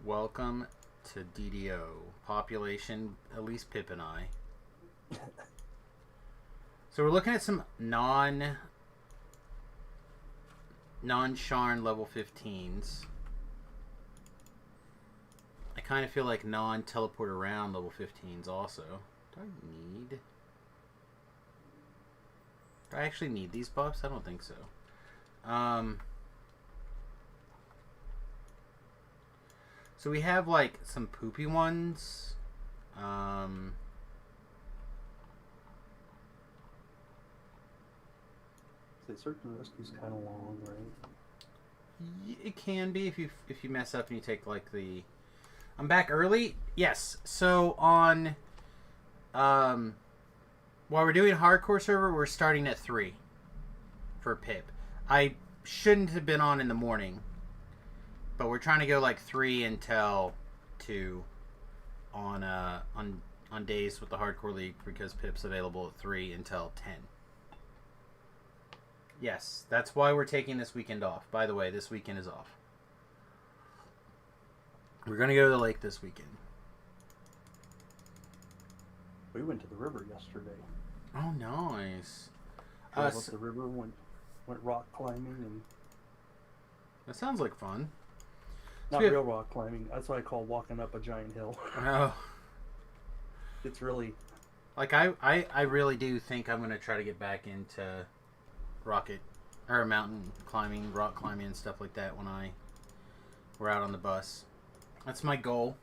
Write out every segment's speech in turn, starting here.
Welcome to DDO. Population, at least Pip and I. So we're looking at some non-Sharn level 15s. I kind of feel like non-teleport around level 15s also. Do I actually need these buffs? I don't think so. So we have like some poopy ones. Say search and rescue's kind of long, right? It can be if you mess up and you take like the. I'm back early. Yes. So on, while we're doing hardcore server, we're starting at 3 for Pip. I shouldn't have been on in the morning, but we're trying to go like 3 until 2 on days with the hardcore league because Pip's available at 3 until 10. Yes, that's why we're taking this weekend off. By the way, this weekend is off. We're going to go to the lake this weekend. We went to the river yesterday. Oh, nice. Drove up the river, went rock climbing, and that sounds like fun. not real rock climbing. That's what I call walking up a giant hill. Oh. It's really like I really do think I'm going to try to get back into mountain climbing, rock climbing, and stuff like that when we're out on the bus. That's my goal.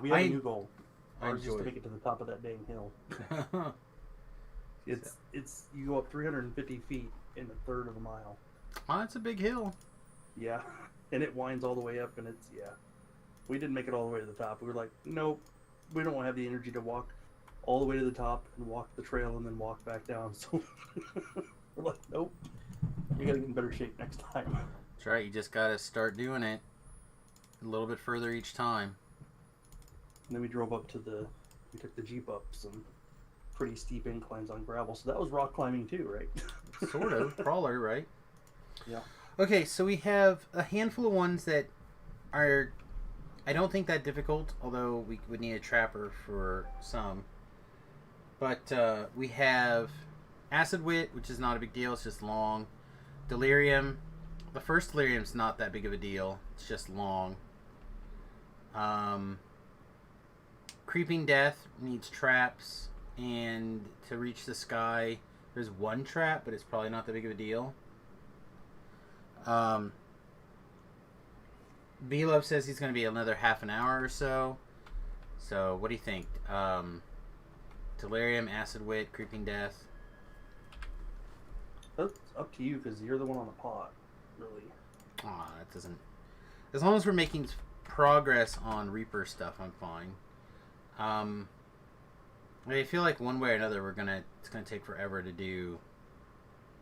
We have a new goal. Ours is to make it to the top of that dang hill. It's you go up 350 feet in a third of a mile. Oh, that's a big hill. Yeah, and it winds all the way up, and we didn't make it all the way to the top. We were like, nope, we don't have the energy to walk all the way to the top and walk the trail and then walk back down. So we're like, nope, you gotta get in better shape next time. That's right. You just gotta start doing it a little bit further each time. And then we drove up we took the Jeep up some pretty steep inclines on gravel. So that was rock climbing too, right? Sort of. Crawler, right? Yeah. Okay, so we have a handful of ones that are, I don't think that difficult, although we would need a trapper for some. But we have Acid Wit, which is not a big deal. It's just long. Delirium. The first Delirium's not that big of a deal. It's just long. Creeping Death needs traps, and to reach the sky, there's one trap, but it's probably not that big of a deal. B-Love says he's going to be another half an hour or so. So, what do you think? Delirium, Acid Wit, Creeping Death. That's up to you because you're the one on the pot, really. Aw, that doesn't. As long as we're making progress on Reaper stuff, I'm fine. I feel like one way or another it's gonna take forever to do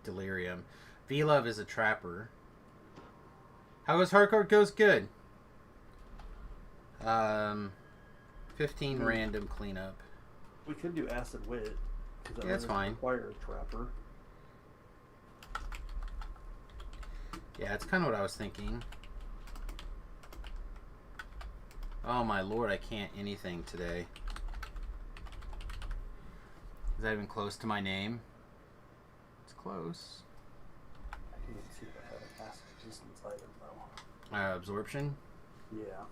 Delirium. V-Love is a trapper. How goes hardcore? Goes good. 15 random cleanup. We could do Acid Wit. Yeah, that's fine. Require a trapper. Yeah, it's kind of what I was thinking. Oh my lord, I can't anything today. Is that even close to my name? It's close. I can even see if I have an acid resistance item though. Absorption? Yeah.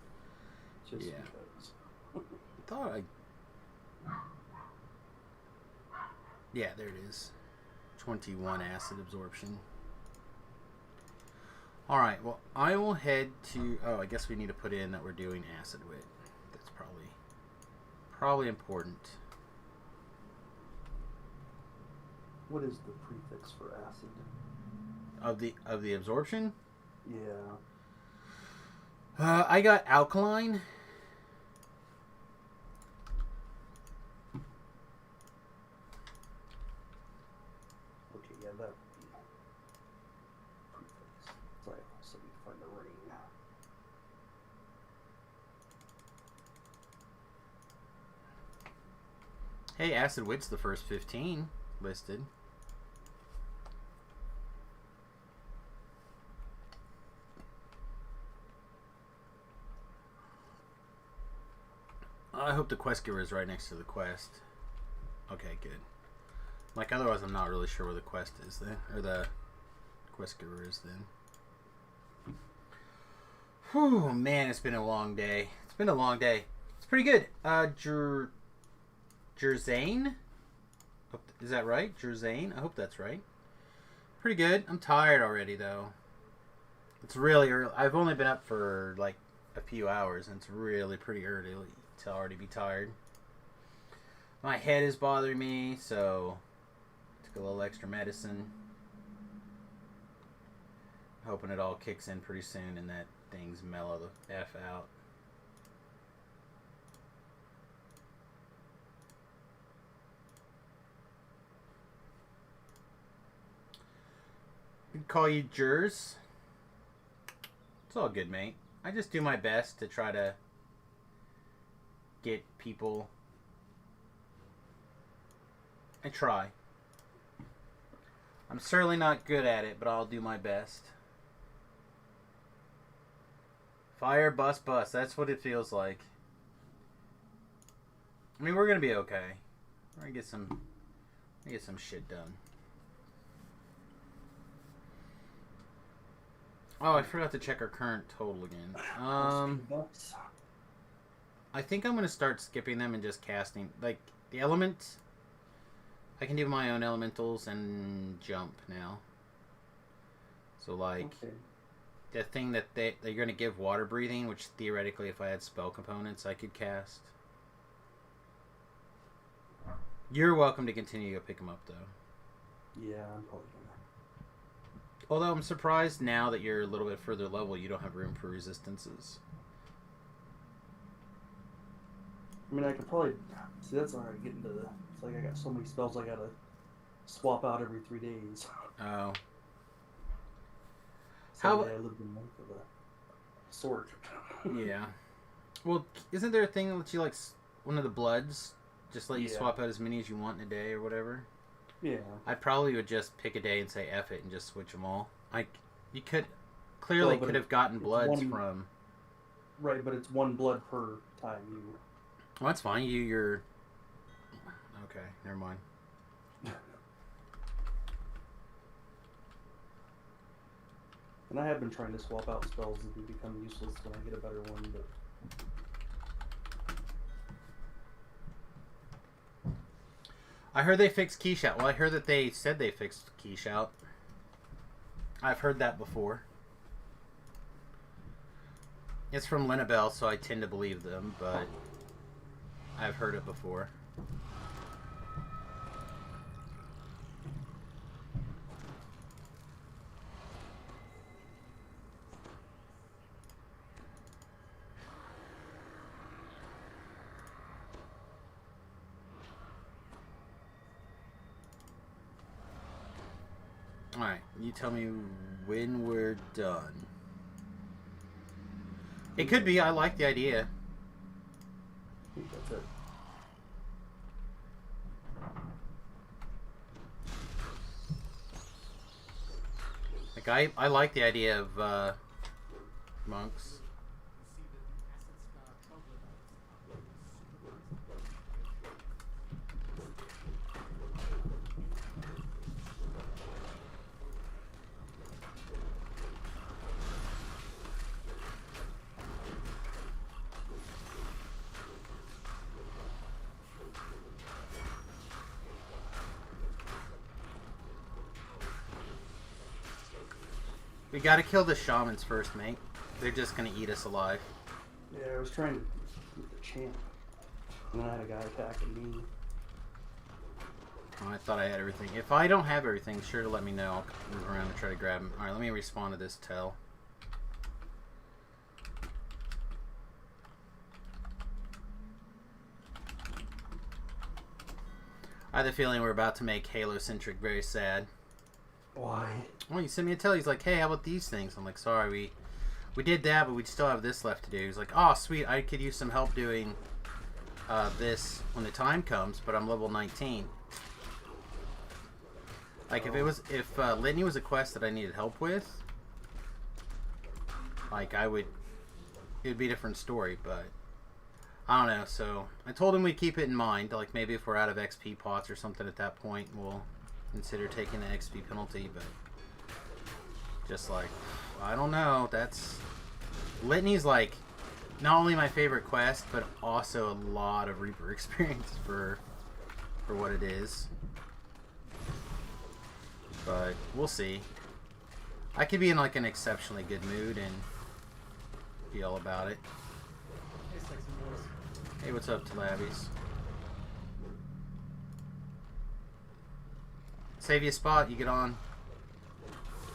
Just Yeah. because. I thought Yeah, there it is. 21 acid absorption. Alright, well, I will head to... Oh, I guess we need to put in that we're doing Acid Wit. That's probably important. What is the prefix for acid? Of the absorption? Yeah. I got alkaline. Okay, yeah, that would be prefix. Sorry, so we find the ring. Hey, Acid Wit's the first 15 listed. I hope the quest giver is right next to the quest. Okay, good. Like, otherwise I'm not really sure where the quest is then. Or the quest giver is then. Whew, man, it's been a long day. It's been a long day. It's pretty good. Jerzane? Is that right? Jerzane? I hope that's right. Pretty good. I'm tired already, though. It's really early. I've only been up for, like, a few hours, and it's really pretty early to already be tired. My head is bothering me, so took a little extra medicine. Hoping it all kicks in pretty soon and that things mellow the F out. We can call you Jers. It's all good, mate. I just do my best to try to get people. I try. I'm certainly not good at it, but I'll do my best. Fire, bust. That's what it feels like. I mean, we're gonna be okay. We're gonna get some shit done. Oh, I forgot to check our current total again. I think I'm gonna start skipping them and just casting like the elements. I can do my own elementals and jump now. So like the thing that they're going to give water breathing, which theoretically if I had spell components I could cast. You're welcome to continue to pick them up though. Yeah, I'm probably gonna. Although I'm surprised now that you're a little bit further level you don't have room for resistances. I mean, I could probably see that's already getting to the. It's like I got so many spells I gotta swap out every 3 days. Oh. How I lived in month of a sort. Yeah. Well, isn't there a thing that lets you like one of the bloods just let you swap out as many as you want in a day or whatever? Yeah. I probably would just pick a day and say F it and just switch them all. Like you could clearly could have gotten bloods from. Right, but it's 1 blood per time you. Well, that's fine. You're. Okay, never mind. And I have been trying to swap out spells that they become useless when I get a better one, but. I heard they fixed key shout. Well, I heard that they said they fixed key shout. I've heard that before. It's from Linabelle, so I tend to believe them, but I've heard it before. Alright, you tell me when we're done. It could be. I like the idea. I think that's it. Like, I like the idea of monks. We gotta kill the shamans first, mate. They're just gonna eat us alive. Yeah, I was trying to get the champ. And then I had a guy attacking me. Oh, I thought I had everything. If I don't have everything, sure to let me know. I'll move around and try to grab him. Alright, let me respond to this tell. I have the feeling we're about to make Halo-centric very sad. Why? Well, you sent me a tell. He's like, hey, how about these things? I'm like, sorry, we did that, but we still have this left to do. He's like, oh, sweet, I could use some help doing this when the time comes, but I'm level 19. Like, if Litany was a quest that I needed help with, like, it would be a different story, but I don't know. So I told him we'd keep it in mind. Like maybe if we're out of XP pots or something at that point, we'll consider taking the XP penalty. But just like, I don't know. That's Litany's like not only my favorite quest, but also a lot of Reaper experience for what it is. But we'll see. I could be in like an exceptionally good mood and be all about it. Hey, sexy boys. Hey, what's up, Talabbies? Save you a spot, you get on.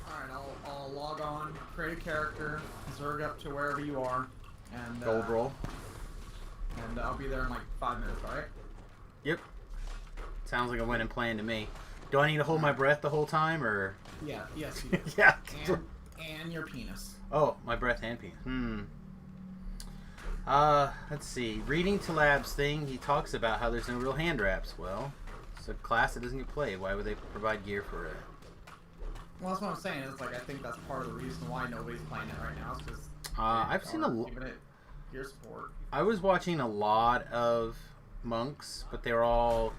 Alright, I'll log on, create a character, zerg up to wherever you are, and Gold roll. And I'll be there in like 5 minutes, alright? Yep. Sounds like a winning plan to me. Do I need to hold my breath the whole time, or? Yeah, yes you do. Yeah. And your penis. Oh, my breath and penis. Let's see. Reading Talab's thing, he talks about how there's no real hand wraps. Well, it's a class that doesn't get played. Why would they provide gear for it? Well, that's what I'm saying. It's like I think that's part of the reason why nobody's playing it right now. Is because I've seen giving it gear support. I was watching a lot of monks, but they were all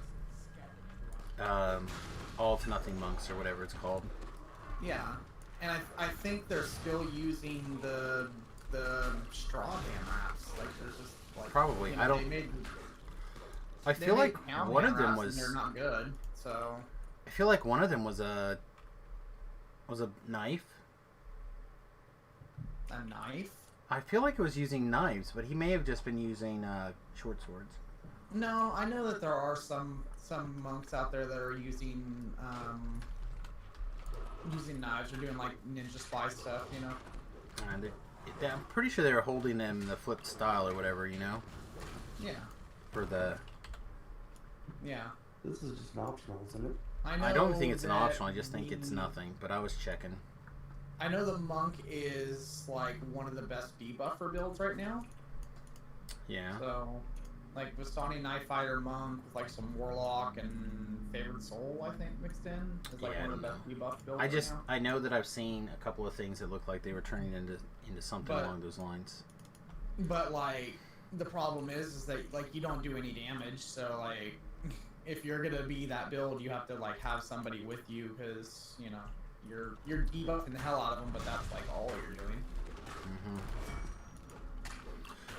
to nothing monks or whatever it's called. Yeah, and I think they're still using the straw hand wraps. Like there's just like Probably. You know, I don't. I feel like one of them was. They're not good. So. I feel like one of them was a knife. A knife? I feel like it was using knives, but he may have just been using short swords. No, I know that there are some monks out there that are using knives or doing like ninja spy stuff, you know. And I'm pretty sure they were holding them in the flipped style or whatever, you know. Yeah. For the. Yeah. This is just an optional, isn't it? I don't think it's an optional. I just think it's nothing. But I was checking. I know the monk is like one of the best debuffer builds right now. Yeah. So, like Vistani Knife Fighter monk with like some warlock and favored soul, I think mixed in is like one of the best debuff builds. I know that I've seen a couple of things that look like they were turning into something along those lines. But like the problem is that like you don't do any damage, so like if you're gonna be that build, you have to like have somebody with you because you know you're debuffing the hell out of them, but that's like all you're doing. Mm-hmm.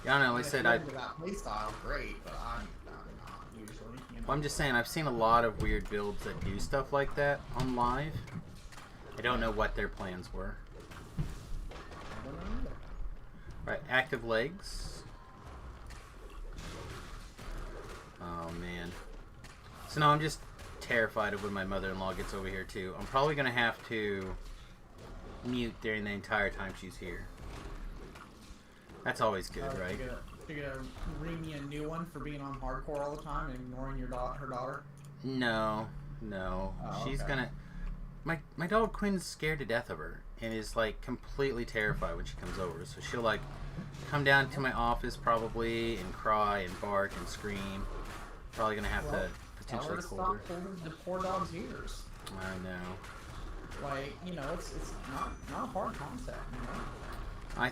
Yeah, I know. Like I said, that playstyle great, but I'm not usually. You know? I'm just saying, I've seen a lot of weird builds that do stuff like that on live. I don't know what their plans were. I don't know either. Right, active legs. Oh man. So now I'm just terrified of when my mother-in-law gets over here too. I'm probably gonna have to mute during the entire time she's here. That's always good, right? You're gonna read me a new one for being on hardcore all the time and ignoring her daughter? No. Oh, She's okay. gonna. My dog Quinn's scared to death of her and is like completely terrified when she comes over. So she'll like come down to my office probably and cry and bark and scream. Probably gonna have to potentially stop hold her. holding the poor dog's ears. I know. Like, you know, it's not a hard concept, you know?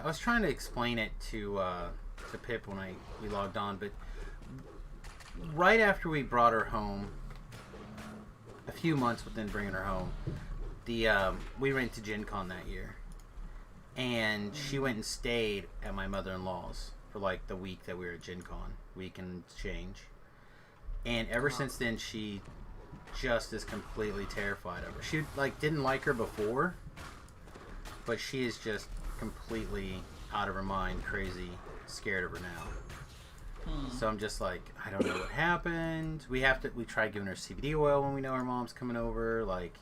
I was trying to explain it to Pip when we logged on, but right after we brought her home, a few months within bringing her home, we went to Gen Con that year, and she went and stayed at my mother-in-law's for like the week that we were at Gen Con, week and change, and ever since then she just is completely terrified of her. She like didn't like her before, but she is just completely out of her mind, crazy, scared of her now. So I'm just like, I don't know what happened. We tried giving her CBD oil when we know our mom's coming over, like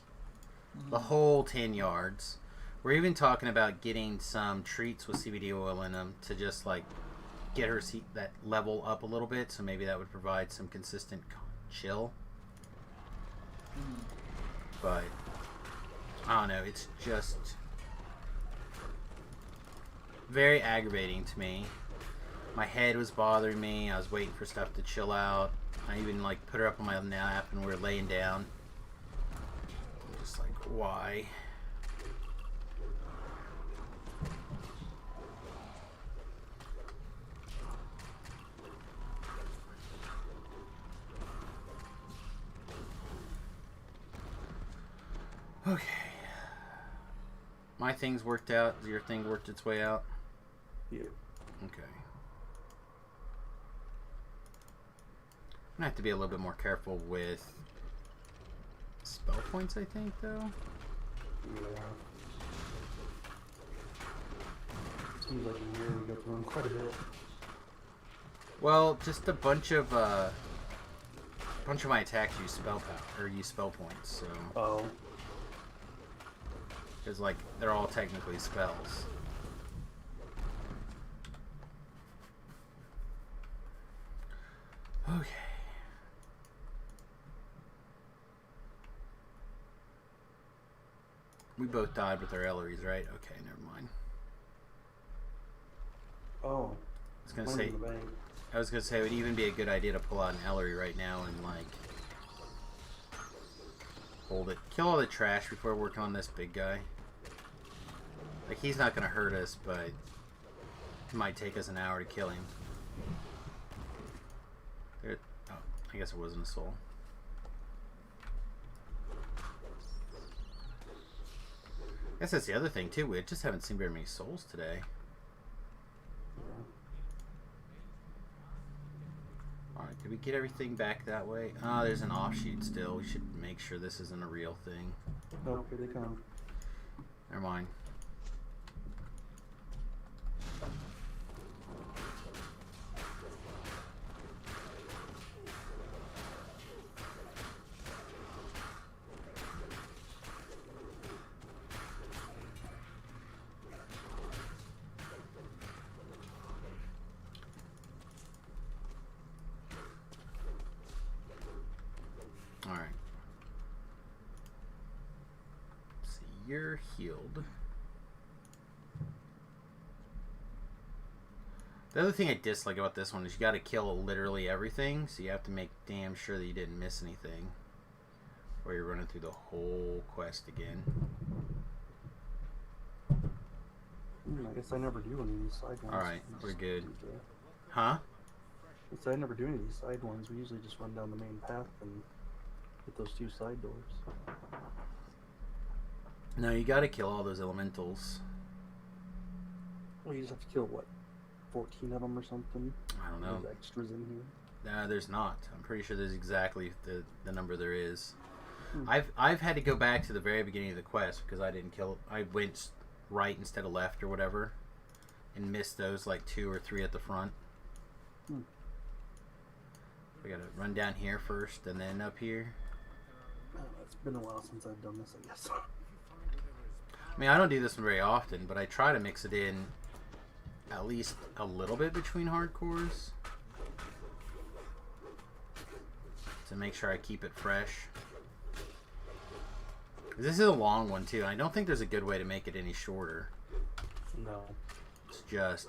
the whole 10 yards. We're even talking about getting some treats with CBD oil in them to just like get her that level up a little bit, so maybe that would provide some consistent chill. But I don't know, it's just very aggravating to me. My head was bothering me. I was waiting for stuff to chill out. I even like put her up on my lap and we were laying down. I'm just like, why? Okay. My thing's worked out. Your thing worked its way out? Yeah. Okay. I'm gonna have to be a little bit more careful with spell points, I think, though. Yeah. Seems like a year we go through them quite a bit. Well, just a bunch of my attacks use spell power or use spell points, so Oh. because like they're all technically spells. Okay. We both died with our Elleries, right? Okay, never mind. Oh. I was gonna Money say, in the bank. it would even be a good idea to pull out an Ellery right now and like hold it, kill all the trash before working on this big guy. Like he's not gonna hurt us, but it might take us an hour to kill him. There, oh, I guess it wasn't a soul. I guess that's the other thing too. We just haven't seen very many souls today. Alright, did we get everything back that way? Oh, there's an offshoot still. We should make sure this isn't a real thing. Oh, here they come. Never mind. Alright. See, you're healed. The other thing I dislike about this one is you gotta kill literally everything, so you have to make damn sure that you didn't miss anything. Or you're running through the whole quest again. I guess I never do any of these side ones. Alright, We we're just good. do Huh? I guess I never do any of these side ones. We usually just run down the main path and hit those two side doors. No, you gotta kill all those elementals. Well, you just have to kill, what, 14 of them or something? I don't know. There's extras in here. Nah, there's not. I'm pretty sure there's exactly the number there is. Hmm. I've had to go back to the very beginning of the quest because I didn't kill. I went right instead of left or whatever, and missed those like 2 or 3 at the front. Hmm. We gotta run down here first and then up here. Oh, it's been a while since I've done this, I guess. I mean, I don't do this one very often, but I try to mix it in at least a little bit between hardcores to make sure I keep it fresh. This is a long one too, and I don't think there's a good way to make it any shorter. No. It's just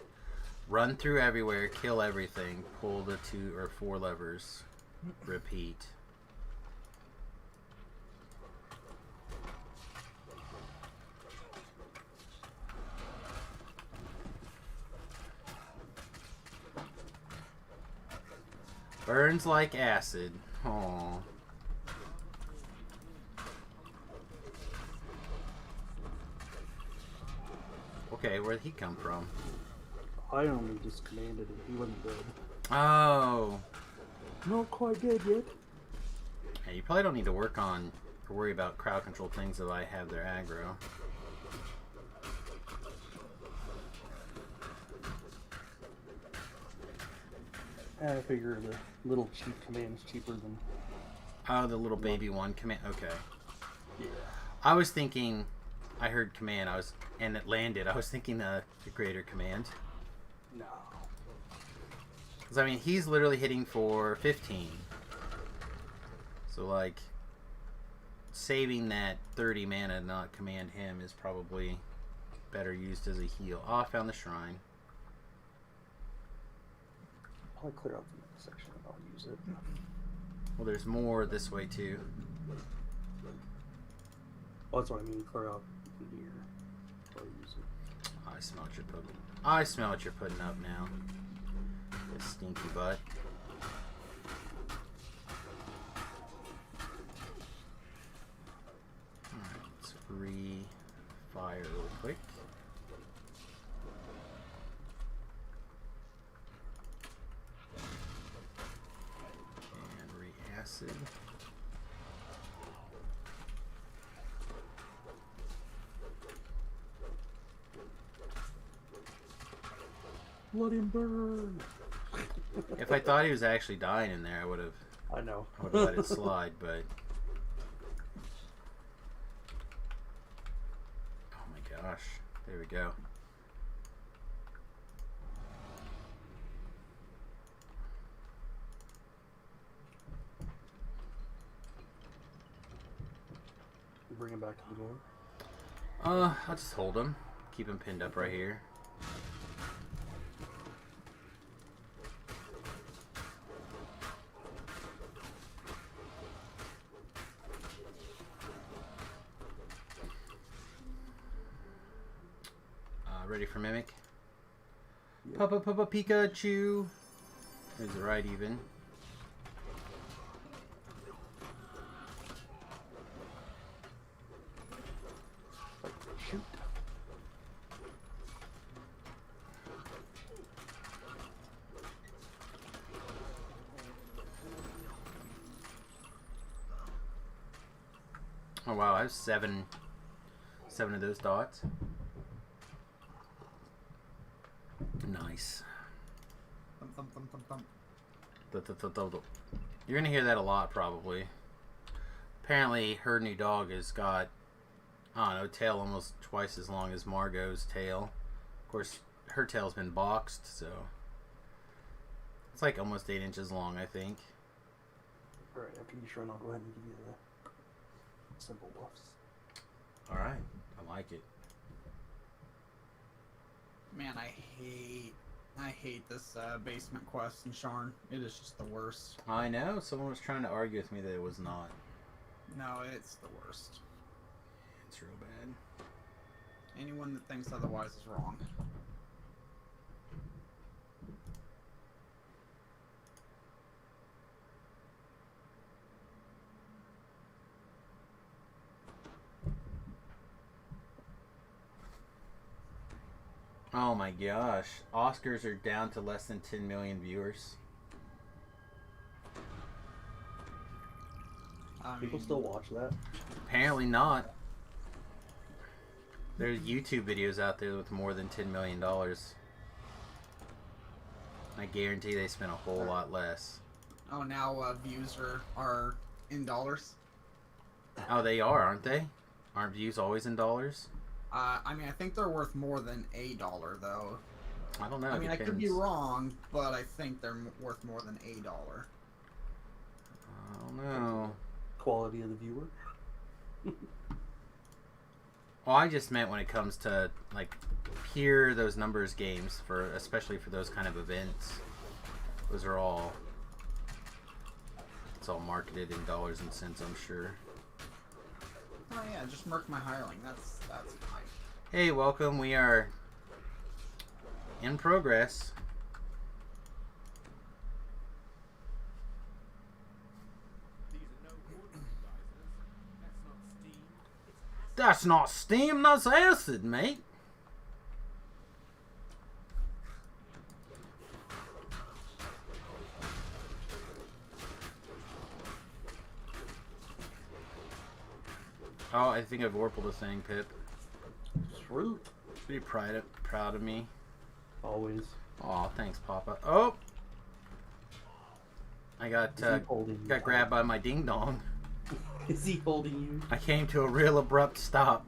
run through everywhere, kill everything, pull the 2 or 4 levers, repeat. Burns like acid. Aww. Okay, where'd he come from? I only just commanded it. He wasn't dead. Oh. Not quite dead yet. Yeah, you probably don't need to work on or worry about crowd control things if I have their aggro. I figure the little cheap command is cheaper than... Oh, the little baby one command. Okay. Yeah. I was thinking, I heard command. And it landed. I was thinking the greater command. No. Because I mean, he's literally hitting for 15. So like, saving that 30 mana and not command him is probably better used as a heal. Oh, I found the shrine. I'll clear out the next section and I'll use it. Well, there's more this way too. Oh, that's what I mean, clear out in here. I'll use it. I smell what you're putting. I smell what you're putting up now. You stinky butt. Alright, so re-fire real quick. And re-acid. Let him burn. If I thought he was actually dying in there, I would have I know. let it slide, but oh my gosh, there we go. Bring him back to the door. I'll just hold him, keep him pinned up right here. Ready for Mimic? Yep. Papa Pikachu! There's the right even. Shoot. Oh wow, I have seven of those dots. Nice. Thump, thump, thump, thump, thump. You're gonna hear that a lot, probably. Apparently, her new dog has got, I don't know, tail almost twice as long as Margot's tail. Of course, her tail's been boxed, so it's like almost 8 inches long, I think. Alright, after you run, I'll go ahead and give you the simple buffs. All right, I like it. Man, I hate this basement quest in Sharn. It is just the worst. I know. Someone was trying to argue with me that it was not. No, it's the worst. It's real bad. Anyone that thinks otherwise is wrong. Oh my gosh. Oscars are down to less than 10 million viewers. People still watch that? Apparently not. There's YouTube videos out there with more than $10 million. I guarantee they spent a whole lot less. Oh, now views are in dollars? Oh, they are, aren't they? Aren't views always in dollars? I mean, I think they're worth more than $1, though. I don't know. I mean, depends. I could be wrong, but I think they're worth more than $1. I don't know. Quality of the viewer? Well, I just meant when it comes to, like, pure those numbers games, especially for those kind of events. Those are all... It's all marketed in dollars and cents, I'm sure. Oh yeah, just mark my hireling. That's fine. Hey, welcome. We are in progress. That's not steam, that's acid, mate. Oh, I think I've warpled a thing, Pip. True. Pretty proud of me. Always. Aw, thanks, Papa. Oh! I got grabbed by my ding-dong. Is he holding you? I came to a real abrupt stop.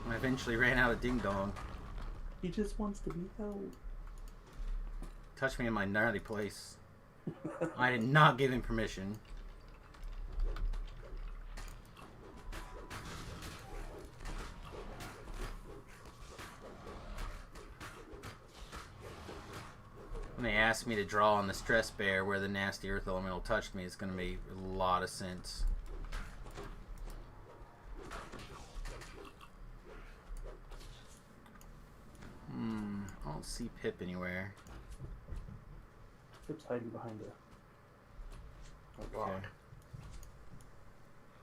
I eventually ran out of ding-dong. He just wants to be held. Touched me in my gnarly place. I did not give him permission. When they asked me to draw on the stress bear where the nasty earth elemental touched me, it's going to make a lot of sense. I don't see Pip anywhere. Pip's hiding behind a Okay. rock.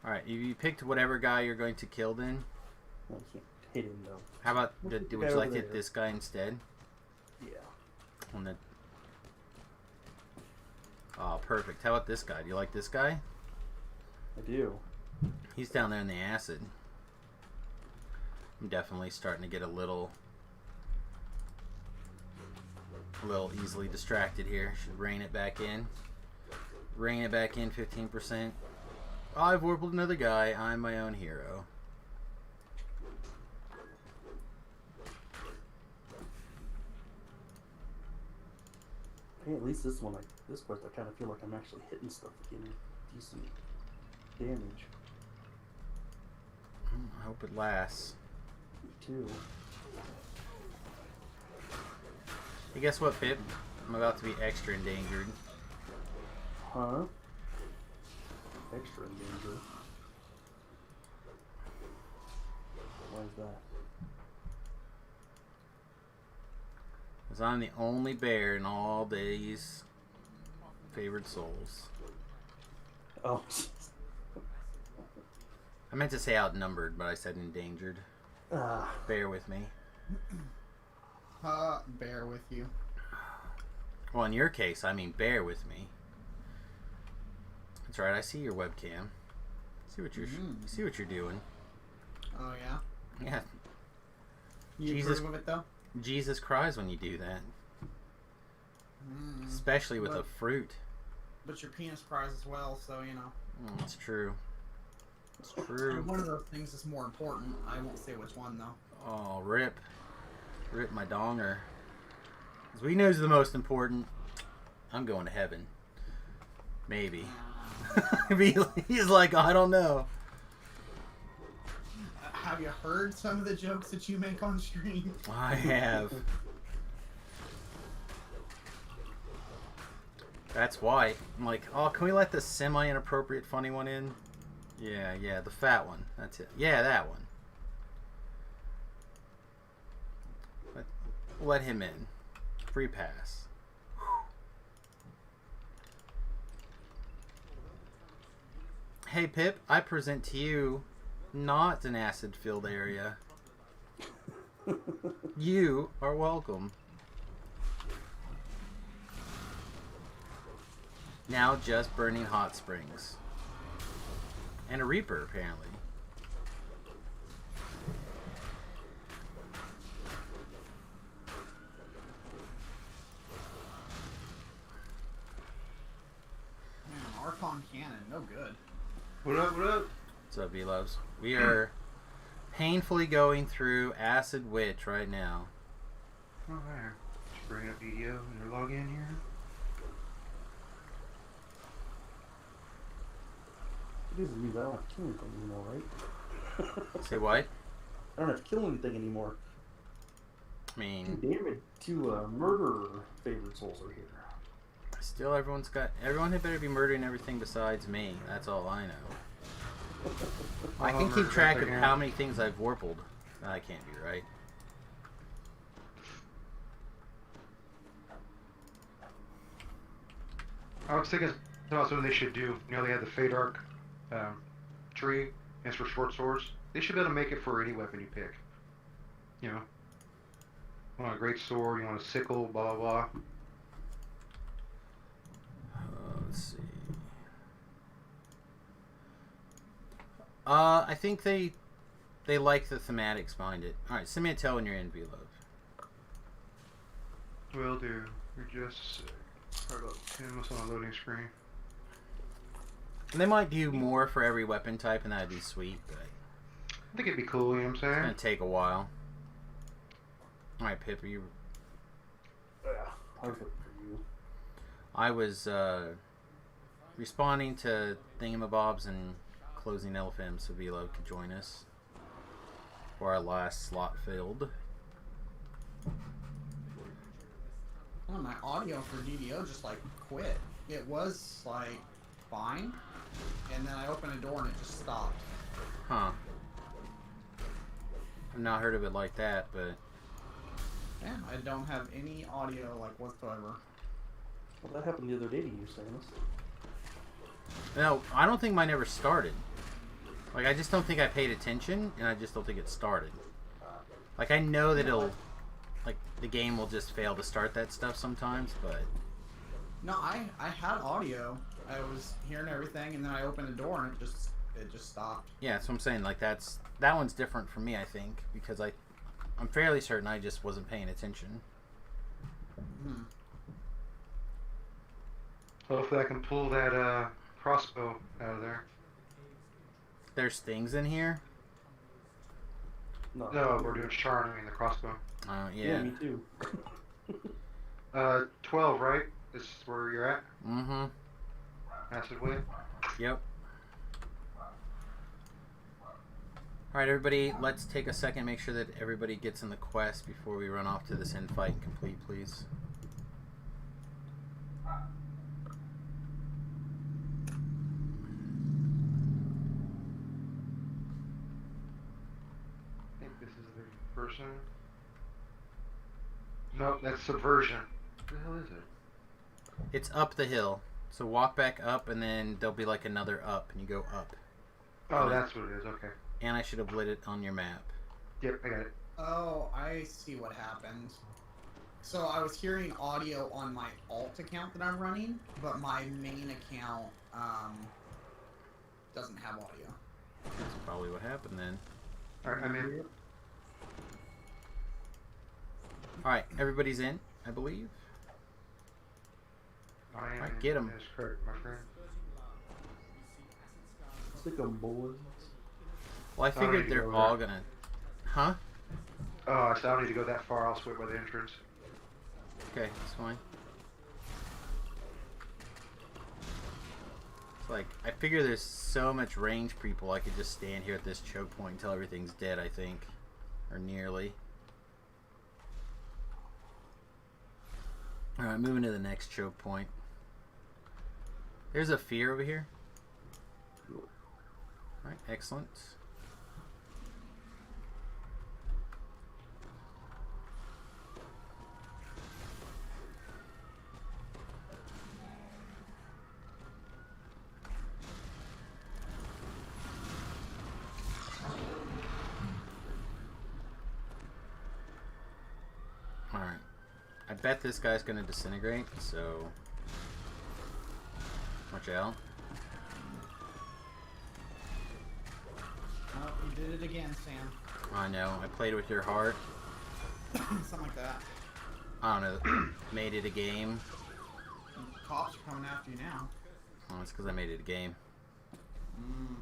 Alright, you picked whatever guy you're going to kill then. I can't hit him though. How about, Look would at the you guy like over to hit there. this guy instead? Yeah. On the... Oh, perfect. How about this guy? Do you like this guy? I do. He's down there in the acid. I'm definitely starting to get a little easily distracted here. Should rein it back in. Rein it back in 15%. I've warbled another guy. I'm my own hero. Hey, at least this one, like this quest, I kind of feel like I'm actually hitting stuff, getting decent damage. I hope it lasts. Me too. Hey, guess what, Pip? I'm about to be extra endangered. Huh? Extra in danger. Why is that? Because I'm the only bear in all these favored souls. Oh. I meant to say outnumbered, but I said endangered. Ah. Bear with me. Bear with you. Well, in your case, I mean bear with me. That's right. I see your webcam. See what you're see what you're doing. Oh yeah. Yeah. You Jesus. approve of it though? Jesus cries when you do that, especially with a fruit. But your penis cries as well, so you know. It's true. It's true. One of those things is more important. I won't say which one though. Oh, rip my donger. 'Cause we knows the most important. I'm going to heaven. Maybe. He's like, I don't know. Have you heard some of the jokes that you make on stream? I have. That's why. I'm like, oh, can we let the semi-inappropriate funny one in? Yeah, the fat one. That's it. Yeah, that one. Let him in. Free pass. Hey, Pip, I present to you not an acid-filled area. You are welcome. Now just burning hot springs. And a Reaper, apparently. Man, Archon Cannon, no good. What up, what up? What's up, V-Loves? We are painfully going through Acid Witch right now. Oh, there. Just bring up video and your login here. It doesn't mean I don't have to kill anything anymore, right? Say what? I don't have to kill anything anymore. I mean, Two damage, two murder favored souls are here. still everyone had better be murdering everything besides me. That's all I know. I can keep track of how many things I've warpled. That can't be right. I was thinking about something they should do. You know, they have the Fade Arc tree, and for short swords. They should be able to make it for any weapon you pick. You know, you want a great sword, you want a sickle, blah blah blah. Let's see. I think they like the thematics behind it. All right, send me a tell when you're in, V-Love. Will do. You're just a sec. Sorry about what's on the loading screen. And they might do more for every weapon type, and that'd be sweet, but I think it'd be cool. You know what I'm it's saying? gonna take a while. All right, Pip, are you? Yeah, perfect for you. I was responding to thingamabobs and closing LFM, so V-Love could join us for our last slot filled. Oh, my audio for DDO just like quit. It was like fine, and then I opened a door and it just stopped. Huh. I've not heard of it like that, but Yeah, I don't have any audio like whatsoever. Well, that happened the other day to you, Samus. no, I don't think mine ever started. Like, I just don't think I paid attention, and I just don't think it started. Like, I know that it'll... Like, the game will just fail to start that stuff sometimes, but... No, I had audio. I was hearing everything, and then I opened the door, and it just stopped. Yeah, that's what I'm saying. Like, that one's different for me, I think, because I'm fairly certain I just wasn't paying attention. Hmm. Hopefully I can pull that crossbow out of there. There's things in here. No, we're doing charming the crossbow. Yeah. Me too. 12, right? This is where you're at? Mm-hmm. Acid wave? Yep. Alright, everybody, let's take a second, make sure that everybody gets in the quest before we run off to this end fight and complete, please. I think this is the person. Nope, that's subversion. What the hell is it? It's up the hill. So walk back up, and then there'll be like another up, and you go up. Oh, that's what it is, okay. And I should have lit it on your map. Yep, I got it. Oh, I see what happened. So I was hearing audio on my alt account that I'm running, but my main account doesn't have audio. That's probably what happened then. Alright, I'm in. Alright, everybody's in, I believe. I am. Alright, get 'em. That is correct, my friend. Stick 'em, boys. Well, I I don't figured need to they're go all there. gonna... Huh? Oh, so I don't need to go that far. I'll swim by the entrance. Okay, that's fine. It's like, I figure there's so much range people, I could just stand here at this choke point until everything's dead, I think. Or nearly. Alright, moving to the next choke point. There's a fear over here. Alright, excellent. Alright. I bet this guy's gonna disintegrate, so... Watch out. Oh, you did it again, Sam. I know, I played with your heart. Something like that. I don't know, made it a game. Cops are coming after you now. Oh, it's because I made it a game. Mm.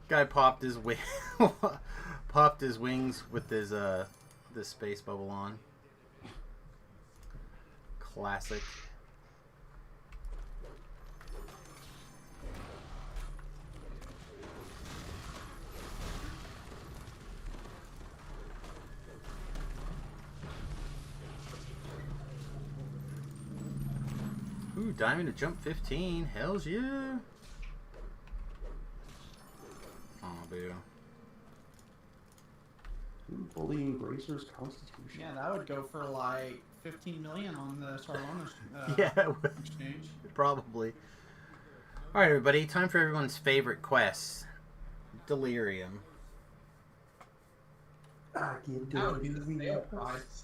Guy popped his popped his wings with his this space bubble on. Classic. Ooh, diamond to jump 15. Hells yeah. Oh, boo. Bullying Bracers Constitution. Yeah, that would go for like 15 million on the Sarlona Yeah, it would. exchange. Probably. Alright, everybody. Time for everyone's favorite quest. Delirium. I can do That would be the it. sale price.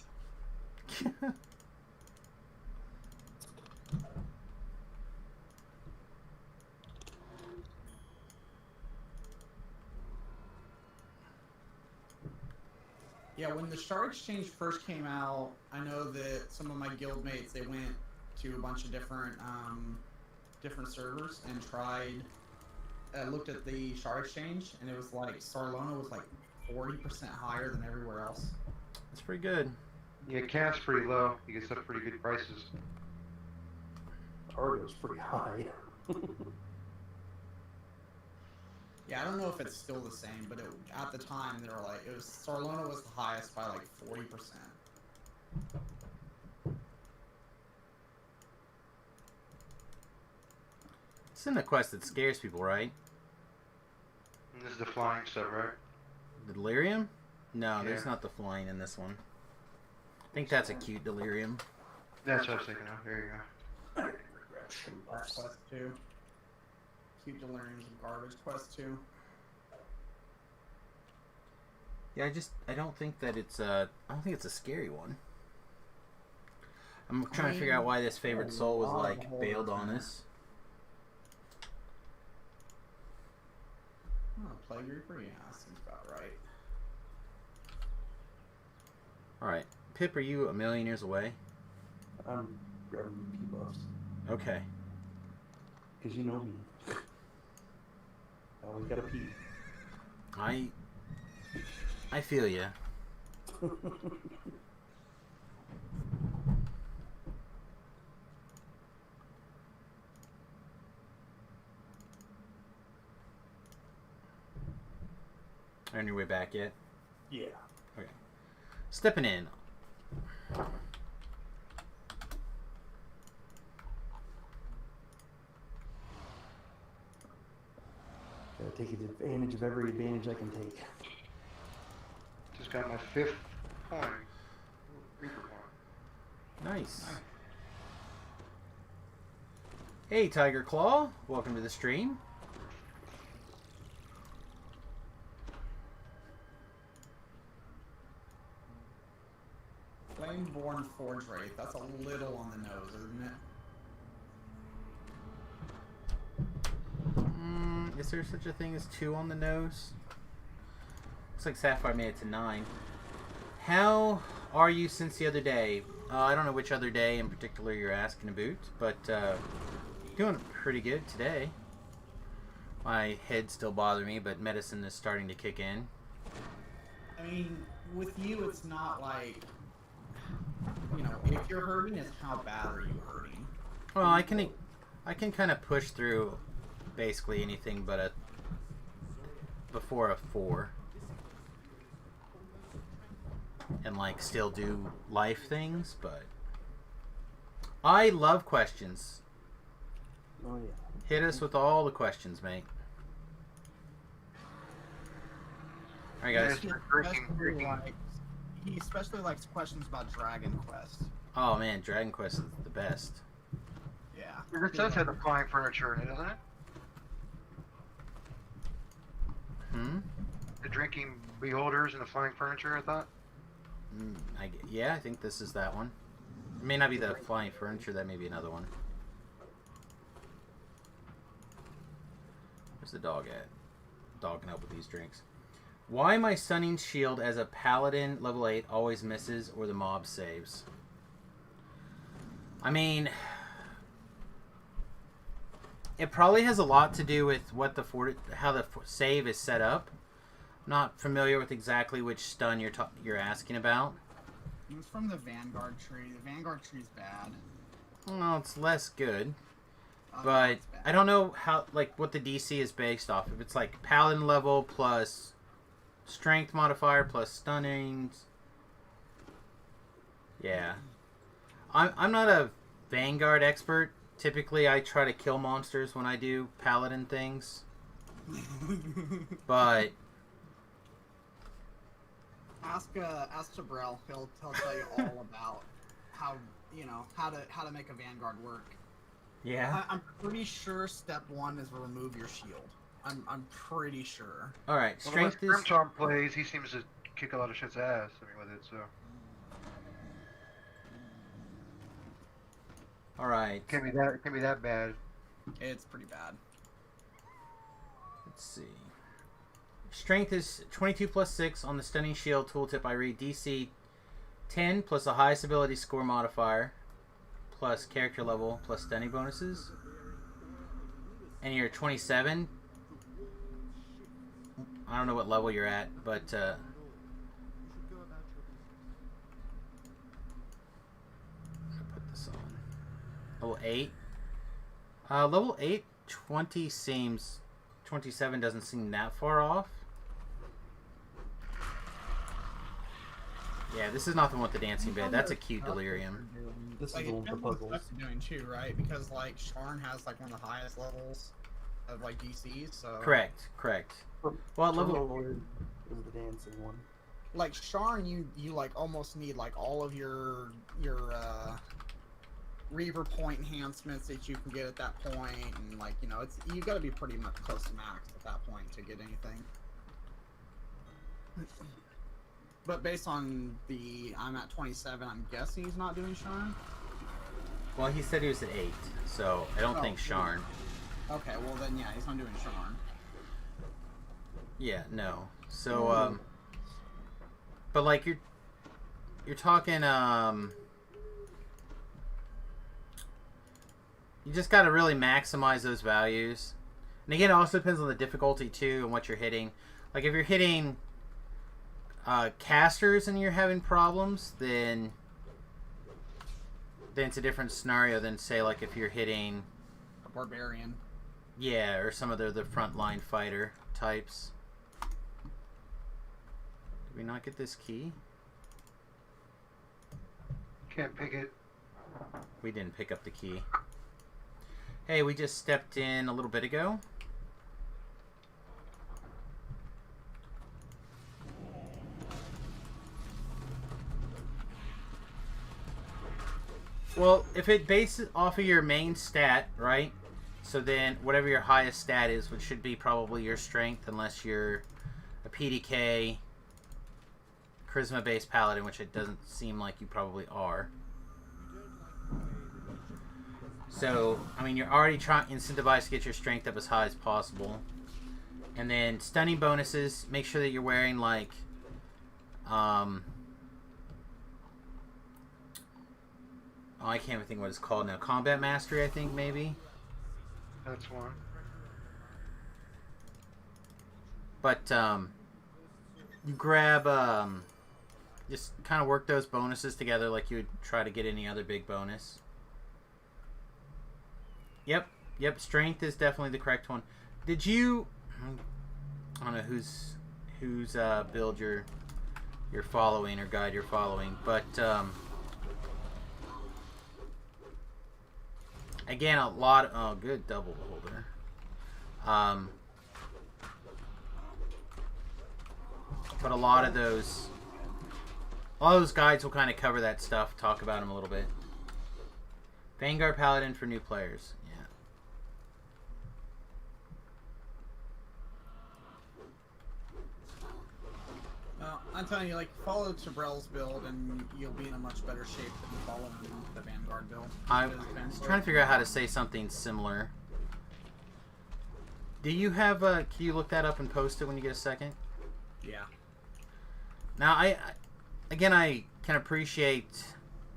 Yeah, when the Star Exchange first came out, I know that some of my guild mates, they went to a bunch of different different servers and tried looked at the Star Exchange, and it was like Sarlona was like 40% higher than everywhere else. That's pretty good. Yeah, camp's pretty low. You get some pretty good prices. Argo's pretty high. Yeah, I don't know if it's still the same, but at the time they were like, it was Sarlona was the highest by like 40%. It's in the quest that scares people, right? And this is the flying stuff, right? The delirium? No, there's Yeah. not the flying in this one. I think that's a cute delirium. That's what I was thinking of. There you go. Quest 2. Cute deliriums of garbage. Quest 2. Yeah, I don't think that it's I don't think it's a scary one. I'm trying to figure out why this favorite soul was like bailed on us. Oh, Plague Reaper? Yeah, seems about right. Alright. Pip, are you a million years away? I'm grabbing P-buffs. Okay. Because you know me. I always gotta pee. I feel ya. On your way back yet? Yeah. Okay. Stepping in. Gotta take advantage of every advantage I can take. Just got my 5th point. Reaper point. Nice. Hey, Tiger Claw. Welcome to the stream. Flameborn Forge Wraith. That's a little on the nose, isn't it? Is there such a thing as 2 on the nose? Looks like Sapphire made it to 9. How are you since the other day? I don't know which other day in particular you're asking about, but doing pretty good today. My head's still bothering me, but medicine is starting to kick in. I mean, with you, it's not like, you know, if you're hurting, it's how bad are you hurting? Well, I can kind of push through basically anything but a before a 4 and like still do life things, but I love questions. Oh yeah. Hit us with all the questions, mate. Alright, guys. He especially likes questions about Dragon Quest. Oh man, Dragon Quest is the best. Yeah. This does have the flying furniture in it, doesn't it? The drinking beholders and the flying furniture, I thought. Yeah, I think this is that one. It may not be the flying furniture, that may be another one. Where's the dog at? Dogging up with these drinks. Why my stunning shield as a paladin level 8 always misses or the mob saves? I mean, it probably has a lot to do with what how the save is set up. I'm not familiar with exactly which stun you're asking about. It's from the Vanguard tree. The Vanguard tree's bad. Well, it's less good. But I don't know how, like, what the DC is based off. If it's like paladin level plus strength modifier plus stunning. Yeah. I'm not a Vanguard expert. Typically, I try to kill monsters when I do paladin things. But ask Sabrel. He'll tell you all about how to make a Vanguard work. yeah. I'm pretty sure step 1 is remove your shield. I'm pretty sure. All right. Strength well, is. Grimtorm plays. He seems to kick a lot of shit's ass. I mean, with it, so. All right. It can be that bad. It's pretty bad. Let's see. Strength is 22 plus 6 on the stunning shield tooltip. I read DC 10 plus the highest ability score modifier plus character level plus stunning bonuses. And you're 27. I don't know what level you're at, but put this on. Level 8. Level 8, 20 seems... 27 doesn't seem that far off. Yeah, this is not the one with the dancing bed. That's a cute delirium. This Like, is the one it with the depends on puzzles. what you're doing too, right? Because like Sharn has like one of the highest levels of like DCs, so Correct. Well, level... Is the dancing one. like Sharn, you like almost need like all of your Reaver point enhancements that you can get at that point, and like it's you got to be pretty much close to max at that point to get anything. But based on I'm at 27, I'm guessing he's not doing Sharn. Well, he said he was at 8, so I don't think Sharn. Okay, well then yeah, he's not doing Sharn. Yeah, no. So but like you're talking you just got to really maximize those values. And again, it also depends on the difficulty too and what you're hitting. Like if you're hitting casters and you're having problems, then it's a different scenario than say like if you're hitting A barbarian. Yeah, or some of the frontline fighter types. Did we not get this key? Can't pick it. We didn't pick up the key. Hey, we just stepped in a little bit ago. Well, if it bases off of your main stat, right? So then whatever your highest stat is, which should be probably your strength, unless you're a PDK charisma-based paladin, which it doesn't seem like you probably are. So, I mean, you're already trying incentivized to get your strength up as high as possible. And then stunning bonuses, make sure that you're wearing like oh, I can't even think what it's called now. Combat Mastery, I think, maybe. That's one. But you grab just kind of work those bonuses together like you would try to get any other big bonus. Yep, strength is definitely the correct one. Did you I don't know whose build you're following or guide you're following, but again, a lot of, good double beholder. But a lot of those guides will kind of cover that stuff, talk about them a little bit. Vanguard Paladin for new players. Yeah. Well, I'm telling you, like, follow Tabrel's build and you'll be in a much better shape than following the Vanguard build. I was trying to figure out how to say something similar. Do you have can you look that up and post it when you get a second? Yeah. Now, I can appreciate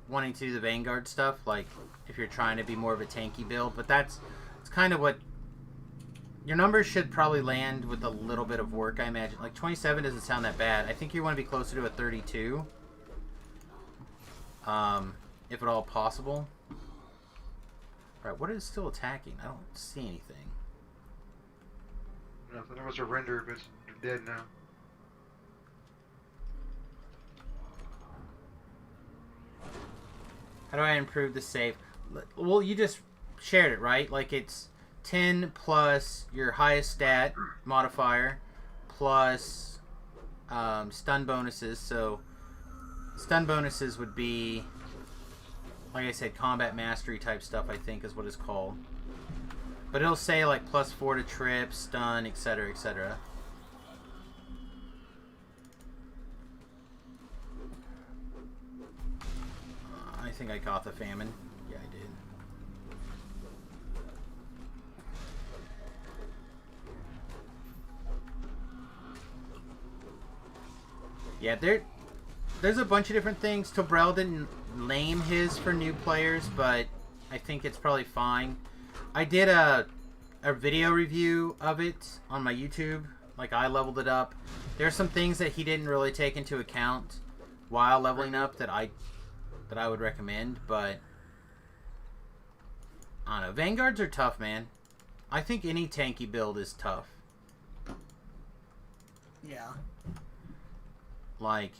wanting to do the Vanguard stuff, like if you're trying to be more of a tanky build, but it's kind of what your numbers should probably land with a little bit of work, I imagine. Like 27 doesn't sound that bad. I think you want to be closer to a 32, if at all possible. All right, what is still attacking? I don't see anything. Nothing. There was a render, but it's dead now. How do I improve the save? Well, you just shared it, right? Like it's 10 plus your highest stat modifier plus stun bonuses. So stun bonuses would be, like I said, combat mastery type stuff, I think is what it's called. But it'll say like +4 to trip, stun, etc., etc. I think I got the famine. Yeah, I did. Yeah, there's a bunch of different things. Tobrel didn't name his for new players, but I think it's probably fine. I did a video review of it on my YouTube. Like, I leveled it up. There's some things that he didn't really take into account while leveling up that I would recommend, but I don't know. Vanguards are tough, man. I think any tanky build is tough. Yeah. Like,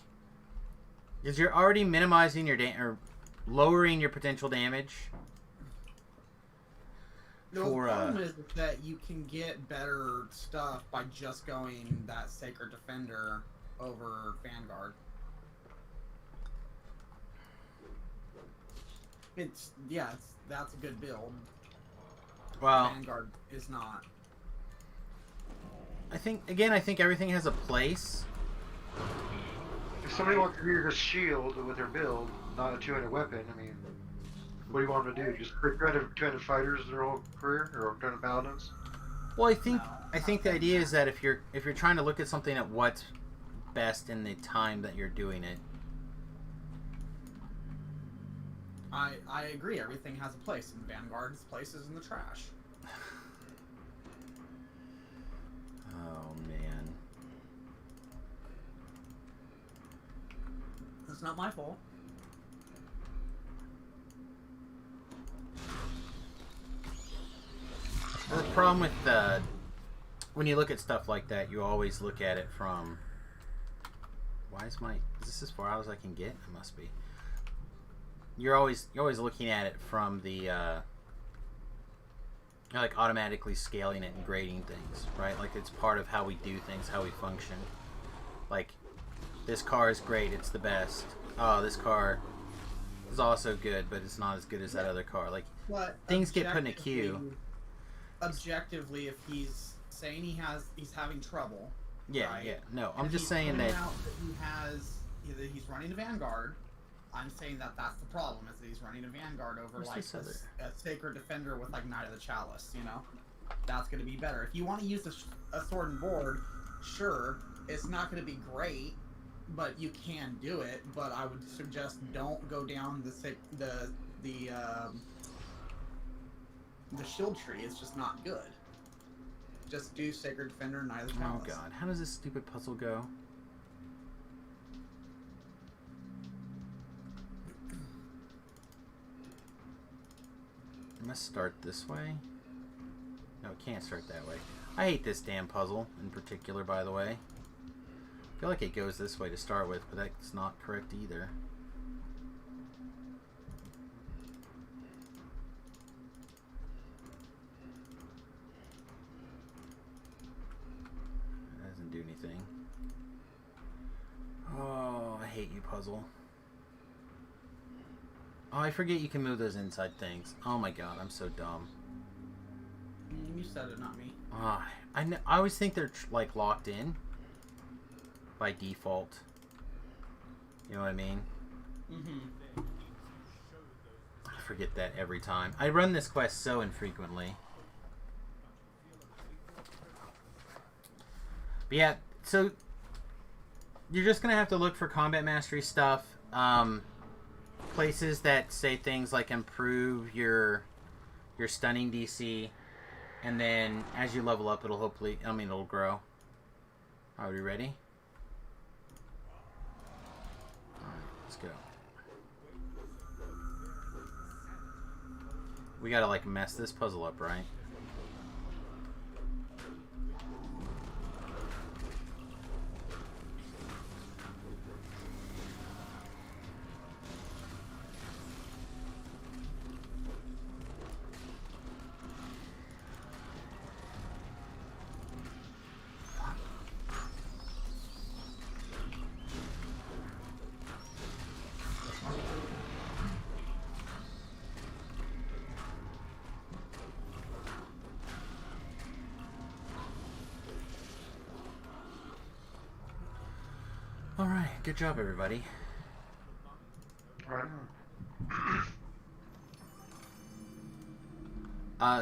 because you're already minimizing your or lowering your potential damage. The problem is that you can get better stuff by just going that Sacred Defender over Vanguard. That's a good build. Well, Vanguard is not. I think everything has a place. If somebody wants to use a shield with their build, not a two-handed weapon, I mean, what do you want them to do? Just pick two-handed fighters their whole career, or two-handed paladins? Well, I No, think the idea is that if you're trying to look at something at what's best in the time that you're doing it. I agree. Everything has a place, and Vanguard's place is in the trash. Oh man. It's not my fault. The problem with when you look at stuff like that, you always look at it from. Is this as far out as I can get? It must be. You're always looking at it from the like automatically scaling it and grading things, right? Like it's part of how we do things, how we function. Like this car is great, it's the best. Oh, this car is also good, but it's not as good as that other car. Like But things get put in a queue. Objectively, if he's saying he's having trouble. Yeah, right? yeah. No, I'm and just he's saying pointing that. out that he's running a Vanguard. I'm saying that that's the problem, is that he's running a Vanguard over Where's like this other? a Sacred Defender with like Knight of the Chalice, you know? That's going to be better. If you want to use a sword and board, sure, it's not going to be great, but you can do it. But I would suggest don't go down the shield tree. It's just not good. Just do Sacred Defender and Knight of the Chalice. Oh god, how does this stupid puzzle go? It must start this way? No, it can't start that way. I hate this damn puzzle in particular, by the way. I feel like it goes this way to start with, but that's not correct either. That doesn't do anything. Oh, I hate you, puzzle. Oh, I forget you can move those inside things. Oh my god, I'm so dumb. You said it, not me. I always think they're like locked in by default. You know what I mean? Mm-hmm. I forget that every time. I run this quest so infrequently. But yeah, so you're just gonna have to look for combat mastery stuff. Places that say things like improve your stunning DC, and then as you level up, it'll it'll grow. Are we ready? Alright, let's go. We gotta like mess this puzzle up, right? Alright, good job everybody. Right.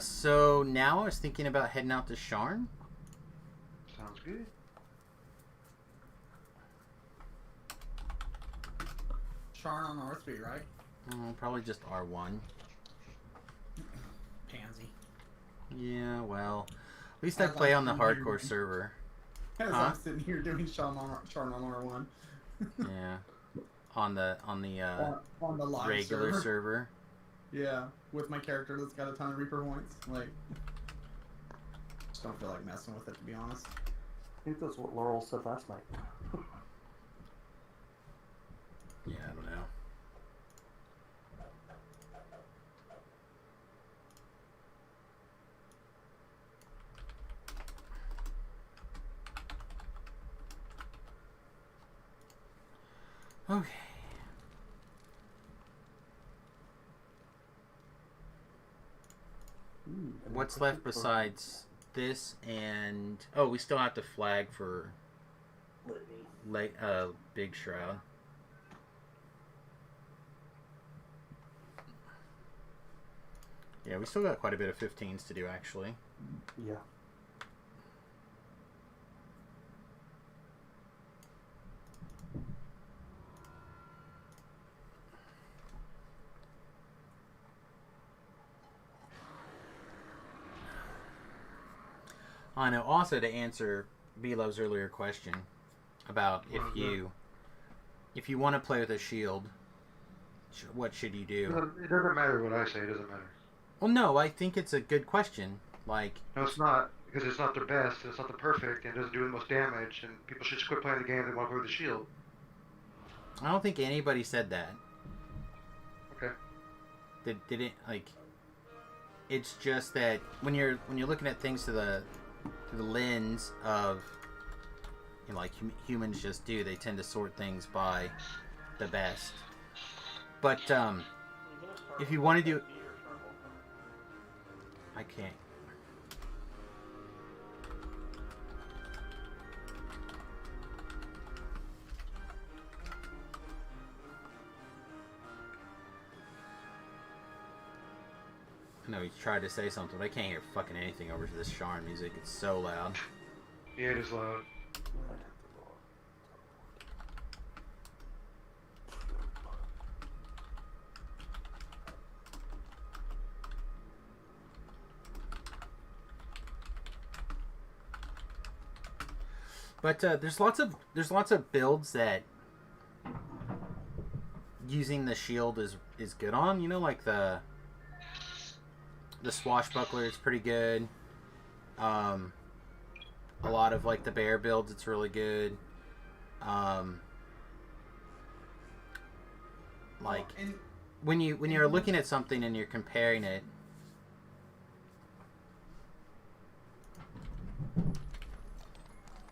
So now I was thinking about heading out to Sharn. Sounds good. Sharn on R3, right? Probably just R1. Pansy. Yeah, well, at least I As play I'm on the sitting here- hardcore server. As Huh? I'm sitting here doing Sharn on R1. Yeah, on the on the live regular server. Yeah, with my character that's got a ton of Reaper points. Like, just don't feel like messing with it, to be honest. I think that's what Laurel said last night. Yeah, I don't know. Okay. What's left besides this and... Oh, we still have to flag for... Big Shroud. Yeah, we still got quite a bit of 15s to do, actually. Yeah. I know. Also, to answer B-Love's earlier question about if you want to play with a shield, what should you do? It doesn't matter what I say. It doesn't matter. Well, no, I think it's a good question. Like, No, it's not, because it's not the best, and it's not the perfect, and it doesn't do the most damage, and people should just quit playing the game if they want to play with the shield. I don't think anybody said that. Okay. Did it like? It's just that when you're looking at things through the lens of, you know, like humans just do, they tend to sort things by the best. But if you want to do, I can't. I know he tried to say something, but I can't hear fucking anything over to this Sharn music. It's so loud. Yeah, it is loud. But there's lots of builds that using the shield is good on. You know, like the swashbuckler is pretty good. A lot of like the bear builds, it's really good. Like when you're looking at something and you're comparing it.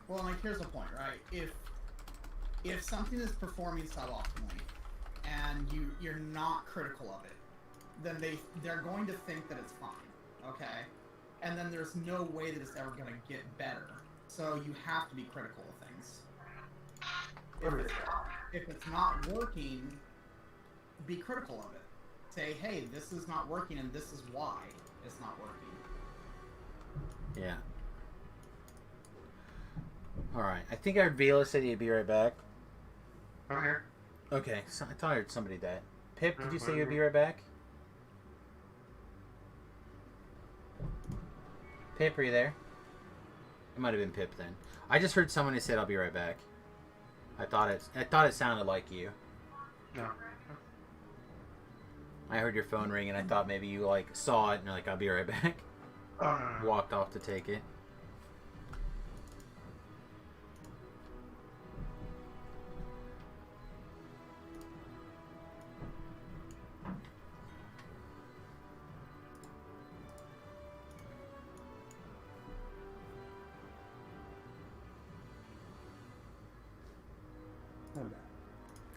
Well, like, here's the point, right? If something is performing suboptimally and you're not critical of it, then they're going to think that it's fine, okay? And then there's no way that it's ever going to get better. So you have to be critical of things. If it's not working, be critical of it. Say, hey, this is not working and this is why it's not working. Yeah. Alright, I think I heard Vila said he'd be right back. I'm here. Okay, so I thought I heard somebody that. Pip, did you say you'd be right back? Pip, are you there? It might have been Pip then. I just heard someone who said I'll be right back. I thought it sounded like you. No. I heard your phone ring and I thought maybe you like saw it and you're like, I'll be right back. Oh, no. Walked off to take it.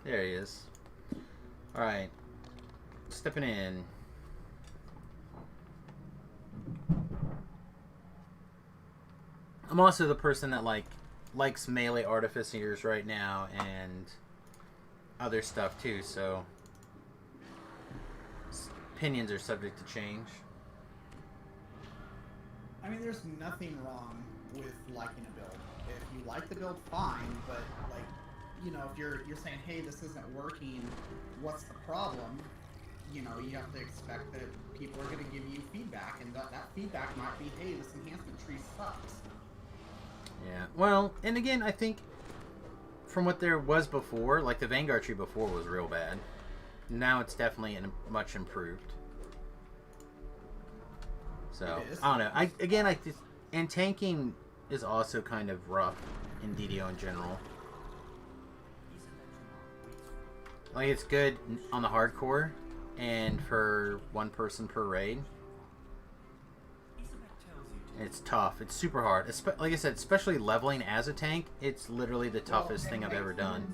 There he is. Alright. Stepping in. I'm also the person that likes melee artificers right now and other stuff too, so opinions are subject to change. I mean, there's nothing wrong with liking a build. If you like the build, fine, but like, you know, if you're saying, hey, this isn't working, what's the problem? You know, you have to expect that people are going to give you feedback, and that feedback might be, hey, this enhancement tree sucks. Yeah, well, and again, I think from what there was before, like the Vanguard tree before was real bad. Now it's definitely much improved. So, I don't know. And tanking is also kind of rough in DDO in general. Like, it's good on the hardcore and for one person per raid. It's tough. It's super hard. Like I said, especially leveling as a tank, it's literally the toughest thing I've ever done.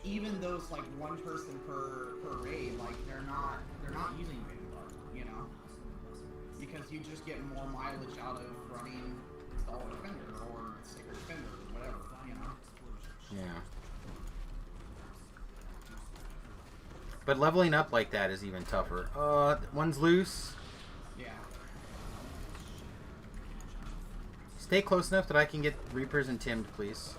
even those like one person per raid, like they're not using Vanguard, you know, because you just get more mileage out of running Installer Defender or Sticker Defender or whatever, you know. Yeah. But leveling up like that is even tougher. One's loose. Yeah. Stay close enough that I can get Reapers and Timmed, please.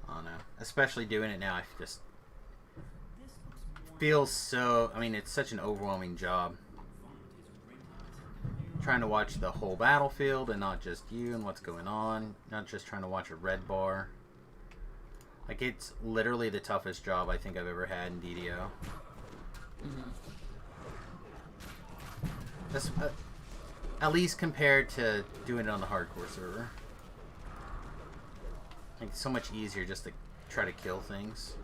Oh no. Especially doing it now, I just feels so... I mean, it's such an overwhelming job. Trying to watch the whole battlefield and not just you and what's going on. Not just trying to watch a red bar. Like, it's literally the toughest job I think I've ever had in DDO. That's, at least compared to doing it on the hardcore server. Like, it's so much easier just to try to kill things.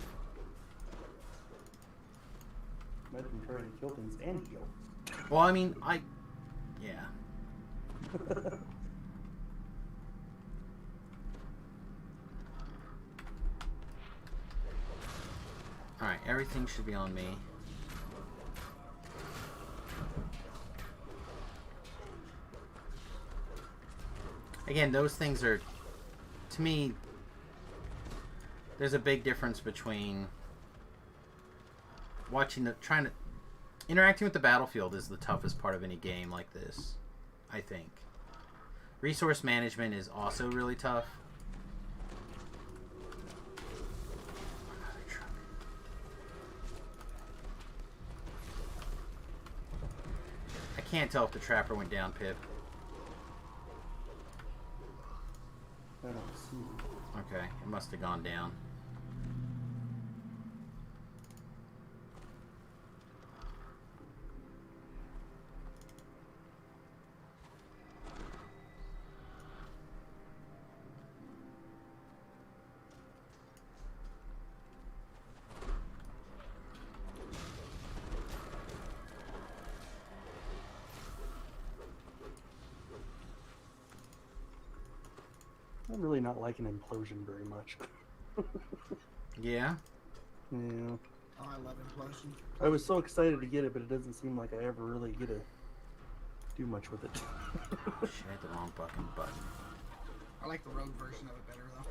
Imagine trying to kill things and heal. Well, I mean, yeah. Alright, everything should be on me. Again, those things are, to me, there's a big difference between interacting with the battlefield is the toughest part of any game like this, I think. Resource management is also really tough. I can't tell if the trapper went down, Pip. I don't see it. Okay, it must have gone down. I'm really not liking Implosion very much. Yeah? Yeah. Oh, I love Implosion. I was so excited to get it, but it doesn't seem like I ever really get to do much with it. Shit, I hit the wrong fucking button. I like the rogue version of it better though.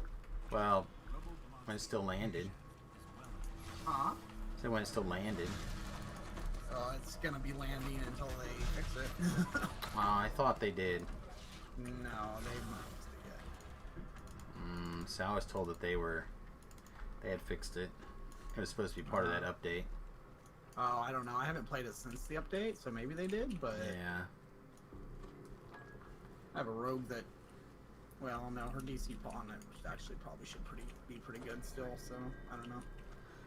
Well, when it still landed. Huh? So when it still landed. It's gonna be landing until they fix it. I thought they did. No, they've not fixed it yet. So I was told that they had fixed it. It was supposed to be part of that update. Oh, I don't know. I haven't played it since the update, so maybe they did, but Yeah. I have a rogue that, well, no, her DC on it actually probably should be pretty good still, so I don't know.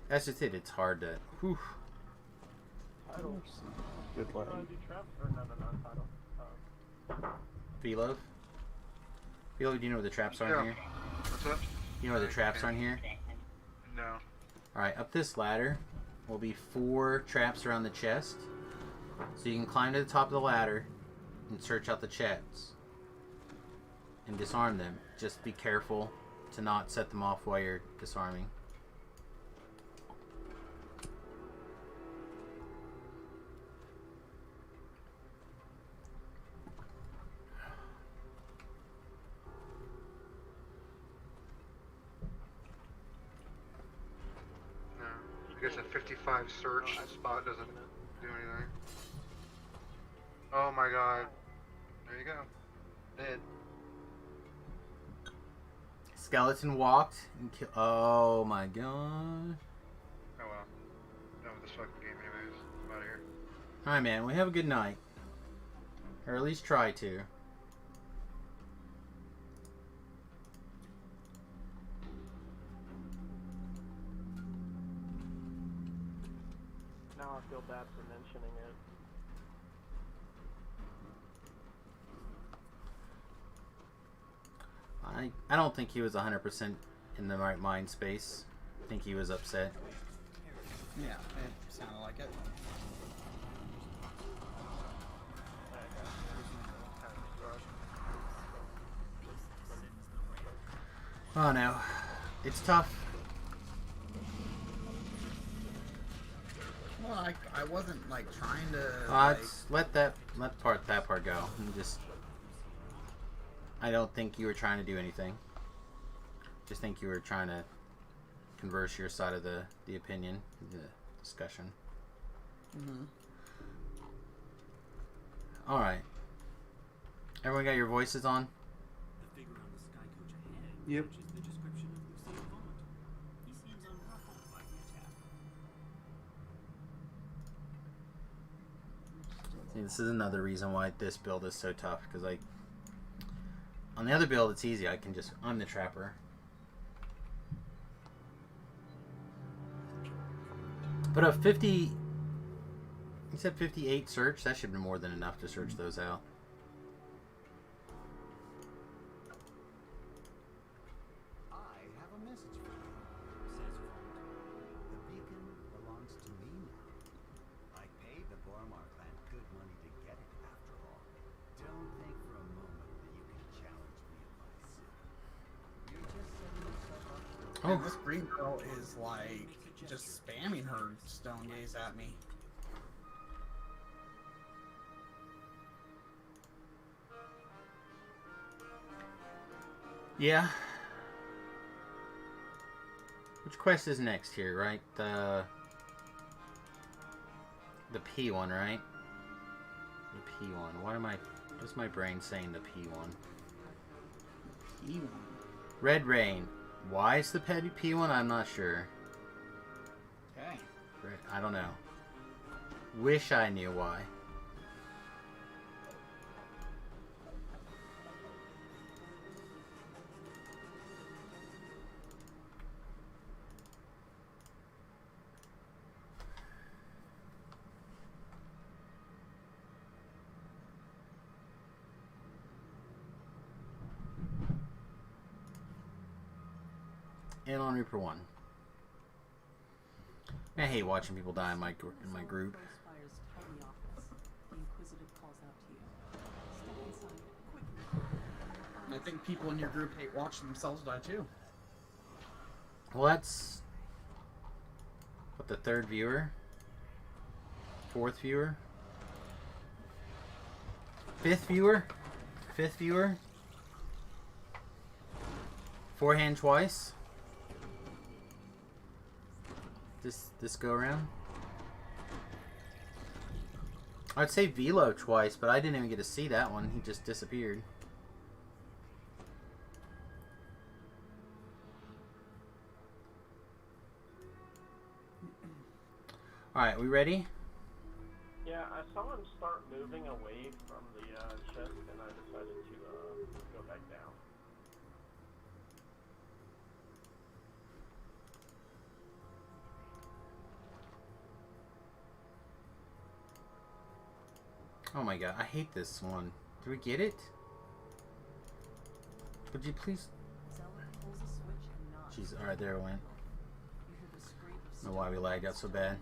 That's just it. It's hard to... Whew. Good luck. Philo? Philo, do you know where the traps are in here? What's up? You know where the traps are in here? No. Alright, up this ladder will be 4 traps around the chest. So you can climb to the top of the ladder and search out the chests. And disarm them. Just be careful to not set them off while you're disarming. I guess a 55 search spot doesn't do anything. Oh my god. There you go. Dead. Skeleton walked and killed. Oh my god. Oh well. Done with this fucking game anyways. I'm out of here. Alright, man. We have a good night. Or at least try to. Now I feel bad for mentioning it. I don't think he was 100% in the right mind space. I think he was upset. Yeah, it sounded like it. Oh no, it's tough. Well, I wasn't like trying to. Let that part go. I don't think you were trying to do anything. Just think you were trying to converse your side of the opinion, the discussion. Mm-hmm. All right. Everyone got your voices on? The figure on the sky coach ahead Yep. matches the description of Lucien Vaughn. He seems unruffled by the attack. See, this is another reason why this build is so tough, because on the other build it's easy. I'm the trapper. But a 50, you said 58 search, that should be more than enough to search those out. I have a message for you, says Vaughn. The beacon belongs to me now. I paid the Bormar clan good money to get it, after all. Don't think for a moment that you can challenge me in my city. You're just setting yourself up for And this green girl is like just spamming her stone gaze at me. Yeah. Which quest is next here, right? The P one, right? The P one. What's my brain saying the P one? P1. Red Rain. Why is the P one? I'm not sure. Okay. I don't know. Wish I knew why. And on Reaper 1. I hate watching people die in my group. I think people in your group hate watching themselves die too. Well, that's what, the third viewer, fourth viewer, fifth viewer, forehand twice. This go around. I'd say Velo twice, but I didn't even get to see that one. He just disappeared. Alright, we ready? Yeah, I saw him start moving away from the chest, and I decided to go back down. Oh my god, I hate this one. Do we get it? Would you please? Jeez, alright, there it went. I don't know why we lagged out so bad.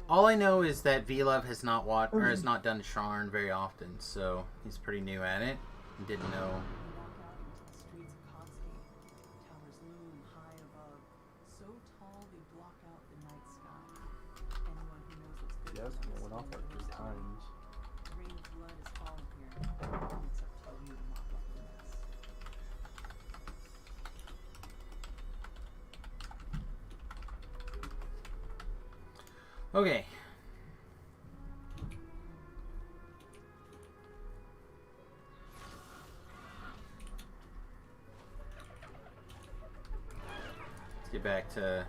All I know is that VLove has not watched or has not done Sharn very often, so he's pretty new at it. Didn't know. Yes, it went off like 3 times. Okay. Let's get back to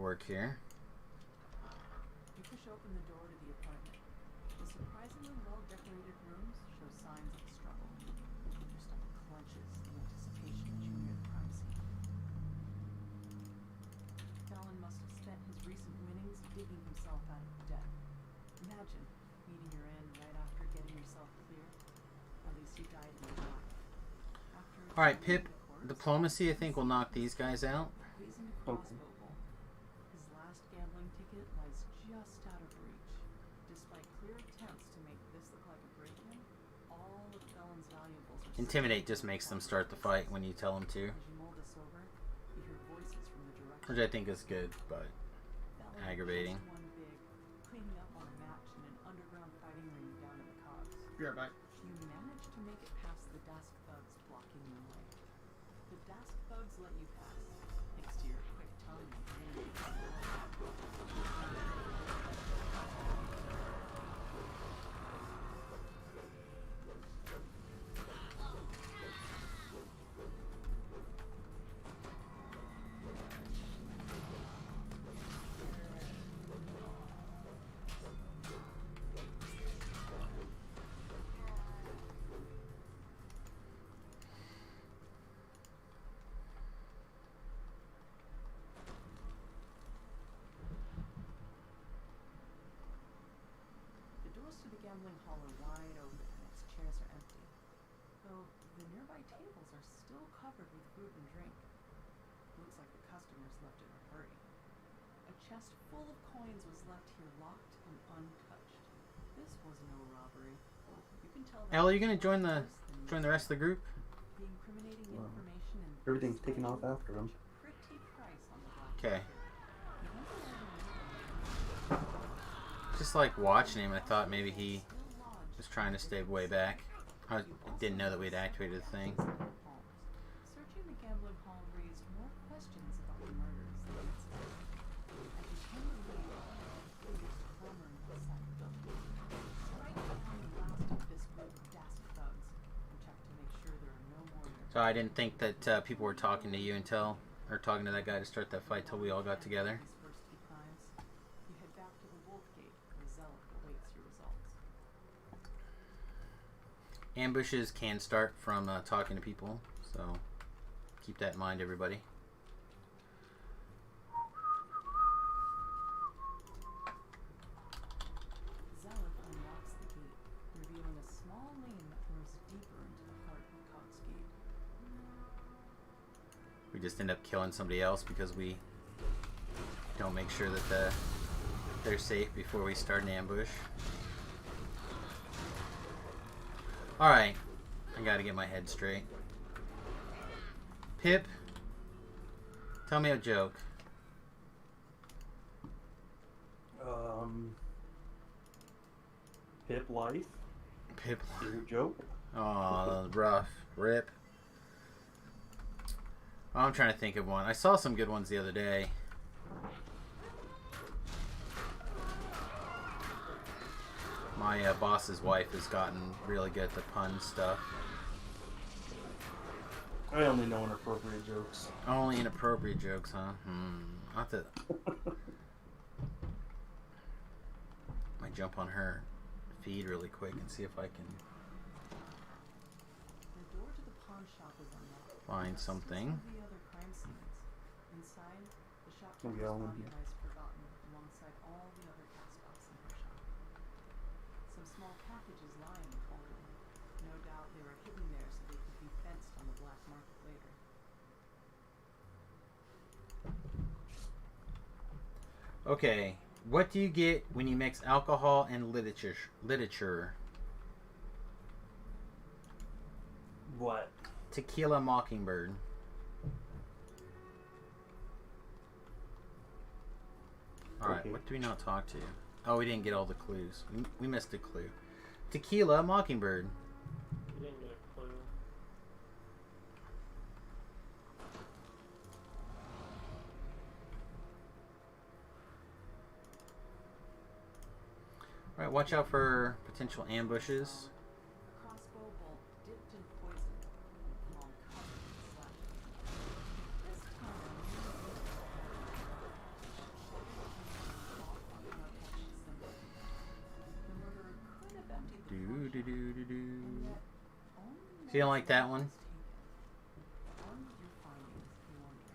work here. You push open the door to the apartment. The surprisingly well-decorated rooms show signs of a struggle. Your stomach clenches in anticipation that you near the crime scene. Fallon must have spent his recent winnings digging himself out of debt. Imagine meeting your end right after getting yourself clear. At least you died in the dark. All right, Pip. Diplomacy, I think, will knock these guys out. Reason to Crossbow Bolt. His last gambling ticket lies just out of reach. Despite clear attempts to make this look like a break-in, all of Felon's valuables are Intimidate just makes them start the fight when you tell them to, As you mull this over, you hear voices from the direction. which I think is good, but Felon aggravating. just won big, cleaning up on a match in an underground fighting ring down in the Cogs. Be right back. You managed to make it past the Dask thugs blocking your way. The Dask thugs let you pass, thanks to your quick tongue and The doors to the gambling hall are wide open and its chairs are empty, though the nearby tables are still covered with food and drink. Looks like the customers left in a hurry. A chest full of coins was left here locked and untouched. This was no robbery. You can tell that Elle, are you gonna join worse the than rest of the group? the incriminating Wow. information and Everything's this taken off legend after him. fetched a pretty price on the black Okay. market. You won't be able to make them. Just like watching him, I thought maybe he Still lodged was trying to stay way back. I didn't know that we'd activated the thing. Searching the gambling hall raised more questions about the murders than answers. As you came to leave, figures clamoring outside the building. Strike down the last of this group of Dask thugs and check to make sure there are no more nearby. So I didn't think that people were talking to you until, or talking to that guy to start that fight till we all got together. These first two crimes, you head back to the Wolf Gate where the Zealot awaits your results. Ambushes can start from talking to people, so keep that in mind, everybody. Zealot unlocks the gate, revealing a small lane that runs deeper into the heart of Cogs Gate. We just end up killing somebody else because we don't make sure that they're safe before we start an ambush. Alright, I gotta get my head straight. Pip, tell me a joke. Pip life. Pip. Your joke. Oh, rough. Rip. I'm trying to think of one. I saw some good ones the other day. My boss's wife has gotten really good at the pun stuff. I only know inappropriate jokes. Only inappropriate jokes, huh? I'll have to... might jump on her feed really quick and see if I can The door to the pawn shop is unlocked. find something. Some of the other crime scenes. Inside, the Oh, shopkeeper's yeah, I'll body leave you. lies forgotten alongside all the other cast-offs in her shop. Some small packages lie in the corridor. No doubt they were hidden there so they could be fenced on the black market later. Okay, what do you get when you mix alcohol and literature? What? Tequila Mockingbird. Alright, Okay. what do we not talk to? Oh, we didn't get all the clues. We missed a clue. Tequila Mockingbird. You didn't get a clue. Alright, watch out for potential ambushes. A crossbow bolt dipped in poison, and palm covered in slashes. This time, the murderer could have emptied the Do do do do do. and yet only So you don't like that one? was taken. Armed with your findings, you wonder,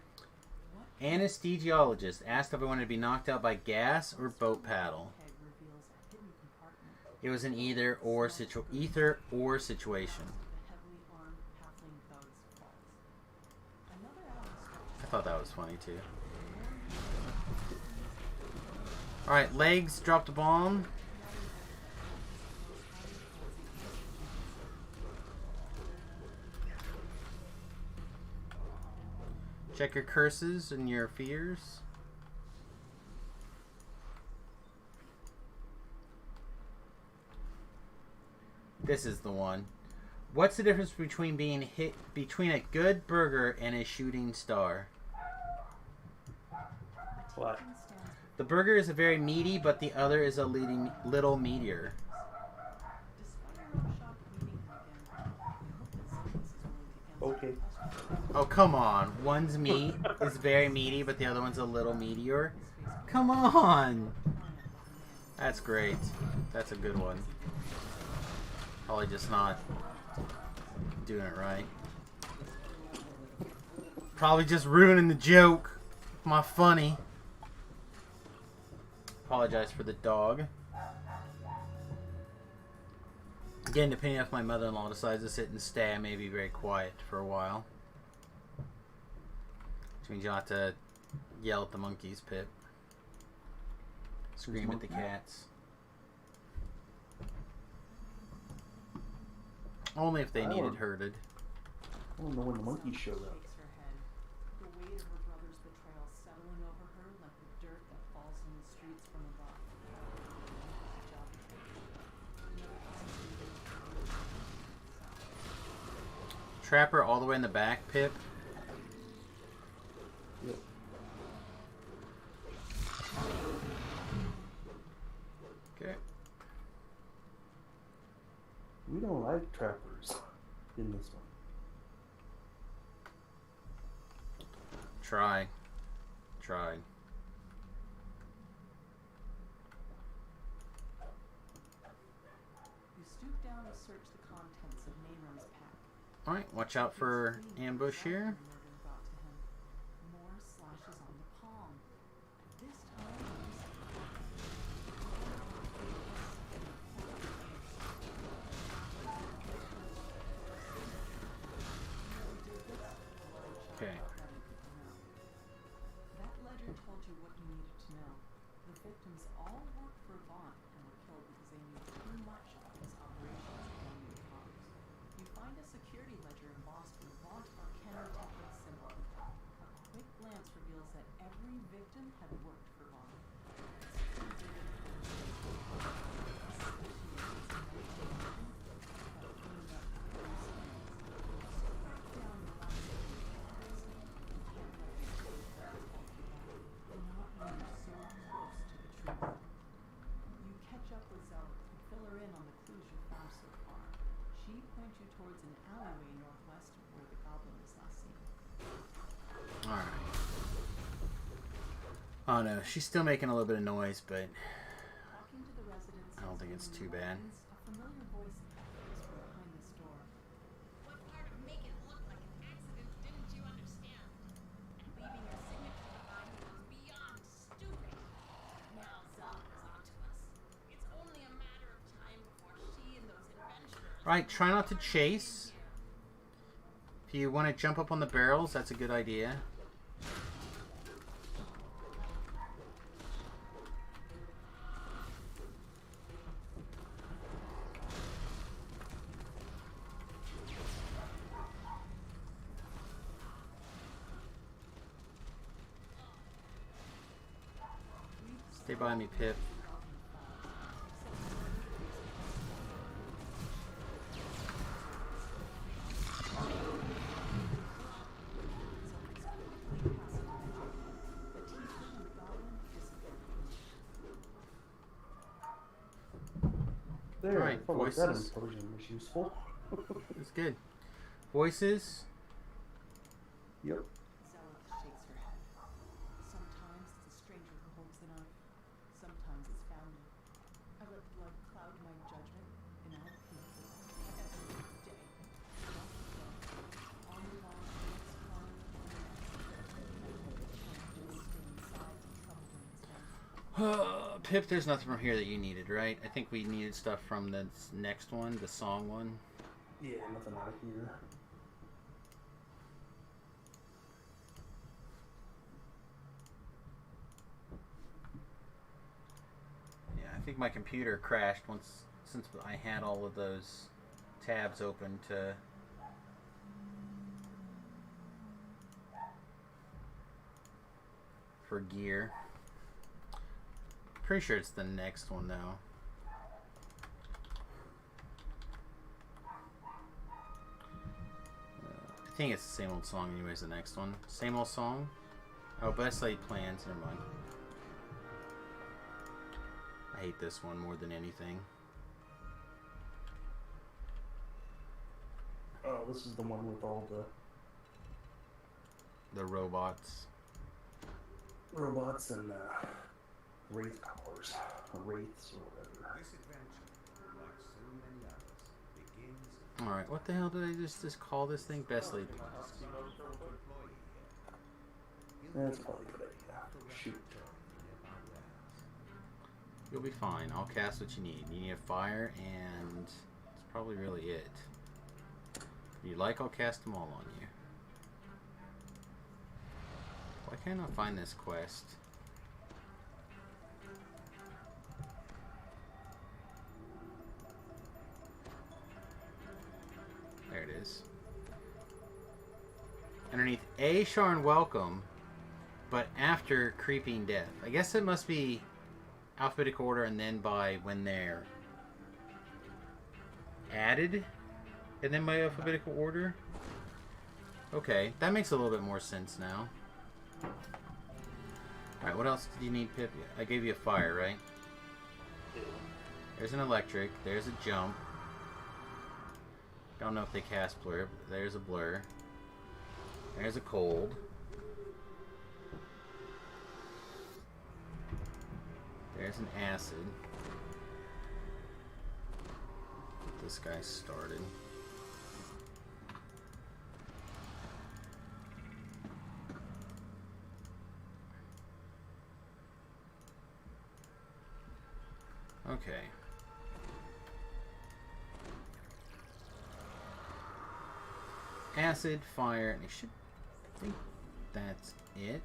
what Anesthesiologist asked if I wanted to be knocked out by gas or boat paddle. keg reveals a hidden compartment. It was an either or situation. The heavily armed halfling thug's faults. Another alley I stretches thought that was funny too. Alright, legs, drop the bomb. Check your curses and your fears. This is the one. What's the difference between being hit between a good burger and a shooting star? What? The burger is a very meaty, but the other is a little meatier. Okay. Oh, come on. One's meat is very meaty, but the other one's a little meatier. Come on. That's great. That's a good one. Probably just not doing it right. Probably just ruining the joke. My funny. Apologize for the dog. Again, depending if my mother-in-law decides to sit and stay, I may be very quiet for a while. Which means you'll have to yell at the monkeys, Pip. Scream at the cats. Only if they needed herded. I don't know when the monkeys showed up. Shakes her head. The weight of her brother's betrayal settling over her like the dirt that falls from the streets from above. Trapper all the way in the back, Pip. Yep. Okay. We don't like trappers in this one. Try. You stoop down to search the contents of Nayram's pack. Alright, watch out for ambush here. More slashes on the palm. This time, Okay. that ledger told you what you needed to know. The victims all worked for Vaughn and were killed because they knew too much of his operations and new cogs. You find a security ledger embossed with Vaunt Arcana Technic symbol. A quick glance reveals that every victim had worked for Vaughn. You catch up with Zoe and fill her in on the clues you found so far. She points you towards an alleyway northwest of where the goblin is last seen. Alright. Oh no, she's still making a little bit of noise, but Walking to the residence, I don't think it's too bad. a familiar voice echoes from behind this door. What part of make it look like an accident didn't you understand? And leaving your signature behind was beyond stupid. Now Zog is onto us. It's only a matter of time before she and those adventurers... Right, try not to chase. If you want to jump up on the barrels, that's a good idea. Stay by me, Pip. There, Alright, I felt like that voices. implosion was useful. It's good. Voices. Yep. Zealot shakes her head. Sometimes it's a stranger who holds the knife. Sometimes it's family. I let blood cloud my judgment, and I pay for it every day. On the line, next climb, just stay inside and trouble when it's done. Pip, there's nothing from here that you needed, right? I think we needed stuff from the next one, the song one. Yeah, nothing out of here. think my computer crashed since I had all of those tabs open to. For gear. Pretty sure it's the next one though. I think it's the same old song anyways, the next one. Same old song? Oh, best laid plans, never mind. I hate this one more than anything. Oh, this is the one with all The robots. robots and wraith powers, or wraiths or whatever. This adventure, like so many others, begins Alright, what the hell did I just call this thing? Best laid. That's probably a good idea. Shoot. You'll be fine. I'll cast what you need. You need a fire, and that's probably really it. If you like, I'll cast them all on you. Why can't I find this quest? There it is. Underneath A, Sharn Welcome, but after Creeping Death. I guess it must be alphabetical order and then by when they're added and then by alphabetical order. Okay, that makes a little bit more sense now. Alright, what else did you need, Pip? I gave you a fire, right? There's an electric. There's a jump. Don't know if they cast blur, but there's a blur. There's a cold. There's an acid. Get this guy started. Okay. Acid, fire, and I think that's it.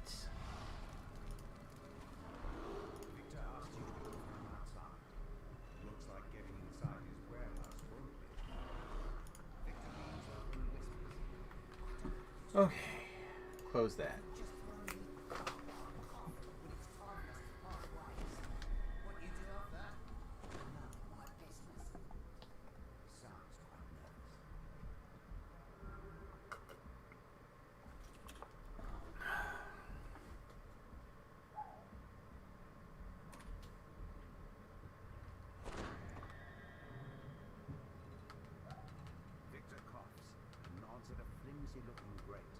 Victor asked you to go from outside. Looks like getting inside his warehouse won't be. Victor leans over and whispers. Okay. Close that. What you do off that? None of my business. Sounds quite nervous. Victor coughs and nods at a flimsy-looking grate.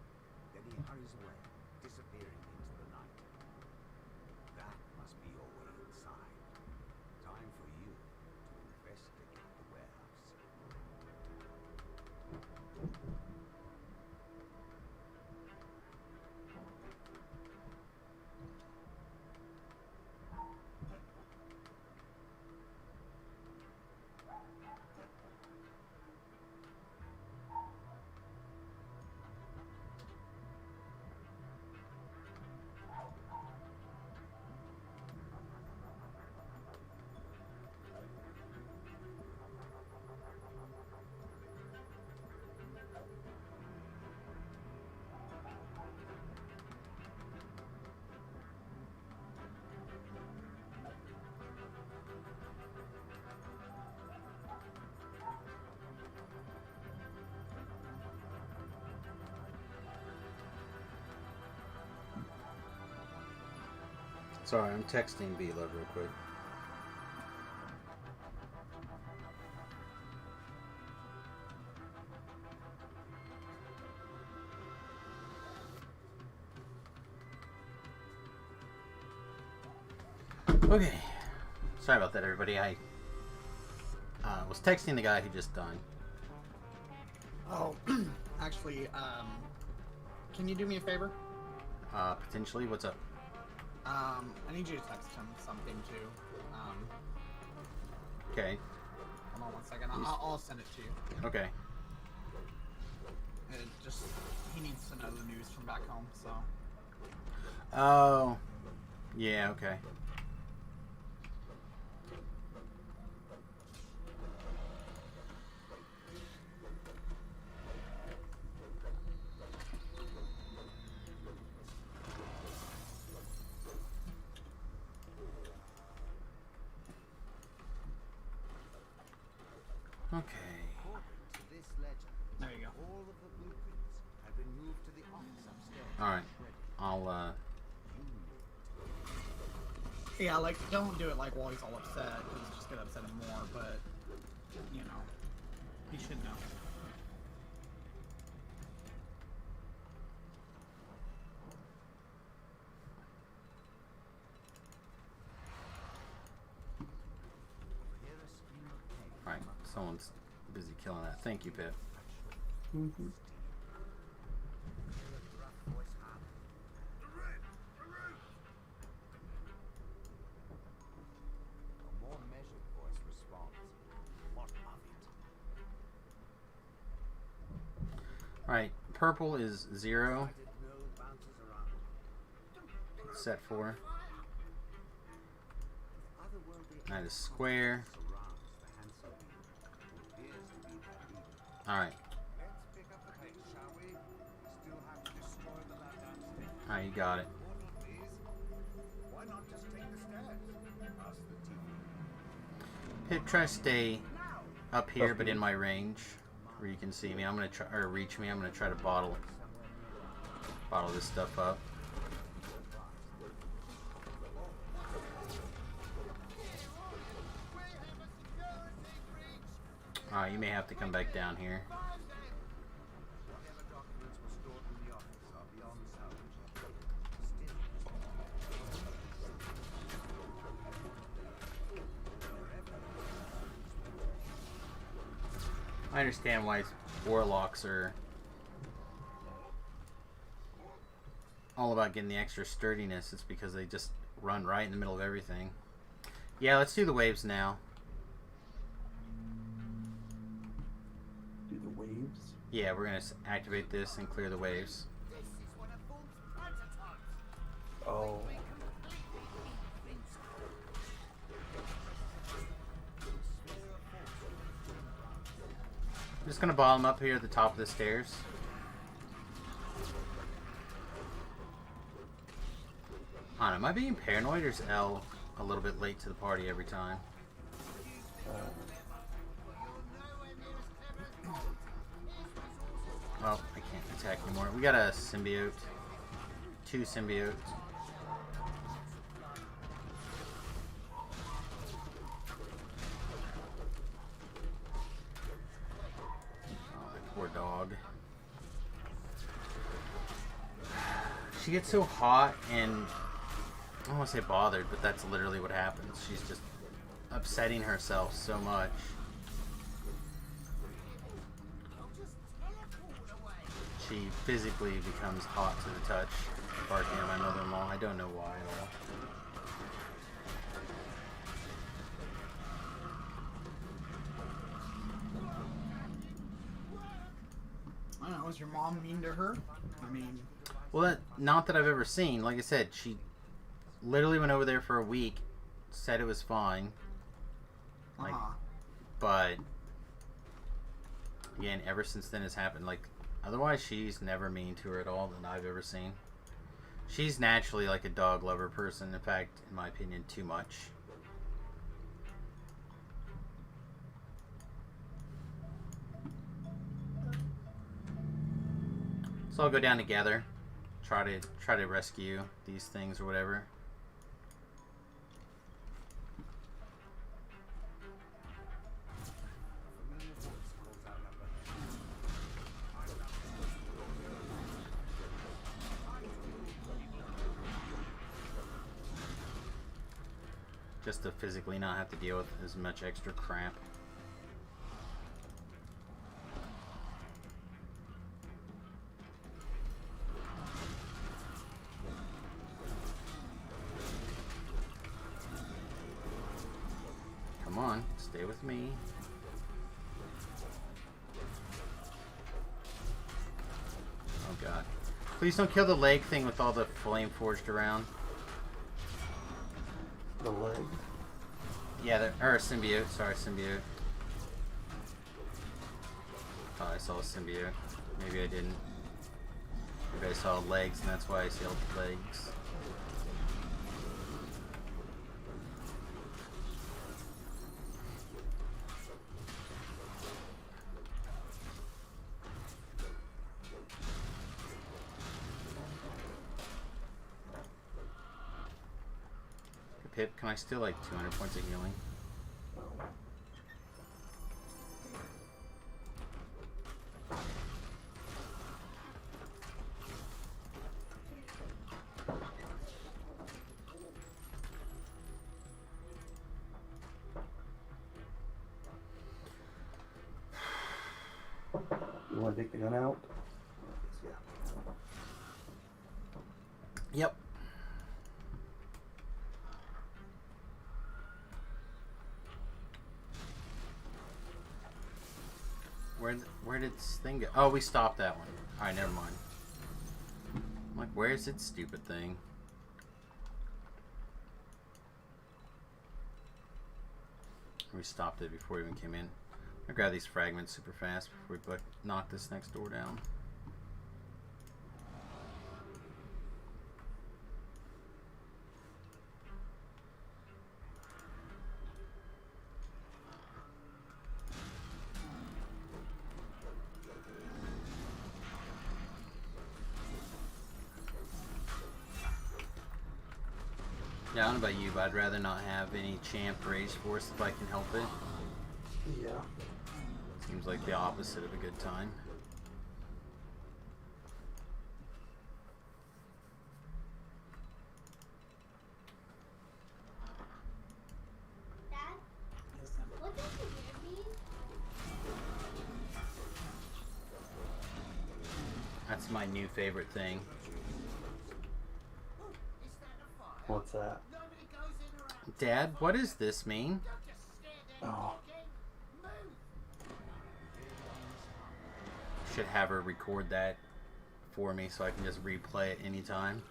Then he hurries away, disappearing into the night. That must be your way inside. Time for you to investigate the warehouse. Sorry, I'm texting B-Love real quick. Okay. Sorry about that, everybody. I was texting the guy who just died. Oh, actually, can you do me a favor? Potentially. What's up? I need you to text him something too. Okay. Hold on 1 second. I'll send it to you. Okay. He needs to know the news from back home, so. Oh. Yeah, okay. Okay. According to this legend, There you go. all of the blueprints have been moved to the office upstairs. All right. Ready. I'll Yeah, like, don't do it like while he's all upset, because it's just gonna upset him more, but, you know, he should know. Hear a scream of pain. All right. Someone's busy killing that. Thank you, Pip. Mm-hmm. Hear a gruff voice holler. A more measured voice responds. What of it? All right. Purple is 0. Lighted mill bounces around. Set 4. Otherworldly That is square. surrounds the handsome being, who appears to be their leader. All right. Let's pick up the pace, shall we? We still have to destroy the lab downstairs. All right, you got it. Order, please. Why not just take the stairs? Ask the TV. Pip, try to stay up here, but in my range, where you can see me. I'm gonna try, or reach me. I'm gonna try to bottle this stuff up. All right, you may have to come back down here. Whatever documents were stored in the office are beyond salvage. I understand why warlocks are all about getting the extra sturdiness. It's because they just run right in the middle of everything. Yeah, let's do the waves now. Do the waves. Yeah, we're gonna activate this and clear the waves. Oh. I'm just gonna bottom up here at the top of the stairs. I don't know, am I being paranoid, or is L a little bit late to the party every time? Oh, I can't attack anymore. We got a symbiote. 2 symbiotes. Oh, my poor dog. She gets so hot and I don't want to say bothered, but that's literally what happens. She's just upsetting herself so much. She physically becomes hot to the touch, barking at my mother-in-law. I don't know why at all. I don't know, was your mom mean to her? I mean... Well, not that I've ever seen. Like I said, she literally went over there for a week, said it was fine. Like, but again, ever since then has happened. Like, otherwise, she's never mean to her at all that I've ever seen. She's naturally like a dog lover person. In fact, in my opinion, too much. So I'll go down together, try to rescue these things or whatever. Just to physically not have to deal with as much extra crap. Come on, stay with me. Oh god. Please don't kill the leg thing with all the flame forged around. The leg? Yeah, or a symbiote. Sorry, symbiote. Thought I saw a symbiote. Maybe I didn't. Maybe I saw legs, and that's why I saw legs. Pip, can I steal like 200 points of healing? You want to take the gun out? Yeah. Yep. Where did this thing go? Oh, we stopped that one. Alright, never mind. I'm like, where's its stupid thing? We stopped it before we even came in. I grab these fragments super fast before we knock this next door down. Yeah, I don't know about you, but I'd rather not have any champ rage force if I can help it. Yeah. Seems like the opposite of a good time. Dad, Yes, Sam. what does the weird mean? That's my new favorite thing. What's that? Dad, what does this mean? Oh. Should have her record that for me so I can just replay it anytime.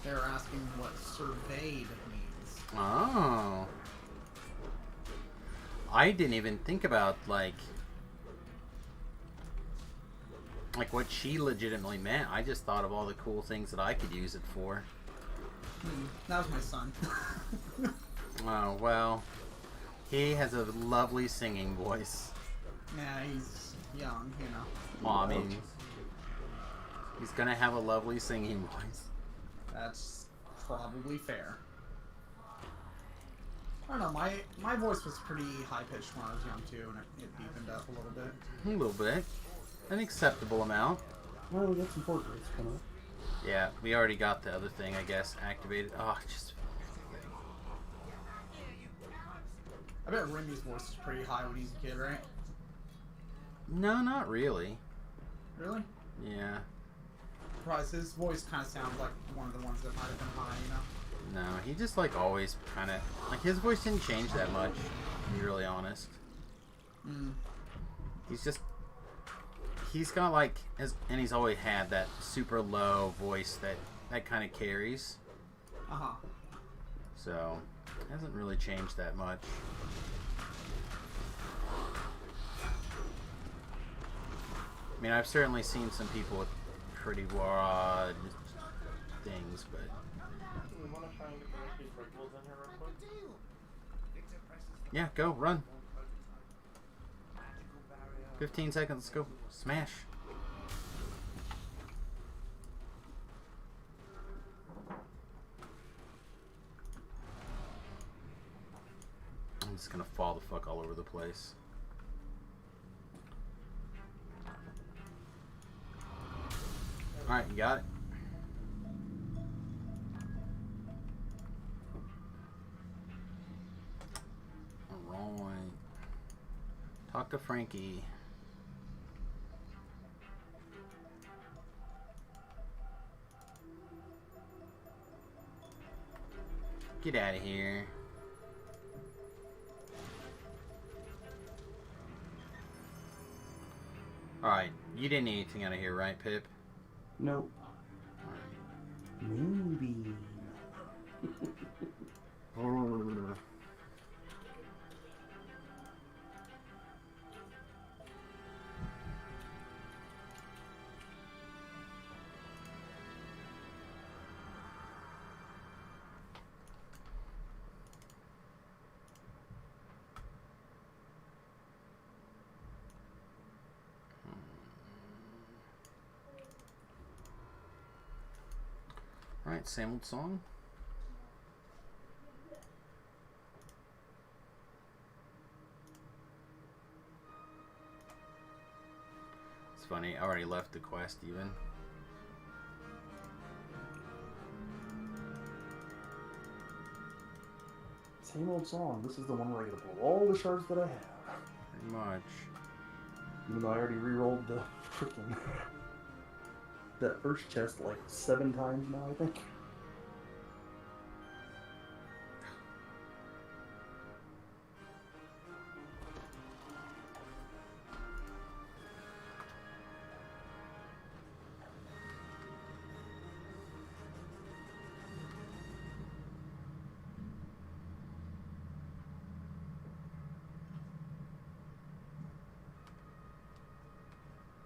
They were asking what surveyed means. Oh. I didn't even think about like what she legitimately meant. I just thought of all the cool things that I could use it for. That was my son. Oh, well. He has a lovely singing voice. Yeah, he's young, you know. Well, I mean, he's gonna have a lovely singing voice. That's probably fair. I don't know, my voice was pretty high-pitched when I was young, too, and it deepened up a little bit. A little bit. An acceptable amount. Well, we got some portraits coming up. Yeah, we already got the other thing, I guess, activated. Oh, just... I bet Remy's voice is pretty high when he's a kid, right? No, not really. Really? Yeah. Surprised his voice kind of sounds like one of the ones that might have been high, you know? No, he just, like, always kind of... Like, his voice didn't change that much, to be really honest. He's just... He's got, like... And he's always had that super low voice that kind of carries. Uh-huh. So, hasn't really changed that much. I mean, I've certainly seen some people with pretty broad things, but... Do we want to try and get the rest of these rituals in here real quick? Yeah, go, run. 15 seconds, let's go. Smash. I'm just gonna fall the fuck all over the place. Alright, you got it. Alright. Talk to Frankie. Get out of here. Alright, you didn't need anything out of here, right, Pip? Nope. Moonbeam. Alright, same old song. It's funny, I already left the quest even. Same old song. This is the one where I gotta blow all the shards that I have. Pretty much. Even though I already re-rolled the freaking that first chest like 7 times now, I think.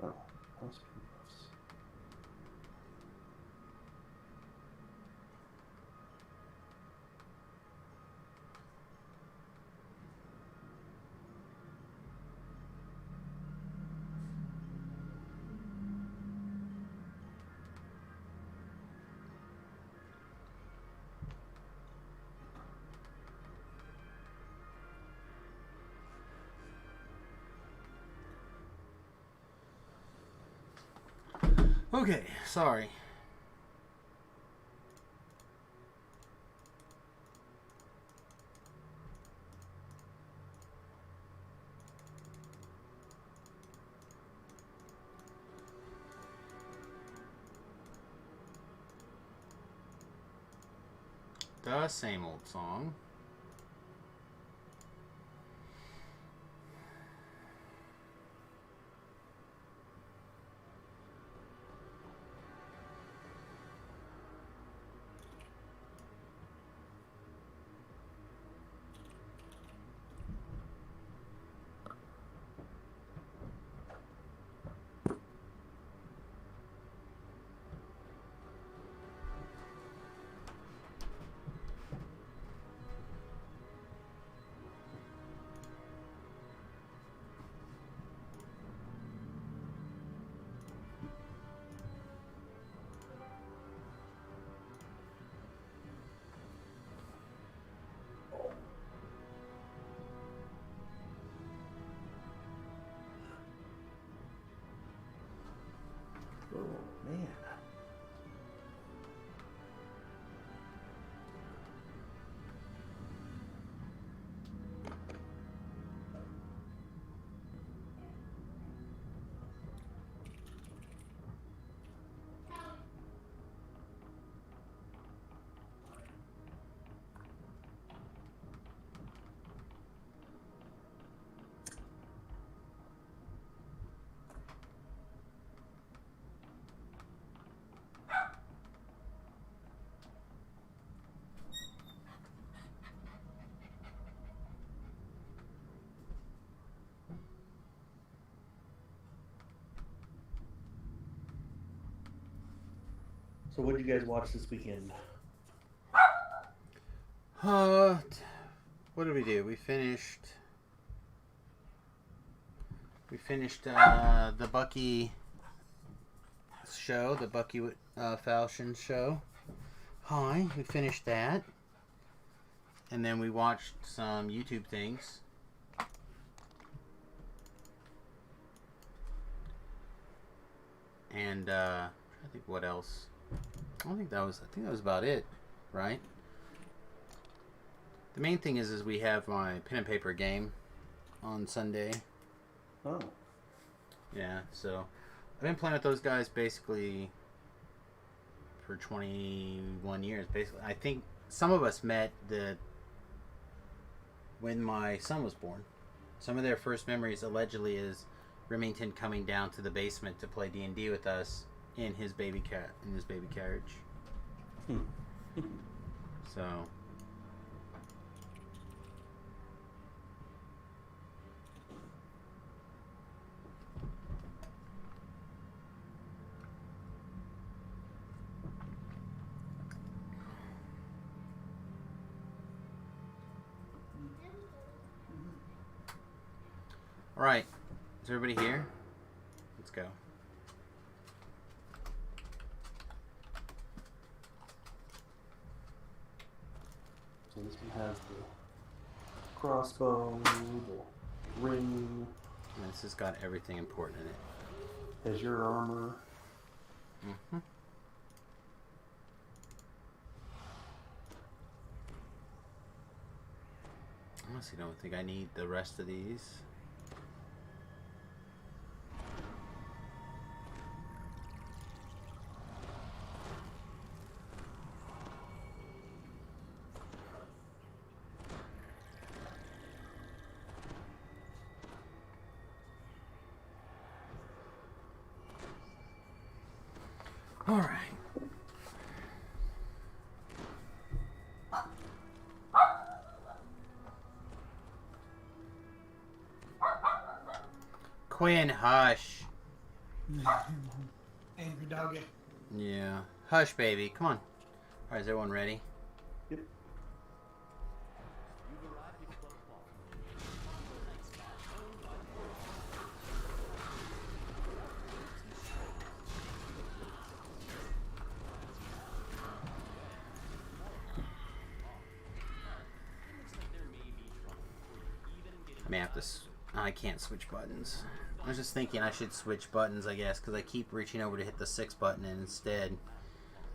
Oh, house PDFs. Okay, sorry. The same old song. Oh, man. So what did you guys watch this weekend? What did we do? We finished the Bucky show, the Bucky Falchion show. Hi, we finished that. And then we watched some YouTube things. And I think what else? I think that was about it, right? The main thing is we have my pen and paper game on Sunday. Oh. Yeah, so I've been playing with those guys basically for 21 years. Basically, I think some of us met when my son was born. Some of their first memories allegedly is Remington coming down to the basement to play D&D with us in his baby carriage. So. All right, is everybody here? Let's go. So this one has the crossbow, the ring, And this has got everything important in it. has your armor. Mm-hmm. Honestly, don't think I need the rest of these. All right. Quinn, hush. Angry doggy. Yeah. Hush, baby. Come on. All right, is everyone ready? Yep. I may have to. I can't switch buttons. I was just thinking I should switch buttons, I guess, because I keep reaching over to hit the 6 button and instead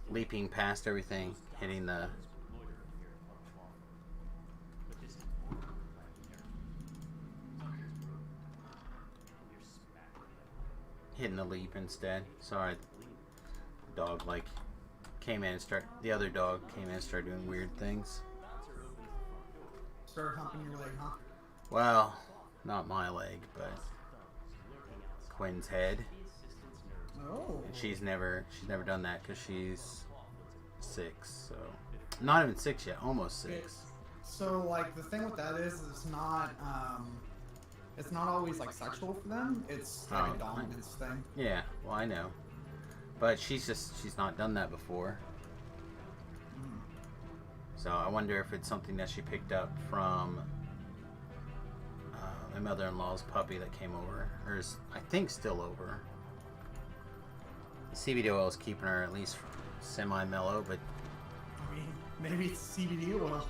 leaping past everything, hitting the. Hitting the leap instead. Sorry, the dog came in and the other dog came in and started doing weird things. Started humping your leg, huh? Well, not my leg, but Quinn's head. Oh. And she's never done that because she's 6, so not even 6 yet, almost 6. So like the thing with that is it's not always like sexual for them. It's like a dominance thing. Yeah, well I know, but she's not done that before. So I wonder if it's something that she picked up from my mother-in-law's puppy that came over, or is I think still over. The CBD oil is keeping her at least semi-mellow, but I mean, maybe it's CBD oil.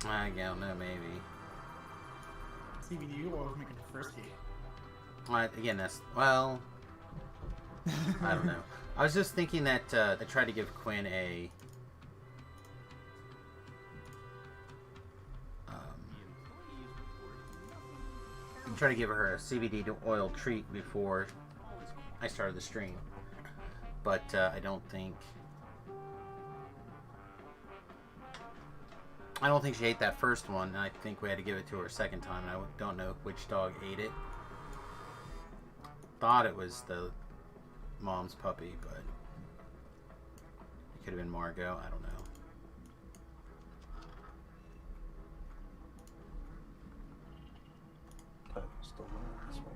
I don't know, maybe. CBD oil is making her frisky. Again, that's well. I don't know. I was just thinking that I tried to give Quinn a. Try to give her a CBD oil treat before I started the stream, but I don't think she ate that first one, and I think we had to give it to her a second time, and I don't know which dog ate it. Thought it was the mom's puppy, but it could have been Margot. I don't know. Still there, this way.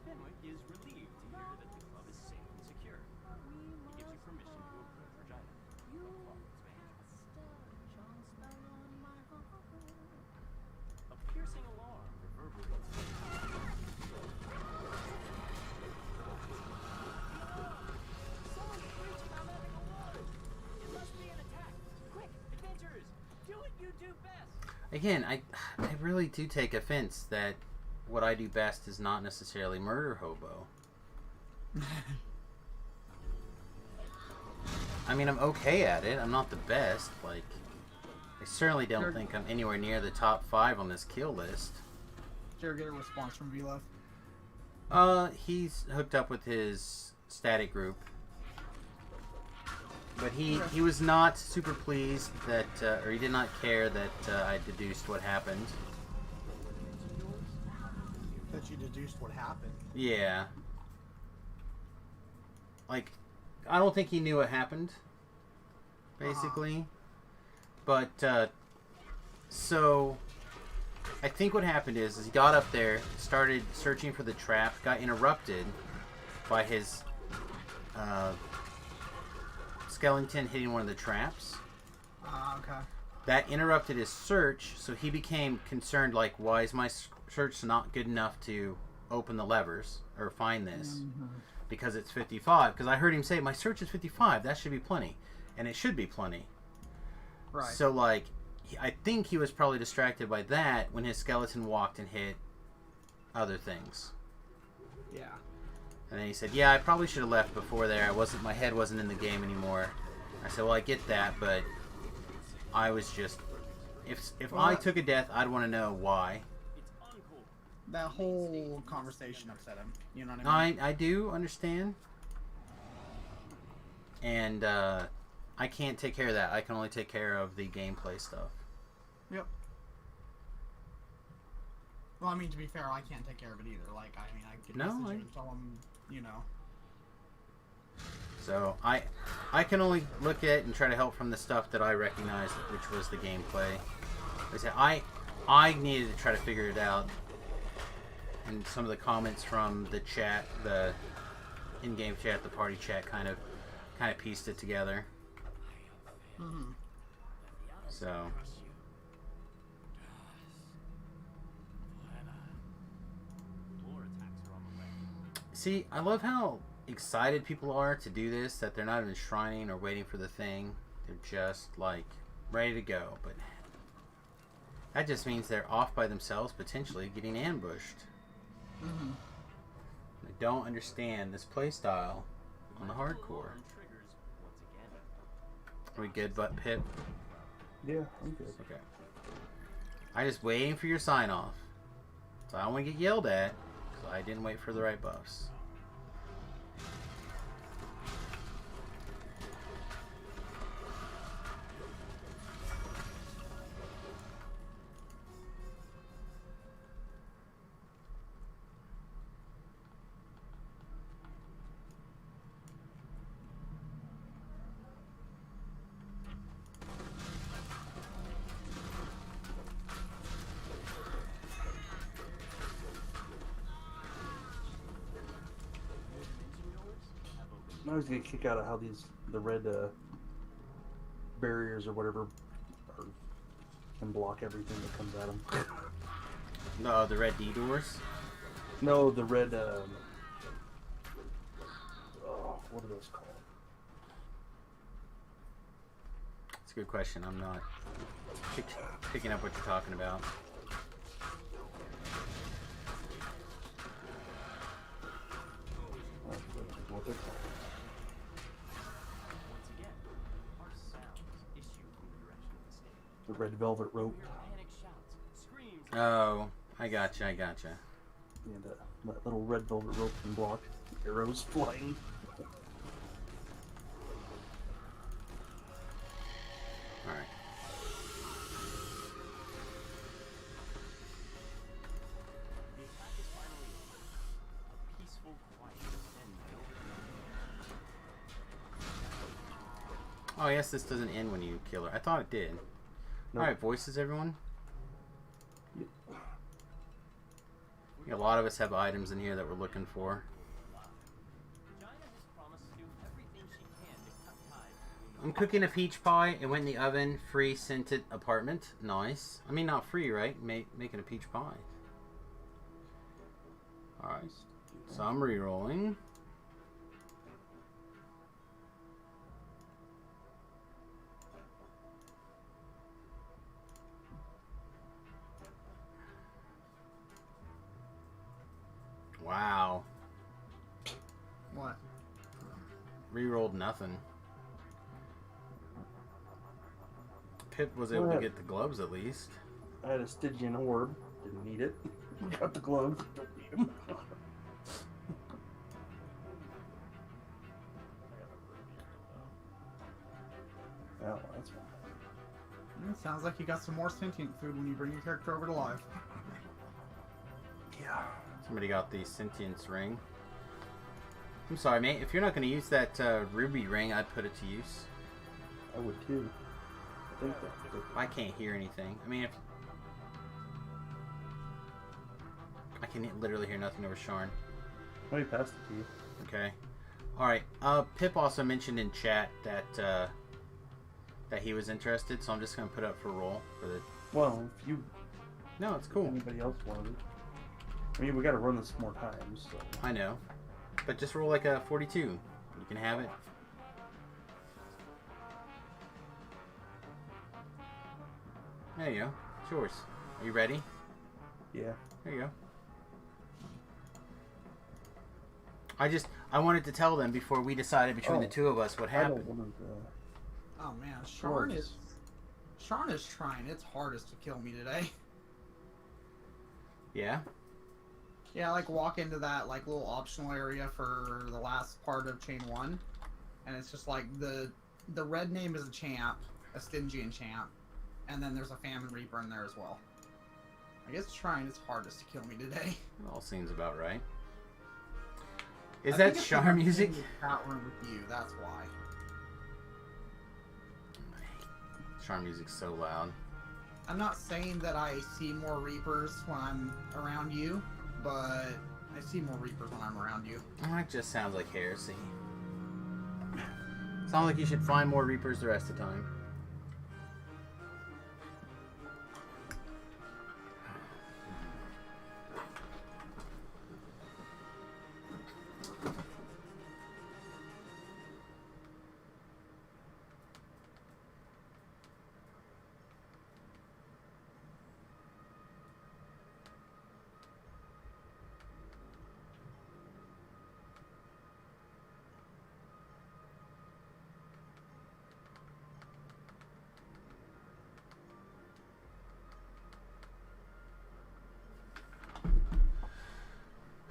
Fenwick is relieved to hear that the club is safe and secure. He gives you permission to approach Regina. No problems, man. A piercing alarm reverberates. Someone's breaching our medical ward! It must be an attack! Quick, adventurers! Do what you do best! Again, I really do take offense that what I do best is not necessarily murder hobo. I mean, I'm okay at it. I'm not the best. Like, I certainly don't think I'm anywhere near the top 5 on this kill list. Did you ever get a response from V-Love? He's hooked up with his static group. But he was not super pleased that, or he did not care that I deduced what happened. That you deduced what happened. Yeah. Like, I don't think he knew what happened, basically. But, so, I think what happened is he got up there, started searching for the trap, got interrupted by his, skeleton hitting one of the traps. Okay. That interrupted his search, so he became concerned, like, why is my search not good enough to open the levers or find this? Because it's 55. Because I heard him say, my search is 55, that should be plenty. and it should be plenty. Right. So, like, I think he was probably distracted by that when his skeleton walked and hit other things. Yeah. And then he said, yeah, I probably should have left before there. My head wasn't in the game anymore. I said, well, I get that, but I was just... If I took a death, I'd want to know why. That whole conversation upset him. You know what I mean? I do understand. And I can't take care of that. I can only take care of the gameplay stuff. Yep. Well, I mean, to be fair, I can't take care of it either. Like, I mean, I could message him and tell him, you know. So, I can only look at and try to help from the stuff that I recognized, which was the gameplay. Like I said, I needed to try to figure it out. And some of the comments from the chat, the in-game chat, the party chat, kind of pieced it together. Mm-hmm. So... See, I love how excited people are to do this, that they're not even shrining or waiting for the thing. They're just, like, ready to go. But that just means they're off by themselves, potentially getting ambushed. Mm-hmm. I don't understand this playstyle on the hardcore. Are we good, but Pip? Yeah, I'm good. Okay. I'm just waiting for your sign-off. So I don't want to get yelled at, because I didn't wait for the right buffs. I always get a kick out of how the red barriers or whatever can block everything that comes at them. No, the red D doors? No, the red, what are those called? It's a good question. I'm not picking up what you're talking about. What they're called. The red velvet rope. Oh, I gotcha. And that little red velvet rope can block arrows flying. Alright. Oh, yes, this doesn't end when you kill her. I thought it did. Nope. Alright, voices, everyone. Yep. A lot of us have items in here that we're looking for. I'm cooking a peach pie. It went in the oven. Free scented apartment. Nice. I mean, not free, right? Making a peach pie. Alright. So I'm re-rolling. Wow. What? Rerolled nothing. Pip was able to get the gloves at least. I had a Stygian orb. Didn't need it. Got the gloves. Don't need them. Oh, that's fine. It sounds like you got some more sentient food when you bring your character over to life. Yeah. Somebody got the sentience ring. I'm sorry, mate. If you're not going to use that ruby ring, I'd put it to use. I would too. I think that's good. I can't hear anything. I mean, if... I can literally hear nothing over Sharn. Let me pass it to you. Okay. Alright. Pip also mentioned in chat that that he was interested, so I'm just going to put up for a roll for the... Well, if you... No, it's cool. Anybody else wanted it? I mean, we got to run this more times. So. I know. But just roll like a 42. You can have it. There you go. It's yours. Are you ready? Yeah. There you go. I wanted to tell them before we decided between the two of us what I don't happened. want to. Oh man, Swords. Sharn is trying its hardest to kill me today. Yeah? Yeah, like walk into that like little optional area for the last part of Chain 1, and it's just like the red name is a champ, a Stygian champ, and then there's a Famine Reaper in there as well. I guess it's trying its hardest to kill me today. It all seems about right. Is I that think it's Charm because music? I'm in the chat room with you, that's why. Charm music's so loud. I'm not saying that I see more Reapers when I'm around you, but I see more Reapers when I'm around you. Oh, it just sounds like heresy. Sounds like you should find more Reapers the rest of the time.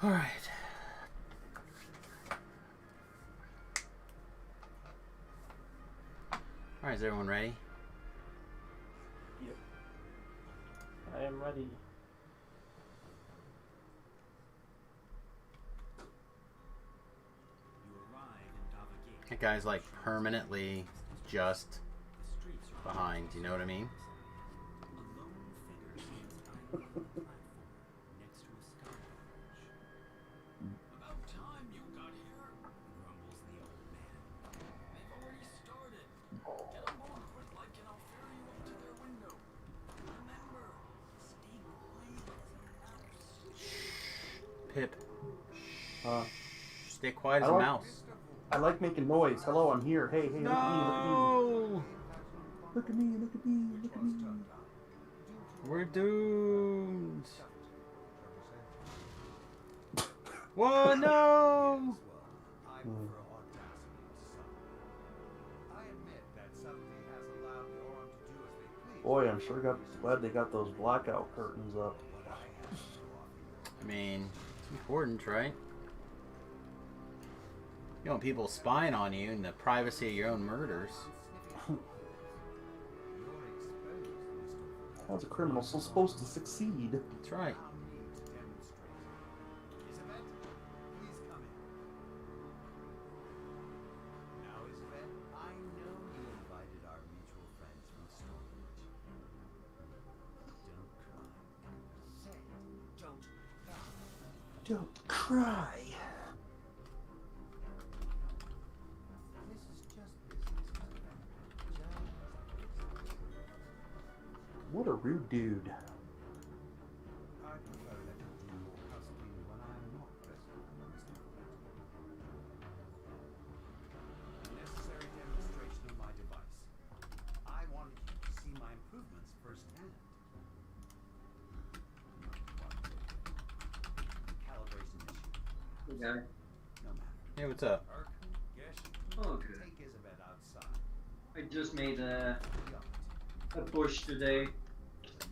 All right. All right, is everyone ready? Yep. I am ready. You arrive in Dava Gate. That guy's like permanently just The streets are behind. You know what I mean? A lone figure stands idly on the platform next to a sky bridge. About time you got here, grumbles the old man. They've already started. Get on board quick like and I'll ferry you up to their window. Remember, stay quiet as a mouse. Pip. Uh, Stay quiet as I a like- mouse. I like making noise. Hello, I'm here. Hey, hey, No! look at me, look at me, look at me, look at me. We're doomed. Whoa, no! I prefer audacity to some. I admit that somebody has allowed the Aurum to do as they please. Boy, I'm sure glad they got those blackout curtains up. What I have to offer you. I mean, it's important, right? You don't want people spying on you in the privacy of your own murders. You're exposed, Mr. How's a criminal supposed to succeed? That's right. Allow me to demonstrate. Isabet, please come in. Now, Isabet, I know you invited our mutual friends from Stonehenge. Don't cry. Say, don't cry. Don't cry. This is just business, Isabet. Just business. What a rude dude. I prefer that you do your housekeeping when I'm not present, Mr. Fulton. A necessary demonstration of my device. I wanted you to see my improvements firsthand. Calibration issue. Okay. No matter. Hey, what's up? Urk, Gesh, Okay. take Isabet outside. I just made a Beyond. push today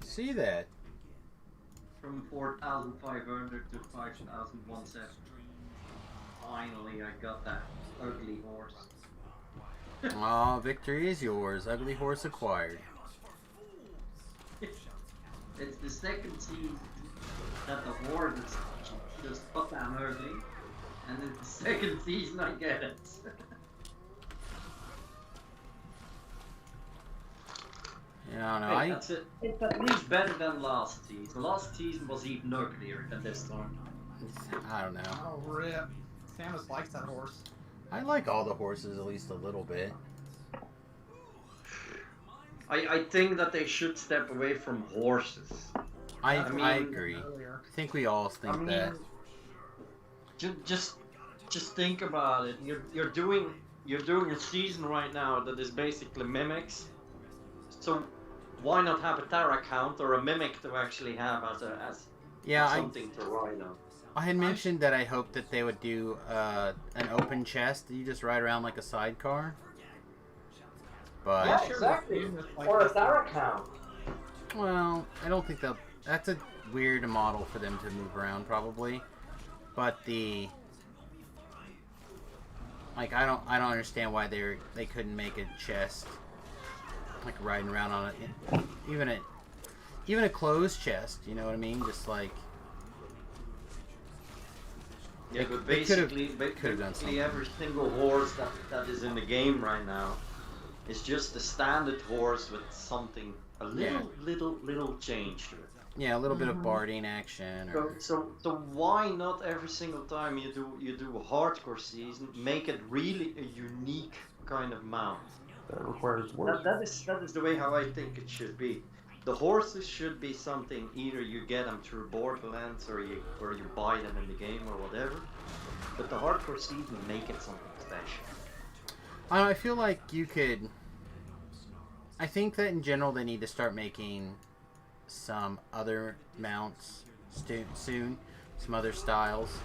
See that? Begin. from 4,500 to 5,170. Finally, I got that ugly horse. Aw, victory is yours. Ugly horse acquired. It's the second season that the horse is just goddamn ugly, and it's the second season I get it. Yeah, I don't know. Hey, that's it. It's at least better than last season. Last season was even uglier than this one. I don't know. Oh, rip. Samus likes that horse. I like all the horses at least a little bit. I think that they should step away from horses. I mean- agree. Earlier. I think we all think I mean, that. just think about it. You're doing a season right now that is basically mimics. So why not have a Terra count or a Mimic to actually have as Yeah, something to ride on? I had mentioned that I hoped that they would do an open chest that you just ride around like a sidecar. But Yeah, Sure, exactly. like Or a this- Terra count. well, I don't think they'll. That's a weird model for them to move around, probably. But like I don't understand why they couldn't make a chest like riding around on it, even a closed chest. You know what I mean? Just like Yeah, but they could've basically done something. every single horse that is in the game right now is just a standard horse with something, a little change to it. yeah, a little bit of barding action. Or, So why not every single time you do a hardcore season make it really a unique kind of mount? That requires work. That is the way how I think it should be. The horses should be something either you get them through Borderlands or you buy them in the game or whatever. But the hardcore season make it something special. I feel like you could. I think that in general they need to start making some other mounts soon, some other styles.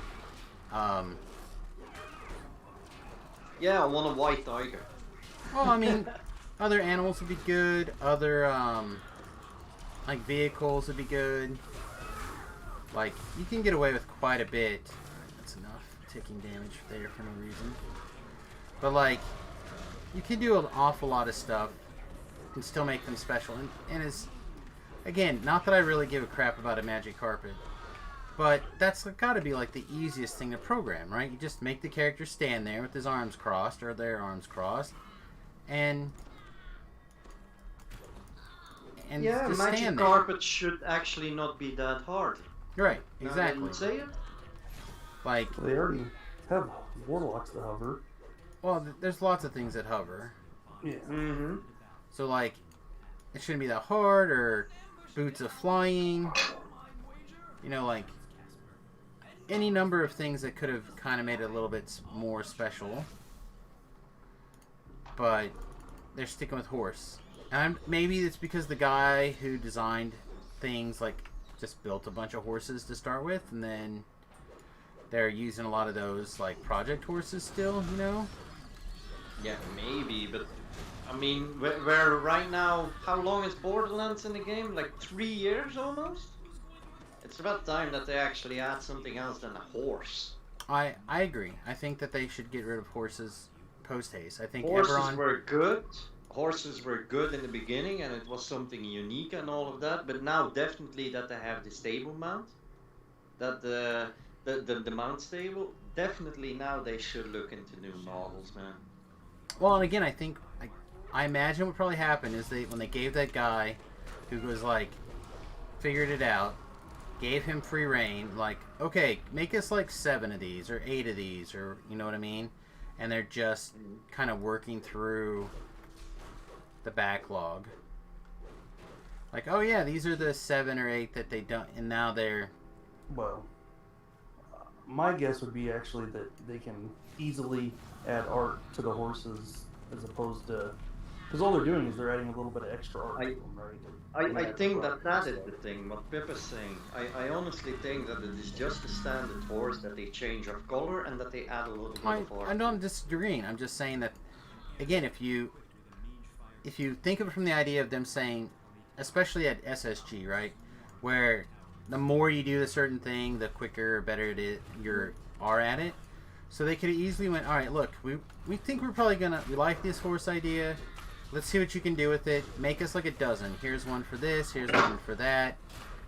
Yeah, I want a white tiger. Well, I mean, other animals would be good. Other like vehicles would be good. Like you can get away with quite a bit. That's enough taking damage there for no reason. But like, you can do an awful lot of stuff and still make them special. And as again, not that I really give a crap about a magic carpet, but that's got to be like the easiest thing to program, right? You just make the character stand there with his arms crossed or their arms crossed, and yeah, just magic stand there. carpet should actually not be that hard. Right, Now that exactly. you say it. Like, They already have warlocks that hover. well, there's lots of things that hover. Yeah. Mm-hmm. So, like, it shouldn't be that hard, or boots of flying. You know, like, any number of things that could have kind of made it a little bit more special. But they're sticking with horse. And maybe it's because the guy who designed things, like, just built a bunch of horses to start with, and then they're using a lot of those, like, project horses still, you know? Yeah, maybe, but I mean, where right now, how long is Borderlands in the game? Like 3 years almost? It's about time that they actually add something else than a horse. I agree. I think that they should get rid of horses post-haste. I think Horses Eberron... were good. Horses were good in the beginning, and it was something unique and all of that. But now, definitely, that they have the stable mount, that the mount stable. Definitely, now they should look into new models, man. Well, and again, I think... I imagine what probably happened is when they gave that guy who was, like, figured it out, gave him free reign, like, okay, make us, like, 7 of these, or 8 of these, or, you know what I mean? And they're just kind of working through the backlog. Like, oh yeah, these are the 7 or 8 that they don't, and now they're... Well, my guess would be actually that they can easily add art to the horses as opposed to... Because all they're doing is they're adding a little bit of extra art to them, right? I think that is the thing, what Pip is saying. I honestly think that it is just a standard horse that they change of color and that they add a little bit of art. I'm not disagreeing. I'm just saying that, again, if you think of it from the idea of them saying, especially at SSG, right, where the more you do a certain thing, the quicker or better you are at it. So they could have easily went, all right, look, we think we're probably we like this horse idea. Let's see what you can do with it. Make us like a dozen. Here's one for this. Here's one for that.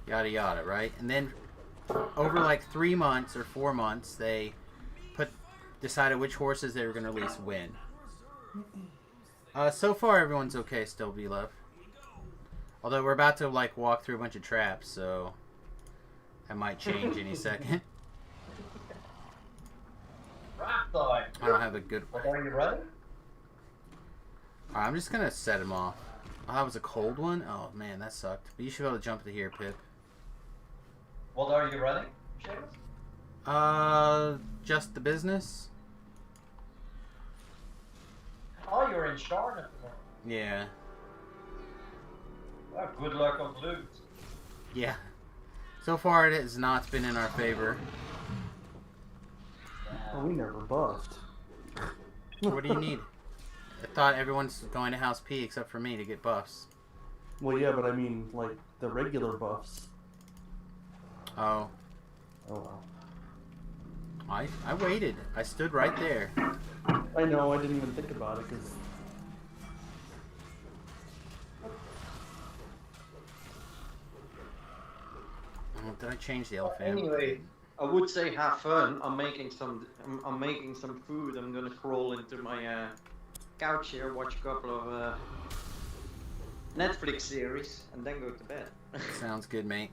Yada yada, right? And then over like 3 months or 4 months, they decided which horses they were going to release when. So far, everyone's okay still, V-Love. Although we're about to like walk through a bunch of traps, so that might change any second. I don't have a good... Are you ready? Alright, I'm just gonna set him off. Oh, that was a cold one? Oh man, that sucked. But you should be able to jump to here, Pip. What are you ready, Seamus? Just the business? Oh, you're in Charlotte. Yeah. Good luck on loot. Yeah. So far, it has not been in our favor. Oh, we never buffed. What do you need? I thought everyone's going to House P except for me to get buffs. Well, yeah, but I mean, like, the regular buffs. Oh. Oh, well. I waited. I stood right there. I know, I didn't even think about it, because... Oh, did I change the elephant? Anyway, I would say have fun. I'm making some food. I'm gonna crawl into my couch here, watch a couple of Netflix series, and then go to bed. Sounds good, mate.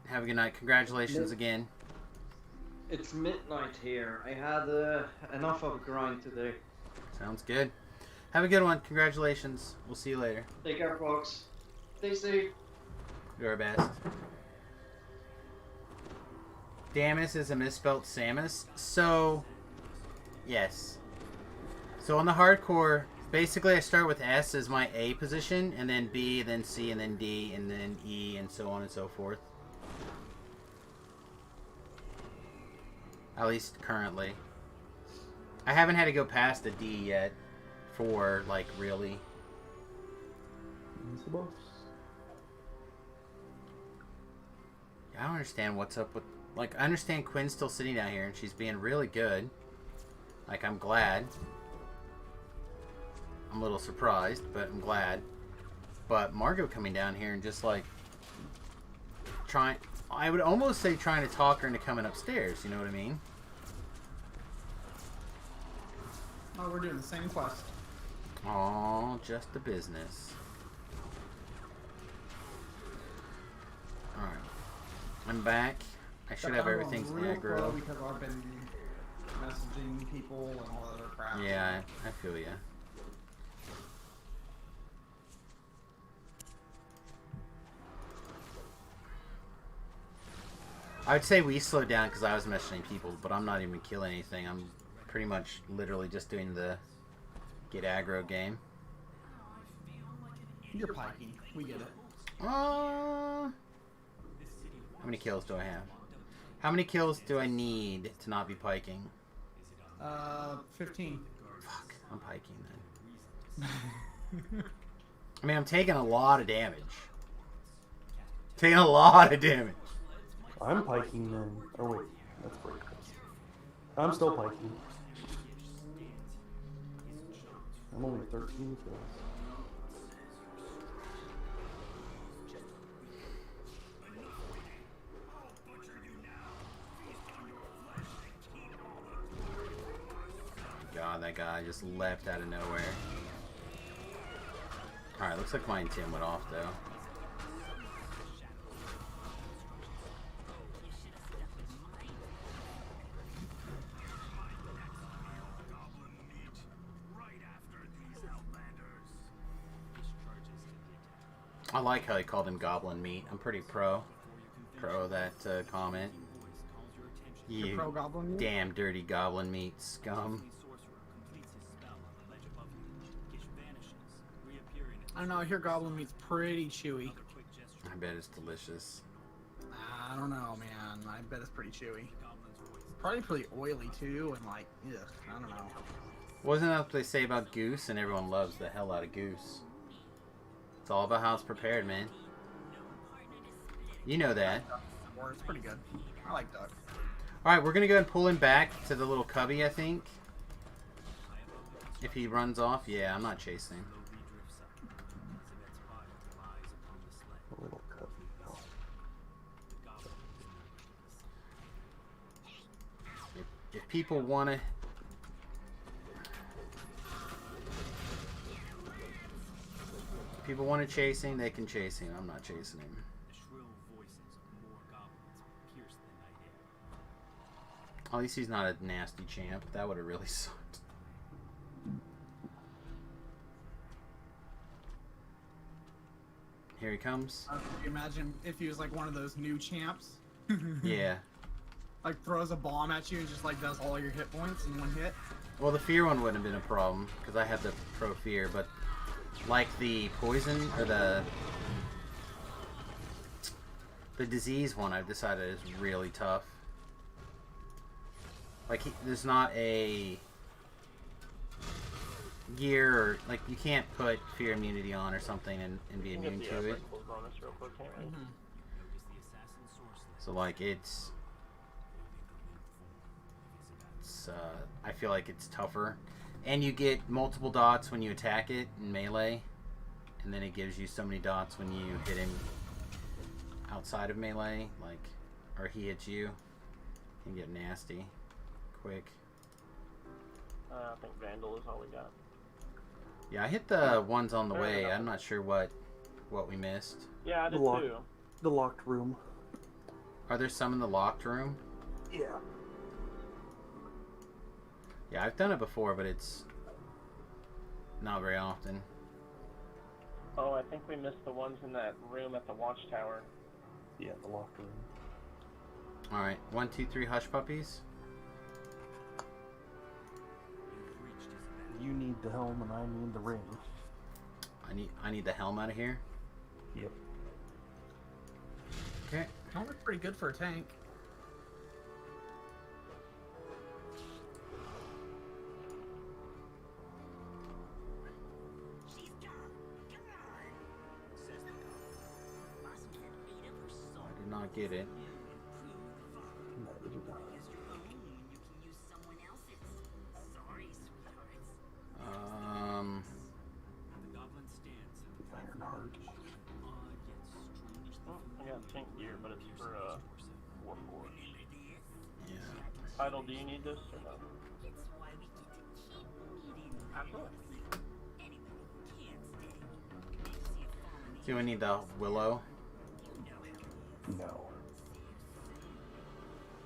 Have a good night. Congratulations again. It's midnight here. I had enough of a grind today. Sounds good. Have a good one. Congratulations. We'll see you later. Take care, folks. Stay safe. Do our best. Damus is a misspelt Samus. So, yes. So on the hardcore, basically I start with S as my A position, and then B, then C, and then D, and then E, and so on and so forth. At least currently. I haven't had to go past a D yet for, like, really. I don't understand what's up with... Like, I understand Quinn's still sitting down here and she's being really good. Like, I'm glad. I'm a little surprised, but I'm glad. But Margot coming down here and just, like, trying... I would almost say trying to talk her into coming upstairs, you know what I mean? Oh, we're doing the same quest. Aw, just the business. Alright. I'm back. I should have everything aggro. Because I've been messaging people and all that other crap. Yeah, I feel ya. I would say we slowed down because I was messaging people, but I'm not even killing anything. I'm pretty much literally just doing the get aggro game. You're piking. We get it. How many kills do I have? How many kills do I need to not be piking? 15. Fuck, I'm piking then. I mean, I'm taking a lot of damage. Taking a lot of damage. I'm piking then. Oh, wait. That's break. I'm still piking. I'm only 13 kills. God, that guy just left out of nowhere. Alright, looks like my Tim went off, though. I like how he called him goblin meat. I'm pretty pro that comment. You pro goblin meat? damn dirty goblin meat scum. I don't know. I hear goblin meat's pretty chewy. I bet it's delicious. I don't know, man. I bet it's pretty chewy. Probably pretty oily too, and like, ugh, I don't know. Wasn't that what they say about goose? And everyone loves the hell out of goose. It's all about how it's prepared, man. You know that. Or it's pretty good. I like duck. Alright, we're gonna go and pull him back to the little cubby, I think. If he runs off, yeah, I'm not chasing him. A little cut. Oh. If people want to... If people want to chase him, they can chase him. I'm not chasing him. At least he's not a nasty champ. That would have really sucked. Here he comes. Can you imagine if he was like one of those new champs? Yeah. Like throws a bomb at you and just like does all your hit points in one hit. Well, the fear one wouldn't have been a problem because I have the pro fear, but like the poison or the The disease one I've decided is really tough. Like, there's not a gear, or, like, you can't put fear immunity on or something and be We can immune get to the it. principles bonus real quick, can't we? Mm-hmm. Notice the assassin source list. So, like, it's I feel like it's tougher. And you get multiple dots when you attack it in melee. And then it gives you so many dots when you hit him outside of melee, like, or he hits you. It can get nasty quick. I think Vandal is all we got. Yeah, I hit the ones on the Fair way. enough. I'm not sure what we missed. Yeah, I did Lock. too. The locked room. Are there some in the locked room? Yeah. Yeah, I've done it before, but it's not very often. Oh, I think we missed the ones in that room at the watchtower. Yeah, the locked room. Alright, 1, 2, 3 hush puppies. You've reached his You need the helm and I need the ring. I need the helm out of here. Yep. Okay. That looks pretty good for a tank. She's gone. Come on. says the cop. Boss was in need of her soul. I did not get it. No, they did not. Use your own when you can use someone else's. Sorry, sweethearts. The goblin stands at the Ironheart. odd yet strange Oh, I got tank gear, but it's for Warforged. Yeah. Title, do you need this or no? It's why we get to keep meeting. Absolutely. Anyway, can't stay. HCL4 Do I need the willow? you know how it is. No.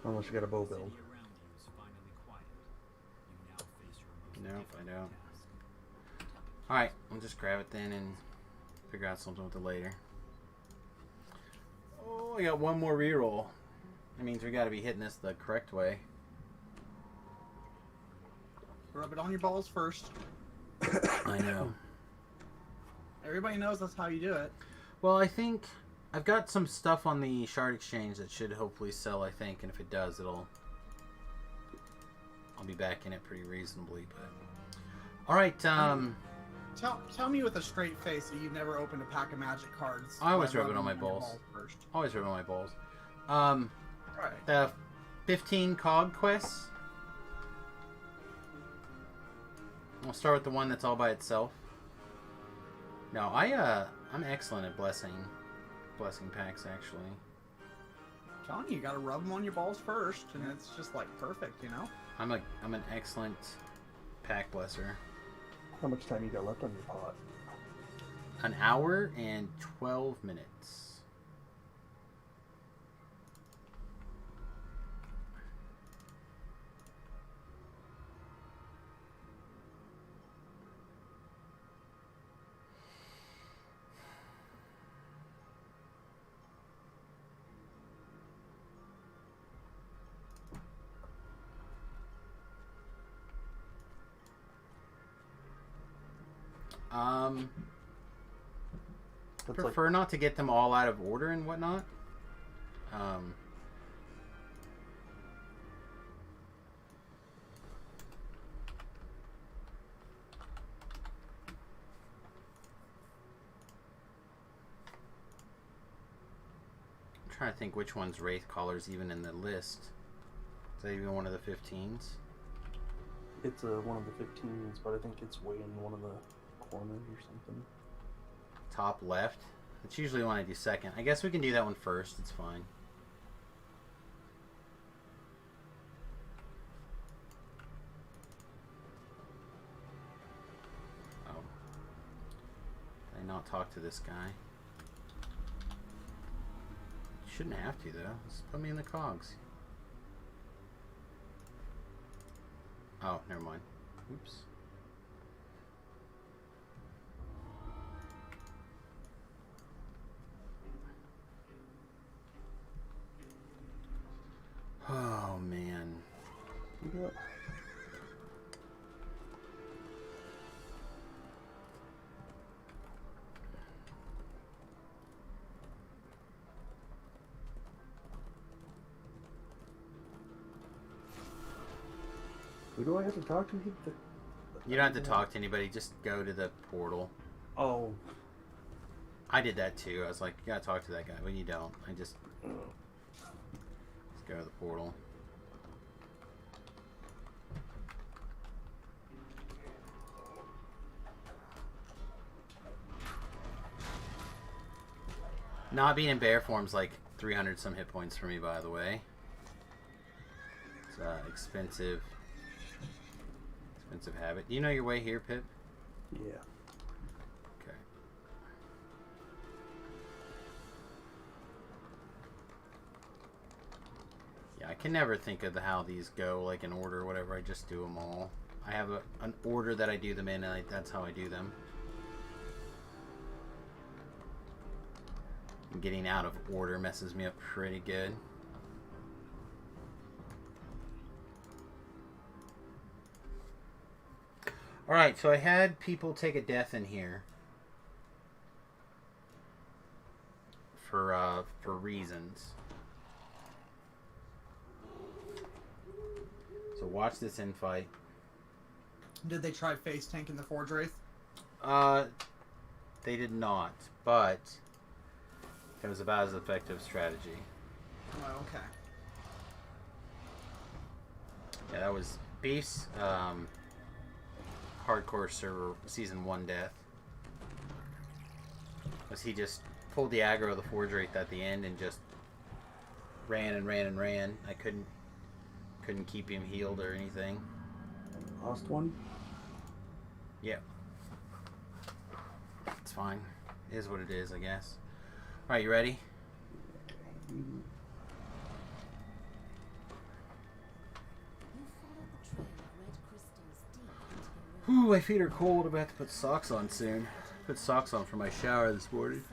Unless you got a bow build. city around you is finally quiet. You now face your most Nope, I difficult don't. task. Alright, I'll just grab it then and figure out something with it later. Oh, I got one more reroll. That means we gotta be hitting this the correct way. Rub it on your balls first. I know. Everybody knows that's how you do it. Well, I think I've got some stuff on the shard exchange that should hopefully sell, I think, and if it does, I'll be back in it pretty reasonably, but alright, Tell me with a straight face that you've never opened a pack of magic cards. I always by rub it on rubbing my your balls. first. always rub on my balls. Right. The 15 cog quests. I'll start with the one that's all by itself. No, I'm excellent at blessing packs, actually. I'm telling you, you gotta rub them on your balls first, and it's just like perfect, you know? I'm an excellent pack blesser. How much time you got left on your pot? An hour and 12 minutes. That's Prefer not to get them all out of order and whatnot. I'm trying to think which one's Wraith Caller's even in the list. Is that even one of the 15s? It's one of the 15s, but I think it's way in one of the corners or something. Top left. It's usually the one I do second. I guess we can do that one first. It's fine. Oh. Did I not talk to this guy? Shouldn't have to, though. Just put me in the cogs. Oh, never mind. Oops. Oh, man. Yeah. Who do I have to talk to? You don't have to talk to anybody. Just go to the portal. Oh. I did that too. I was like, you gotta talk to that guy, but you don't. I just go to the portal. Not being in bear form's like 300 some hit points for me, by the way. It's expensive habit. Do you know your way here, Pip? Yeah. Okay. Yeah, I can never think of how these go, like in order or whatever. I just do them all. I have an order that I do them in, and that's how I do them. And getting out of order messes me up pretty good. Alright, so I had people take a death in here. For reasons. So watch this infight. Did they try face tanking the Forge Wraith? They did not, but it was about as effective strategy. Oh, okay. Yeah, that was Beef's hardcore server season 1 death. Was he just pulled the aggro of the Forge Wraith at the end and just ran and ran and ran. I couldn't keep him healed or anything. Lost one? Yep. It's fine. It is what it is, I guess. Alright, you ready? Whew, my feet are cold. I'm gonna have to put socks on soon. Put socks on for my shower this morning.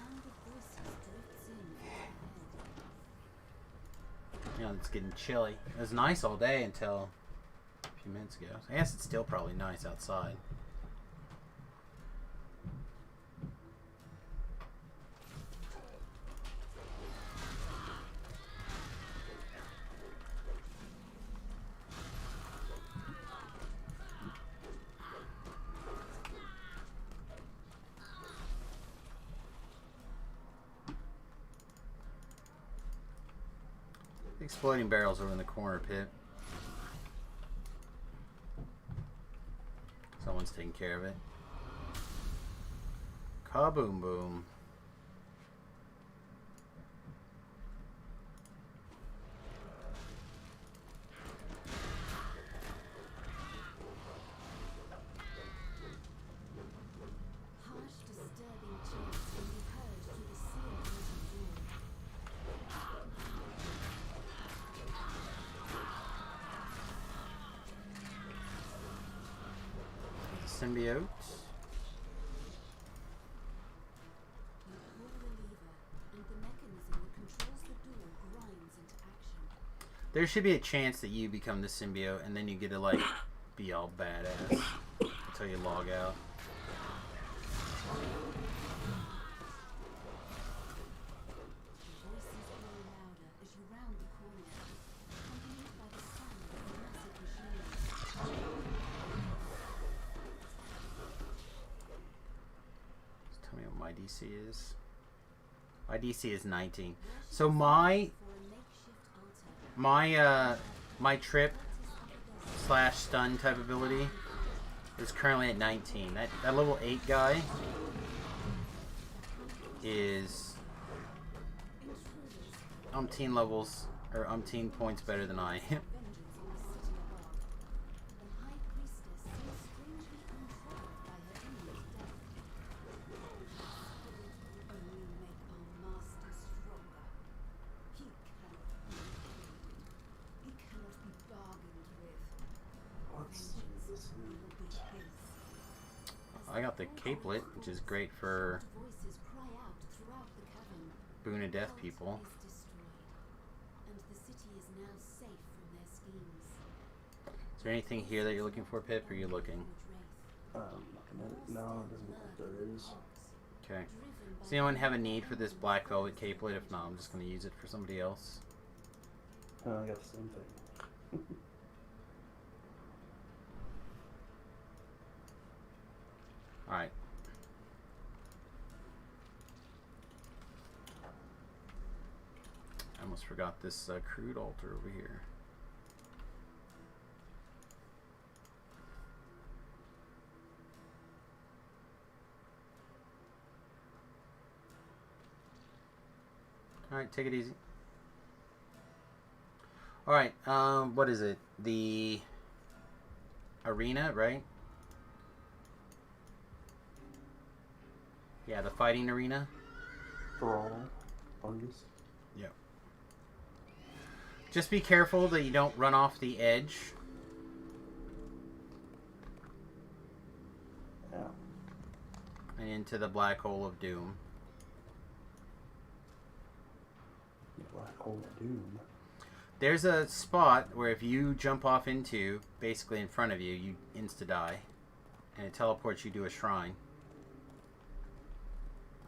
Yeah, it's getting chilly. It was nice all day until a few minutes ago. I guess it's still probably nice outside. Exploding barrels over in the corner pit. Someone's taking care of it. Kaboom boom. Symbiote. There should be a chance that you become the symbiote and then you get to like be all badass until you log out. DC is. My DC is 19. So my trip / stun type ability is currently at 19. That level 8 guy is umpteen levels or umpteen points better than I am. I got the capelet, which is great for boon of death people. Is there anything here that you're looking for, Pip, or are you looking? No, it doesn't look like there is. Okay. Does anyone have a need for this black velvet capelet? If not, I'm just going to use it for somebody else. I got the same thing. Alright. I almost forgot this crude altar over here. Alright, take it easy. Alright, what is it? The arena, right? Yeah, the fighting arena. Brawl. Fungus. Yep. Just be careful that you don't run off the edge. Yeah. And into the black hole of doom. The black hole of doom. There's a spot where if you jump off into, basically in front of you, you insta-die. And it teleports you to a shrine.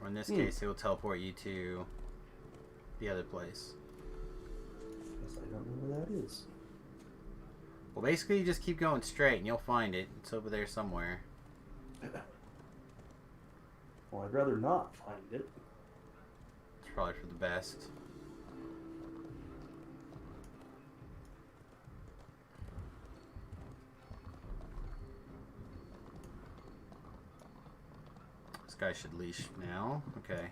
Or in this case, it will teleport you to the other place. Guess I don't know where that is. Well, basically, you just keep going straight and you'll find it. It's over there somewhere. Well, I'd rather not find it. It's probably for the best. This guy should leash now. Okay.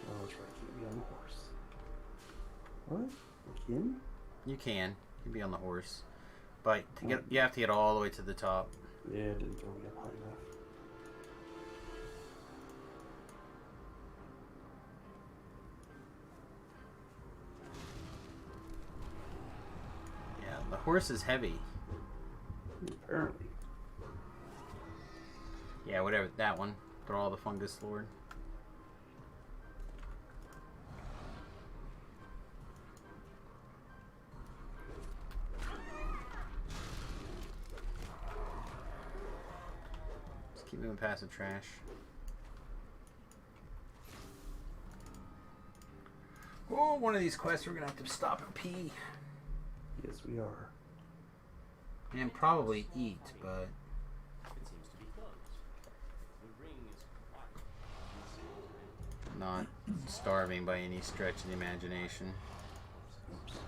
Oh, that's right. I can't be on the horse. What? I can? You can. You can be on the horse. But to get, you have to get all the way to the top. Yeah, it didn't throw me up high enough. Yeah, the horse is heavy. Apparently. Yeah, whatever. That one. Throw all the fungus lord. Just keep moving past the trash. Oh, one of these quests we're gonna have to stop and pee. Yes, we are. And probably eat, but It seems to be closed. The ring is quiet. not starving by any stretch of the imagination. Oops.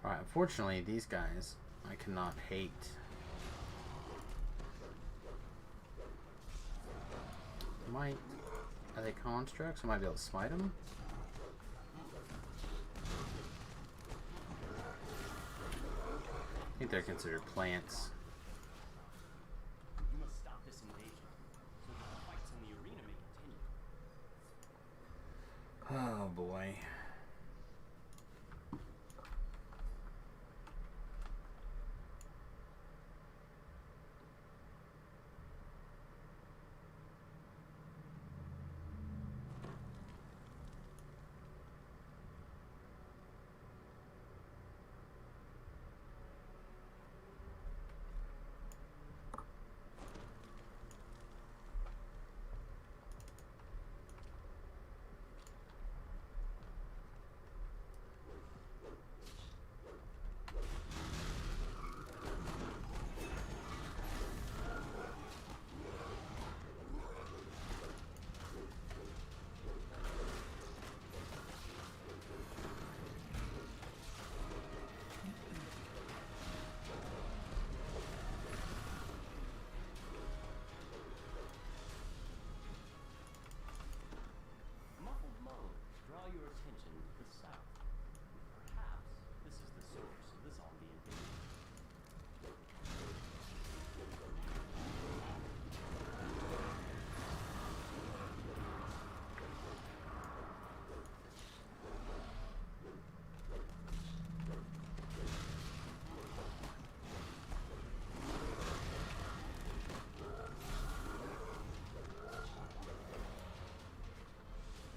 Alright, unfortunately, these guys I cannot hate. Might. Are they constructs? I might be able to smite them. I think they're considered plants. You must stop this invasion so that the fights in the arena may continue. Oh boy.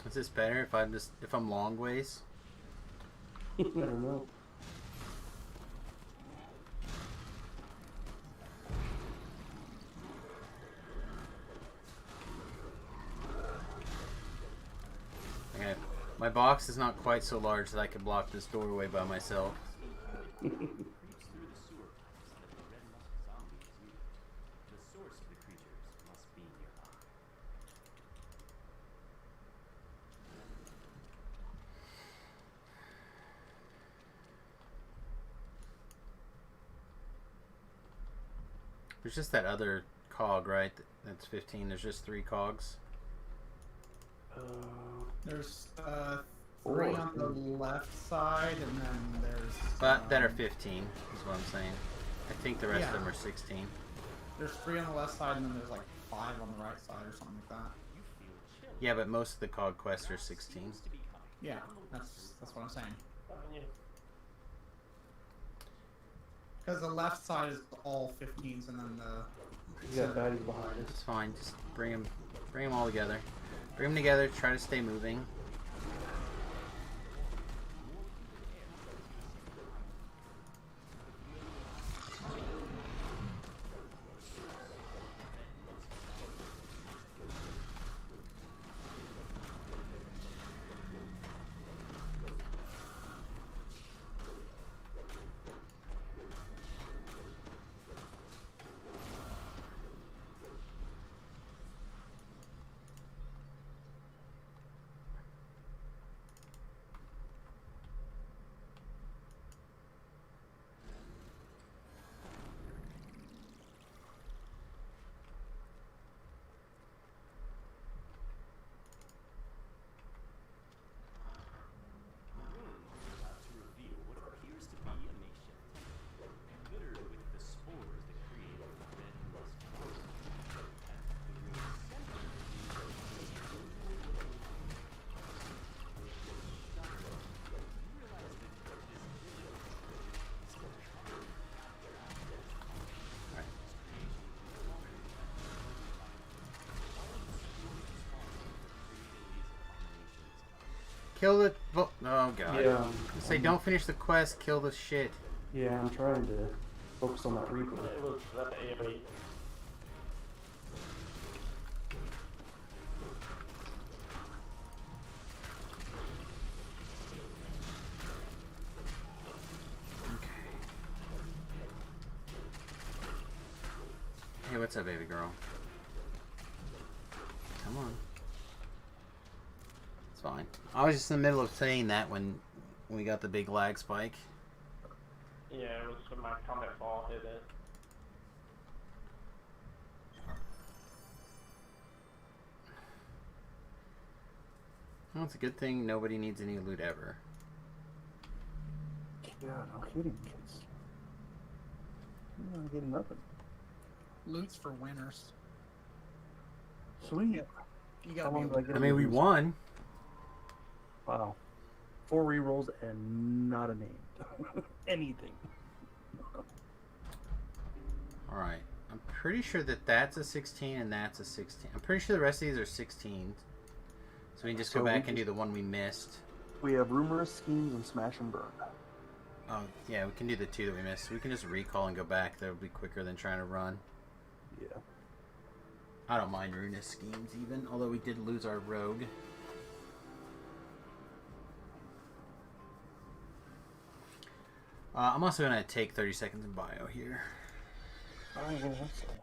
Is this better if I'm long ways? I don't know. Okay. My box is not quite so large that I could block this doorway by myself. Creeps through the sewer pipes that the red musk zombies use. The source of the creatures must be nearby. There's just that other cog, right? That's 15. There's just 3 cogs. There's 3 on the left side, and then there's. But that are 15, is what I'm saying. I think the rest Yeah. of them are 16. There's 3 on the left side, and then there's like 5 on the right side, or something like that. You feel chill. Yeah, but most of the cog quests are 16. Seems to be coming Yeah, down the that's what I'm saying. Yeah. Because the left side is all 15s, and then the. You got baddies behind us. It's fine. Just bring them all together. Bring them together. Try to stay moving. about to reveal what appears to be a makeshift temple, littered with the spores that create the red musk poison. At the green center of Kill the. Oh god. Yeah. Say don't finish the quest. Kill the shit. Yeah, I'm trying to focus on that Reaper. It was that AoE. Hey, what's up, baby girl? Come on. It's fine. I was just in the middle of saying that when we got the big lag spike. Yeah, it was when my combat ball hit it. Well, it's a good thing nobody needs any loot ever. Yeah, no kidding, kids. I'm not getting nothing. Loot's for winners. Sweet. You How gotta long be do I able get? I mean, we won. Wow. 4 rerolls and not a name. Anything. Alright. I'm pretty sure that that's a 16 and that's a 16. I'm pretty sure the rest of these are 16s. So we can just go So back we and do just- the one we missed. We have rumorous schemes and smash and burn. Oh, yeah, we can do the 2 that we missed. We can just recall and go back. That would be quicker than trying to run. Yeah. I don't mind ruinous schemes even, although we did lose our rogue. I'm also going to take 30 seconds in bio here. Oh, yeah, that's fine.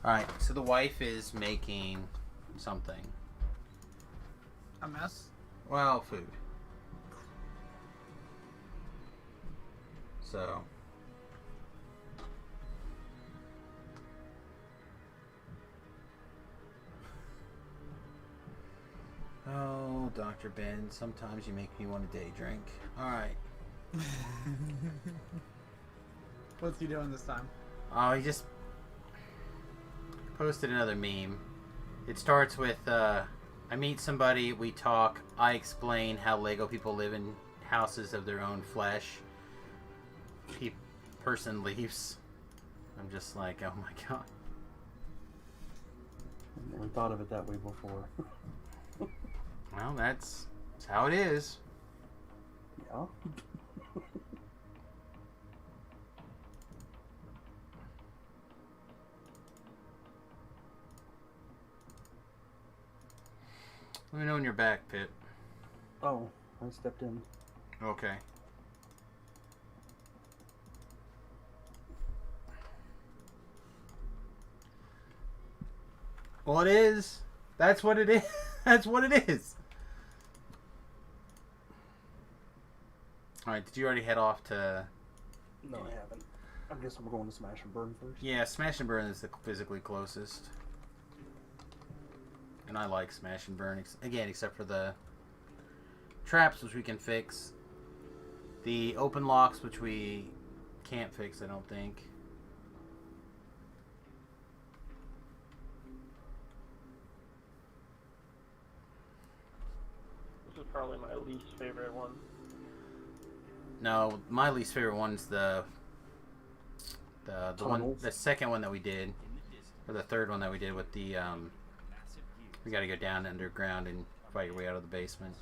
Alright, so the wife is making something. A mess. Well, food. So. Oh, Dr. Ben, sometimes you make me want a day drink. Alright. What's he doing this time? Oh, he just posted another meme. It starts with, I meet somebody, we talk, I explain how Lego people live in houses of their own flesh. Person leaves. I'm just like, oh my god. I never thought of it that way before. Well, that's how it is. Yeah. Let me know when you're back, Pip. Oh, I stepped in. Okay. Well, it is. That's what it is. That's what it is. Alright, did you already head off to... No, I haven't. I guess we're going to Smash and Burn first. Yeah, Smash and Burn is the physically closest. And I like Smash and Burn. Again, except for the traps, which we can fix. The open locks, which we can't fix, I don't think. This is probably my least favorite one. No, my least favorite one's the one, Tunnels. the second one that we did, or the third one that we did with the we got to go down underground and fight your way out of the basement.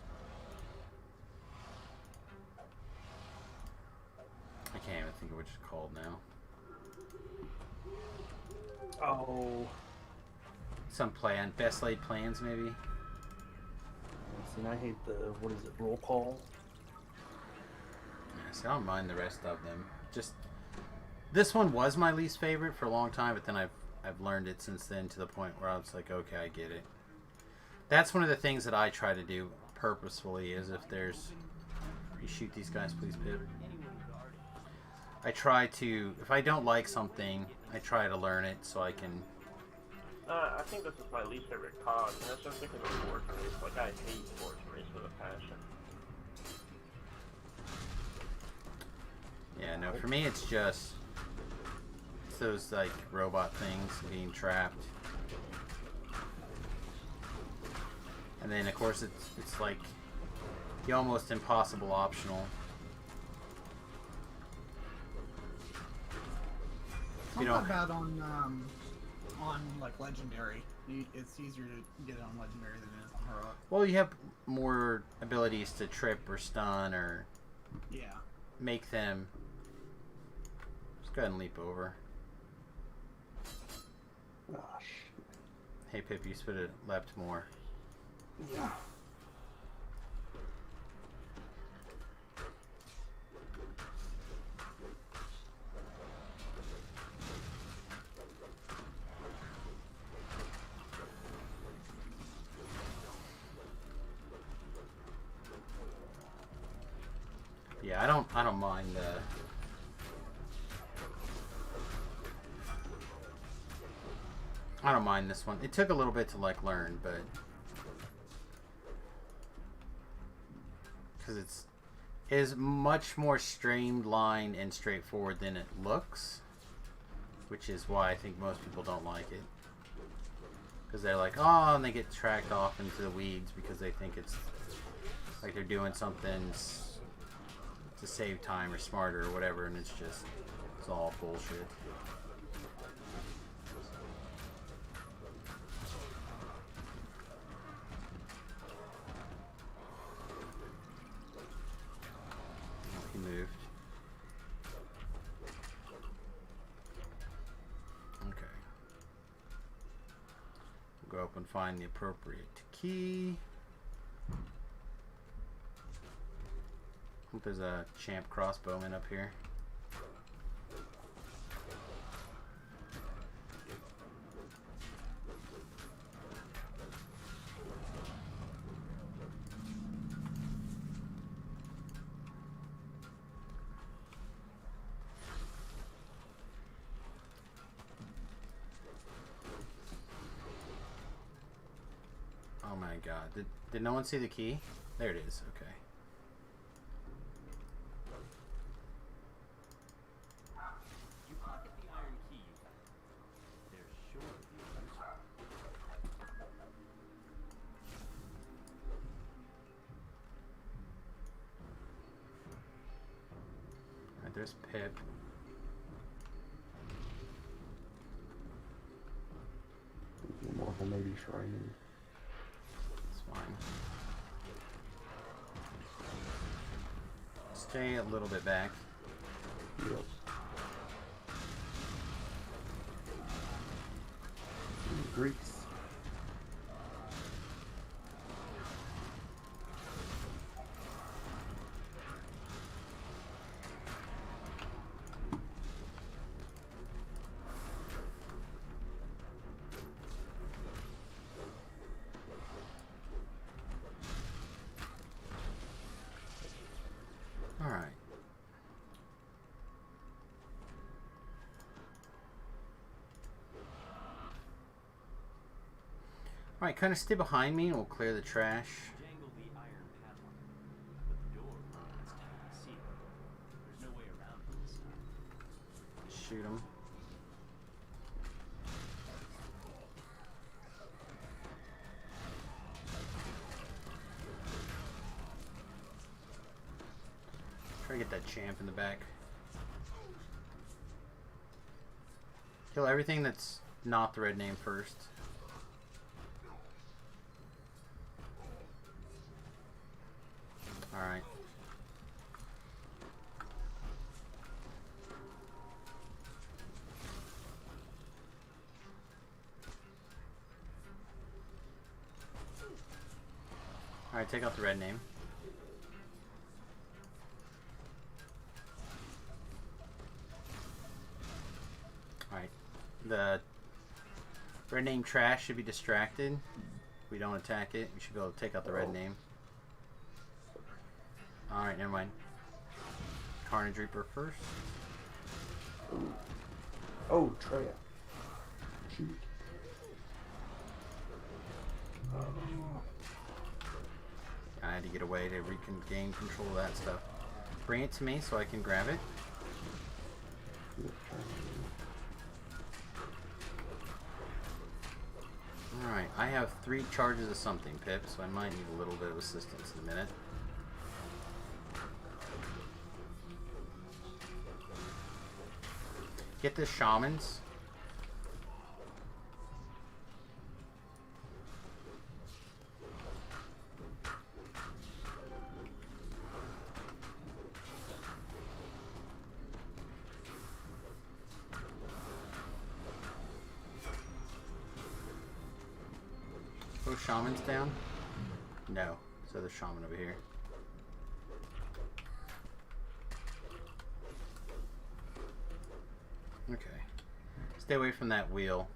I can't even think of what it's called now. Oh. Some plan, best laid plans maybe. See, I hate the, what is it, roll call? Yeah, so I don't mind the rest of them. Just this one was my least favorite for a long time, but then I've learned it since then to the point where I was like, okay, I get it. That's one of the things that I try to do purposefully is if there's... You shoot these guys, please, Pip. I try to... If I don't like something, I try to learn it so I can... I think this is my least favorite COD, and that's just because of Forge Race. Like, I hate Forge Race with a passion. Yeah, no, for me it's just... It's those, like, robot things being trapped. And then, of course, it's like the almost impossible optional. It's not bad on like legendary. It's easier to get it on legendary than it is on heroic. Well, you have more abilities to trip or stun or make them. Just go ahead and leap over. Gosh. Hey Pip, you should have leapt more. Yeah. Yeah, I don't mind I don't mind this one. It took a little bit to like learn, but because it is much more streamlined and straightforward than it looks, which is why I think most people don't like it. Because they're like, oh, and they get tracked off into the weeds because they think it's like they're doing something to save time or smarter or whatever, and it's all bullshit. He moved. Okay. We'll go up and find the appropriate key. I think there's a champ crossbowman up here. my god. Did no one see the key? There it is. Okay. You pocket the iron key you found. They're sure to be useful. Alright, there's Pip. More of a maybe shrine. It's fine. Stay a little bit back. Yep. Greeks. All right. All right, kind of stay behind me and we'll clear the trash. Jangle the iron padlock, but the door remains tightly sealed. There's no way around it this time. Shoot him. Try to get that champ in the back. Kill everything that's not the red name first. Alright. Alright, take out the red name. Alright. The red name trash should be distracted. We don't attack it. We should be able to take out the red name. Alright, never mind. Carnage Reaper first. Oh, Treya. Shoot. I had to get away to regain control of that stuff. Bring it to me so I can grab it. Alright, I have 3 charges of something, Pip, so I might need a little bit of assistance in a minute. Get the shamans. Those shamans down? No. So there's shaman over here. Okay. Stay away from that wheel.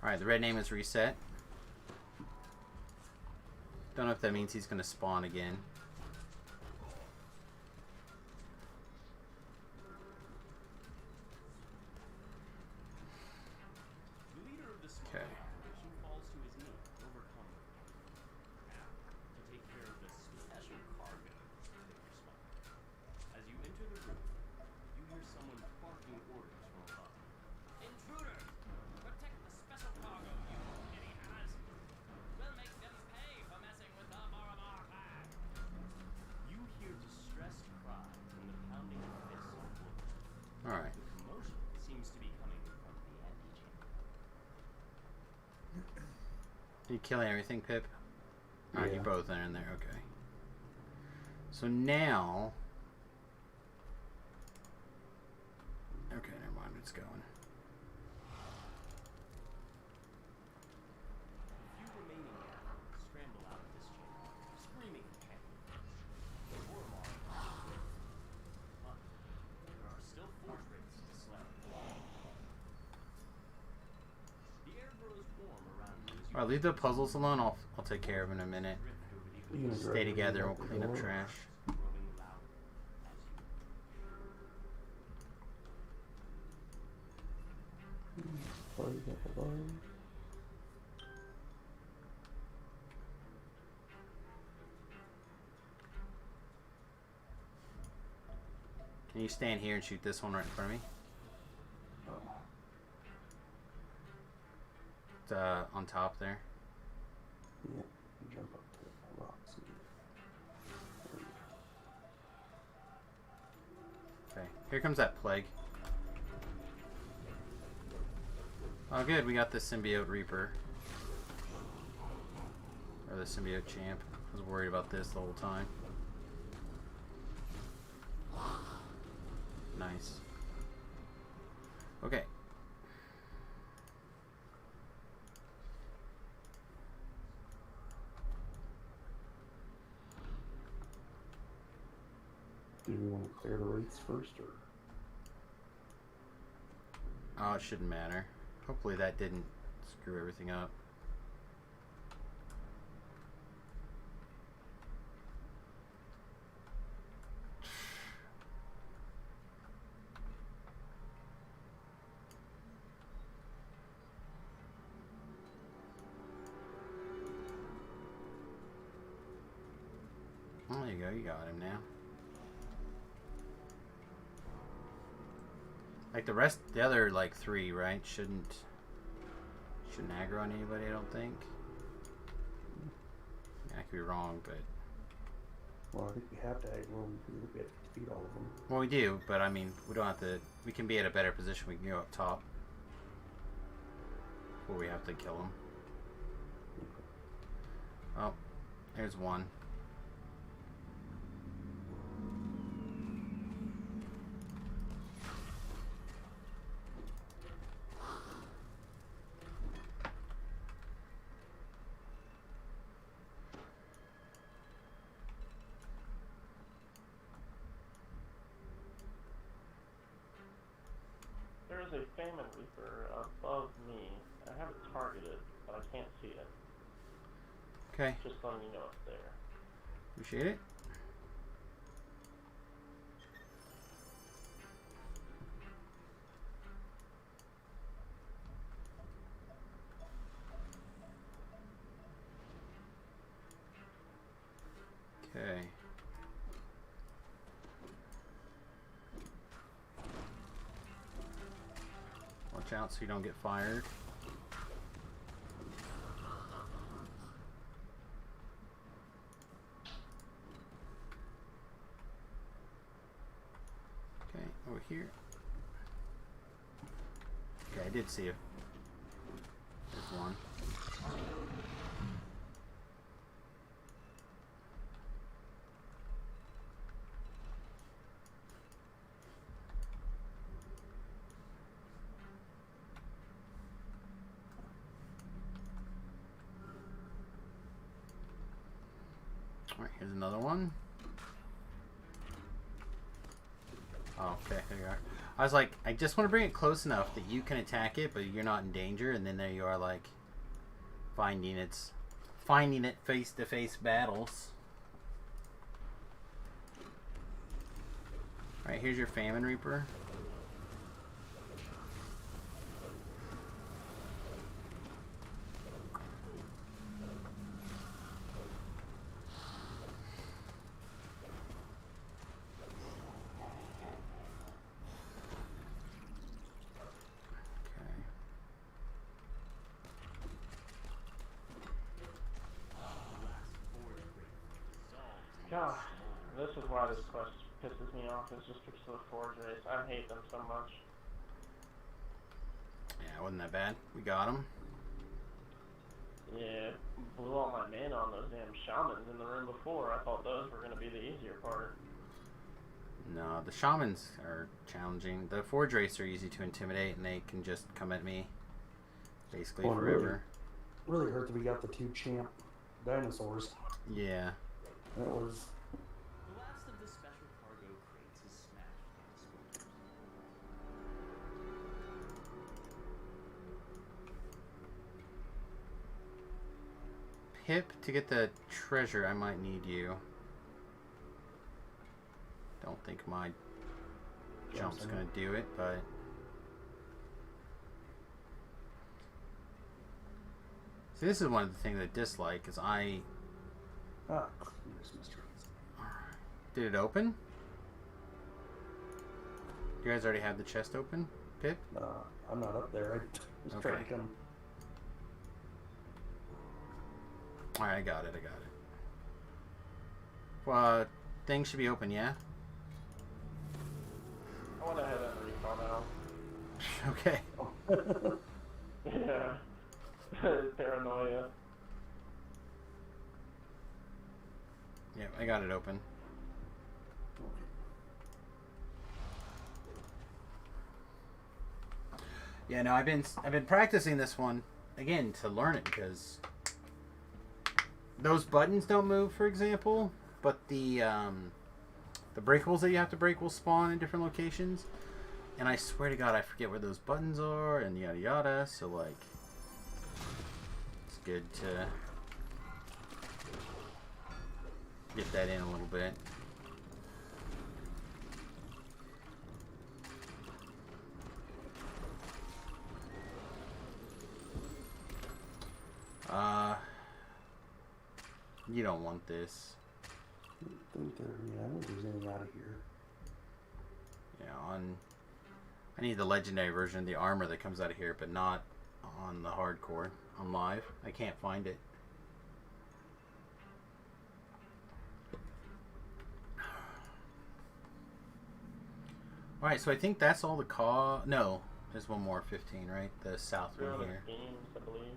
Alright, the red name is reset. Don't know if that means he's going to spawn again. The leader of the small Okay. operation falls to his knee, overcome. Now, to take care of the special cargo, take your spot. As you enter the room, you hear someone barking orders from above. Intruder! Protect the special cargo, you idiots! We'll make them pay for messing with the Boramar clan! You hear distressed cries and the pounding of fists on wood. Alright. The commotion seems to be coming from the antechamber. Are you killing everything, Pip? Alright, Yeah. you both are in there, okay. So now... Okay, never mind, it's going. The few remaining animals scramble out of this chamber, screaming in panic. The Boramar but there are still 4 traits to slay. The air grows warm around you as you Alright, leave the puzzles alone. I'll take care of it in a minute. drift over the You gonna Stay grab together and the we'll clean up door? trash. growing louder as you Plug it below. Can you stand here and shoot this one right in front of me? Oh. It's, on top there. Yeah. Jump up to the rocks. Okay, here comes that plague. Oh good, we got the symbiote reaper. Or the symbiote champ. I was worried about this the whole time. Nice. Okay. Do we want to clear the wraiths first, or? Oh, it shouldn't matter. Hopefully that didn't screw everything up. Oh, there you go, you got him now. Like the other like 3, right? Shouldn't aggro on anybody, I don't think. I could be wrong, but Well, I think we have to aggro them because we have to defeat all of them. well, we do. But I mean, we don't have to. We can be at a better position. We can go up top before we have to kill them. Oh, there's one. There is a Famine Reaper above me. I have it targeted, but I can't see it. Okay, Just letting you know it's there. appreciate it. Okay. Watch out so you don't get fired. Okay, over here. Okay, I did see it. There's one. Alright, here's another one. Oh, okay, there you are. I was like, I just want to bring it close enough that you can attack it, but you're not in danger, and then there you are, like, finding it face-to-face battles. Alright, here's your Famine Reaper. God, this is why this quest pisses me off, is just because of the Forge race. I hate them so much. Yeah, it wasn't that bad. We got him. Yeah, blew all my mana on those damn shamans in the room before. I thought those were going to be the easier part. No, the shamans are challenging. The Forge Race are easy to intimidate, and they can just come at me basically Well, forever. Really hurt that we got the 2 champ dinosaurs. Yeah. That was. The last of the special cargo crates is smashed by the soldiers. Pip, to get the treasure, I might need you. Don't think my jump's gonna do it, but see, this is one of the things I dislike. Is I Ah, here's Mr. did it open? You guys already have the chest open, Pip? I'm not up there. I was trying Okay. to come. Alright, I got it. Well, things should be open, yeah? I went ahead and recall now. Okay. Yeah. Paranoia. Yeah, I got it open. Yeah, no, I've been practicing this one again to learn it because those buttons don't move, for example, but the breakables that you have to break will spawn in different locations. And I swear to God, I forget where those buttons are and yada yada. So like, it's good to get that in a little bit. You don't want this. I don't think there's anything out of here. Yeah, I need the legendary version of the armor that comes out of here, but not on the hardcore, on live. I can't find it. Alright, so I think that's all the no, there's one more 15, right? The south one Runa here. schemes, I believe.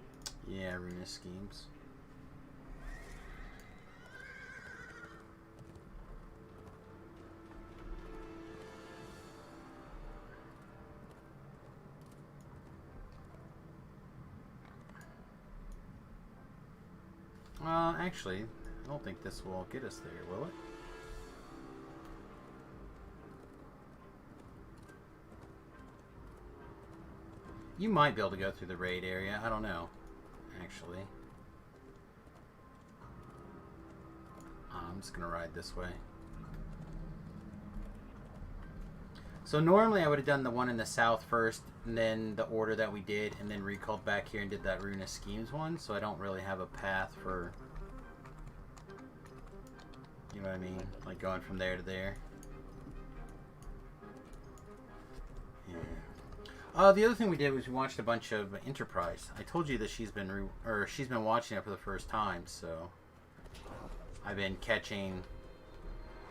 Yeah, Runa schemes. Actually, I don't think this will get us there, will it? You might be able to go through the raid area. I don't know, actually. I'm just gonna ride this way. So normally I would have done the one in the south first, and then the order that we did, and then recalled back here and did that Runa Schemes one, so I don't really have a path for, you know what I mean? Like going from there to there. Yeah. The other thing we did was we watched a bunch of Enterprise. I told you that she's been watching it for the first time, so I've been catching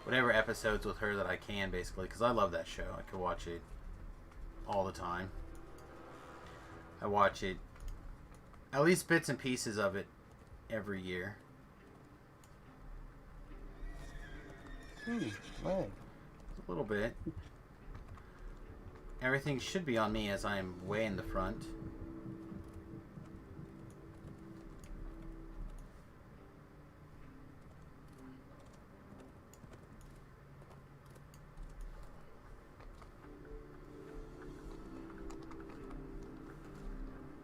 whatever episodes with her that I can, basically, because I love that show. I could watch it all the time. I watch it, at least bits and pieces of it, every year. Right. A little bit. Everything should be on me as I am way in the front.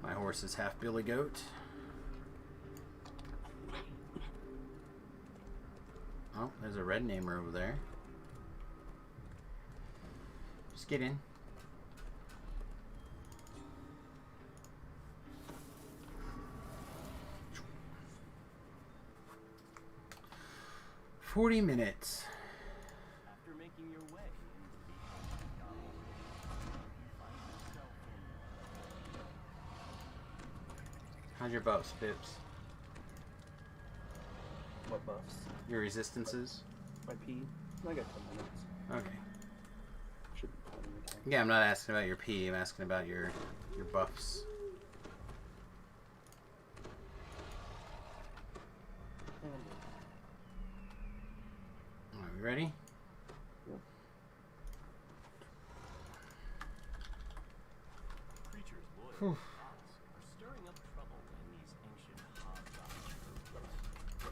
My horse is half Billy Goat. Oh, there's a red namer over there. Just get in. "40 minutes. After making your way into the you find yourself in How's your buffs, Pips? What buffs? Your resistances? My P? I got 10 minutes. Okay. Should be plenty of time. Yeah, I'm not asking about your P, I'm asking about your buffs. Are we ready? creatures loyal Whew. to us are stirring up trouble in these ancient hobgoblins.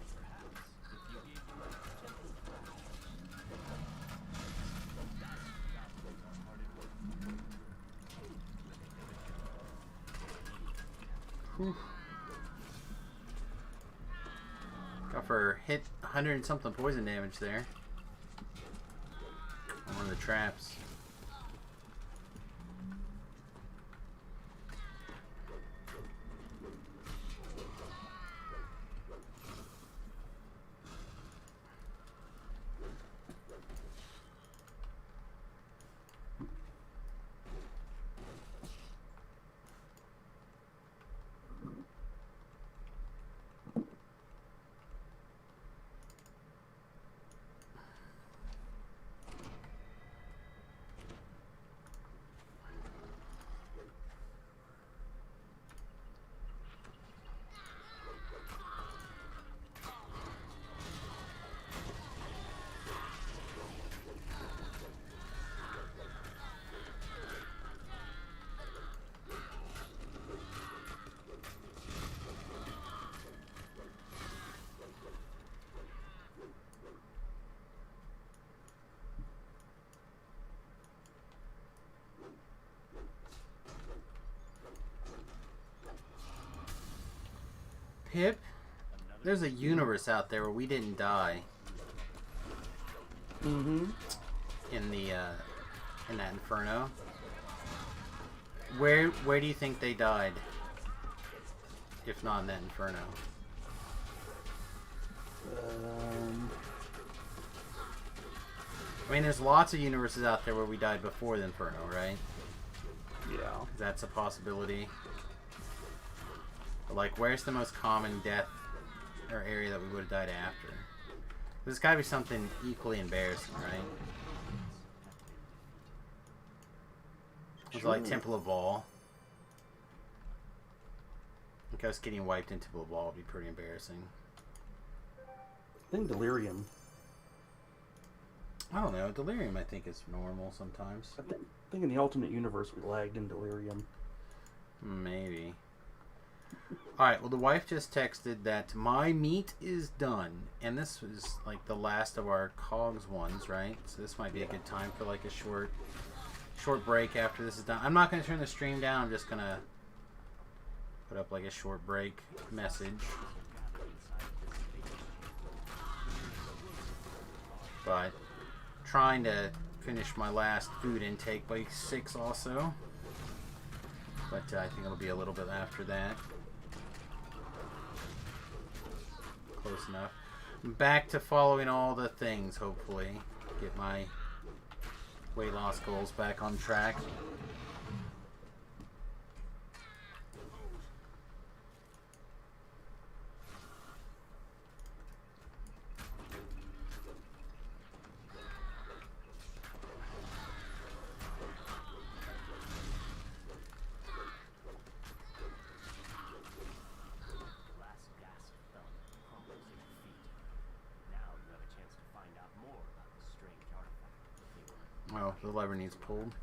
Perhaps if you gave them a gentle touch, goblins are hard at work. Got for hit 100 and something poison damage there. On one of the traps. Pip, there's a universe out there where we didn't die Mm-hmm. in the in that inferno. Where do you think they died? If not in that inferno. I mean, there's lots of universes out there where we died before the inferno, right? Yeah. That's a possibility. But like, where's the most common death or area that we would have died after? There's got to be something equally embarrassing, right? It's like Temple of Baal. Like us getting wiped in Temple of Baal would be pretty embarrassing. I think Delirium. I don't know. Delirium, I think, is normal sometimes. I think in the alternate universe we lagged in Delirium. Maybe. Alright, well, the wife just texted that my meat is done. And this was like the last of our cogs ones, right? So this might be a good time for like a short break after this is done. I'm not going to turn the stream down. I'm just going to put up like a short break message. But trying to finish my last food intake by 6 also. But I think it'll be a little bit after that. Close enough. Back to following all the things, hopefully. Get my weight loss goals back on track. Last gasp fell crumbles at your feet. Now you have a chance to find out more about this strange artifact. Oh, the lever needs pulled.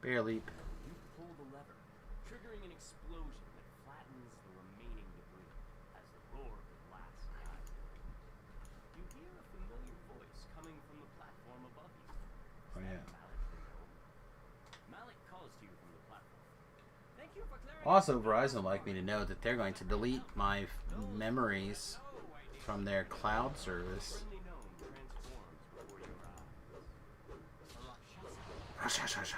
Bear leap. You pull the lever, triggering an explosion that flattens the remaining debris as the roar of the blast dies. You hear a familiar voice coming from the platform above you. Oh, yeah. Malik calls to you from the platform. Thank you for clearing. Also, Verizon would like me to know that they're going to delete my memories from their cloud service. Friendly gnome transforms before your eyes. A Rakshasa.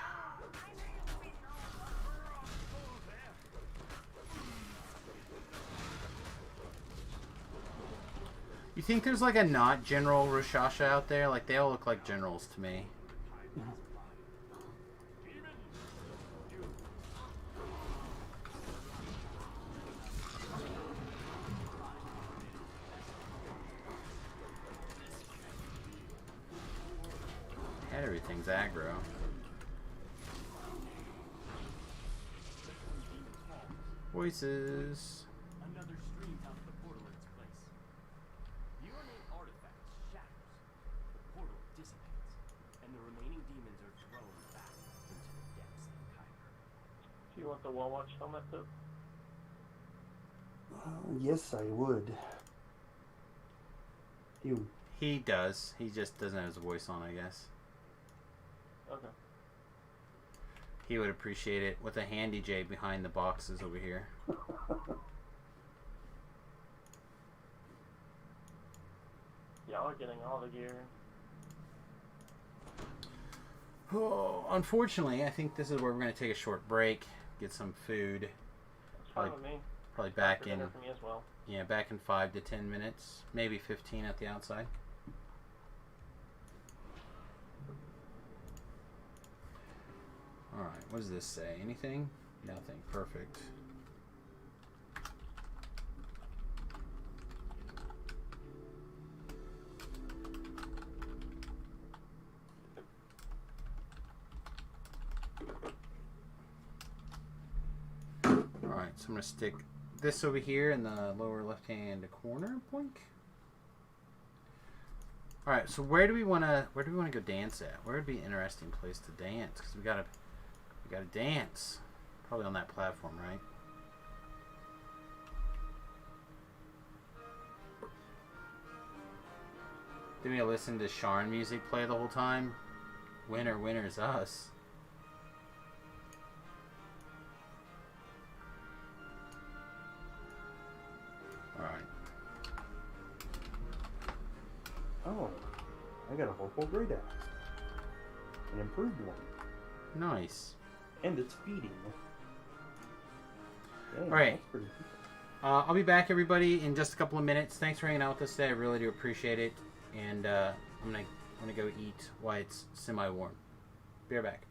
You think there's like a not General Rashasha out there? Like, they all look like generals to me. And everything's aggro. Voices. Another stream out of the portal in its place. The ornate artifact shatters. The portal dissipates, and the remaining demons are thrown back into the depths of the Kyber. Do you want the wall watch helmet too? Yes, I would. You. He does. He just doesn't have his voice on, I guess. Okay. He would appreciate it with a handy J behind the boxes over here. Y'all are getting all the gear. Oh, unfortunately, I think this is where we're going to take a short break, get some food. It's fine Like, with me. Probably back After in, dinner for me as well. yeah, back in 5 to 10 minutes, maybe 15 at the outside. All right, what does this say? Anything? Nothing. Perfect. Alright, so I'm going to stick this over here in the lower left-hand corner, boink. Alright, so where do we want to go dance at? Where would be an interesting place to dance? Because we gotta dance. Probably on that platform, right? Did we listen to Sharn music play the whole time? Winner's us. Alright. Oh, I got a purple great axe. An improved one. Nice. And it's feeding. Dang, Alright. that's pretty cool. I'll be back, everybody, in just a couple of minutes. Thanks for hanging out with us today. I really do appreciate it. And I'm gonna go eat while it's semi-warm. Be right back.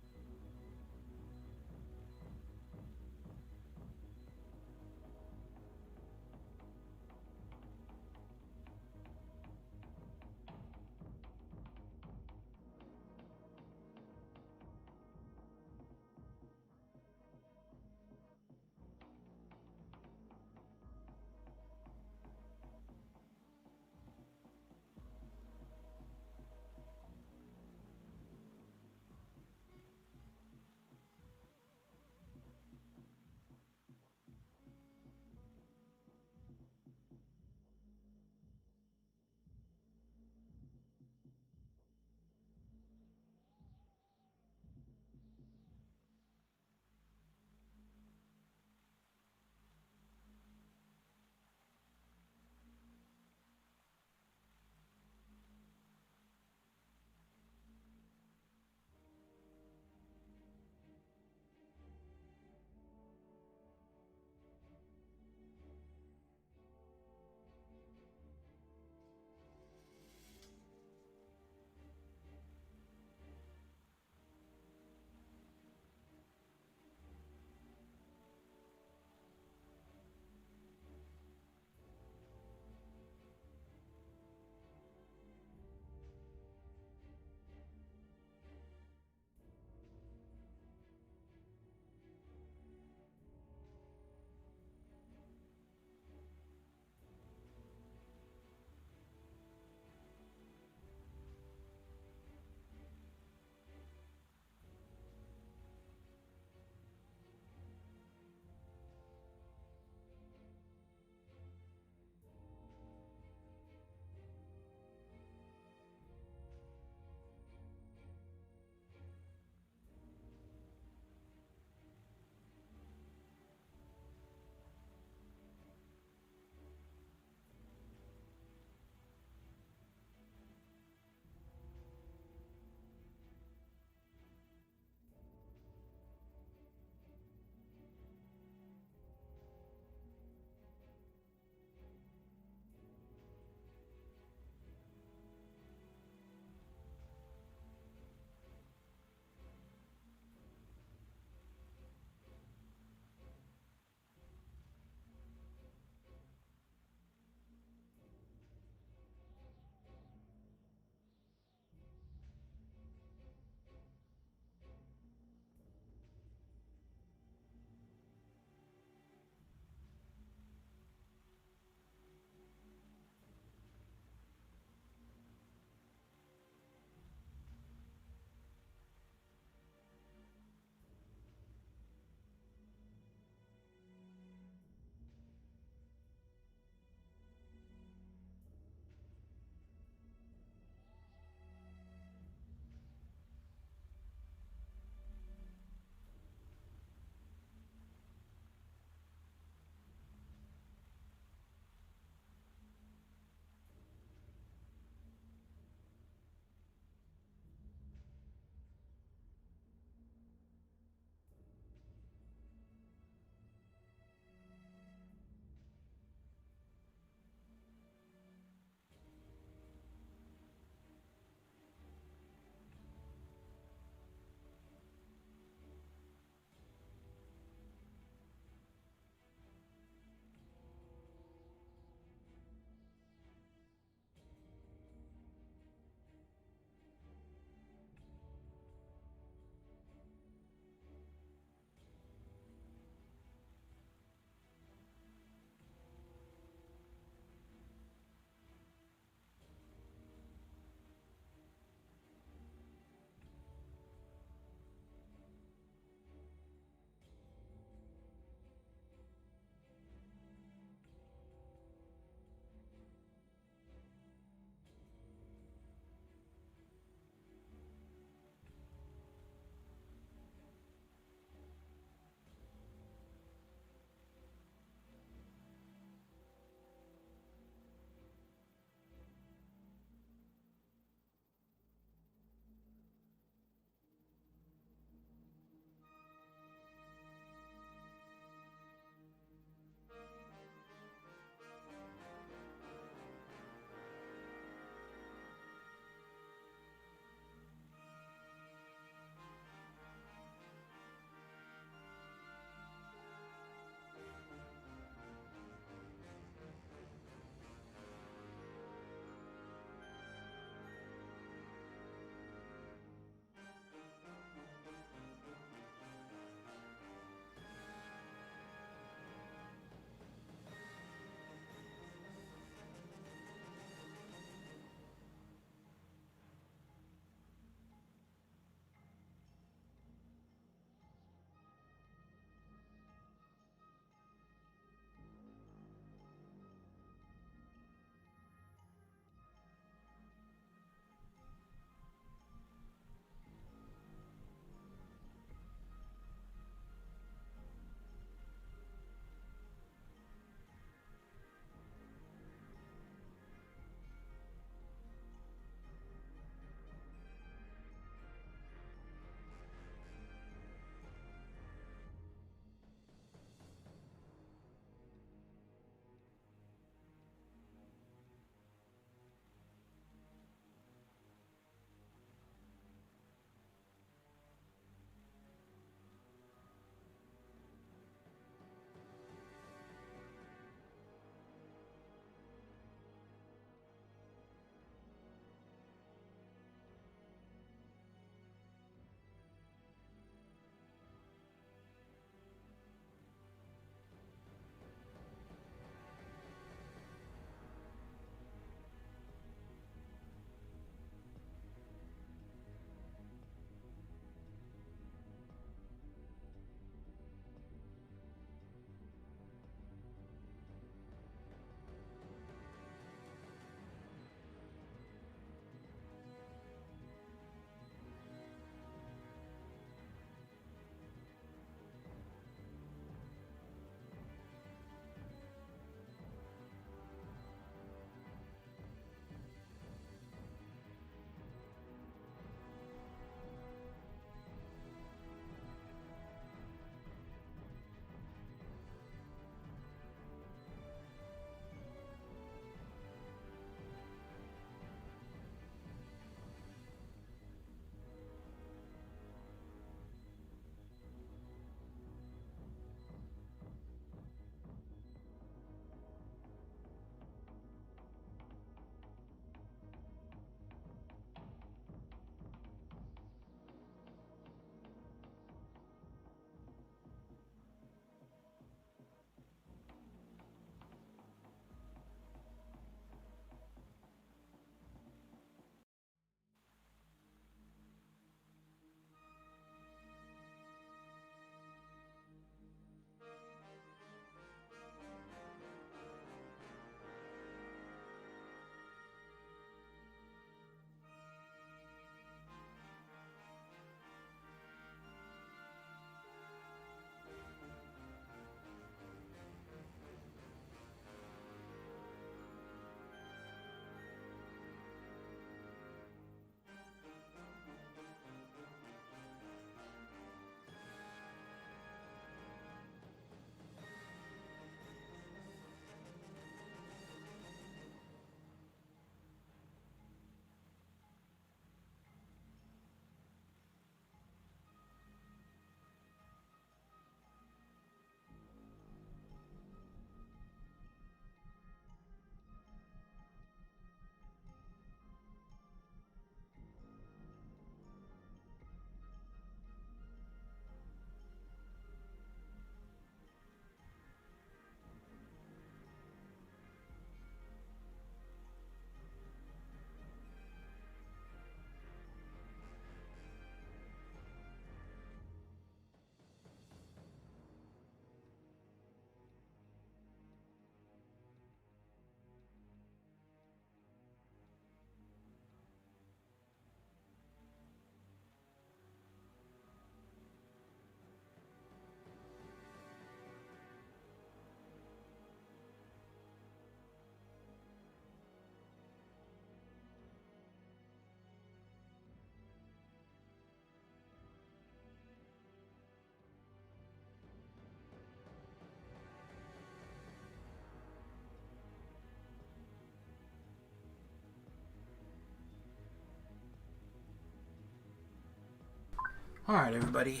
Alright, everybody.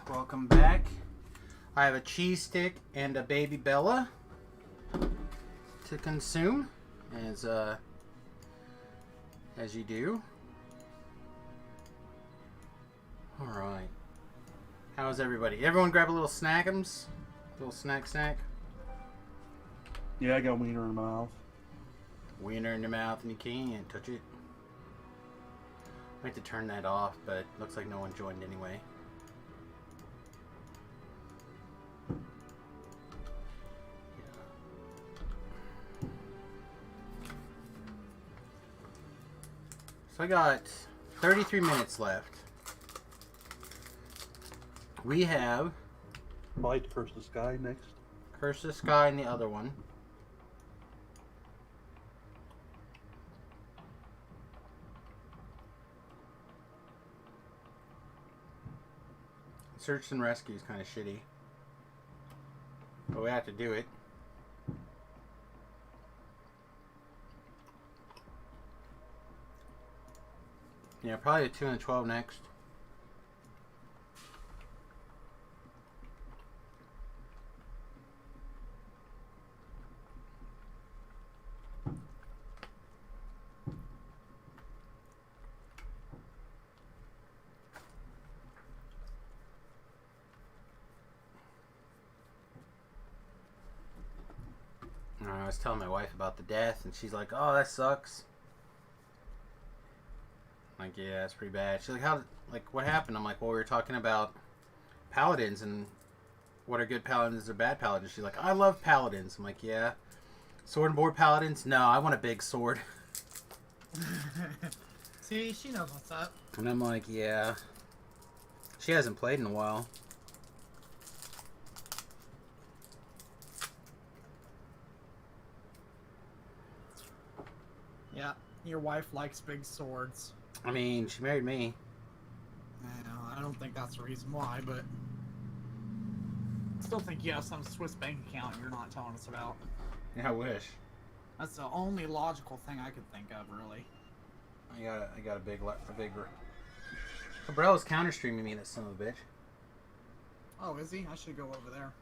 Welcome back. I have a cheese stick and a baby Bella to consume, as you do. Alright. How's everybody? Everyone grab a little snackums? A little snack. Yeah, I got wiener in my mouth. Wiener in your mouth and you can't touch it. I have to turn that off, but looks like no one joined anyway. So I got 33 minutes left. We have Might Curse the Sky next. Curse the Sky and the other one. Search and Rescue is kind of shitty. But we have to do it. Yeah, probably a 2 and a 12 next. I was telling my wife about the death, and she's like, "Oh, that sucks." I'm like, yeah, it's pretty bad. She's like, "How? Like, what happened?" I'm like, "Well, we were talking about paladins and what are good paladins or bad paladins." She's like, "I love paladins." I'm like, "Yeah, sword and board paladins? No, I want a big sword." See, she knows what's up. And I'm like, "Yeah." She hasn't played in a while. Yeah, your wife likes big swords. I mean, she married me. I know, I don't think that's the reason why, but I still think you have some Swiss bank account you're not telling us about. Yeah, I wish. That's the only logical thing I could think of, really. I got a big. Cabrera's counter streaming me, that son of a bitch. Oh, is he? I should go over there.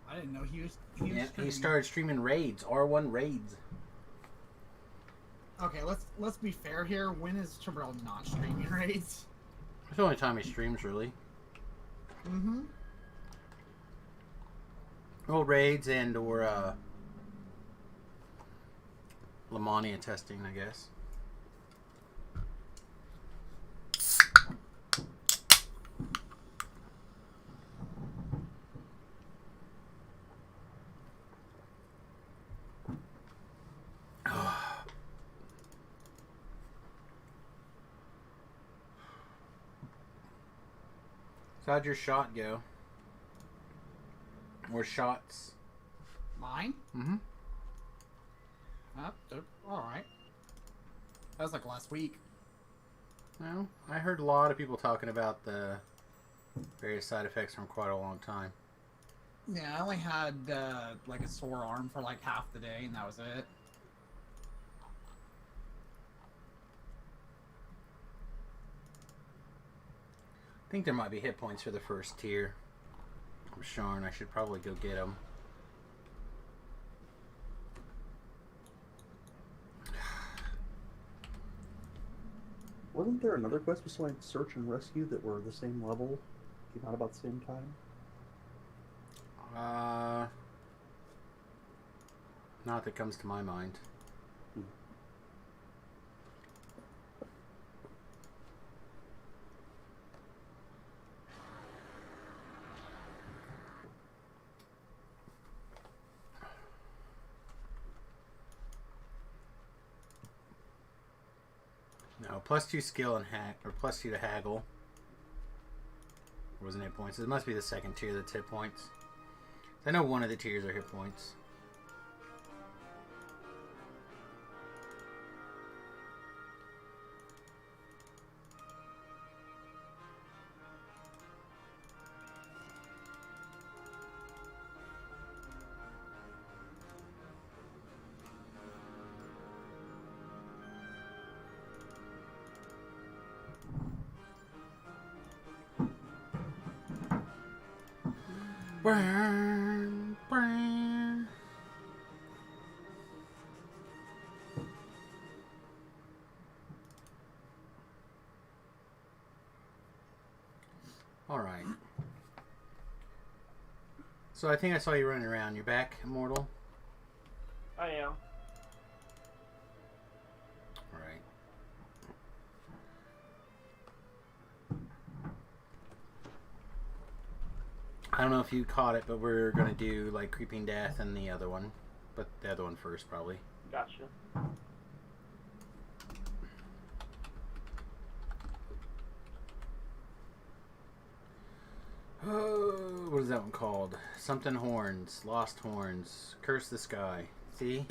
I didn't know he was. Yeah, he streaming. started streaming raids, R1 raids. Okay, let's be fair here. When is Chabrel not streaming raids? It's the only time he streams, really. Mm-hmm. Well, raids and or Lamania testing, I guess. So how'd your shot go? Or shots? Mine? Mm-hmm. They're alright. That was like last week. Well, I heard a lot of people talking about the various side effects from quite a long time. Yeah, I only had like a sore arm for like half the day, and that was it. I think there might be hit points for the first tier. I'm sure, I should probably go get them. Wasn't there another quest besides Search and Rescue that were the same level? Came out about the same time? Not that comes to my mind. No, +2 skill and or +2 to haggle. Or wasn't hit points? It must be the second tier that's hit points. I know one of the tiers are hit points. All right. So I think I saw you running around. You're back, Immortal? I am. All right. I don't know if you caught it, but we're going to do like Creeping Death and the other one. But the other one first, probably. Gotcha. Oh, what is that one called? Something Horns, Lost Horns, Curse the Sky. See?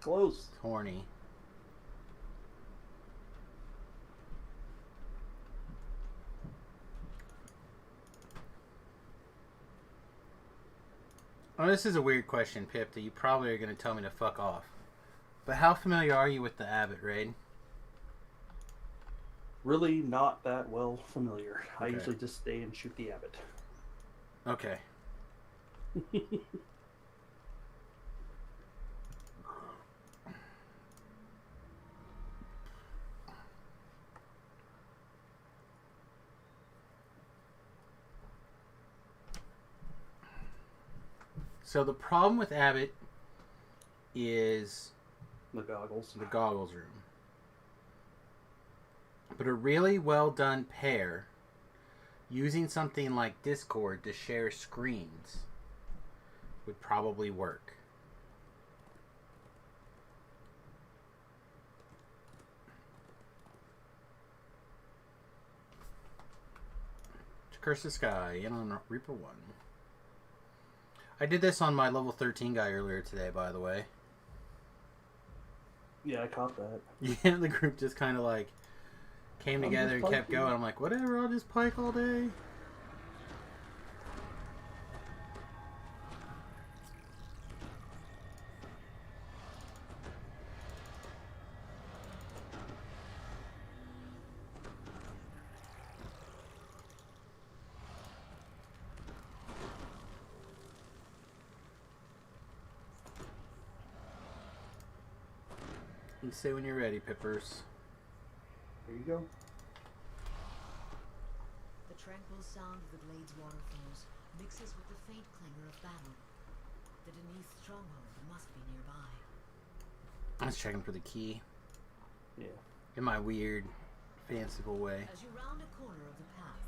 Close. Horny. Oh, this is a weird question, Pip, that you probably are going to tell me to fuck off. But how familiar are you with the Abbott raid? Really not that well familiar. I Okay. usually just stay and shoot the abbot. Okay. So the problem with Abbott is The goggles. the goggles room. But a really well done pair using something like Discord to share screens would probably work. To Curse the Sky in on Reaper 1. I did this on my level 13 guy earlier today, by the way. Yeah, I caught that. Yeah, the group just kind of like came I'm together and just kept piking. going. I'm like, whatever, I'll just pike all day. You say when you're ready, Pippers. There you go. The tranquil sound of the glade's waterfalls mixes with the faint clangor of battle. The Denise stronghold must be nearby. I was checking for the key Yeah. in my weird, fanciful way. As you round a corner of the path,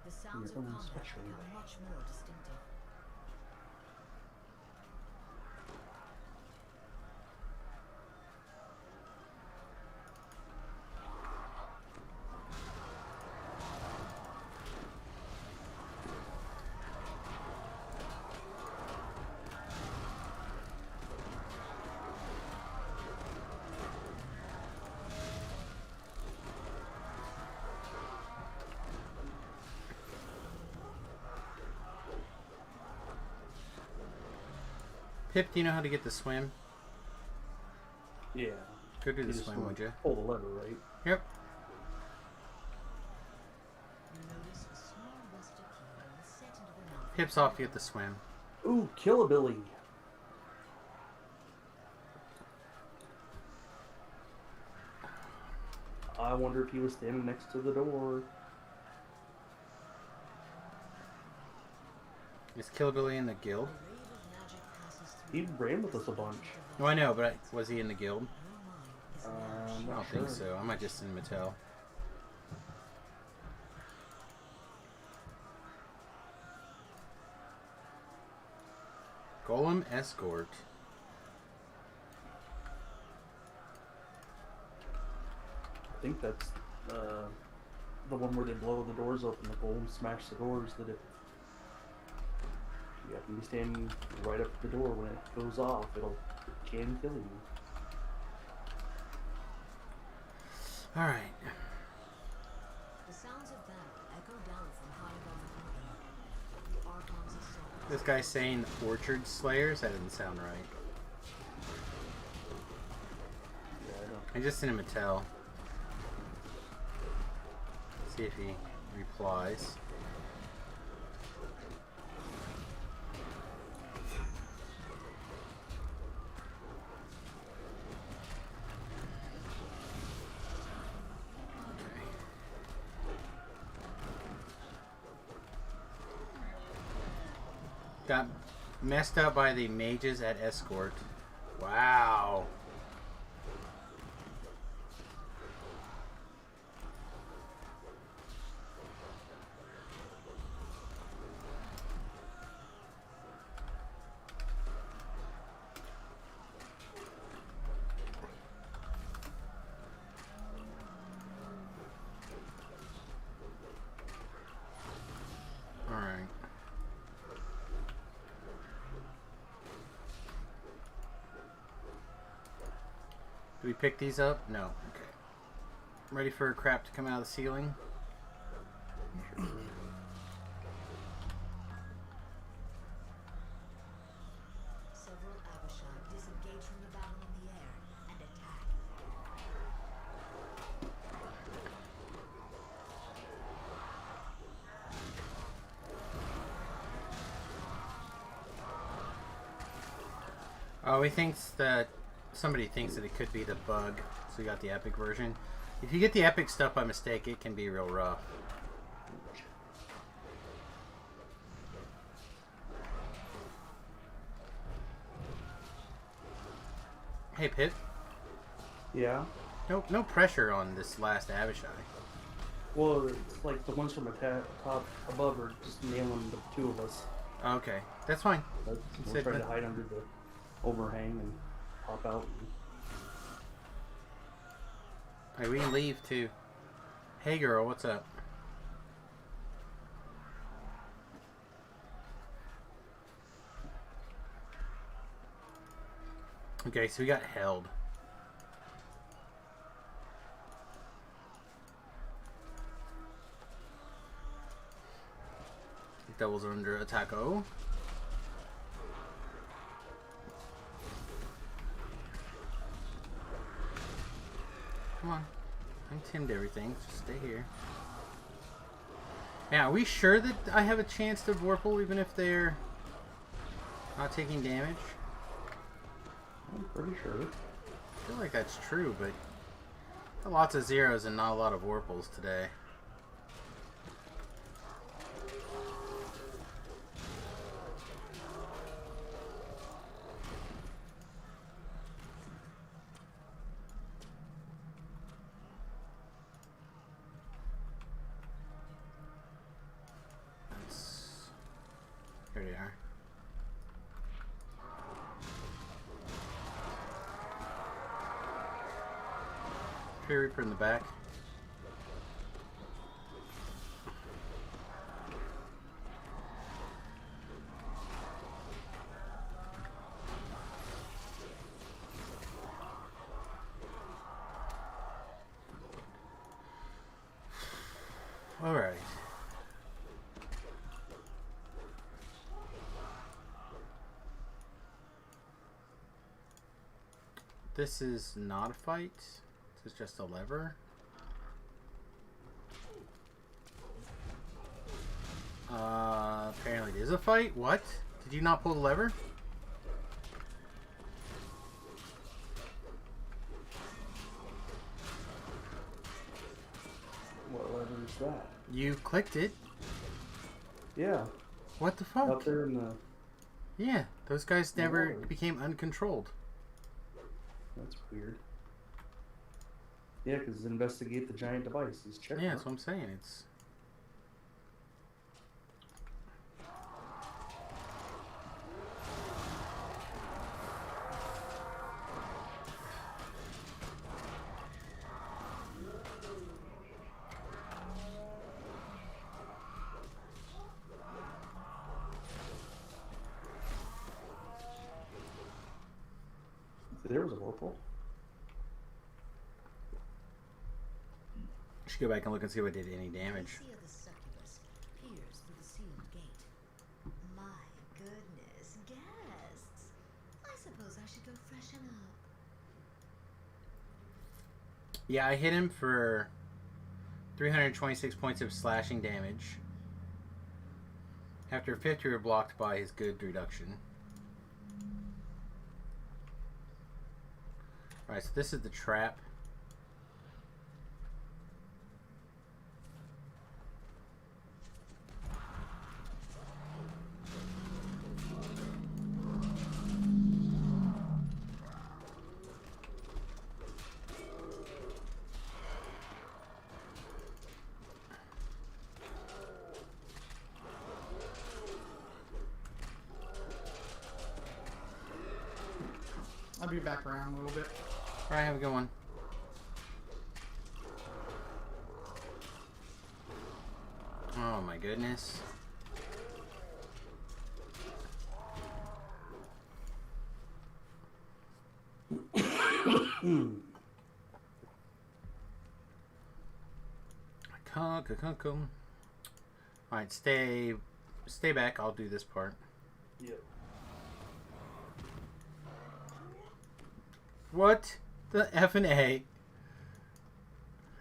the sounds Your of own combat special become way. much more distinctive. Pip, do you know how to get the swim? Yeah. Go do You the just swim, wanna would you? pull the lever, right? Yep. You notice a small rustic key set into the mouth. Pip's off to get the swim. Ooh, Killabilly. I wonder if he was standing next to the door. Is Killabilly in the guild? A wave of magic passes through He ran with us a bunch. No, I know, but was he in the guild? your mind. Is I'm I not don't sure. think so. I might just send Mattel. Golem Escort. I think that's the one where they blow the doors open, the golem smash the doors, that if you have to be standing right up at the door when it goes off, it can kill you. Alright. The sounds of battle echo down from high above the mountain. The Archon's assault. This guy's saying Orchard Slayers? That doesn't sound right. Yeah, I know. I just sent him a tell. See if he replies. Got messed up by the mages at Escort. Wow. Alright. Do we pick these up? No. Okay. Ready for crap to come out of the ceiling? Several Abishai disengage from the battle in the air and attack. Oh, he thinks that somebody thinks that it could be the bug, so we got the epic version. If you get the epic stuff by mistake, it can be real rough. Hey, Pip. Yeah. No pressure on this last Abishai. Well, it's like the ones from the top above are just nailing the two of us. Okay, that's fine. But we'll Said try to that- hide under the overhang and pop out. Hey, we can leave too. Hey, girl, what's up? Okay, so we got held. Devils are under attack. Oh. Come on. I intimid everything. Just stay here. Now, are we sure that I have a chance to Vorpal even if they're not taking damage? I'm pretty sure. I feel like that's true, but lots of zeros and not a lot of Vorpals today. Here they are. Tree Reaper in the back. All right. This is not a fight. This is just a lever. Apparently it is a fight. What? Did you not pull the lever? What lever is that? You clicked it. Yeah. What the fuck? Out there in the... Yeah, those guys never Whoa. became uncontrolled. That's weird. Yeah, because investigate the giant device. He's checking. Yeah, that's what I'm saying. It's... There was a whirlpool. Should go back and look and see if I did any damage. The sea of the succubus peers through the sealed gate. My goodness, guests! I suppose I should go freshen up. Yeah, I hit him for 326 points of slashing damage. After 50 were blocked by his good reduction. Alright, so this is the trap. I'll be back around a little bit. Alright, have a good one. Oh my goodness. Come. Alright, stay back. I'll do this part. Yep. What the F and A?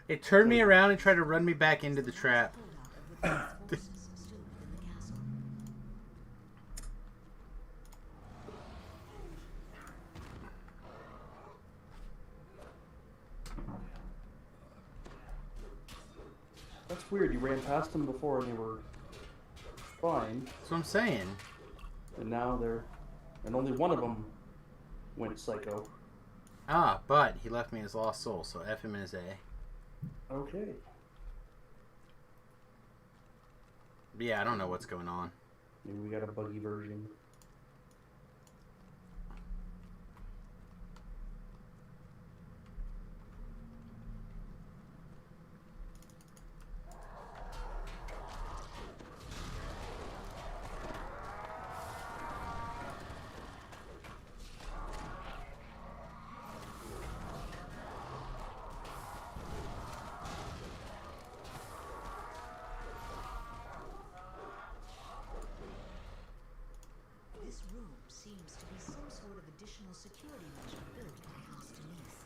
It turned me around and tried to run me back into the trap. That's weird. You ran past them before and they were fine, That's what I'm saying. and now they're... And only one of them went psycho. Ah, but he left me his lost soul, so F him in his A. Okay. Yeah, I don't know what's going on. Maybe we got a buggy version. This room seems to be some sort of additional security measure built in the house beneath.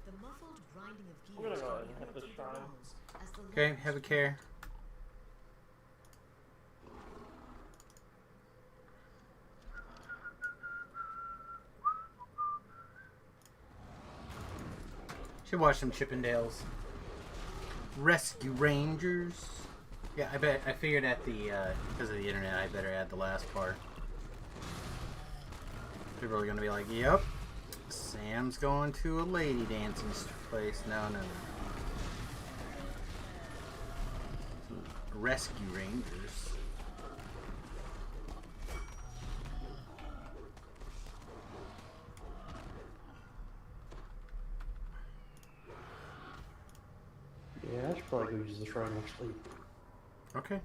The muffled grinding of I'm gonna gears go can ahead be and hit heard this through the shrine. walls as the Okay, light have a care. Should watch some Chippendales. Rescue Rangers. Yeah, I figured at the because of the internet, I better add the last part. People are gonna be like, "Yep, Sam's going to a lady dancing place." No. Rescue Rangers. Yeah, I should probably go use the shrine actually. Okay.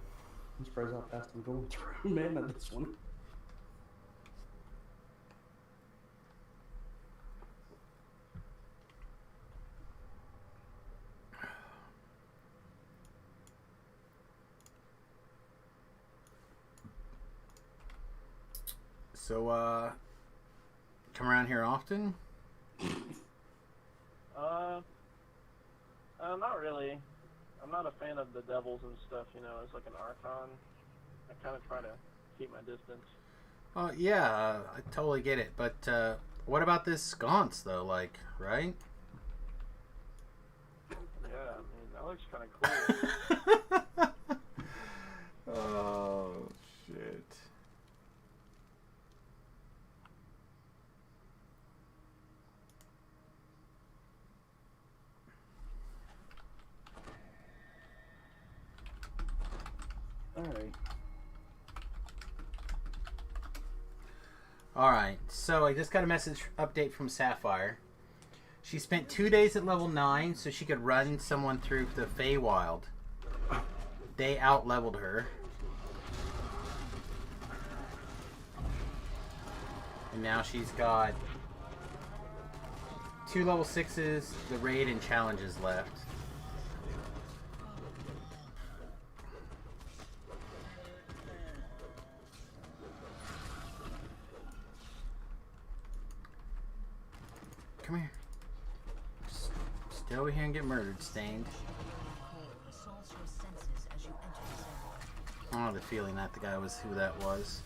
I'm surprised how fast I'm going through, man, at this one. So, come around here often? Not really. I'm not a fan of the devils and stuff, you know, as like an archon. I kind of try to keep my distance. Yeah, I totally get it. But what about this sconce, though? Like, right? Yeah, I mean, that looks kind of cool. Oh, shit. Alright. Alright, so I just got a message update from Sapphire. She spent 2 days at level 9 so she could run someone through the Feywild. They out-leveled her. And now she's got 2 level 6s, the raid, and challenges left. Come here. Just stay over here and get murdered, Stained. assaults your senses as you enter this area. I have a feeling that the guy was who that was.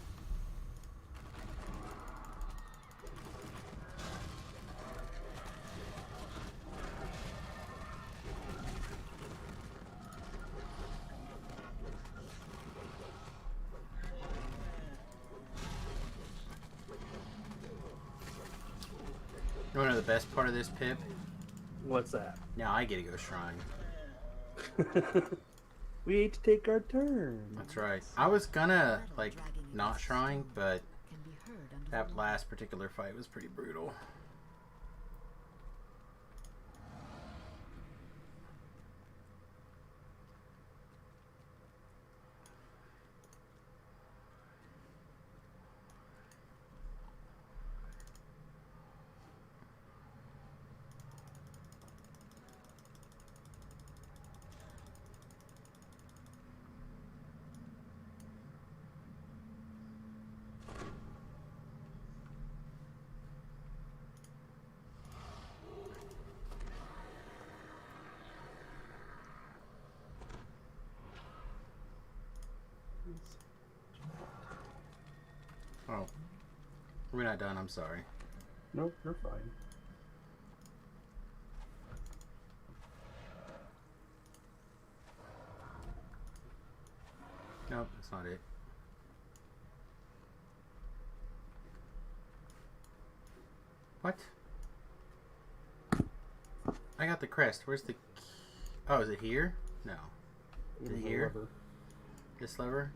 You wanna know the best part of this, Pip? What's that? Now I get to go shrine. We hate to take our turn. That's right. I was gonna, like, not shrine, but that last particular fight was pretty brutal. Oh. We're not done, I'm sorry. Nope, you're fine. Nope, that's not it. What? I got the crest. Where's the... Oh, is it here? No. Is it here? Lever. This lever?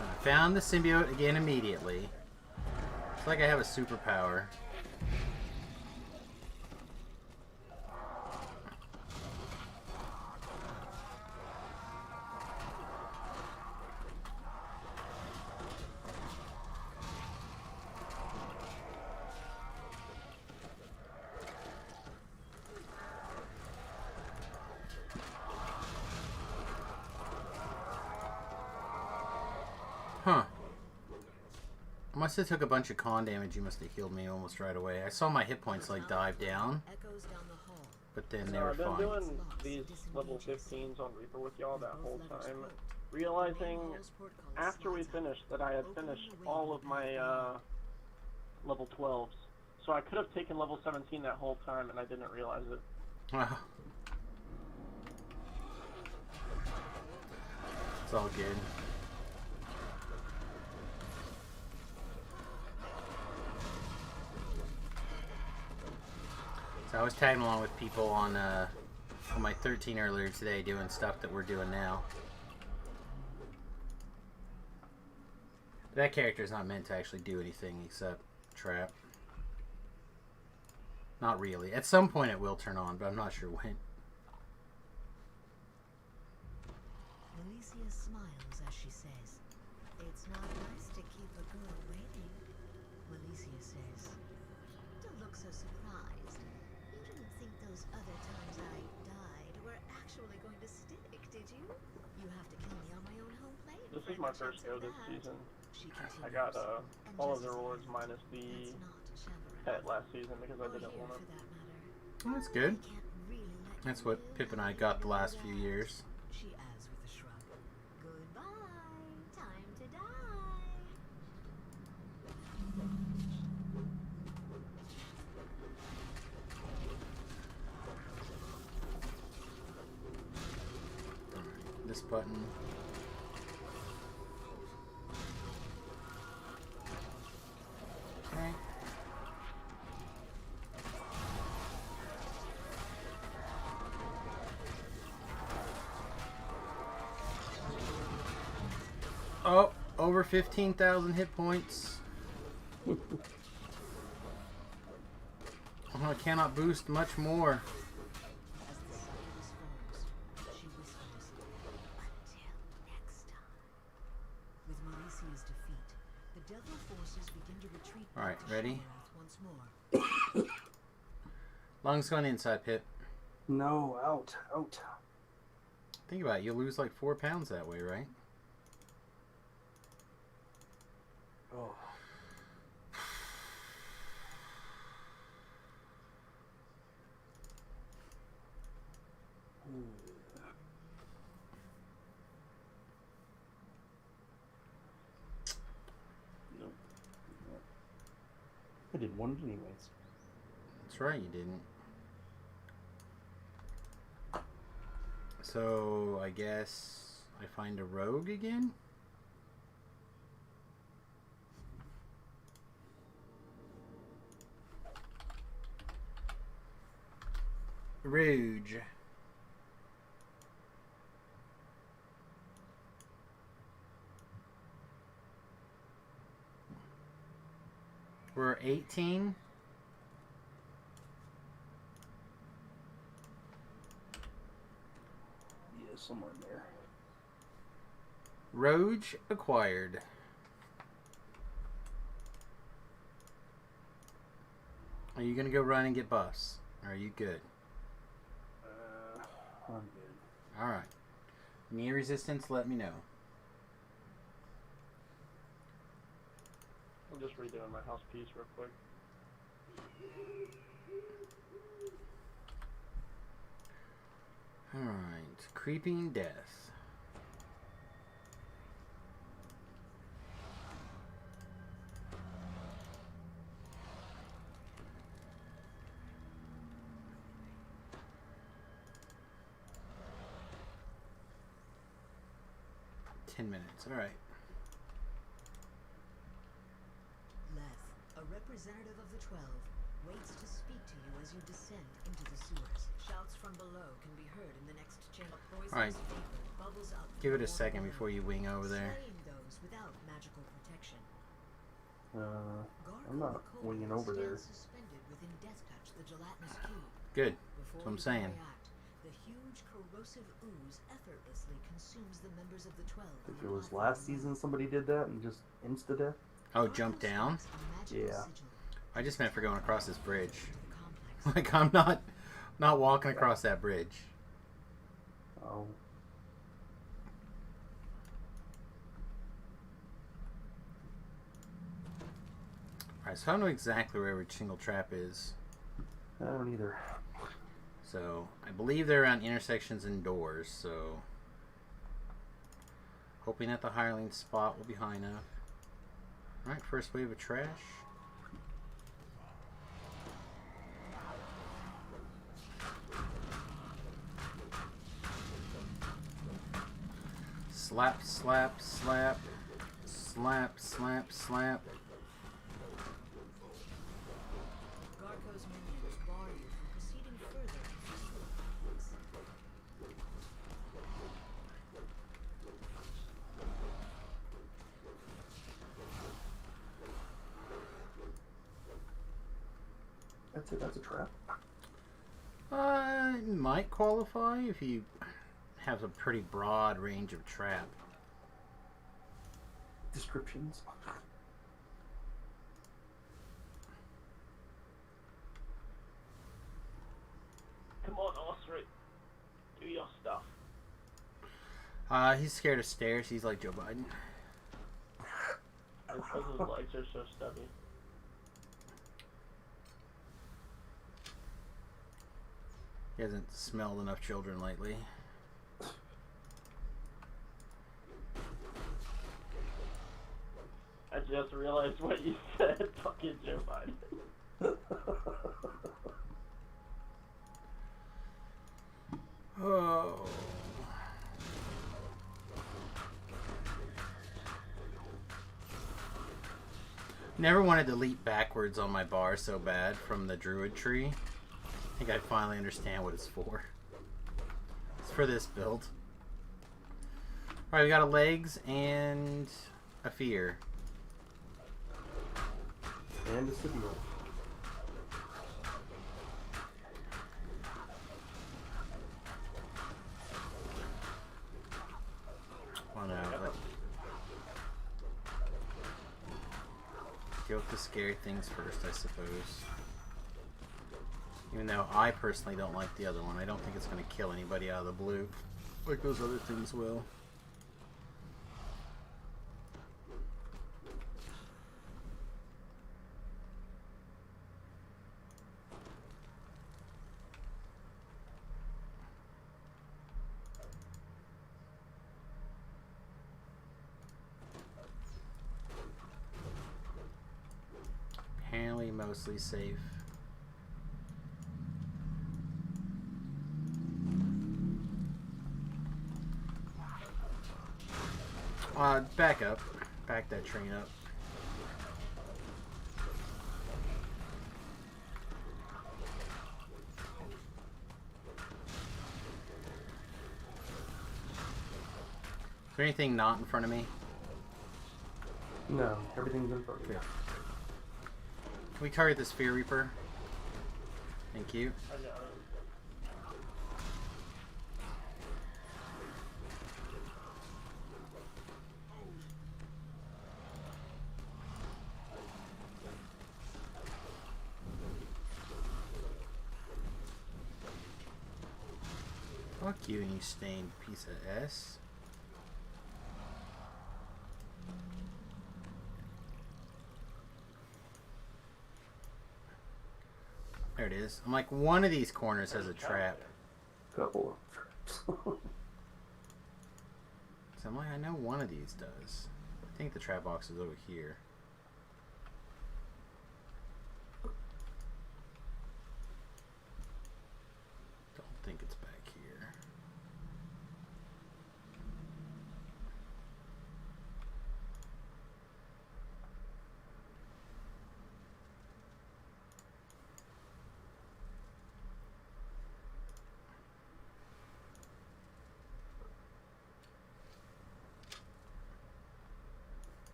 I found the symbiote again immediately. It's like I have a superpower. Huh. I must have took a bunch of con damage. You must have healed me almost right away. I saw my hit points like dive down, but then they were I've been fine. doing these level 15s on Reaper with y'all that whole time, realizing after we finished that I had finished all of my level 12s. So I could have taken level 17 that whole time and I didn't realize it. Wow. It's all good. So I was tagging along with people on my 13 earlier today doing stuff that we're doing now. That character is not meant to actually do anything except trap. Not really. At some point it will turn on, but I'm not sure when. Alicia smiles as she says, "It's not nice to keep a girl waiting." Alicia says, "Don't look so surprised. You didn't think those other times I died were actually going to stick, did you? You have to kill me on my own home plate." This is my first go this season. I got all of the rewards minus the pet last season because I didn't want it. Oh, that's good. That's what Pip and I got the last few years. She adds with a shrug, "Goodbye, time to die." This button. Okay. Oh, over 15,000 hit points. I cannot boost much more. She whispers, "Until next time." With Mauricia's defeat, the devil forces begin to retreat. Alright, back to ready? Shadowrath once more. Lungs going inside, Pip. No, out. Think about it, you'll lose like 4 pounds that way, right? Oh. Nope. I didn't want it anyways. That's right, you didn't. So, I guess I find a rogue again? Rouge. We're 18. Yeah, somewhere in there. Rouge acquired. Are you gonna go run and get buffs? Or are you good? I'm good. Alright. Need resistance, let me know. I'm just redoing my house piece real quick. Alright. Creeping Death. Minutes. All right. Leth, a representative of the 12, waits to speak to you as you descend into the sewers. Shouts from below can be heard in the next chamber. Poisonous All right. vapor bubbles up Give it a from second below, before you wing over there. slaying those without magical protection. I'm not winging over there. Suspended within death touch the gelatinous cube. Good. Before That's what I'm you can saying. react, the huge corrosive ooze effortlessly consumes the members of the 12. If it was last season somebody did that and just insta-death. Oh, jump down? Yeah. I just meant for going across this bridge. Like, I'm not walking across that bridge. Oh. Alright, so I don't know exactly where every single trap is. I don't either. So, I believe they're around intersections and doors, so... Hoping that the hireling spot will be high enough. Alright, first wave of trash. Slap, slap, slap. Slap, slap, slap. Garco's minions bar you from proceeding further into the sewer complex. That's it, that's a trap. It might qualify if you have a pretty broad range of trap. Descriptions. Come on, Osric. Do your stuff. He's scared of stairs. He's like Joe Biden. It's because his legs are so stubby. He hasn't smelled enough children lately. I just realized what you said. Fucking Joe Biden. Oh. Never wanted to leap backwards on my bar so bad from the druid tree. I think I finally understand what it's for. It's for this build. Alright, we got a legs and a fear. And a Sibyl. Oh no. Go with the scary things first, I suppose. Even though I personally don't like the other one. I don't think it's going to kill anybody out of the blue like those other things will. Apparently mostly safe. Back up. Back that train up. Is there anything not in front of me? No, everything's in front of you. Good. Can we target this Fear Reaper? Thank you. I got it. Fuck you and you stained piece of S. There it is. I'm like, one of these corners has a trap. Couple of traps. So I'm like, I know one of these does. I think the trap box is over here. Don't think it's back here.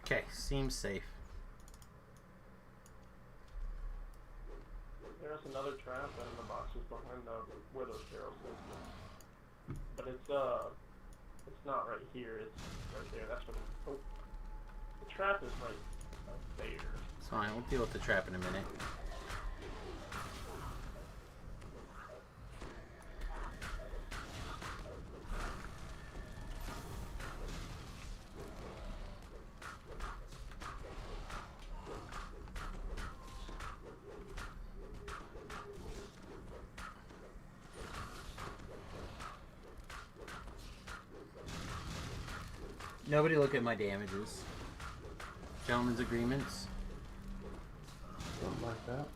Okay, seems safe. There's another trap and the box is behind the where those barrels is. But it's not right here, it's right there. That's what oh. The trap is right there. It's fine, we'll deal with the trap in a minute. Nobody look at my damages. Gentlemen's agreements. Something like that.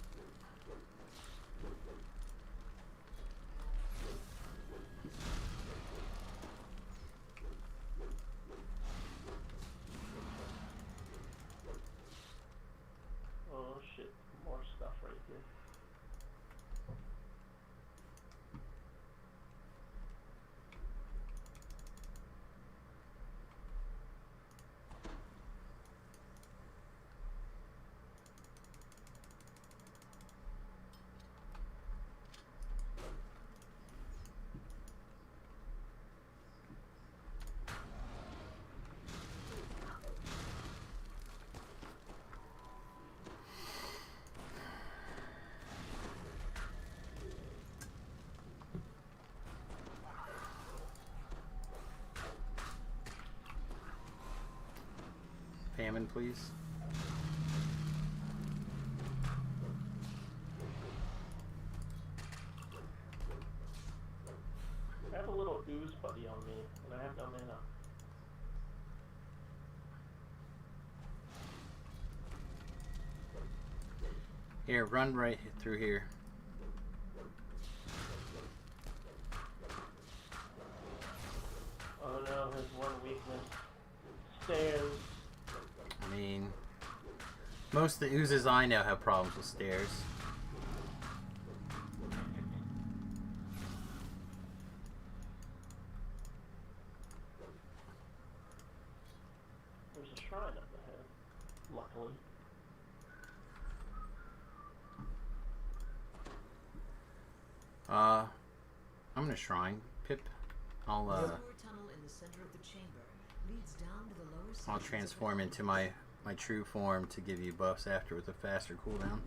Oh shit, more stuff right here. Famine, please. I have a little ooze buddy on me, and I have no mana. Here, run right through here. Oh no, his one weakness. Stairs. I mean, most of the oozes I know have problems with stairs. There's a shrine up ahead, luckily. I'm gonna shrine. Pip, I'll The lower tunnel in the center of the chamber leads down to the lower I'll sections of the transform into my true form to give you buffs after with a faster cooldown.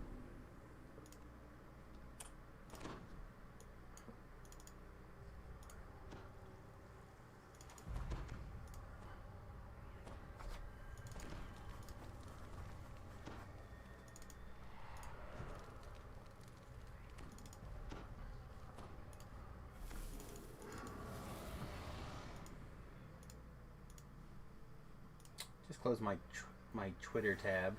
Just close my my Twitter tab.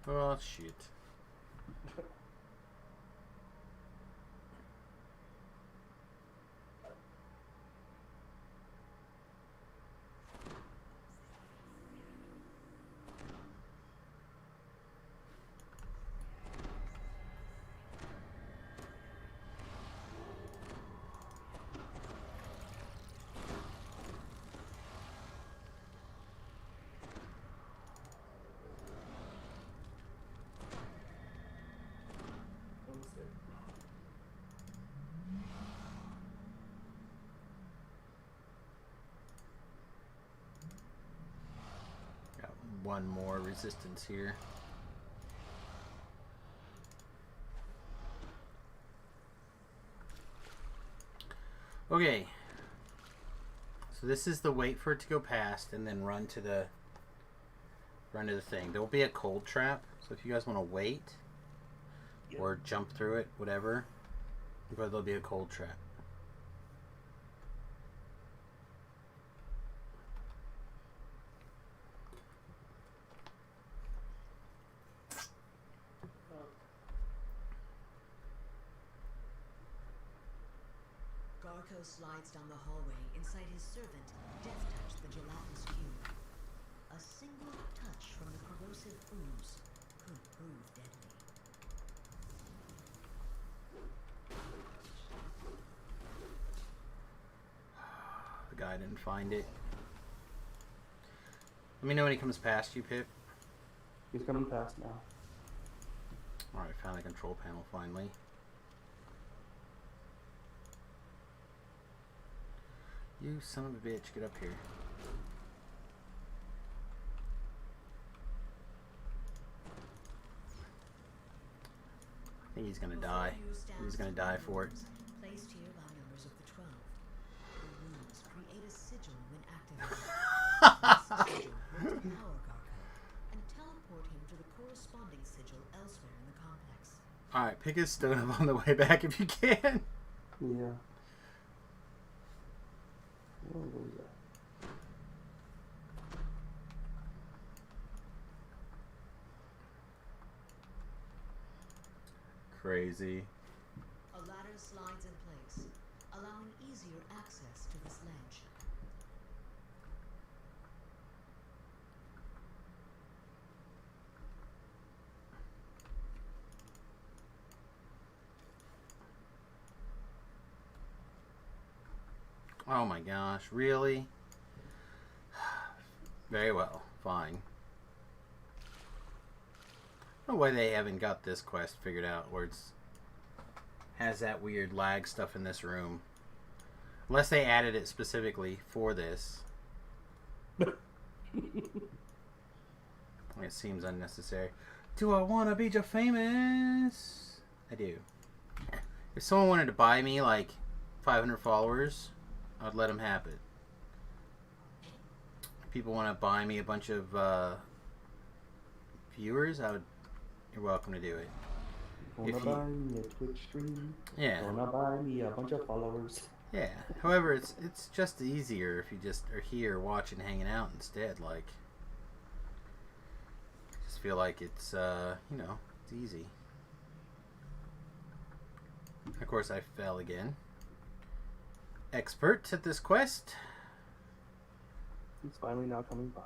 Oh shit. one more resistance here. Okay. So this is the wait for it to go past and then run to the thing. There will be a cold trap, so if you guys want to wait or jump through it, whatever, but there'll be a cold trap. Garko slides down the hallway inside his servant, Death Touch the gelatinous cube. A single touch from the corrosive ooze could prove deadly. The guy didn't find it. Let me know when he comes past you, Pip. He's coming past now. Alright, found the control panel finally. You son of a bitch, get up here. I think he's gonna die. He's gonna die for it. Placed here by members of the 12. The runes create a sigil when activated. This sigil will empower Garko and teleport him to the corresponding sigil elsewhere in the complex. Alright, pick his stone up on the way back if you can. Yeah. What was that? Crazy. A ladder slides in place, allowing easier access to this ledge. Oh my gosh, really? Very well, fine. I don't know why they haven't got this quest figured out where it's has that weird lag stuff in this room. Unless they added it specifically for this. It seems unnecessary. Do I want to be just famous? I do. If someone wanted to buy me like 500 followers, I'd let them have it. If people want to buy me a bunch of viewers, you're welcome to do it. Wanna buy me a Twitch stream? Yeah. Wanna buy me a bunch of followers? Yeah. However, it's just easier if you just are here watching, hanging out instead. Like, I just feel like it's it's easy. Of course, I fell again. Expert at this quest. He's finally now coming by.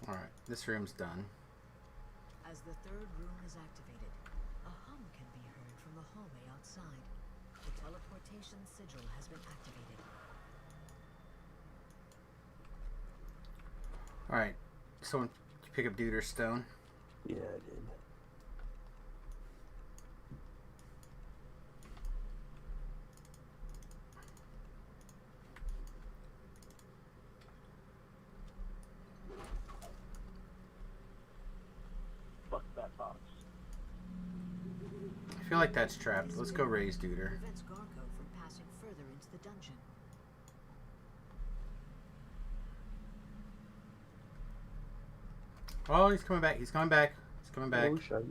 Alright, this room's done. As the third room is activated, a hum can be heard from the hallway outside. The teleportation sigil has been activated. Alright, someone pick up Deuter's stone. Yeah, I did. Fuck that box. I feel like that's trapped. Let's go raise Deuter. Prevents Garko from passing further into the dungeon. Oh, he's coming back. He's coming back. He's coming back. Oh, shite.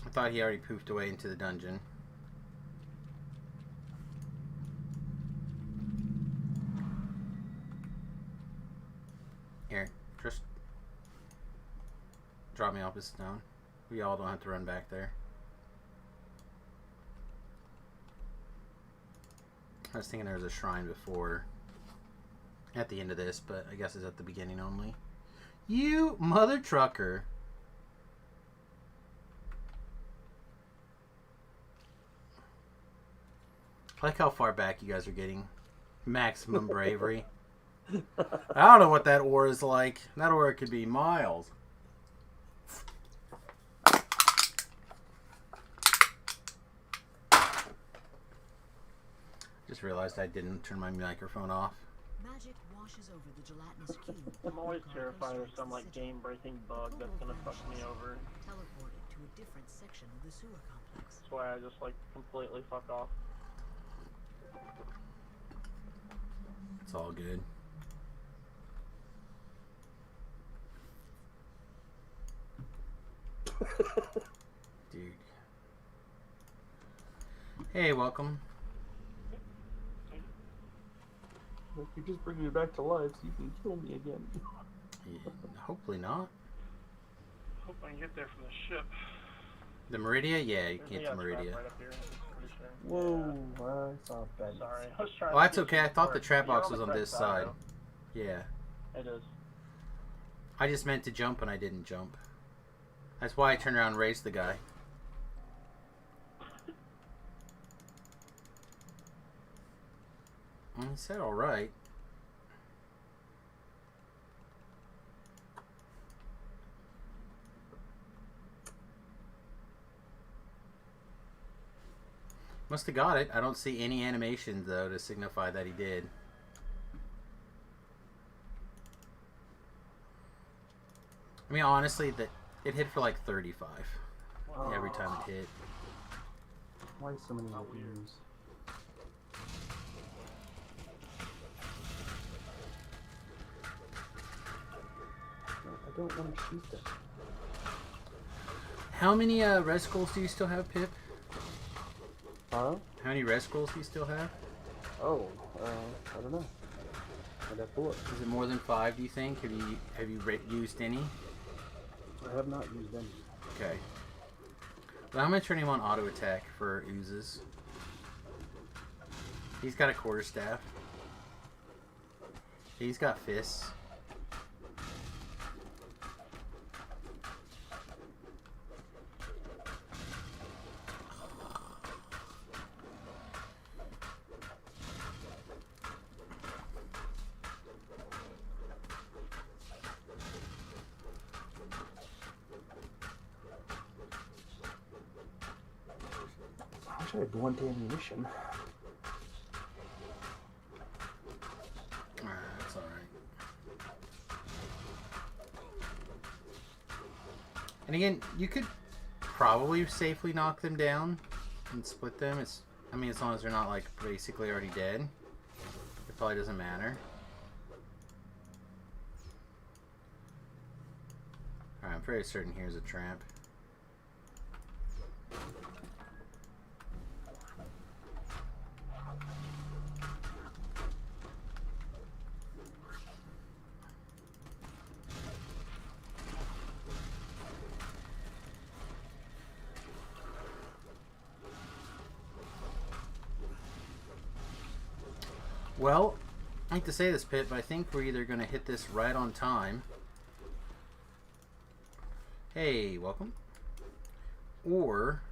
I thought he already poofed away into the dungeon. Here, just drop me off his stone. We all don't have to run back there. I was thinking there was a shrine before at the end of this, but I guess it's at the beginning only. You mother trucker. I like how far back you guys are getting. Maximum bravery. I don't know what that ore is like. That ore could be miles. Just realized I didn't turn my microphone off. Magic washes over the gelatinous cube. I'm always terrified of some like game-breaking bug that's gonna fuck me over. Teleported to a different section of the sewer complex. That's why I just like completely fuck off. It's all good. Dude. Hey, welcome. If you just bring me back to life, so you can kill me again. Yeah, hopefully not. Hope I can get there from the ship. The Meridia? Yeah, you There's can't a get the trap Meridia. right up here, I'm pretty sure. Whoa, I saw that. Sorry, I was trying Oh, to that's get okay. you I thought the forward. trap You're box on was the on correct this side. though. Yeah. It is. I just meant to jump and I didn't jump. That's why I turned around and raised the guy. He said alright. Must have got it. I don't see any animations though to signify that he did. I mean, honestly, that it hit for like 35 every time it hit. Why so many reviews? I don't want to shoot them. How many red skulls do you still have, Pip? Huh? How many red skulls do you still have? Oh, I don't know. I'd have to look. Is it more than 5? Do you think? Have you used any? I have not used any. Okay. Well, I'm gonna turn him on auto attack for oozes. He's got a quarterstaff. He's got fists. I wish I had blunt ammunition. That's alright. And again, you could probably safely knock them down and split them. I mean, as long as they're not like basically already dead, it probably doesn't matter. Alright, I'm pretty certain here's a trap. Well, I hate to say this, Pit, but I think we're either going to hit this right on time. Hey, welcome. Or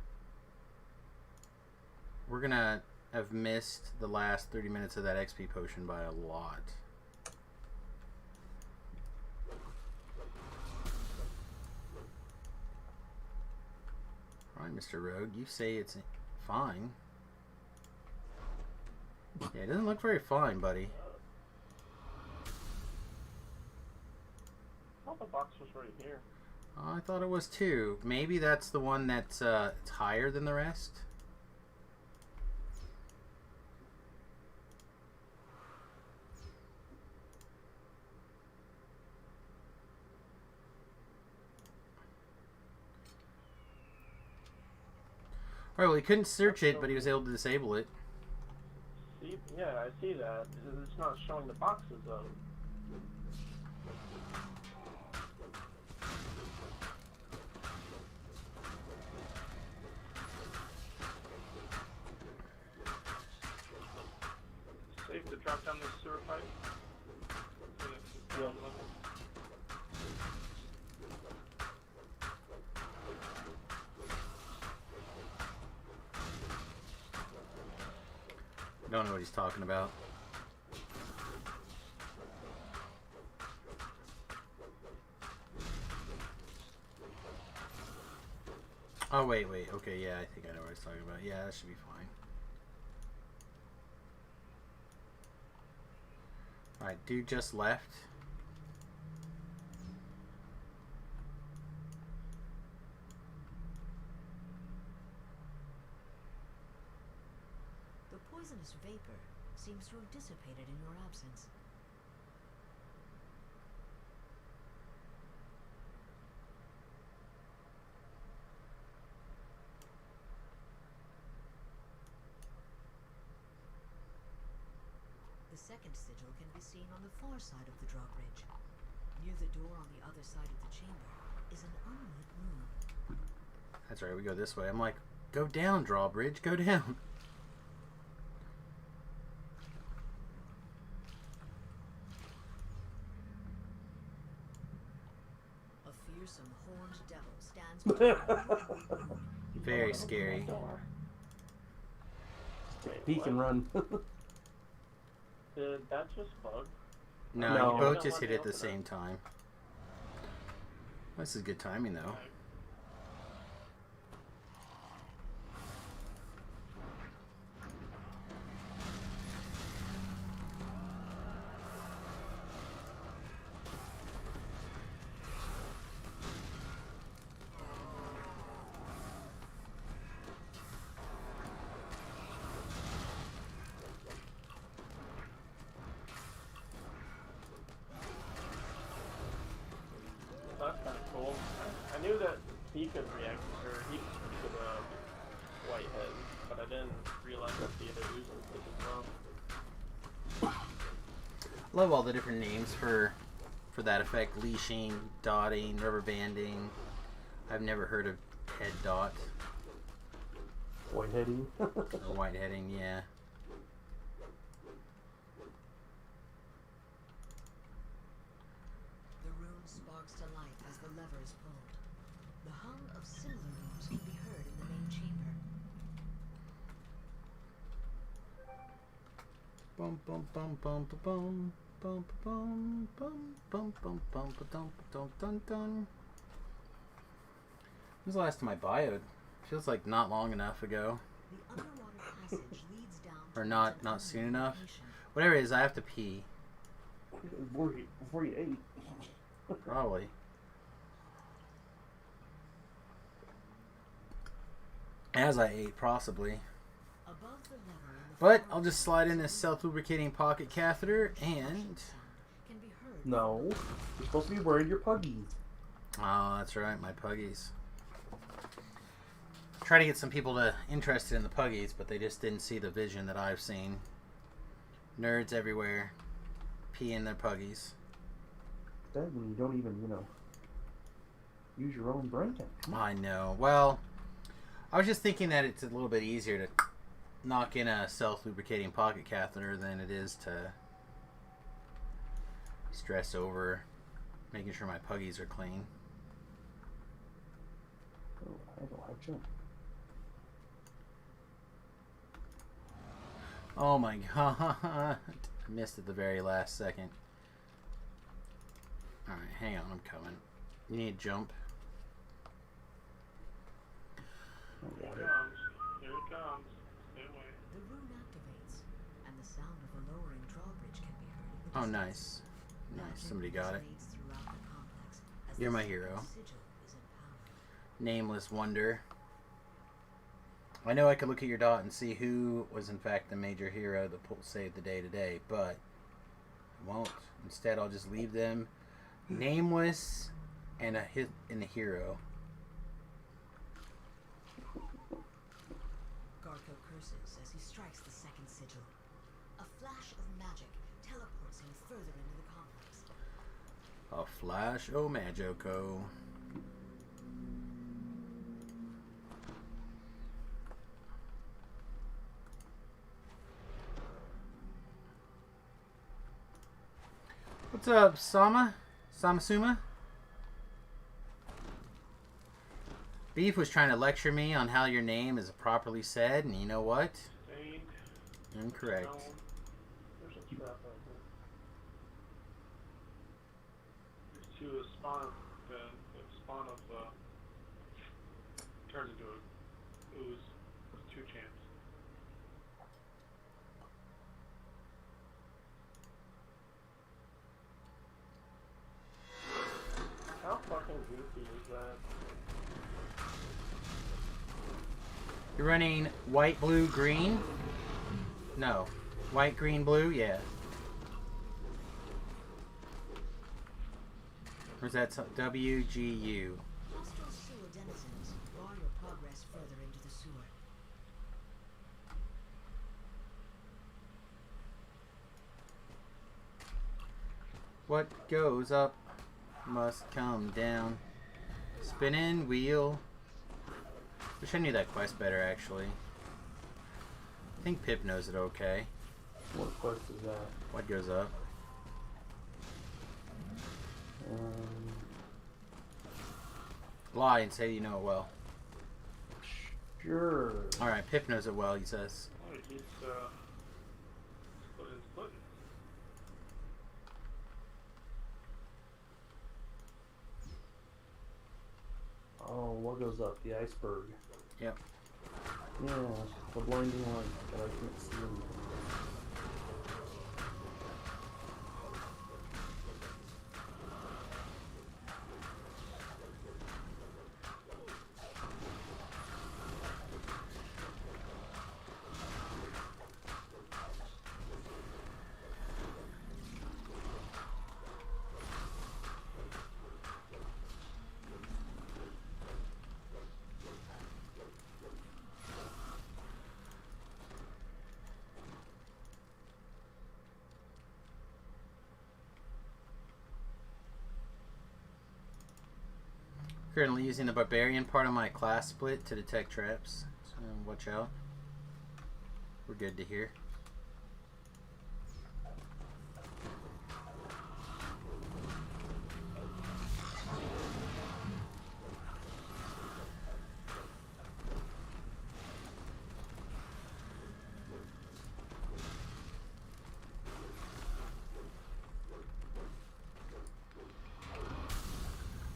we're going to have missed the last 30 minutes of that XP potion by a lot. Alright, Mr. Rogue, you say it's fine. Yeah, it doesn't look very fine, buddy. I thought the box was right here. I thought it was too. Maybe that's the one that's it's higher than the rest. Alright, well, he couldn't search it, but he was able to disable it. See? Yeah, I see that. It's not showing the boxes though. Safe to drop down this sewer pipe? Yeah. Don't know what he's talking about. Oh, wait. Okay, yeah, I think I know what I was talking about. Yeah, that should be fine. Alright, dude just left. The poisonous vapor seems to have dissipated in your absence. The second sigil can be seen on the far side of the drawbridge. Near the door on the other side of the chamber is an unlit room. That's right, we go this way. I'm like, go down, drawbridge, go down. A fearsome horned devil stands between Very scary. Wait, He what? can run. Did that just bug? No, No. you both Don't just let hit me it at the open it. same time. This is good timing, though. That's kind of cool. I knew that he could react, or he could whitehead, but I didn't realize that the other users did as well. Love all the different names for that effect. Leashing, dotting, rubber banding. I've never heard of head dot Whiteheading. or whiteheading, yeah. The room sparks to life as the lever is pulled. The hum of similar rooms can be heard in the main chamber. Bum bum bum bum bum bum bum bum bum bum bum bum bum dun dun. When's the last time I bioed? Feels like not long enough ago. The underwater passage leads down Or to not an soon unknown enough. location. Whatever it is, I have to pee. Before you ate. Probably. As I ate, possibly. Above the lever in the But far I'll just corner slide in this self-lubricating pocket catheter and... can be heard. No. You're supposed to be wearing your puggies. Oh, that's right, my puggies. Try to get some people interested in the puggies, but they just didn't see the vision that I've seen. Nerds everywhere, peeing their puggies. That when you don't even, use your own brain. I know. Well, I was just thinking that it's a little bit easier to knock in a self-lubricating pocket catheter than it is to stress over making sure my puggies are clean. Oh, I don't have jump. Oh my god. I missed at the very last second. Alright, hang on, I'm coming. You need to jump. Here it comes. Here it comes. Stay away. The rune activates, and the sound of a lowering drawbridge can be heard in the Oh, distance. nice. Nice, Magic somebody got it. resonates throughout the complex as You're the my second hero. sigil is empowered. Nameless wonder. I know I could look at your dot and see who was in fact the major hero that saved the day today, but I won't. Instead, I'll just leave them nameless and a hero. Garko curses as he strikes the second sigil. A flash of magic teleports him further into the complex. A flash o Majoko. What's up, Samasuma? Beef was trying to lecture me on how your name is properly said, and you know what? Stay. Incorrect. Down. There's a trap right there. To a spawn of turned into a ooze with 2 champs. How fucking goofy is that? You're running white, blue, green? No. White, green, blue? Yeah. Or is that WGU? Hostile sewer denizens bar your progress further into the sewer. What goes up must come down. Spinning wheel. Wish I knew that quest better, actually. I think Pip knows it okay. What quest is that? What goes up? Lie and say you know it well. Sure. Alright, Pip knows it well, he says. Oh, it keeps splitting. Oh, what goes up? The iceberg. Yep. Yeah, the blinding light that I can't see anything. Currently using the barbarian part of my class split to detect traps, so watch out. We're good to hear.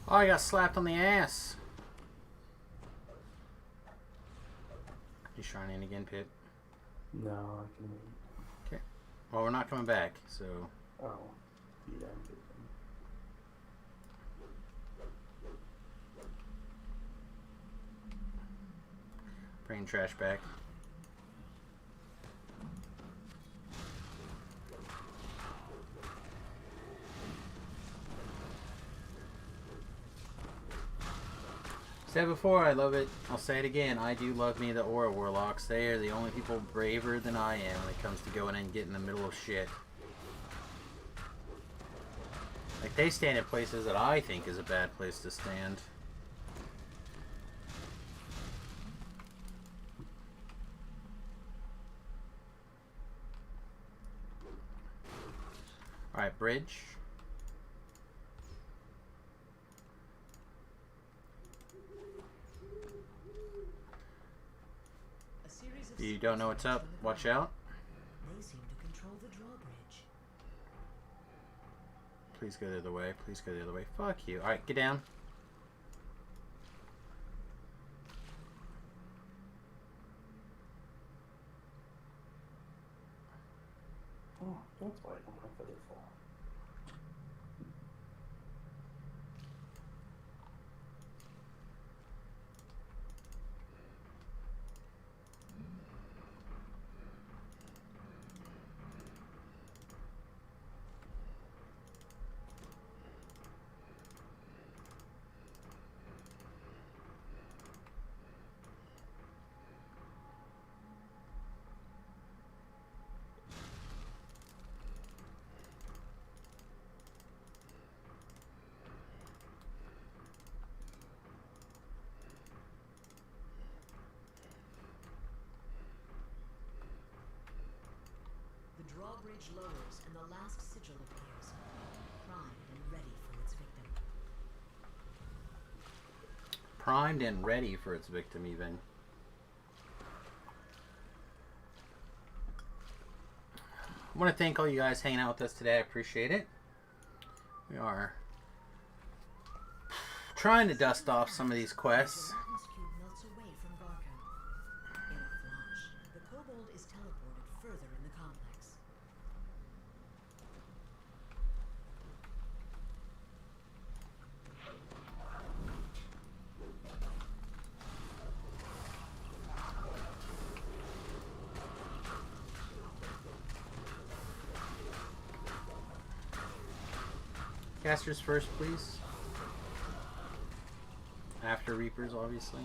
Oh, I got slapped on the ass. You shining again, Pip? No, I can wait. Okay. Well, we're not coming back, so. Oh, be damn good then. Bring trash back. Said before, I love it. I'll say it again. I do love me the Aura Warlocks. They are the only people braver than I am when it comes to going and getting in the middle of shit. Like, they stand in places that I think is a bad place to stand. Alright, bridge. If you don't know what's up, watch out. They seem to control the drawbridge. Please go the other way. Please go the other way. Fuck you. Alright, get down. Oh, that's why I don't have feather fall. The drawbridge lowers and the last sigil appears, primed and ready for its victim. Primed and ready for its victim, even. I want to thank all you guys hanging out with us today. I appreciate it. We are trying to dust off some of these quests. The Mountain's cube melts away Casters first, please. After Reapers, obviously.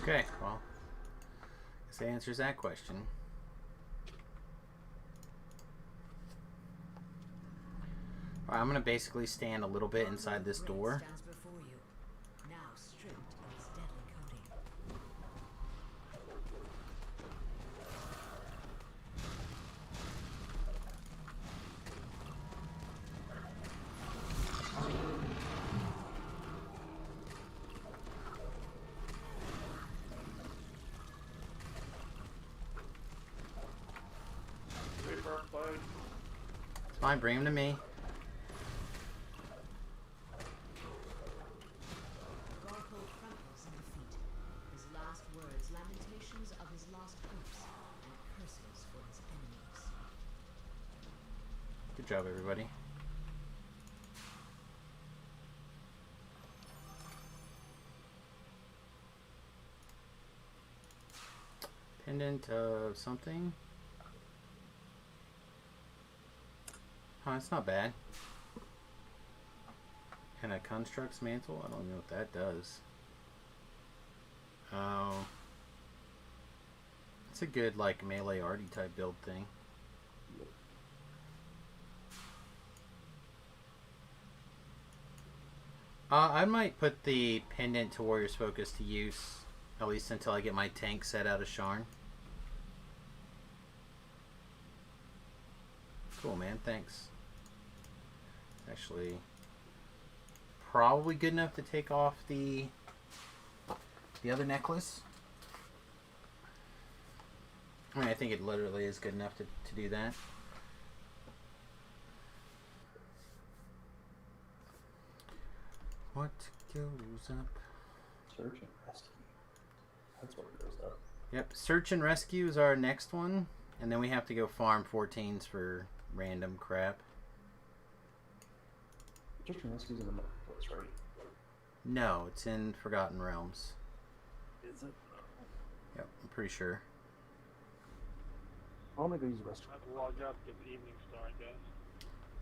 Okay, well, this answers that question. Alright, I'm gonna basically stand a little bit inside this door. Stands before you, now stripped of its deadly coating. Reaper upload. It's fine, bring him to me. Garko crumples in defeat. His last words, lamentations of his lost hopes, and curses for his enemies. Good job, everybody. Pendant of something. Oh, that's not bad. And a construct's mantle? I don't know what that does. Oh. It's a good, like, melee arty type build thing. I might put the pendant to Warrior's Focus to use, at least until I get my tank set out of Sharn. Cool, man. Thanks. Actually, probably good enough to take off the other necklace. I mean, I think it literally is good enough to do that. What goes up? Search and rescue. That's what goes up. Yep, search and rescue is our next one. And then we have to go farm 14s for random crap. Search and rescue's in the marketplace, right? No, it's in Forgotten Realms. Is it? Yep, I'm pretty sure. I'm gonna go use rescue. I have to log out to get the evening star, I guess.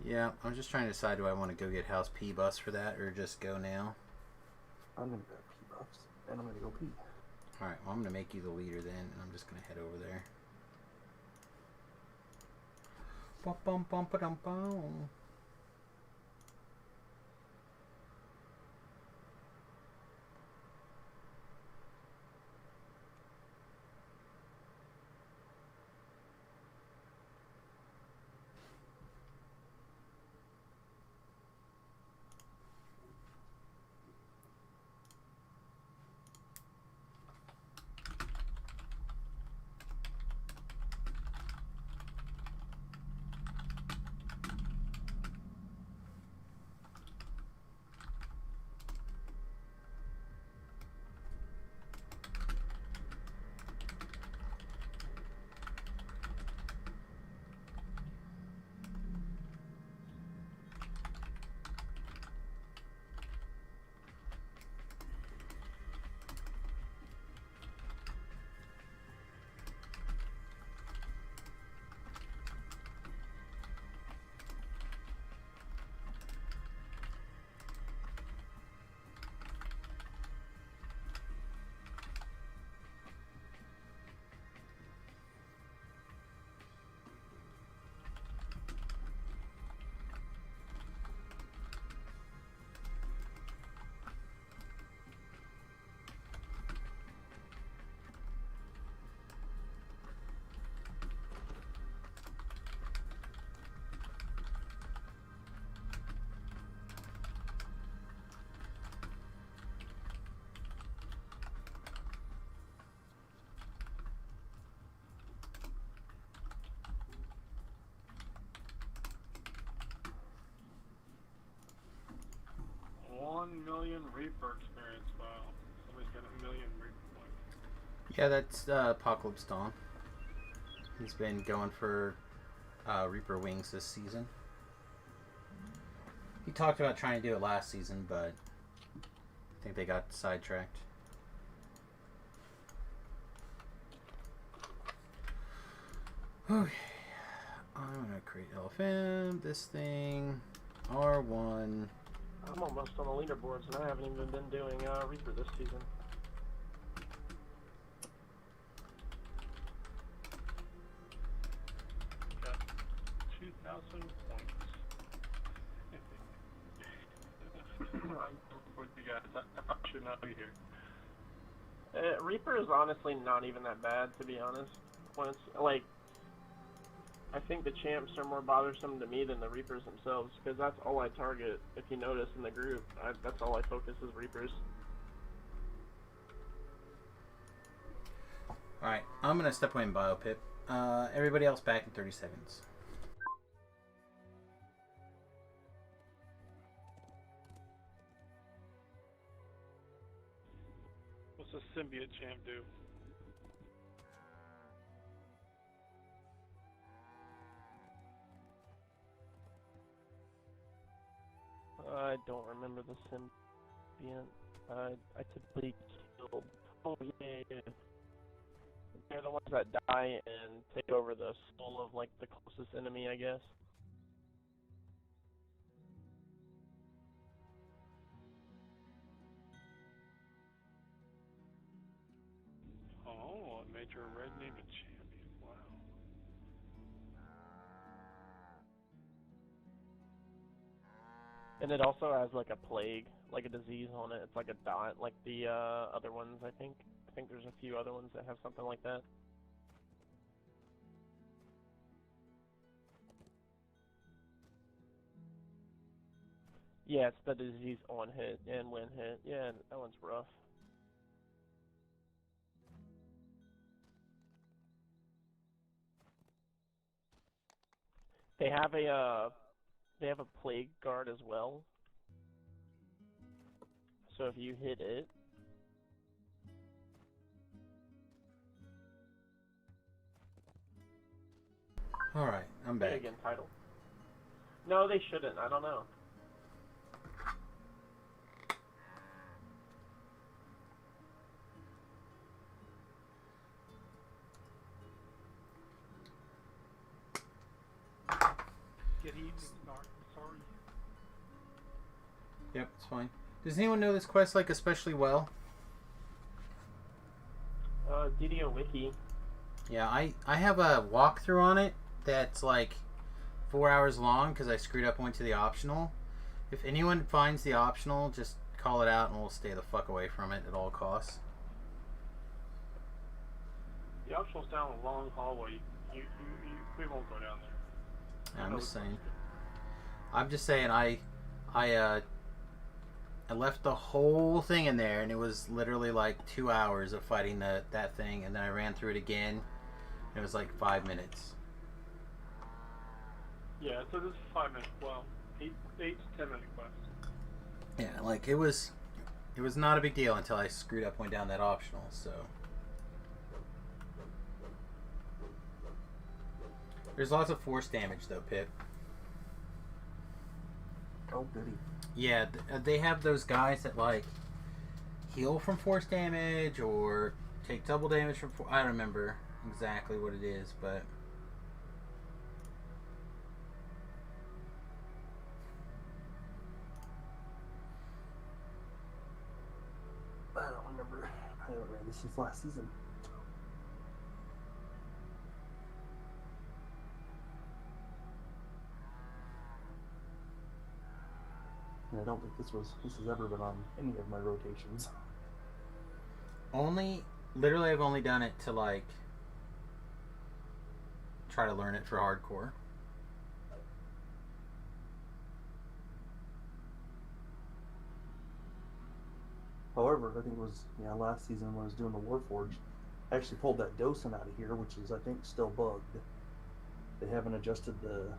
Yeah, I'm just trying to decide, do I want to go get House P bus for that or just go now? I'm gonna grab P buffs and I'm gonna go P. Alright, well, I'm going to make you the leader then, and I'm just going to head over there. Bum, bum, bum, ba-dum, bum. 1 million Reaper experience. Wow. Somebody's got 1 million Reaper points. Yeah, that's Apocalypse Dawn. He's been going for Reaper Wings this season. He talked about trying to do it last season, but I think they got sidetracked. Okay. I'm gonna create LFM, this thing, R1. I'm almost on the leaderboards, and I haven't even been doing Reaper this season. Got 2,000 points. I'm with you guys. I should not be here. Reaper is honestly not even that bad, to be honest. When it's like, I think the champs are more bothersome to me than the Reapers themselves, because that's all I target. If you notice in the group, that's all I focus is Reapers. Alright, I'm gonna step away and biopip. Everybody else back in 30 seconds. What's a symbiote champ do? I don't remember the symbiont. I typically kill. Oh yeah. They're the ones that die and take over the soul of like the closest enemy, I guess. Oh, a major red name a champion. Wow. And it also has like a plague, like a disease on it. It's like a dot, like the other ones, I think. I think there's a few other ones that have something like that. Yeah, it's the disease on hit and when hit. Yeah, that one's rough. They have a plague guard as well. So if you hit it, Alright, I'm back. again title. No, they shouldn't. I don't know. Good evening, Narc. Sorry. Yep, it's fine. Does anyone know this quest like especially well? DDO Wiki. Yeah, I have a walkthrough on it that's like 4 hours long because I screwed up and went to the optional. If anyone finds the optional, just call it out and we'll stay the fuck away from it at all costs. The optional's down a long hallway. We won't go down there. I'm just saying. I'm just saying I left the whole thing in there and it was literally like 2 hours of fighting that thing, and then I ran through it again. And it was like 5 minutes. Yeah, so this is 5 minute, well, 8 to 10 minute quest. Yeah, like it was not a big deal until I screwed up, went down that optional, so. There's lots of force damage though, Pip. Oh, goody. Yeah, they have those guys that like heal from force damage or take double damage from I don't remember exactly what it is, but I don't remember. I haven't ran this since last season. And I don't think this has ever been on any of my rotations. literally I've only done it to like try to learn it for hardcore. However, I think it was last season when I was doing the Warforged, I actually pulled that docent out of here, which is I think still bugged. They haven't adjusted the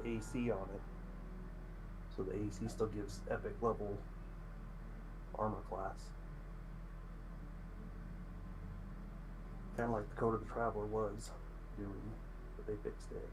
AC on it, so the AC still gives epic level armor class. Kind of like the Code of the Traveler was doing, but they fixed it.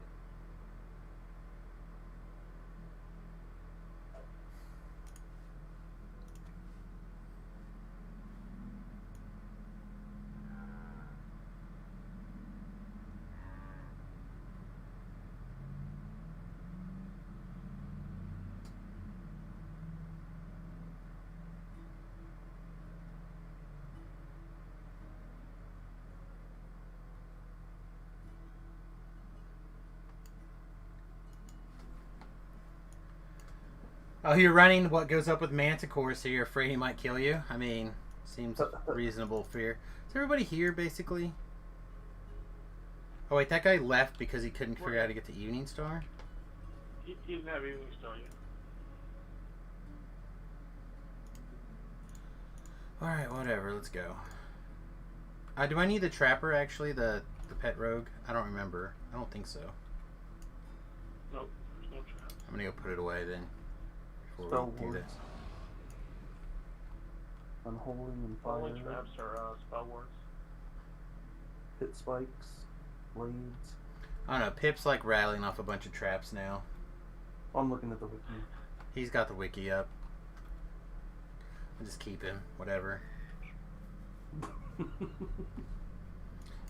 Oh, you're running what goes up with Manticore, so you're afraid he might kill you? I mean, seems reasonable fear. Is everybody here, basically? Oh, wait, that guy left because he couldn't figure out how to get to Evening Star? He didn't have Evening Star yet. Alright, whatever, let's go. Do I need the Trapper, actually? The pet rogue? I don't remember. I don't think so. Nope, there's no trap. I'm gonna go put it away, then. Spell Before we do words. this. Unholy and fire. Only traps are spell words. Pit spikes. Blades. I don't know, Pip's like rattling off a bunch of traps now. I'm looking at the wiki. He's got the wiki up. I'll just keep him, whatever.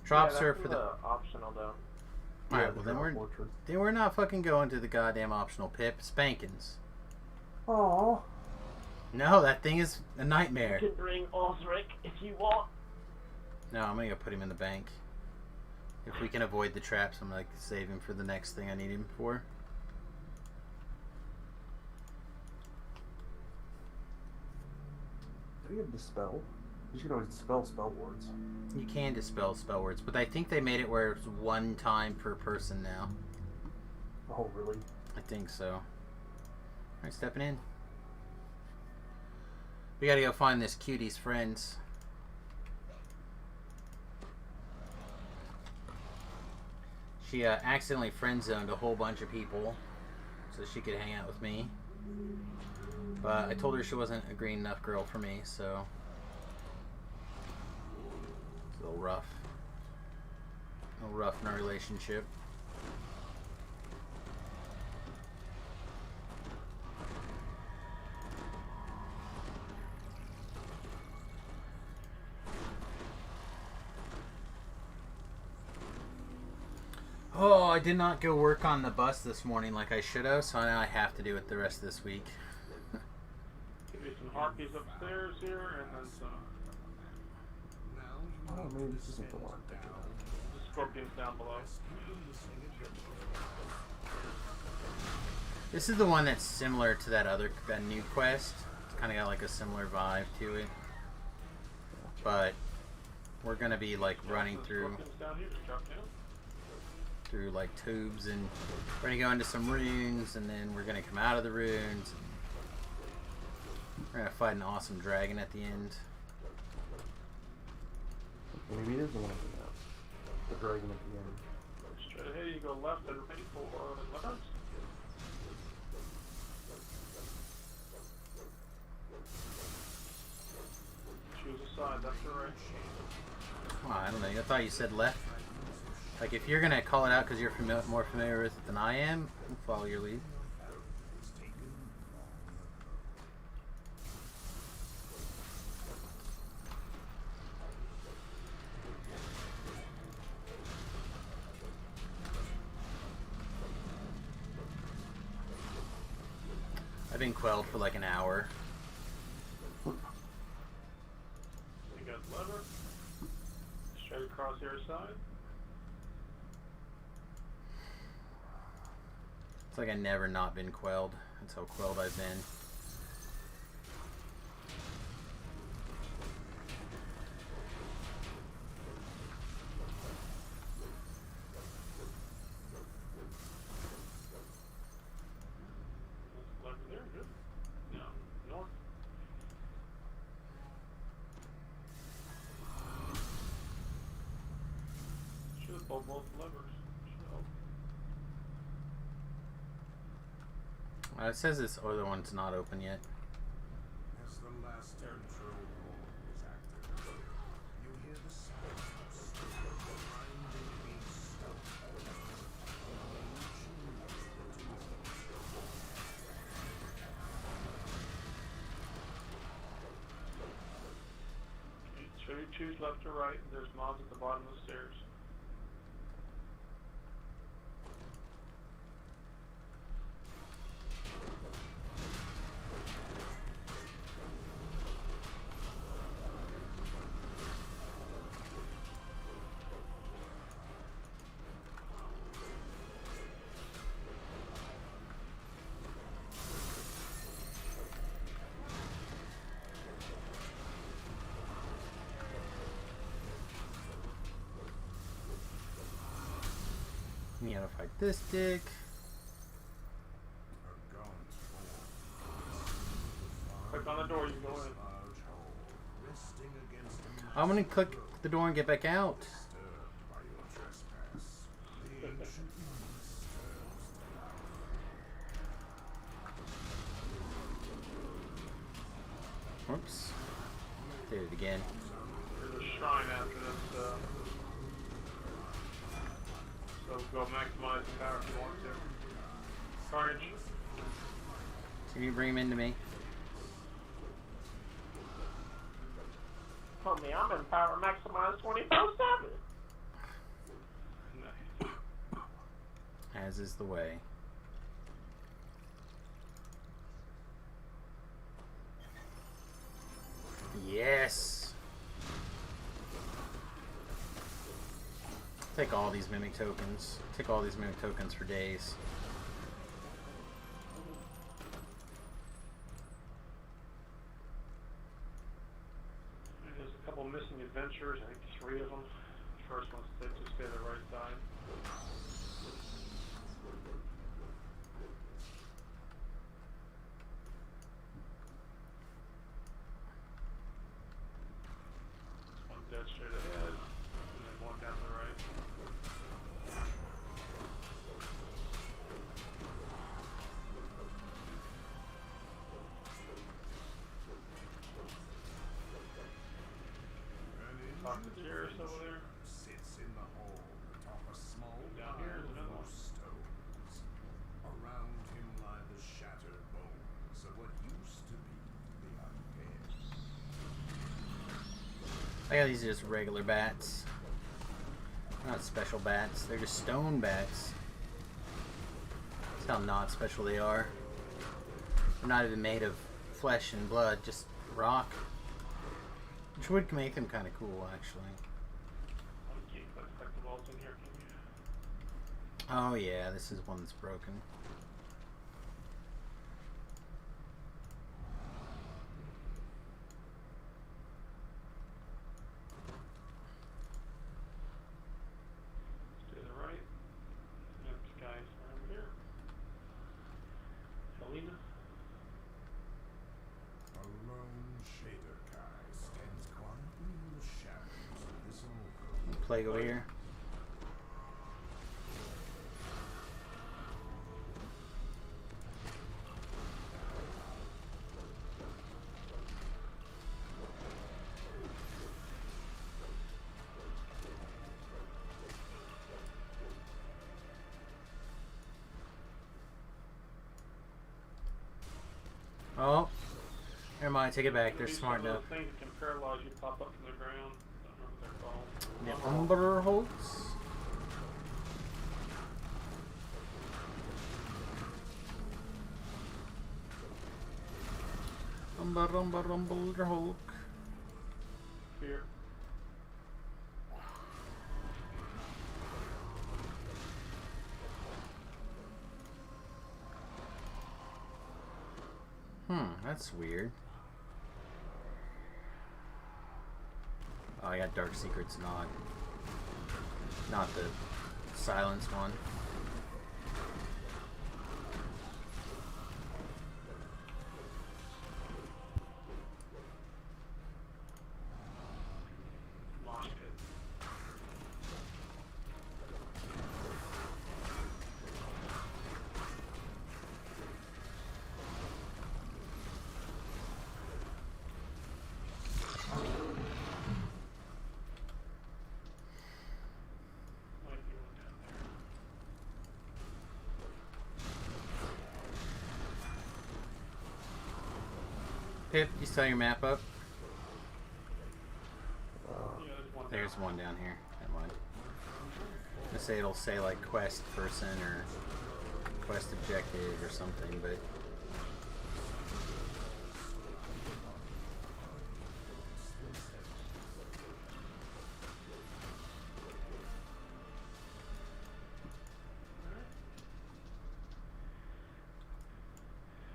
Drops yeah, are for the optional though. Alright, well then we're not fucking going to the goddamn optional Pip. Spankins. Aww. No, that thing is a nightmare. You can bring Osric if you want. No, I'm gonna go put him in the bank. If we can avoid the traps, I'm gonna save him for the next thing I need him for. Do you have Dispel? You should always dispel spell words. You can dispel spell words, but I think they made it where it's one time per person now. Oh, really? I think so. Alright, stepping in. We gotta go find this cutie's friends. She accidentally friend-zoned a whole bunch of people so she could hang out with me. But I told her she wasn't a green enough girl for me, so... It's a little rough. A little rough in our relationship. Oh, I did not go work on the bus this morning like I should have, so now I have to do it the rest of this week. Give you some harpies upstairs here, and then some. Oh, maybe this isn't the one. The scorpions down below. This is the one that's similar to that new quest. It's kind of got like a similar vibe to it. But we're gonna be like running through like tubes, and we're gonna go into some runes, and then we're gonna come out of the runes. We're gonna fight an awesome dragon at the end. Maybe it is the one at the end. The dragon at the end. Straight ahead, you go left and right for left. Choose a side, left or right. Oh, I don't know. I thought you said left. Like, if you're gonna call it out because you're more familiar with it than I am, I'll follow your lead. I've been quelled for like an hour. You got lever. Straight across your side. It's like I've never not been quelled. That's how quelled I've been. Lever there, good. Now, north. Should have pulled both levers. It says this other one's not open yet. As the The last control hall is active. You hear the sound of steel grinding being stone. You choose the tools. So you choose left or right. There's mods at the bottom of the stairs. You gotta fight this dick. A gaunt Click on the door, you go in. large hole, resting against a I'm gonna click the door and get back out. disturbed by your trespass. The ancient one stirs the light. Oops. Did it again. There's a shrine after this, so go maximize the power if you want to. Carnage. Can you bring him into me? Told me I'm in power maximize 24/7. Nice. As is the way. Yes! Take all these mimic tokens. Take all these mimic tokens for days. There's a couple missing adventures, I think 3 of them. First one's to just stay the right side. One dead straight ahead, and then one down to the right. Talk to Jairus over there. Sits in the hall atop a small Down here is pile another of one. stones. Around him lie the shattered bones of what used to be the undead. I got these are just regular bats. Not special bats. They're just stone bats. That's how not special they are. They're not even made of flesh and blood, just rock. Which would make them kind of cool, actually. You can't collect the balls in here, can you? Oh yeah, this is one that's broken. To the right. Next guy's over here. Helena. A lone shader Kai stands quietly in the shadows of this alcove. Plague over here. Oh, never mind. Take it back. They're These smart are enough. those things that can paralyze you, pop up from the ground. Don't know what they're called. The Umber Holtz. Umber Hulk. Here. That's weird. Oh, I got Dark Secrets, not the Silence one. Mosh pit. Pip, you saw your map up? Yeah, there's one There's down. one down here. Never mind. I say it'll say like quest person or quest objective or something, but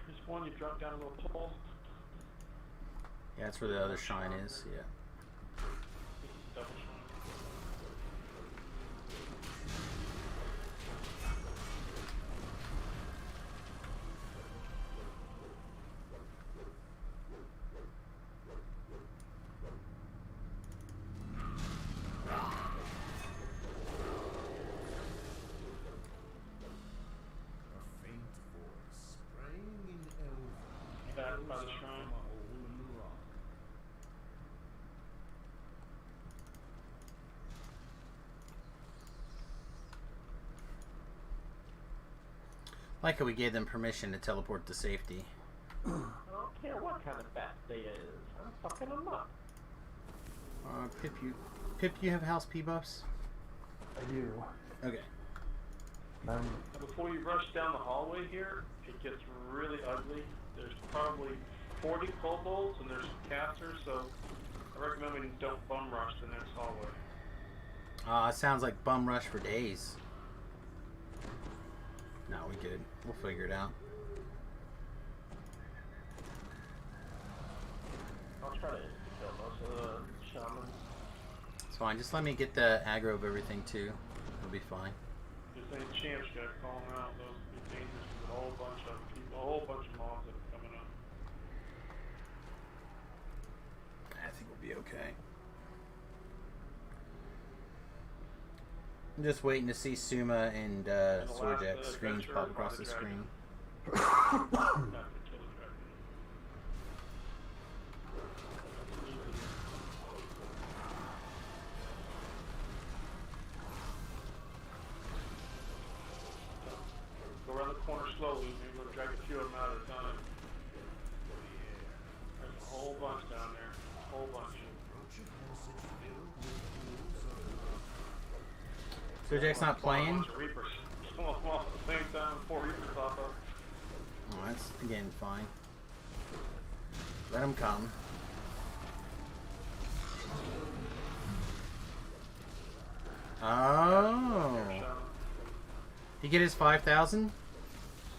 There's one you drop down a little pole. yeah, that's where the other shrine is. Yeah. Double shot. A faint voice sprang in Elven. Back by the Rose up shrine. from a hole in the rock. Like how we gave them permission to teleport to safety. I don't care what kind of bat they is. I'm fucking them up. Pip, you have house P buffs? I do. Okay. Um, Before you rush down the hallway here, it gets really ugly. There's probably 40 kobolds and there's some casters, so I recommend we don't bum rush the next hallway. It sounds like bum rush for days. No, we good. We'll figure it out. I'll try to kill most of the shamans. It's fine. Just let me get the aggro of everything too. It'll be fine. Just any champs you gotta call them out. Those would be dangerous with a whole bunch of people, a whole bunch of mobs that are coming up. I think we'll be okay. I'm just waiting to see Suma and the Sorjak's last, screens adventure pop by across the the dragon. screen. Not to kill the dragon. Go around the corner slowly, maybe we'll drag a few of them out at a time. There's a whole bunch down there. A whole bunch. Approach a passage filled with pools of Sorjak's not playing? A bunch of Reapers. Some of them all at the same time before Reapers pop up. Oh, that's again fine. Let him come. Oh. He get his 5,000?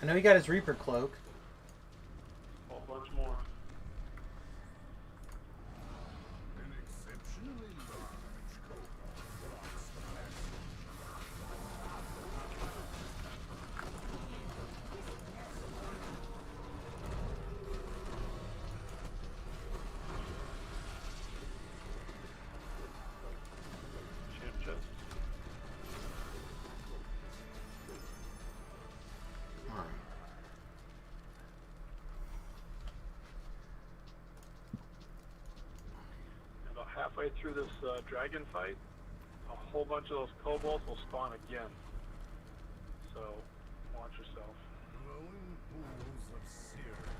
I know he got his Reaper cloak. A whole bunch more. an exceptionally large cobalt blocks the passage. Champ chest. Alright. About halfway through this dragon fight, a whole bunch of those kobolds will spawn again. So, watch yourself. Glowing pools of searing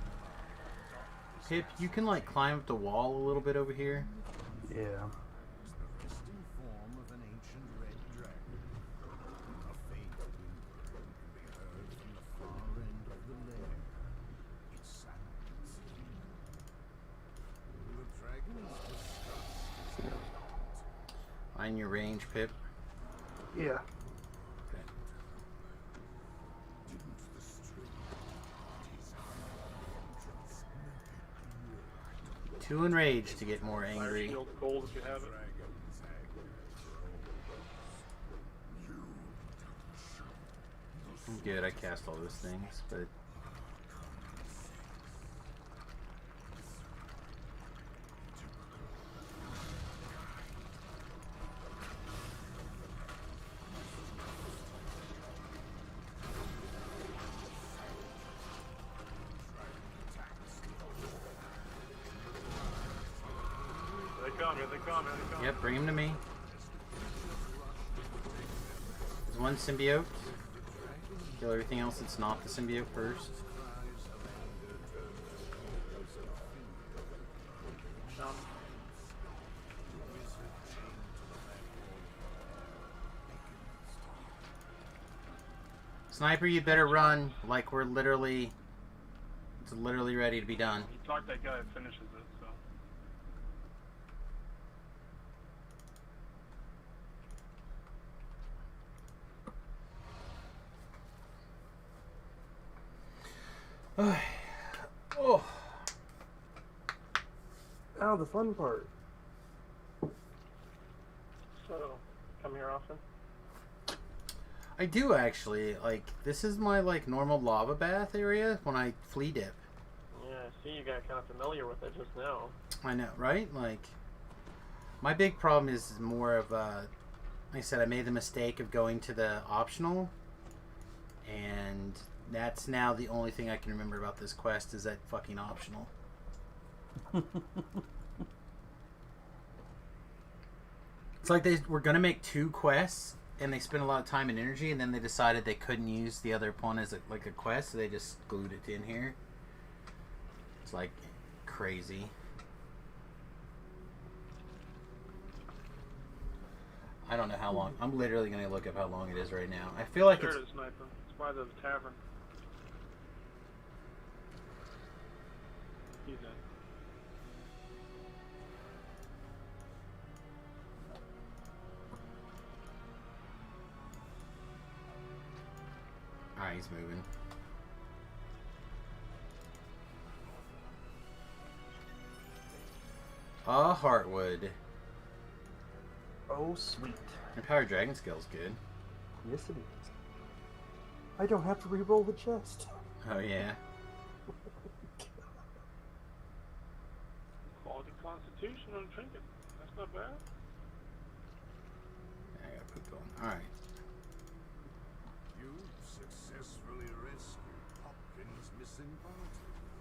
darkness. Pip, you can like climb up the wall a little bit over here. yeah. Is the resting form of an ancient red dragon. A faint whimpering can be heard from the far end of the lair. It sounds. The dragon's disgust is evident. On your range, Pip. Yeah. Didn't the strange design entrance make it clear? Too enraged to get more Fire angry. shield gold if you have it. Dragon's anger. I'm good, I cast all those things, but Here they come, here they come. yep, bring him to me. There's one symbiote. Kill everything else that's not the symbiote first. Sniper, you better run like we're literally... It's literally ready to be done. You talk that guy that finishes it, so. Oh. Now the fun part. So, come here often? I do actually. Like, this is my, like, normal lava bath area when I flea dip. Yeah, I see you got kind of familiar with it just now. I know, right? Like, my big problem is more of, like I said, I made the mistake of going to the optional, and that's now the only thing I can remember about this quest is that fucking optional. It's like they were gonna make 2 quests, and they spent a lot of time and energy, and then they decided they couldn't use the other one as a quest, so they just glued it in here. It's like crazy. I don't know how long. I'm literally gonna look up how long it is right now. I feel like There it's... it is, Sniper. It's by the tavern. He's in. Alright, he's moving. Heartwood. Oh, sweet. Empowered Dragon Skill's good. Yes, it is. I don't have to re-roll the chest. Oh, yeah. Quality Constitution on Trinket. That's not bad. I gotta put going. Alright. You successfully rescued Hopkins' missing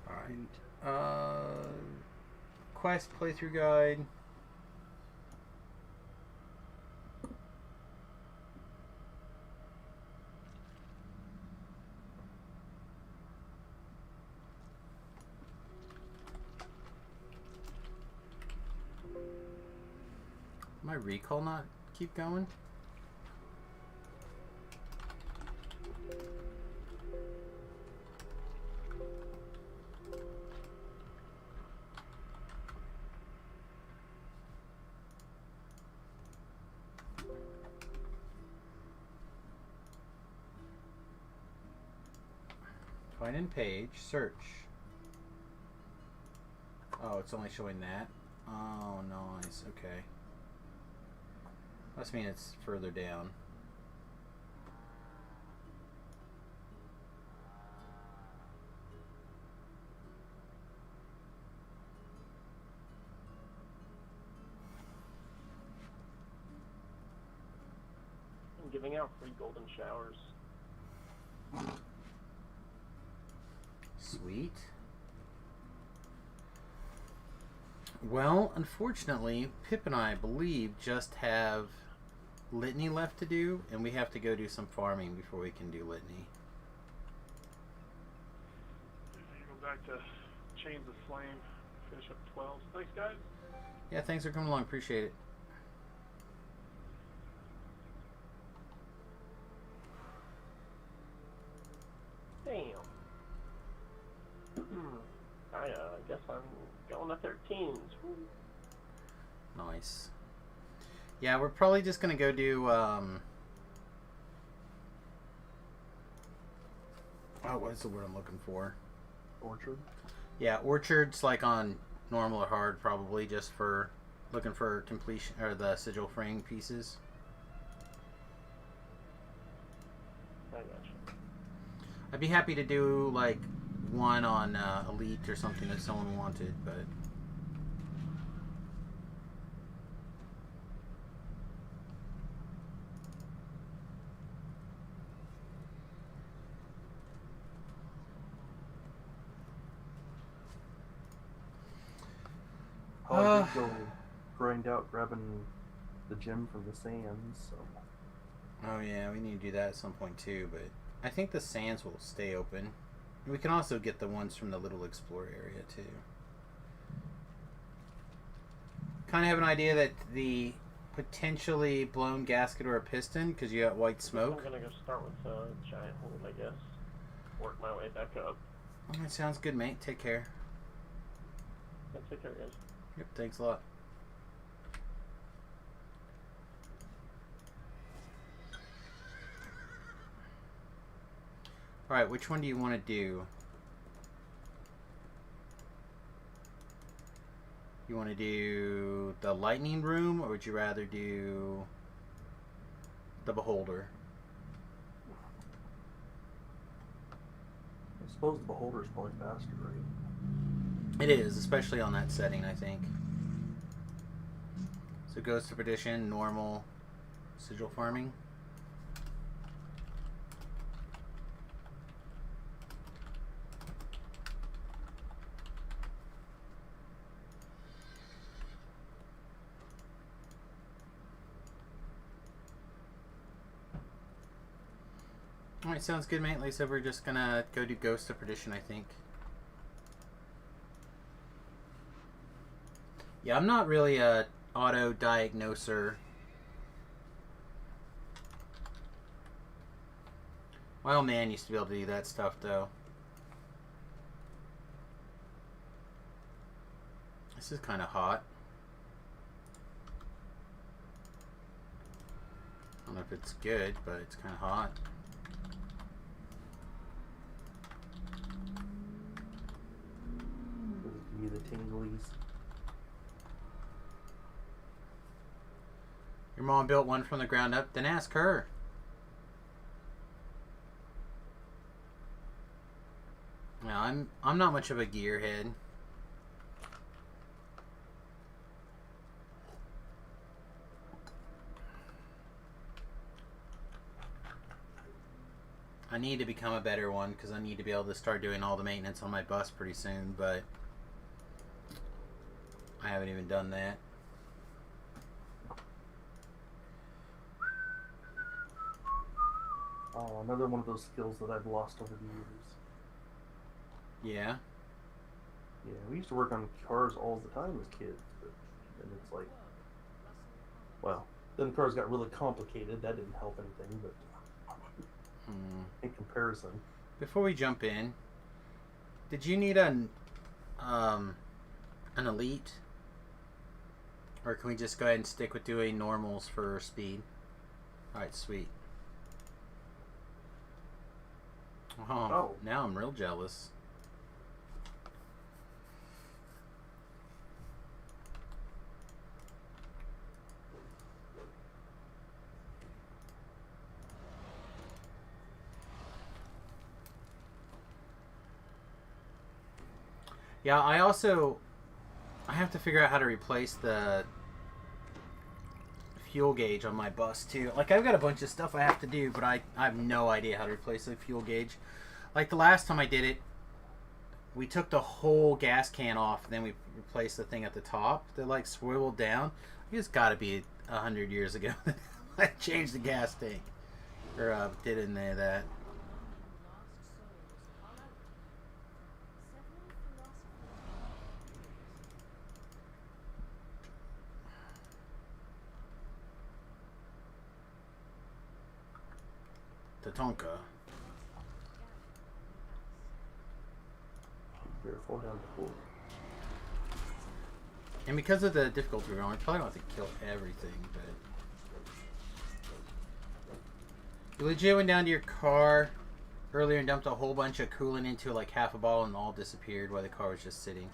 party. Alright. Quest playthrough guide. My recall not keep going? Find in page, search. Oh, it's only showing that? Oh, nice, okay. Must mean it's further down. I'm giving out free golden showers. Sweet. Well, unfortunately, Pip and I believe just have Litany left to do, and we have to go do some farming before we can do Litany. You go back to Chains of Flame, finish up 12. Thanks, guys. Yeah, thanks for coming along. Appreciate it. Damn. I guess I'm going to 13s. Woo. Nice. Yeah, we're probably just gonna go do oh, what's the word I'm looking for? Orchard? Yeah, orchards like on normal or hard, probably just for looking for completion or the sigil frame pieces. I gotcha. I'd be happy to do like one on elite or something if someone wanted, but I did go grind out grabbing the gem from the sands, so. oh yeah, we need to do that at some point too, but I think the sands will stay open. We can also get the ones from the little explorer area too. Kind of have an idea that the potentially blown gasket or a piston because you got white smoke. I'm gonna go start with a giant hold, I guess. Work my way back up. Oh, that sounds good, mate. Take care. Yeah, take care, guys. Yep, thanks a lot. Alright, which one do you want to do? You want to do the lightning room, or would you rather do the beholder? I suppose the beholder is probably faster, right? It is, especially on that setting, I think. So Ghost of Perdition, normal, sigil farming. Alright, sounds good, mate. Like I said, we're just gonna go do Ghost of Perdition, I think. Yeah, I'm not really a auto-diagnoser. My old man used to be able to do that stuff, though. This is kind of hot. I don't know if it's good, but it's kind of hot. Give me the tinglies. Your mom built one from the ground up? Then ask her. No, I'm not much of a gearhead. I need to become a better one because I need to be able to start doing all the maintenance on my bus pretty soon, but I haven't even done that. Oh, another one of those skills that I've lost over the years. Yeah. Yeah, we used to work on cars all the time as kids, but then it's like, well, then cars got really complicated. That didn't help anything, but in comparison. Before we jump in, did you need an elite? Or can we just go ahead and stick with doing normals for speed? Alright, sweet. Oh, now I'm real jealous. Yeah, I have to figure out how to replace the fuel gauge on my bus too. Like, I've got a bunch of stuff I have to do, but I have no idea how to replace the fuel gauge. Like the last time I did it, we took the whole gas can off, and then we replaced the thing at the top that like swiveled down. It's got to be 100 years ago that I changed the gas tank, or did any of that. Tatonka. Fall down to 4. And because of the difficulty we're on, I probably don't have to kill everything, but you legit went down to your car earlier and dumped a whole bunch of coolant into like half a bottle and all disappeared while the car was just sitting.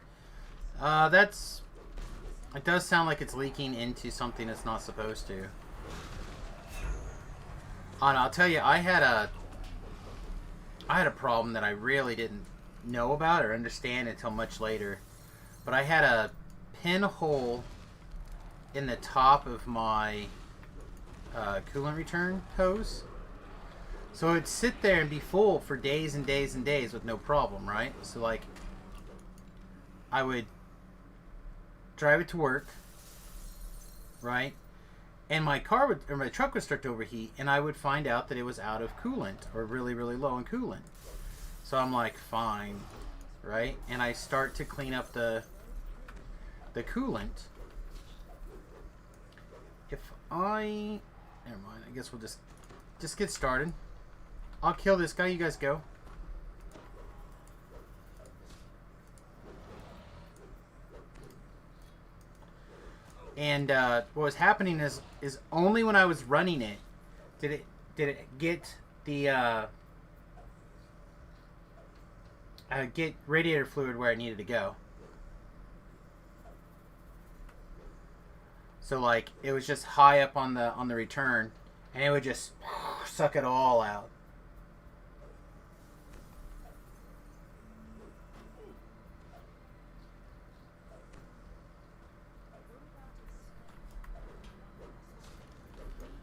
It does sound like it's leaking into something it's not supposed to. And I'll tell you, I had a problem that I really didn't know about or understand until much later. But I had a pinhole in the top of my coolant return hose. So it'd sit there and be full for days and days and days with no problem, right? So like, I would drive it to work, right? And my truck would start to overheat, and I would find out that it was out of coolant, or really, really low in coolant. So I'm like, fine, right? And I start to clean up the coolant. Never mind. I guess we'll just get started. I'll kill this guy. You guys go. And what was happening is only when I was running it did it get the get radiator fluid where it needed to go. So like it was just high up on the return, and it would just suck it all out.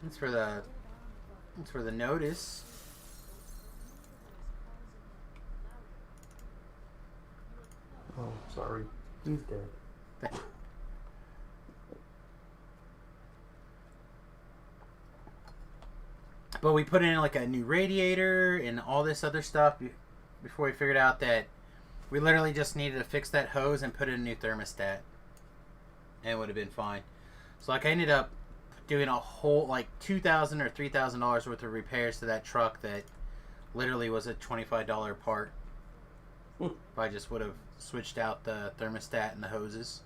That's for the notice. Oh, sorry. He's dead. But we put in like a new radiator and all this other stuff before we figured out that we literally just needed to fix that hose and put in a new thermostat, and it would have been fine. So like I ended up doing a whole like $2,000 or $3,000 worth of repairs to that truck that literally was a $25 part. If I just would have switched out the thermostat and the hoses.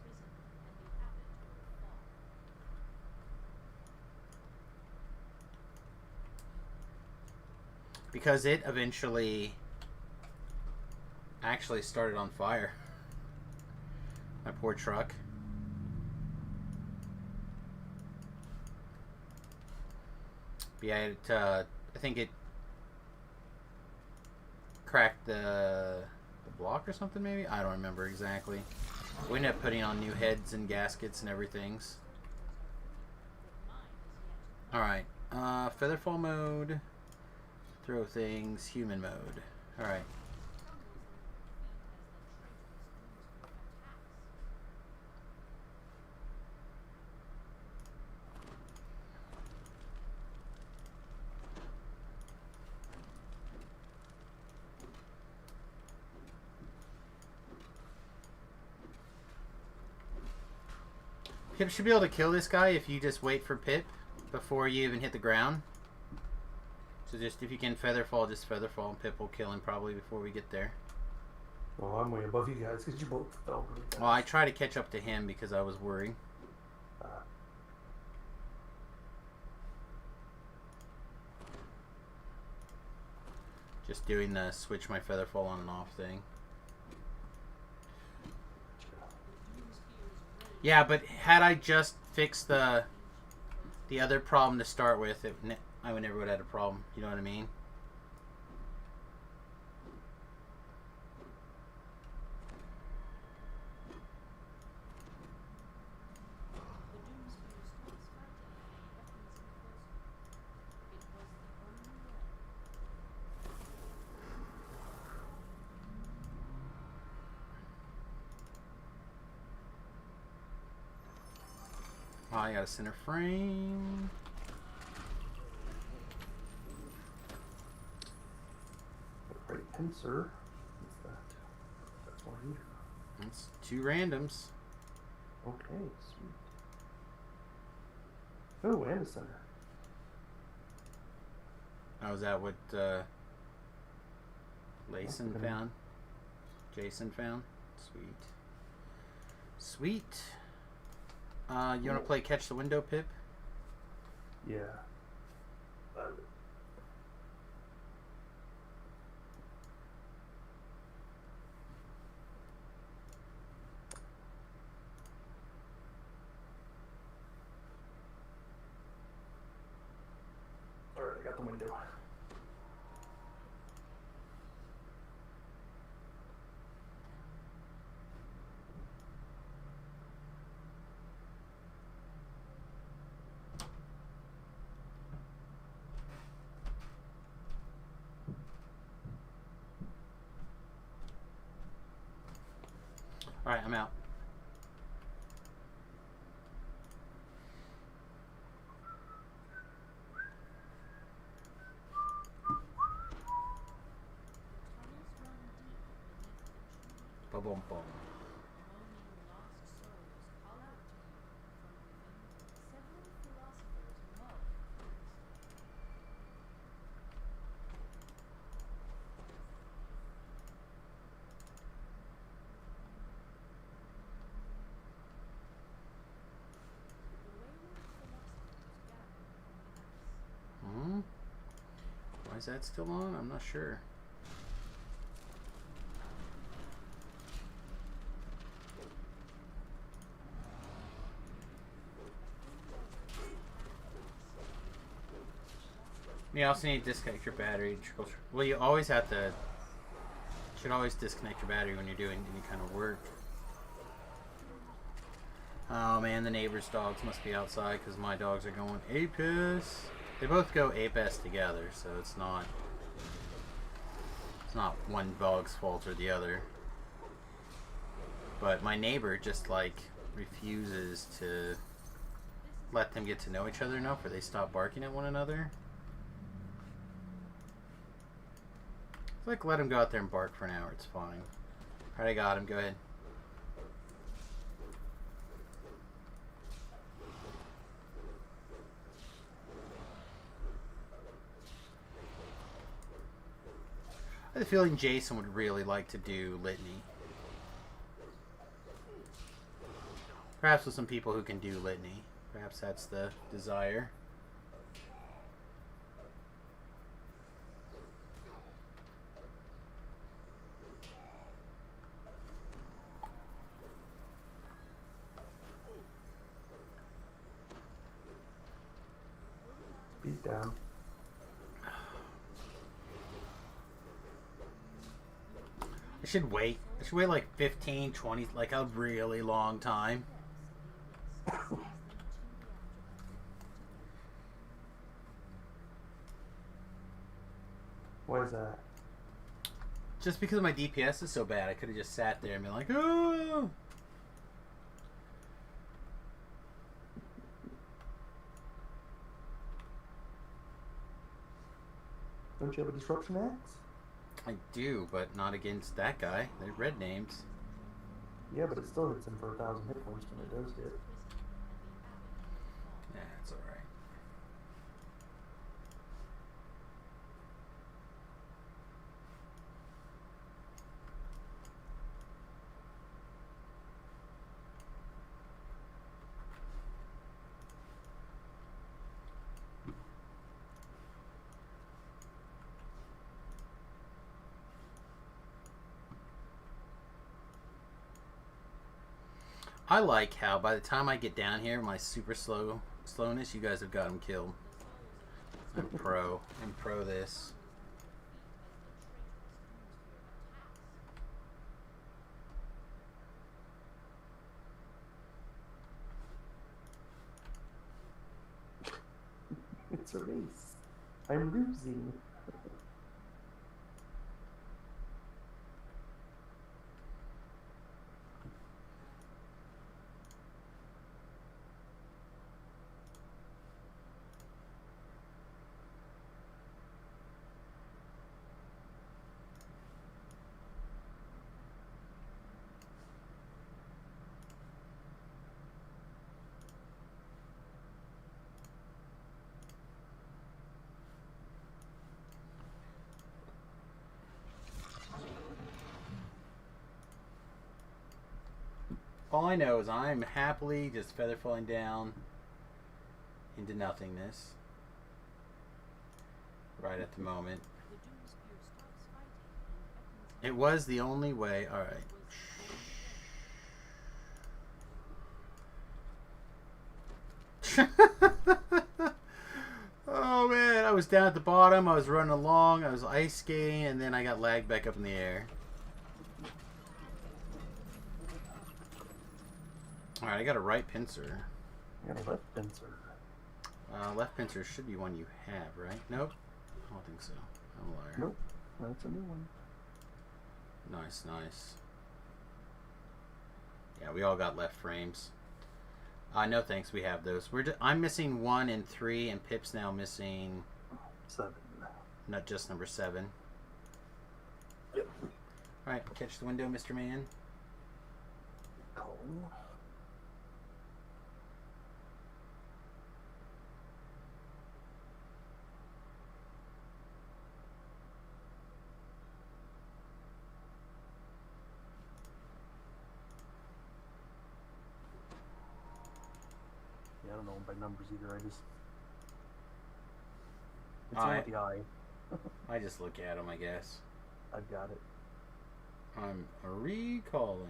Because it eventually actually started on fire. My poor truck. But yeah, I think it cracked the block or something maybe? I don't remember exactly. We ended up putting on new heads and gaskets and everything's. Alright. Featherfall mode. Throw things. Human mode. Alright. Pip should be able to kill this guy if you just wait for Pip before you even hit the ground. So just if you can featherfall, just featherfall, and Pip will kill him probably before we get there. Well, I'm way above you guys because you both fell really fast. Well, I try to catch up to him because I was worried. Just doing the switch my featherfall on and off thing. Yeah, but had I just fixed the other problem to start with, I would never would have had a problem. You know what I mean? Oh, I got a center frame. Right pincer. What's that? That's one here. That's 2 randoms. Okay, sweet. Oh, and a center. Oh, is that what Layson found? Jason found? Sweet. Sweet. You want to play Catch the Window, Pip? Yeah. Alright, I got the window. Alright, I'm out. Boom, boom. Moaning lost souls call out to him from within. Several philosophers Is that still on? I'm not sure. You also need to disconnect your battery. Well, you always have to. Should always disconnect your battery when you're doing any kind of work. Oh man, the neighbor's dogs must be outside because my dogs are going apis. They both go apis together, so it's not one dog's fault or the other. But my neighbor just like refuses to let them get to know each other enough where they stop barking at one another. It's like, let him go out there and bark for an hour. It's fine. Alright, I got him. Go ahead. I have a feeling Jason would really like to do Litany. Perhaps with some people who can do Litany. Perhaps that's the desire. He's down. I should wait. I should wait like 15, 20, like a really long time. Why is that? Just because my DPS is so bad, I could have just sat there and been like, oh! Don't you have a disruption axe? I do, but not against that guy. They're red names. Yeah, but it still hits him for 1,000 hit points when it does hit. Yeah, it's alright. I like how by the time I get down here, my super slowness, you guys have got him killed. I'm pro. I'm pro this. It's a race. I'm losing. All I know is I'm happily just feather falling down into nothingness right at the moment. It was the only way. Alright. Oh man, I was down at the bottom, I was running along, I was ice skating, and then I got lagged back up in the air. Alright, I got a right pincer. I got a left pincer. Left pincer should be one you have, right? Nope. I don't think so. I'm a liar. Nope. That's a new one. Nice, nice. Yeah, we all got left frames. No thanks, we have those. I'm missing 1 and 3, and Pip's now missing 7. Not just number 7. Yep. Alright, catch the window, Mr. Man. Cool. I don't know them by numbers either. I just it's in with the eye. I just look at them, I guess. I've got it. I'm recalling.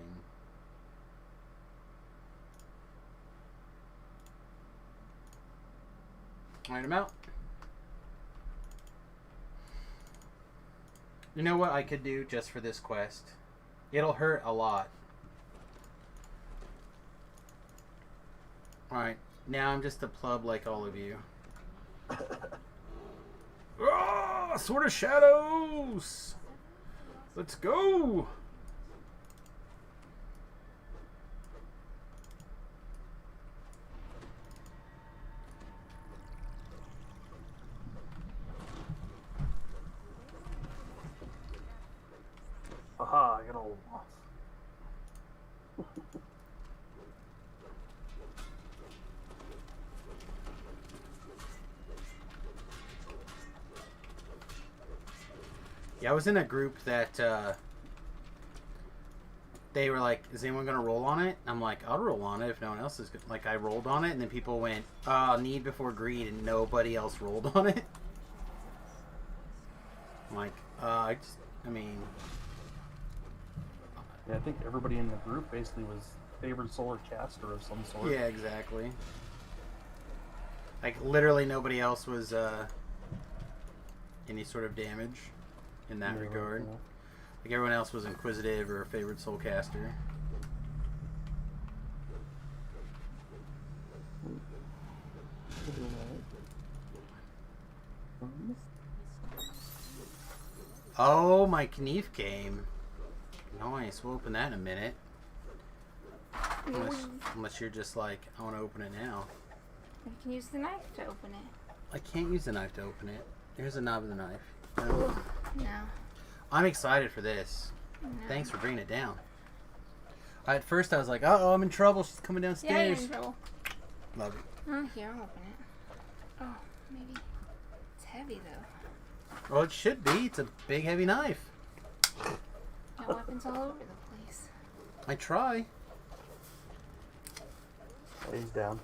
Alright, I'm out. You know what I could do just for this quest? It'll hurt a lot. Alright, now I'm just a pleb like all of you. Ah, Sword of Shadows! Let's go! Aha, I got all lost. Yeah, I was in a group that they were like, is anyone going to roll on it? I'm like, I'll roll on it if no one else is good. Like, I rolled on it, and then people went, need before greed, and nobody else rolled on it. I'm like, I mean... Yeah, I think everybody in the group basically was favored solar caster of some sort. Yeah, exactly. Like, literally nobody else was any sort of damage in that regard. Yeah. Like, everyone else was inquisitive or favored soul caster. Oh, my Knief came. Nice, we'll open that in a minute. Unless you're just like, I want to open it now. You can use the knife to open it. I can't use the knife to open it. Here's the knob of the knife. No. I'm excited for this. No. Thanks for bringing it down. At first I was like, uh-oh, I'm in trouble. She's coming Yeah, downstairs. you're in trouble. Love it. Oh, here, I'll open it. Oh, maybe. It's heavy, though. Well, it should be. It's a big, heavy knife. Got weapons all over the place. I try. He's down.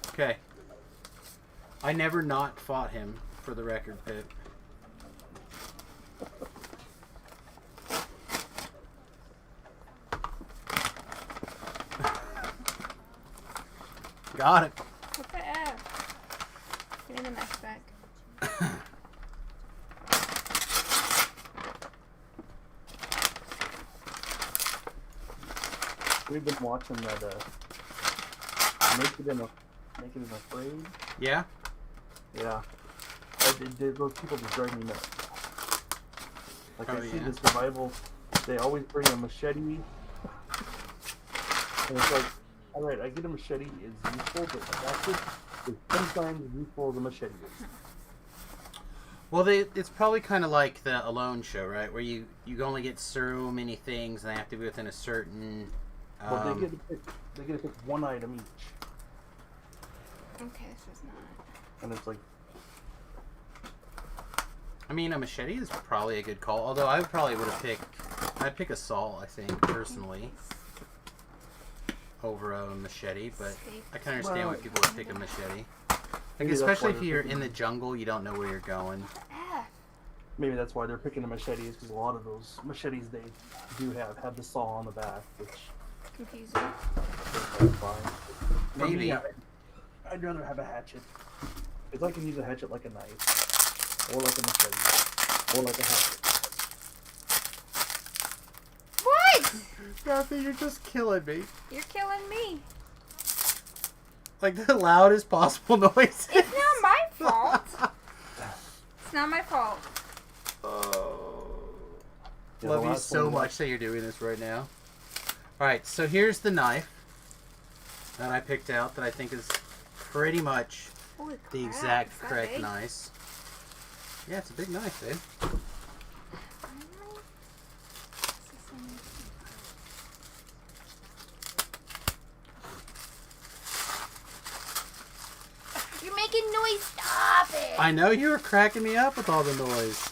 Okay. I never not fought him, for the record, Pip. Got it. What the F? Give me the knife back. We've been watching that Naked and Afraid. Yeah? Yeah. Those people just drive me nuts. Like, Oh, I see yeah. the survival, they always bring a machete. And it's like, alright, I get a machete, it's useful, but that's it. It's 10 times as useful as a machete is. Well, it's probably kind of like the Alone show, right? Where you only get so many things, and they have to be within a certain... Well, they get to pick one item each. Okay, this was not. And it's like... I mean, a machete is probably a good call. Although I probably would have picked... I'd pick a saw, I think, personally. Over a machete, but I can understand why people would pick a machete. Like, Maybe that's especially why if you're they're in the jungle, you don't know where you're going. Maybe that's why they're picking the machetes, because a lot of those machetes they do have the saw on the back, which... Confusing. That's fine. For Maybe. me, I'd rather have a hatchet. Because I can use a hatchet like a knife, or like a machete, or like a hatchet. What? Kathy, you're just killing me. You're killing me. Like the loudest possible noise. It's not my fault. It's not my fault. Oh. Yeah, Love the you last so one- much that you're doing this right now. Alright, so here's the knife that I picked out that I think is pretty much Holy the crap, exact is that correct big? knife. Yeah, it's a big knife, babe. You're making noise. Stop it. I know you were cracking me up with all the noise.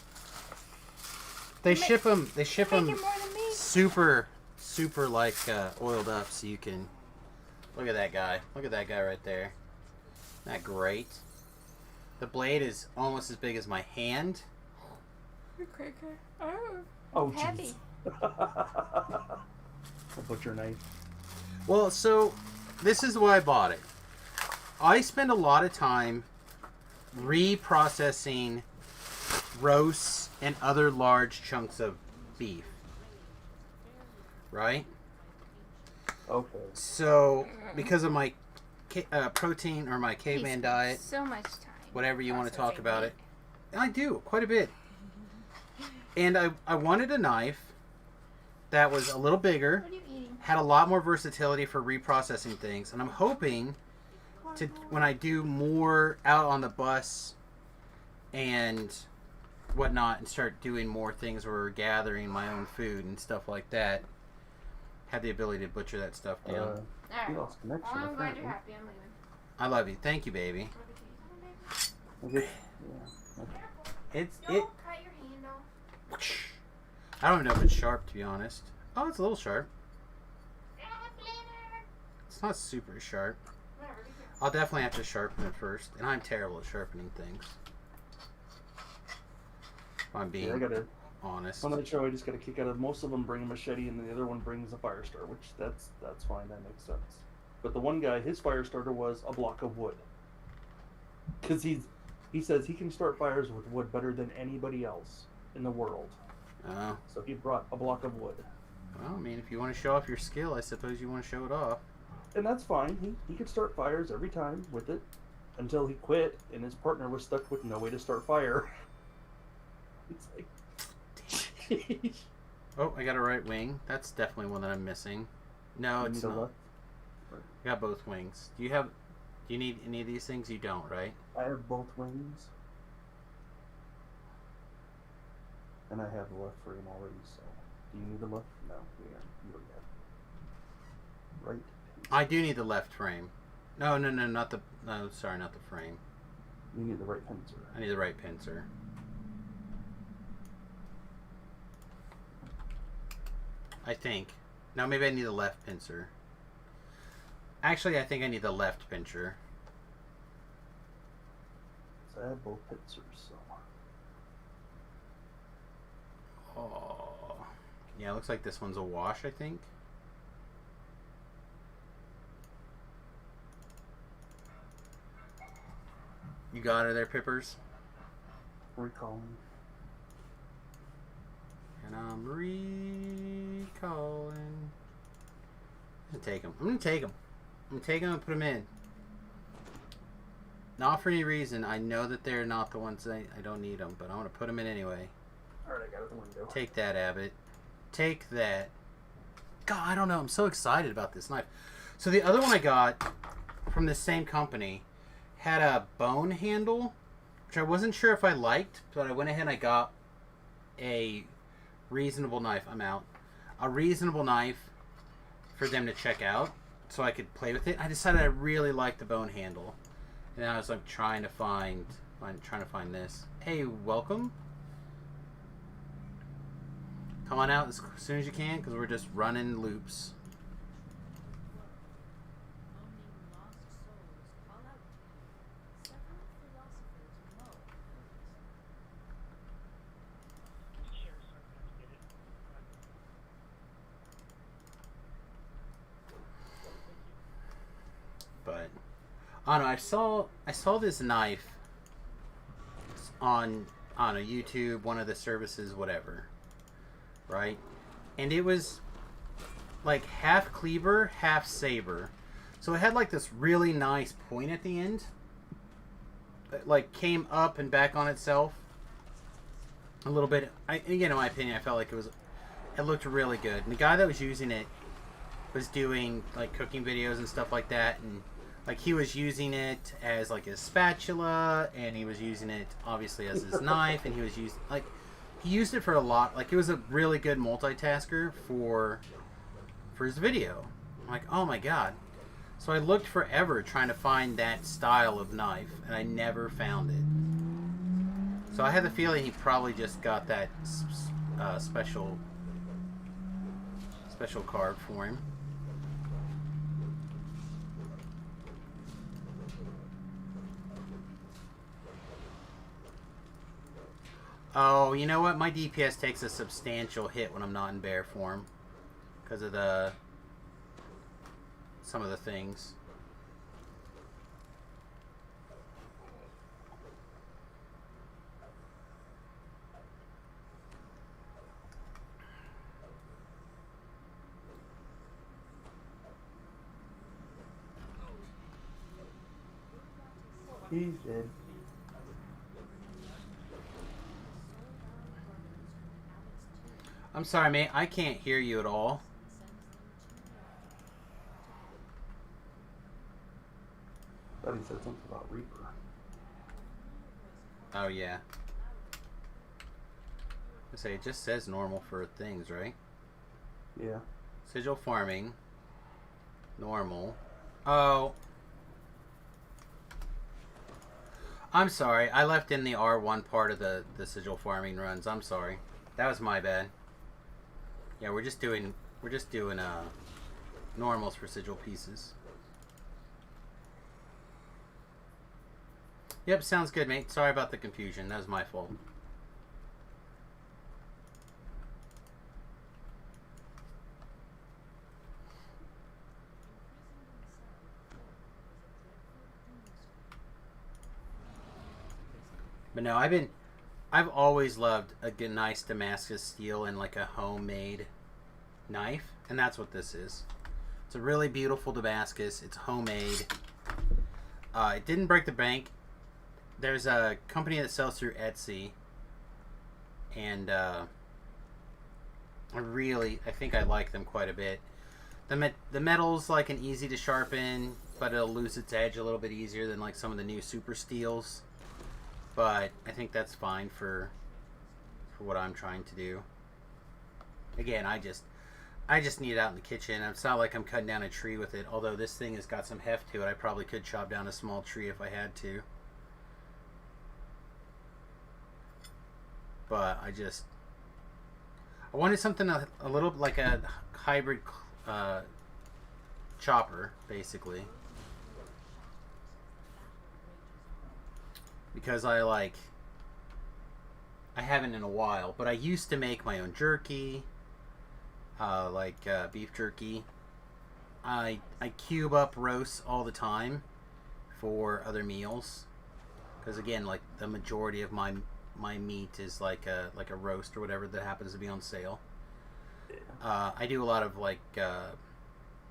They ship them. They ship them Making more than me. super like oiled up, so you can look at that guy. Look at that guy right there. Isn't that great? The blade is almost as big as my hand. Your cracker. Oh. Oh, Heavy. jeez. A butcher knife. Well, so this is why I bought it. I spend a lot of time reprocessing roasts and other large chunks of beef. Right? Okay. So, because of my protein or my You caveman spend diet, So much time. whatever you want to talk processing about meat. it, I do quite a bit. And I wanted a knife that was a little bigger, What are you eating? had a lot more versatility for reprocessing things, and I'm hoping to, when I do more out on the bus and whatnot and start doing more things where we're gathering my own food and stuff like that, have the ability to butcher that stuff down. You Alright. lost connection. Well, I'm glad apparently. you're happy. I'm leaving. I love you. Thank you, baby. Okay. Yeah. Okay. It's Don't it. cut your handle. I don't even know if it's sharp, to be honest. Oh, it's a little sharp. It's not super sharp. Whatever, be careful. I'll definitely have to sharpen it first, and I'm terrible at sharpening things. If I'm being Yeah, I gotta. honest. On that show, I just got a kick out of. Most of them bring a machete, and then the other one brings a fire starter, which that's fine. That makes sense. But the one guy, his fire starter was a block of wood, because he says he can start fires with wood better than anybody else in the world. Oh. So he brought a block of wood, Well, I mean, if you want to show off your skill, I suppose you want to show it off. and that's fine. He could start fires every time with it, until he quit, and his partner was stuck with no way to start fire. It's like. Oh, I got a right wing. That's definitely one that I'm missing. No, You it's need a not. left? I got both wings. Do you need any of these things? You don't, right? I have both wings. And I have the left frame already, so. Do you need the left? No, you don't have. Right? I do need the left frame. No, not the. No, sorry, not the frame. You need the right pincer. I need the right pincer. I think. No, maybe I need the left pincer. Actually, I think I need the left pincher. So I have both pincers, so. Oh. Yeah, it looks like this one's a wash, I think. You got her there, Pippers? Recalling. And I'm recalling. I'm gonna take them. I'm gonna take them. I'm gonna take them and put them in. Not for any reason. I know that they're not the ones I don't need them, but I'm gonna put them in anyway. Alright, I got it the window. Take that, Abbott. Take that. God, I don't know. I'm so excited about this knife. So the other one I got from the same company had a bone handle, which I wasn't sure if I liked, but I went ahead and I got a reasonable knife. I'm out. A reasonable knife for them to check out so I could play with it. I decided I really liked the bone handle. And I was like trying to find this. Hey, welcome. Come on out as soon as you can, because we're just running loops. But I don't know. I saw this knife on a YouTube, one of the services, whatever. Right? And it was like half cleaver, half saber. So it had like this really nice point at the end. It like came up and back on itself a little bit. Again, in my opinion, I felt like it looked really good. And the guy that was using it was doing like cooking videos and stuff like that, and like he was using it as like his spatula, and he was using it obviously as his knife, and he used it for a lot. Like, it was a really good multitasker for his video. I'm like, oh my god. So I looked forever trying to find that style of knife, and I never found it. So I had the feeling he probably just got that special card for him. Oh, you know what? My DPS takes a substantial hit when I'm not in bear form. Because of some of the things. He's dead. I'm sorry, mate. I can't hear you at all. Thought he said something about Reaper. Oh, yeah. I say it just says normal for things, right? Yeah. Sigil farming. Normal. Oh. I'm sorry. I left in the R1 part of the sigil farming runs. I'm sorry. That was my bad. Yeah, we're just doing normals for sigil pieces. Yep, sounds good, mate. Sorry about the confusion. That was my fault. But no, I've always loved a good, nice Damascus steel and like a homemade knife, and that's what this is. It's a really beautiful Damascus. It's homemade. It didn't break the bank. There's a company that sells through Etsy, and I think I like them quite a bit. The metal's like an easy to sharpen, but it'll lose its edge a little bit easier than like some of the new super steels. But I think that's fine for what I'm trying to do. Again, I just need it out in the kitchen. It's not like I'm cutting down a tree with it. Although this thing has got some heft to it, I probably could chop down a small tree if I had to. But I wanted something a little like a hybrid chopper, basically. Because I haven't in a while, but I used to make my own jerky, beef jerky. I cube up roasts all the time for other meals, because again, like the majority of my meat is like a roast or whatever that happens to be on sale. I do a lot of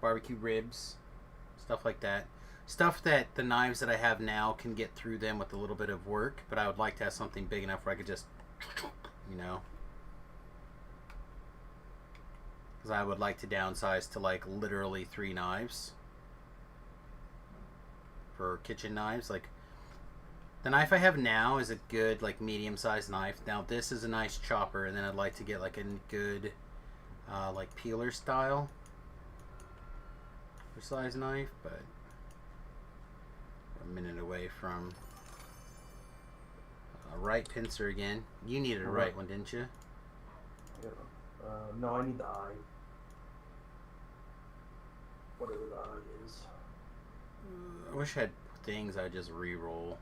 barbecue ribs, stuff like that. Stuff that the knives that I have now can get through them with a little bit of work, but I would like to have something big enough where I could just, because I would like to downsize to like literally 3 knives for kitchen knives. Like the knife I have now is a good like medium-sized knife. Now this is a nice chopper, and then I'd like to get like a good like peeler style size knife, but a minute away from a right pincer again. You needed a right one, didn't you? Yeah. No, I need the eye. Whatever the eye is. I wish I had things I'd just re-roll.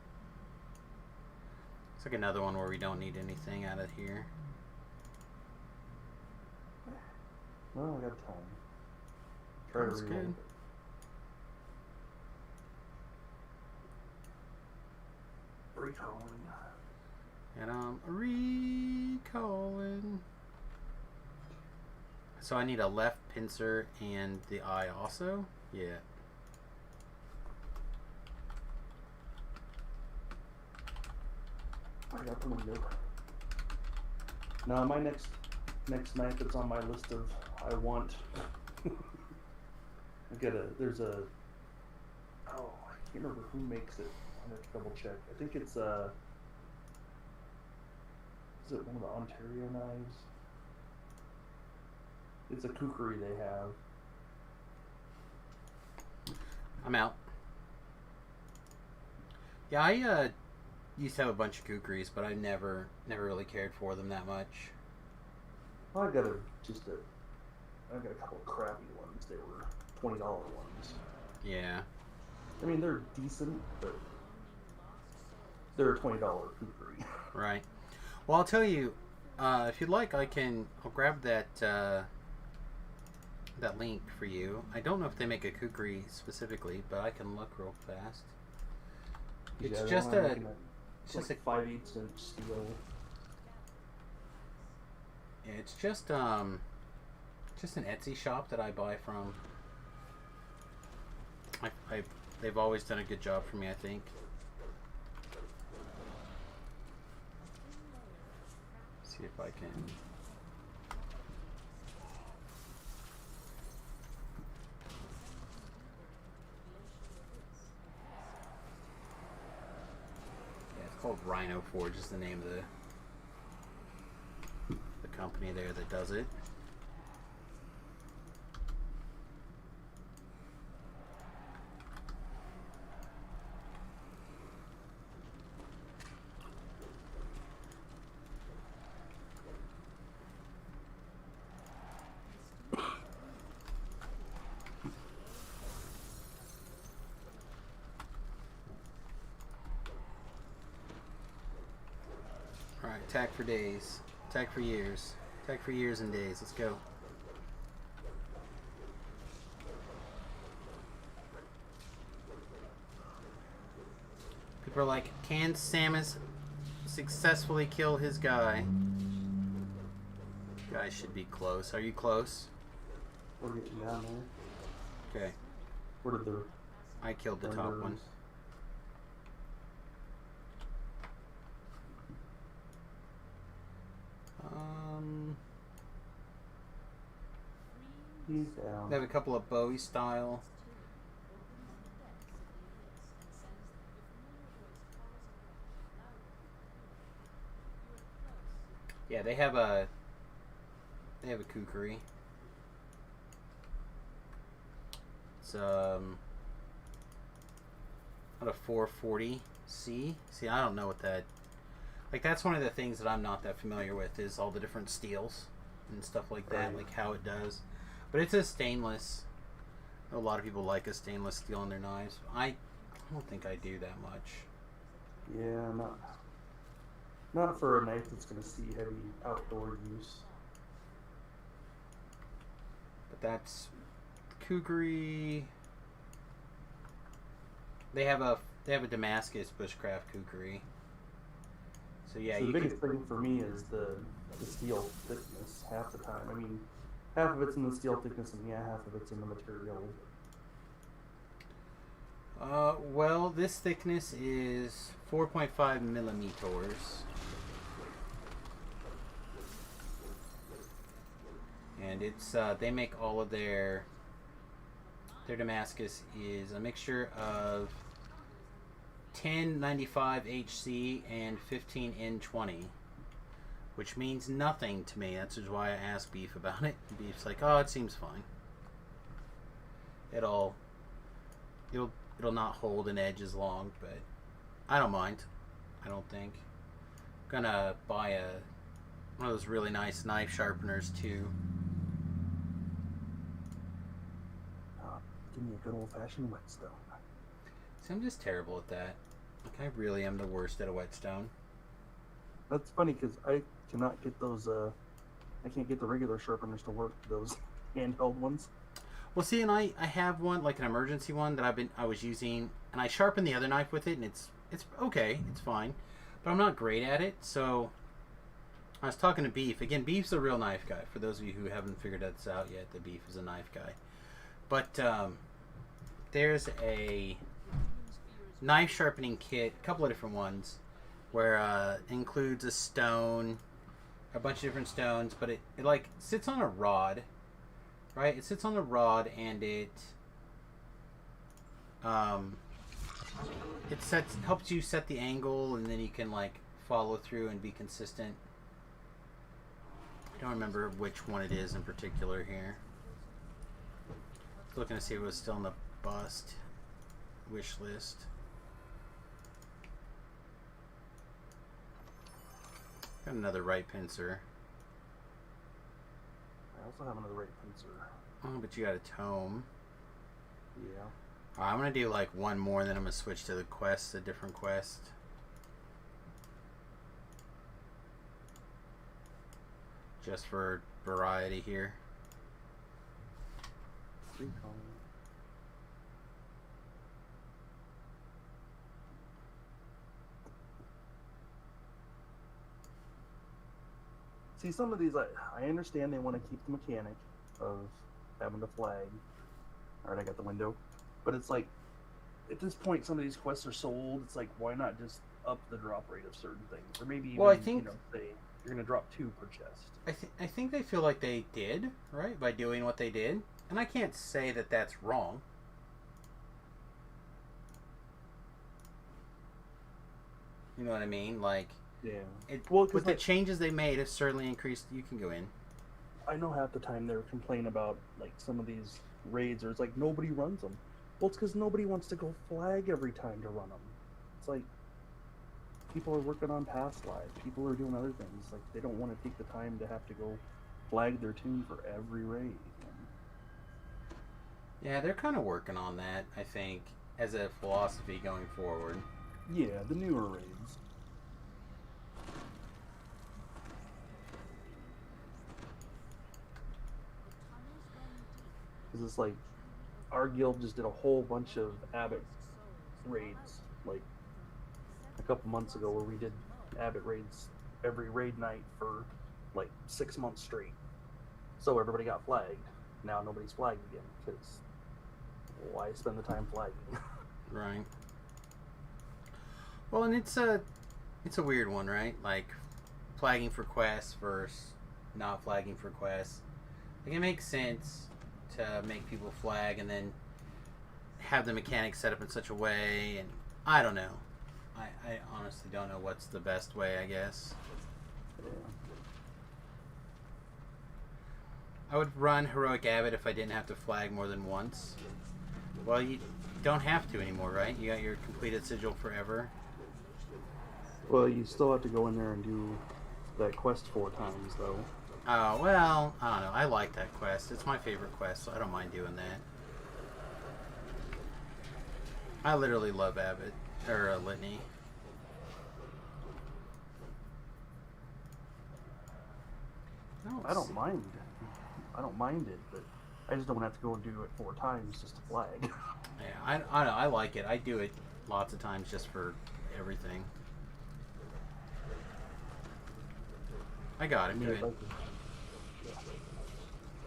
It's like another one where we don't need anything out of here. Well, I got time. Try to That's re-roll good. it. Recalling. And I'm recalling. So I need a left pincer and the eye also? Yeah. I got the window. Now my next knife that's on my list of I want. There's a. Oh, I can't remember who makes it. I have to double check. I think it's is it one of the Ontario knives? It's a kukri they have. I'm out. Yeah, I used to have a bunch of kukris, but I never really cared for them that much. Well, I got a couple of crappy ones. They were $20 ones. Yeah. I mean, they're decent, but they're a $20 kukri. Right. Well, I'll tell you, if you'd like, I'll grab that that link for you. I don't know if they make a kukri specifically, but I can look real fast. It's Yeah, just they're a, making it's like just a, 5/8 inch steel. yeah, it's just an Etsy shop that I buy from. They've always done a good job for me, I think. See if I can. Yeah, it's called Rhino Forge is the name of the company there that does it. Alright, attack for days. Attack for years. Attack for years and days. Let's go. People are like, can Samus successfully kill his guy? Guy should be close. Are you close? We're getting down there. Okay. What are the... I killed the top one. He's down. They have a couple of Bowie style. Yeah, they have a kukri. It's not a 440C. See, I don't know what that. Like, that's one of the things that I'm not that familiar with is all the different steels and stuff like that, like how it does. But it's a stainless. A lot of people like a stainless steel in their knives. I don't think I do that much. Yeah, not for a knife that's going to see heavy outdoor use. But that's kukri. They have a Damascus bushcraft kukri. So yeah, so the biggest thing for me is the steel thickness half the time. I mean, half of it's in the steel thickness and half of it's in the material. Well, this thickness is 4.5 millimeters. And it's, they make all of their Damascus is a mixture of 1095 HC and 15 N20, which means nothing to me. That's just why I asked Beef about it. Beef's like, oh, it seems fine. It'll not hold an edge as long, but I don't mind. I don't think. I'm gonna buy one of those really nice knife sharpeners too. Give me a good old-fashioned whetstone. See, I'm just terrible at that. Like, I really am the worst at a whetstone. That's funny because I cannot get those. I can't get the regular sharpeners to work. Those handheld ones. Well, see, and I have one, like an emergency one that I was using, and I sharpened the other knife with it, and it's okay, it's fine, but I'm not great at it. So I was talking to Beef again. Beef's a real knife guy. For those of you who haven't figured this out yet, the Beef is a knife guy. But there's a knife sharpening kit, a couple of different ones, where it includes a stone, a bunch of different stones, but it like sits on a rod, right? It sits on a rod, and it helps you set the angle, and then you can like follow through and be consistent. I don't remember which one it is in particular here. Looking to see if it was still in the bust wish list. Got another right pincer. I also have another right pincer. Oh, but you got a tome. Yeah. Alright, I'm gonna do like one more, and then I'm gonna switch to the quest, a different quest. just for variety here. Recon. See, some of these, I understand they want to keep the mechanic of having to flag. Alright, I got the window. But it's like, at this point, some of these quests are sold. It's like, why not just up the drop rate of certain things? Or maybe even, Well, I think- say, you're going to drop 2 per chest. I think they feel like they did, right, by doing what they did. And I can't say that that's wrong. You know what I mean? Like, Yeah. well, 'cause with the like, changes they made, have certainly increased. You can go in. I know half the time they're complaining about like some of these raids, or it's like nobody runs them. Well, it's because nobody wants to go flag every time to run them. It's like people are working on past lives. People are doing other things. Like they don't want to take the time to have to go flag their tune for every raid. Yeah, they're kind of working on that, I think, as a philosophy going forward. Yeah, the newer raids. Because it's like our guild just did a whole bunch of Abbott raids, like a couple months ago, where we did Abbott raids every raid night for like 6 months straight. So everybody got flagged. Now nobody's flagged again because why spend the time flagging? Right. Well, and it's a weird one, right? Like flagging for quests versus not flagging for quests. Like it makes sense to make people flag and then have the mechanics set up in such a way, and I don't know. I honestly don't know what's the best way, I guess. Yeah. I would run Heroic Abbot if I didn't have to flag more than once. Well, you don't have to anymore, right? You got your completed sigil forever. Well, you still have to go in there and do that quest 4 times, though. Oh, well, I don't know. I like that quest. It's my favorite quest, so I don't mind doing that. I literally love Abbot, or Litany. I don't mind. I don't mind it, but I just don't have to go and do it 4 times just to flag. Yeah, I know. I like it. I do it lots of times just for everything. I got it. For me, if I could-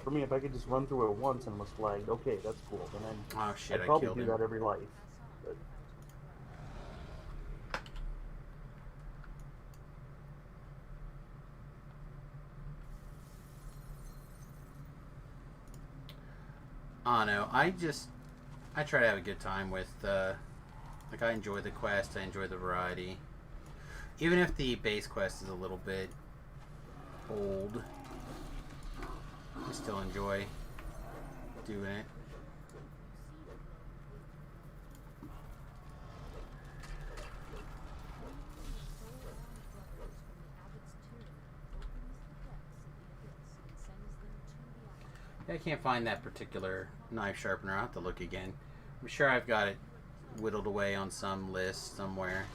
For me, if I could just run through it once and was flagged, okay, that's cool. Then Oh shit! I'd I probably killed do him. that every life. But I don't know. I try to have a good time with, like, I enjoy the quest, I enjoy the variety. Even if the base quest is a little bit old, I still enjoy doing it. I can't find that particular knife sharpener. I'll have to look again. I'm sure I've got it whittled away on some list somewhere.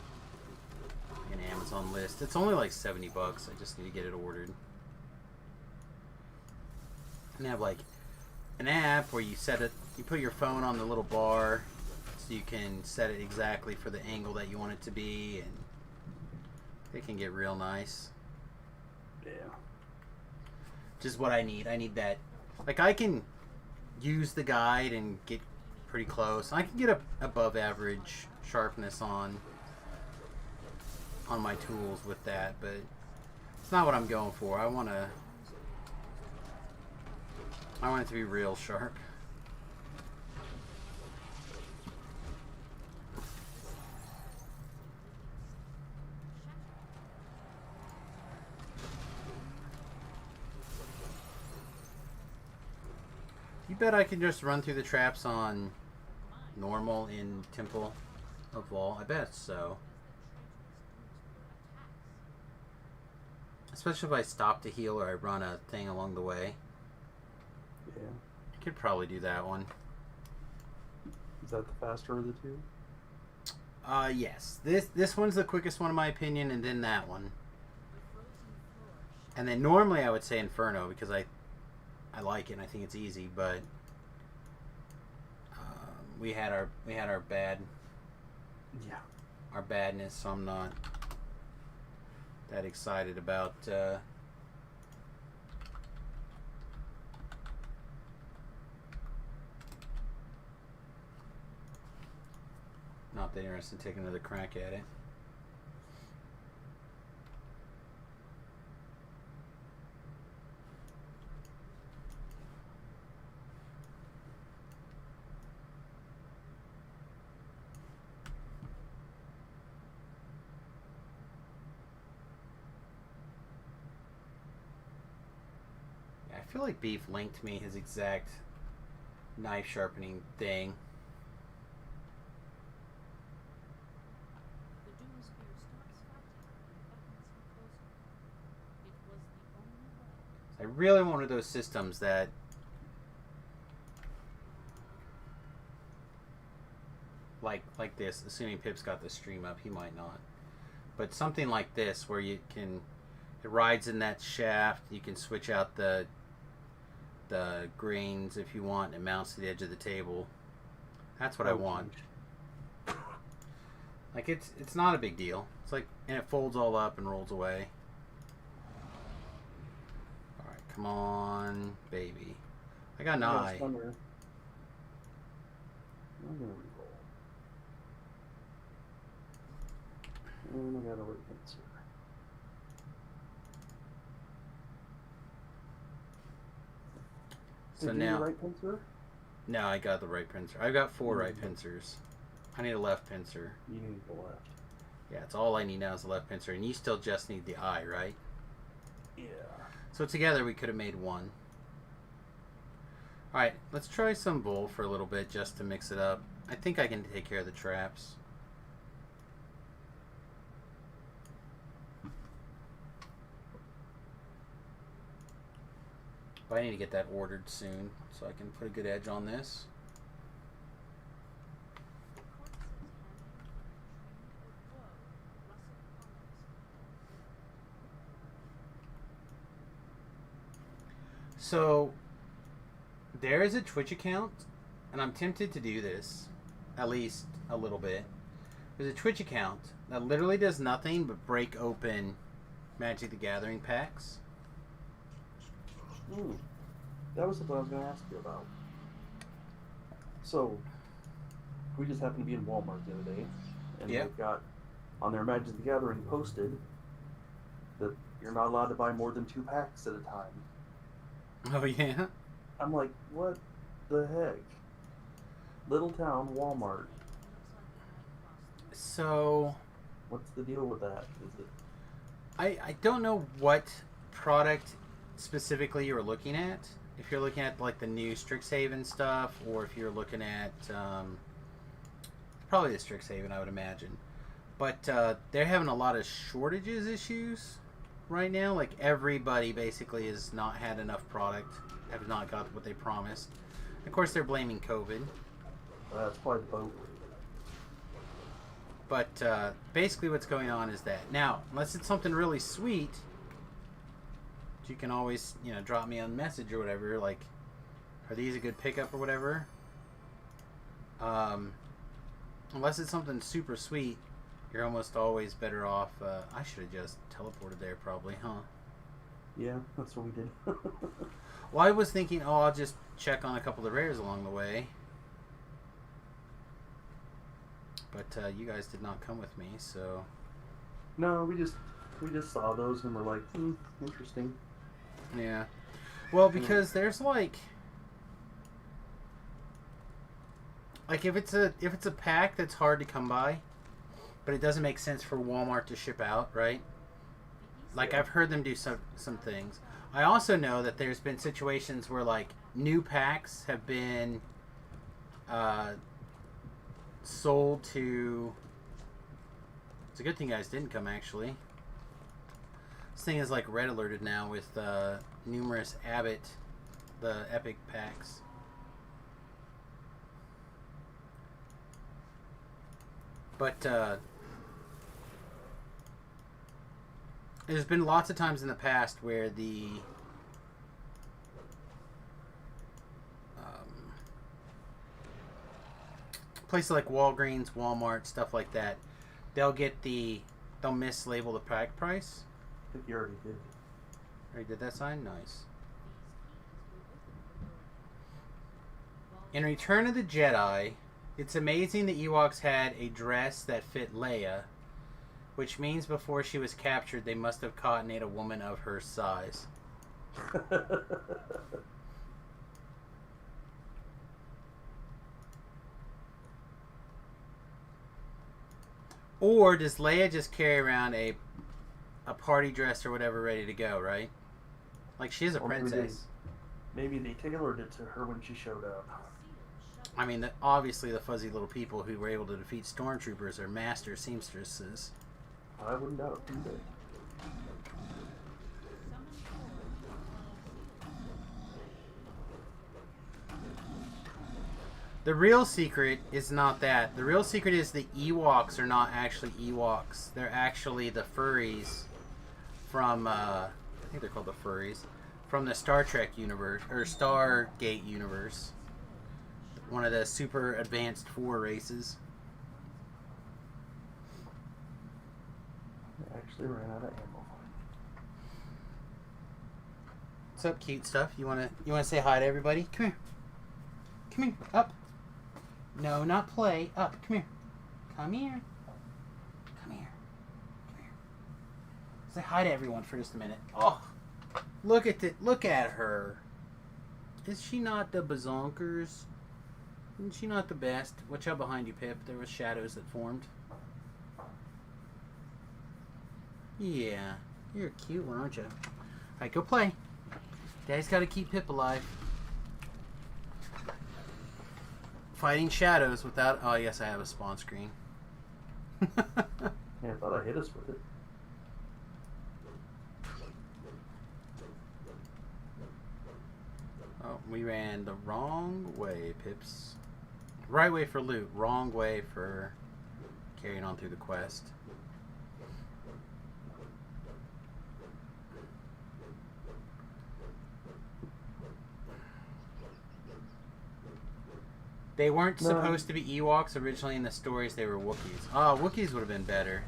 An Amazon list. It's only like $70. I just need to get it ordered. And they have like an app where you set it, you put your phone on the little bar so you can set it exactly for the angle that you want it to be, and it can get real nice. yeah. Just what I need. I need that. Like, I can use the guide and get pretty close. I can get a above average sharpness on my tools with that, but it's not what I'm going for. I want it to be real sharp. You bet I can just run through the traps on normal in Temple of Law? I bet so. Especially if I stop to heal or I run a thing along the way. Yeah. I could probably do that one. Is that the faster of the two? Yes. This one's the quickest one in my opinion, and then that one. And then normally I would say Inferno because I like it and I think it's easy, but we had our bad our badness, so I'm not that excited about not that interested in taking another crack at it. I feel like Beef linked me his exact knife sharpening thing. The Doomsphere stops fighting and beckons him closer. It was the only way. I really wanted those systems that like this, assuming Pip's got the stream up, he might not. But something like this where it rides in that shaft, you can switch out the grains if you want, and mounts to the edge of the table. That's what I want. Like it's not a big deal. It's like, and it folds all up and rolls away. All right, come on, baby. I got an eye. I'm gonna reroll. And I got a right pincer. So Did you now, right pincer? no, I got the right pincer. I've got 4 right pincers. I need a left pincer. You need the left. Yeah, it's all I need now is a left pincer, and you still just need the eye, right? Yeah. So together we could have made 1. All right, let's try some bull for a little bit just to mix it up. I think I can take care of the traps. But I need to get that ordered soon so I can put a good edge on this. So there is a Twitch account, and I'm tempted to do this, at least a little bit. There's a Twitch account that literally does nothing but break open Magic the Gathering packs. That was what I was going to ask you about. So, we just happened to be in Walmart the other day, and they've got on their Magic the Gathering posted that you're not allowed to buy more than 2 packs at a time. Oh, yeah? I'm like, what the heck? Little town Walmart. So, what's the deal with that? Is it? I don't know what product specifically you're looking at. If you're looking at like the new Strixhaven stuff, or if you're looking at probably the Strixhaven, I would imagine. But they're having a lot of shortages issues right now. Like everybody basically has not had enough product, have not got what they promised. Of course, they're blaming COVID. That's probably the boat. But basically what's going on is that now, unless it's something really sweet, you can always, drop me a message or whatever, like, are these a good pickup or whatever? Unless it's something super sweet, you're almost always better off. I should have just teleported there probably, huh? Yeah, that's what we did. Well, I was thinking, I'll just check on a couple of rares along the way. But you guys did not come with me, so... No, we just saw those and we're like, interesting. Yeah. Well, because there's like if it's a pack that's hard to come by, but it doesn't make sense for Walmart to ship out, right? Like I've heard them do some things. I also know that there's been situations where like new packs have been sold to. It's a good thing you guys didn't come actually. This thing is like red alerted now with numerous Abbott, the epic packs. But there's been lots of times in the past where the places like Walgreens, Walmart, stuff like that, they'll mislabel the pack price. I think you already did. Already did that sign? Nice. In Return of the Jedi, it's amazing the Ewoks had a dress that fit Leia, which means before she was captured, they must have cottonade a woman of her size. Or does Leia just carry around a party dress or whatever ready to go, right? Like, she's a Or princess. Maybe they tailored it to her when she showed up. I mean, obviously the fuzzy little people who were able to defeat stormtroopers are master seamstresses. I wouldn't doubt it either. The real secret is not that. The real secret is the Ewoks are not actually Ewoks. They're actually the furries from, I think they're called the furries, from the Star Trek universe, or Stargate universe. One of the super advanced 4 races. I actually ran out of ammo. What's up, cute stuff? You wanna say hi to everybody? Come here. Come here. Up. No, not play. Up. Come here. Come here. Come here. Come here. Say hi to everyone for just a minute. Oh, look at her. Is she not the bazonkers? Isn't she not the best? Watch out behind you, Pip. There was shadows that formed. Yeah, you're a cute one, aren't you? Alright, go play. Daddy's got to keep Pip alive. Fighting shadows without... Oh, yes, I have a spawn screen. Yeah, I thought I hit us with it. Oh, we ran the wrong way, Pips. Right way for loot. Wrong way for carrying on through the quest. They weren't supposed to be Ewoks originally in the stories. They were Wookiees. Oh, Wookiees would have been better.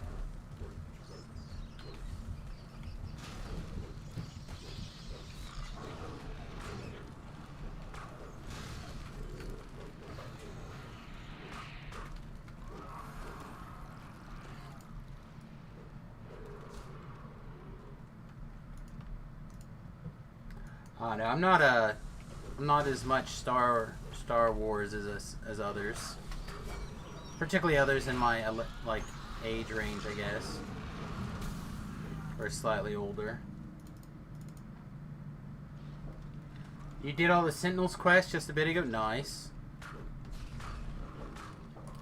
No, I'm not as much Star Wars as others, particularly others in my like age range, I guess, or slightly older. You did all the Sentinels quest just a bit ago. Nice.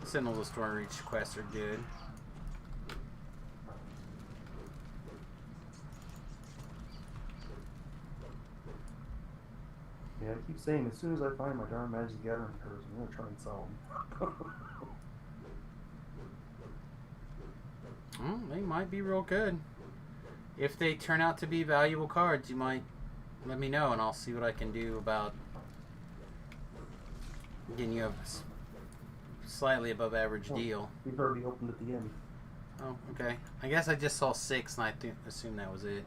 The Sentinels of Storm Reach quests are good. Yeah, I keep saying, as soon as I find my darn Magic Gathering cards, I'm going to try and sell them. Well, they might be real good. If they turn out to be valuable cards, you might let me know, and I'll see what I can do about getting you a slightly above average deal. We've already opened at the end. Oh, okay. I guess I just saw 6, and I assumed that was it.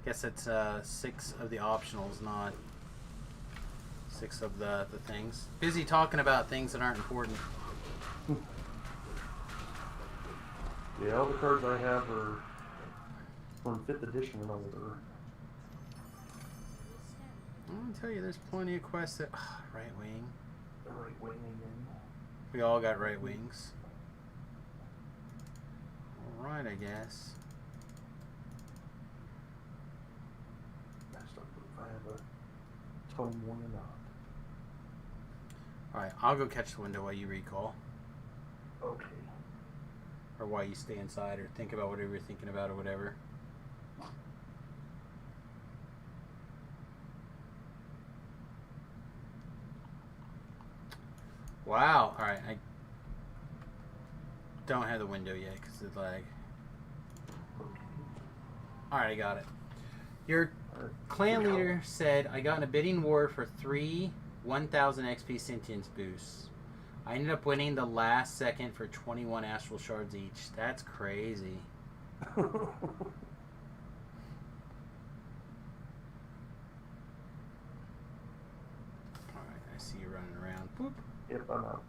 I guess it's 6 of the optionals, not 6 of the things. Busy talking about things that aren't important. Yeah, all the cards I have are from 5th edition and older. I'm gonna tell you, there's plenty of quests that... right wing. The right wing again. We all got right wings. Alright, I guess. I just don't know if I have a tone one or not. Alright, I'll go catch the window while you recall. Okay. Or while you stay inside or think about whatever you're thinking about or whatever. Wow. Alright, I don't have the window yet because of lag. Alright, I got it. Your clan leader said, I got in a bidding war for 3 1,000 XP sentience boosts. I ended up winning the last second for 21 astral shards each. That's crazy. Alright, I see you running around. Boop. Yep, I'm out.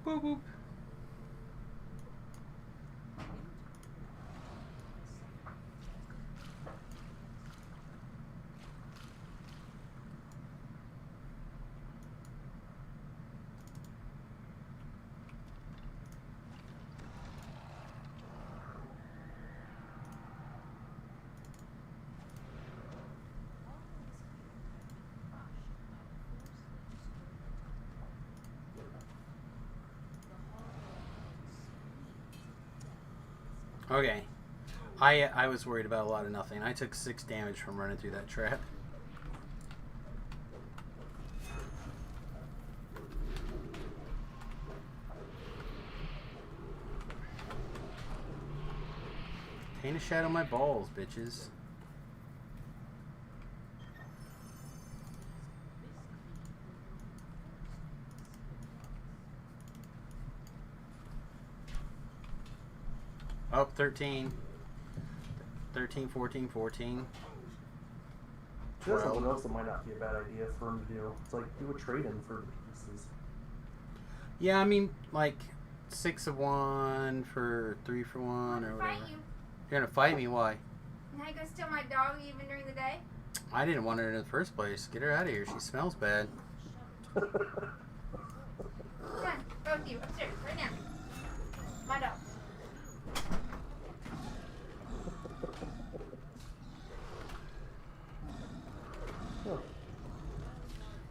Boop, boop. Okay. I was worried about a lot of nothing. I took 6 damage from running through that trap. Paint a shadow on my balls, bitches. Oh, 13. 13, 14, 14. That's something else that might not be a bad idea for him to do. It's like, do a trade-in for the pieces. Yeah, I mean, like, 6 of 1 for 3 for 1 or whatever. Fight you. You're gonna fight me? Why? Now you gonna steal my dog even during the day? I didn't want her in the first place. Get her out of here. She smells bad. Come on, both of you, upstairs, right now. My dog.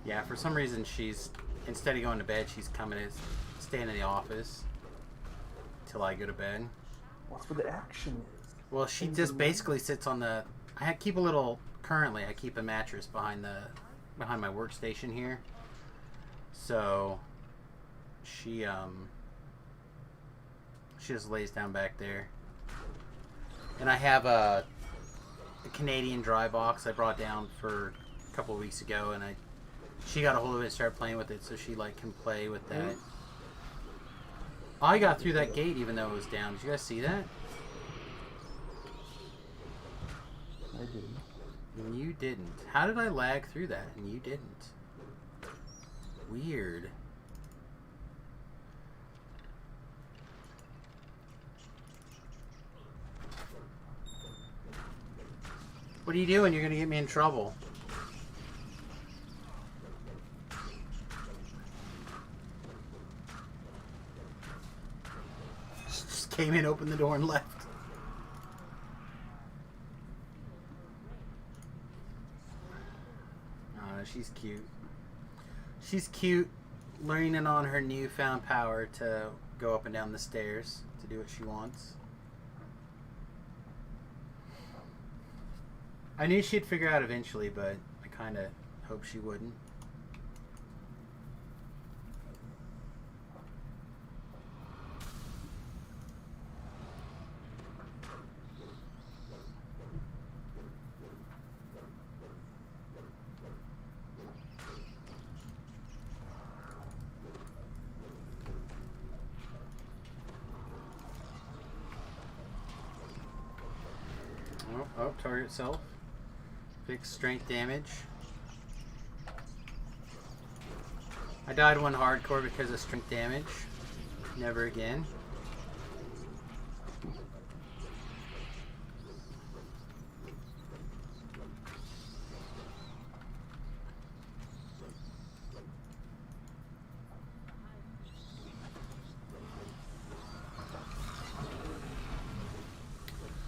Yeah, for some reason she's, instead of going to bed, she's coming and staying in the office till I go to bed. What's where the action is? Well, she just basically sits on the. Keep a little. Currently, I keep a mattress behind my workstation here. So she just lays down back there. And I have a Canadian dry box I brought down for a couple of weeks ago, and she got a hold of it and started playing with it, so she like can play with that. I got through that gate even though it was down. Did you guys see that? I didn't. And you didn't. How did I lag through that and you didn't? Weird. What are you doing? You're gonna get me in trouble. She just came in, opened the door, and left. She's cute. She's cute, learning on her newfound power to go up and down the stairs to do what she wants. I knew she'd figure out eventually, but I kind of hoped she wouldn't. Oh, target self. Fixed strength damage. I died one hardcore because of strength damage. Never again.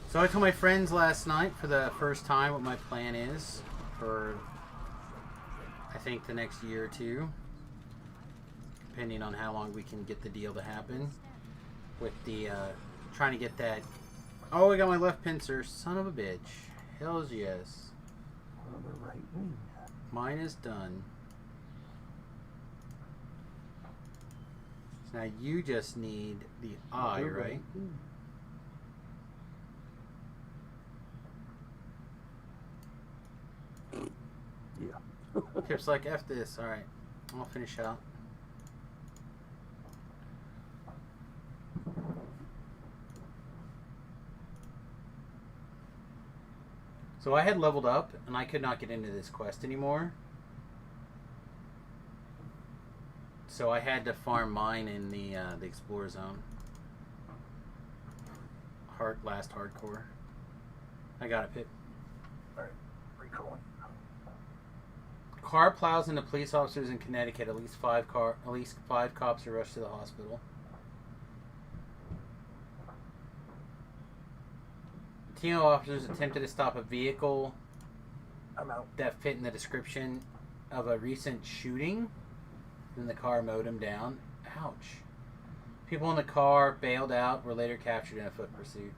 So I told my friends last night for the first time what my plan is for, I think, the next year or two, depending on how long we can get the deal to happen with the trying to get that. Oh, I got my left pincer, son of a bitch. Hells yes. On the right wing. Mine is done. So now you just need the eye, right? skips, like F this. Alright, I'll finish out. So I had leveled up, and I could not get into this quest anymore. So I had to farm mine in the Explorer Zone. Last hardcore. I got it, Pip. Alright, recalling. Car plows into police officers in Connecticut. At least five cops are rushed to the hospital. Latino officers attempted to stop a vehicle that fit in the description of a recent shooting. Then the car mowed him down. Ouch. People in the car bailed out, were later captured in a foot pursuit.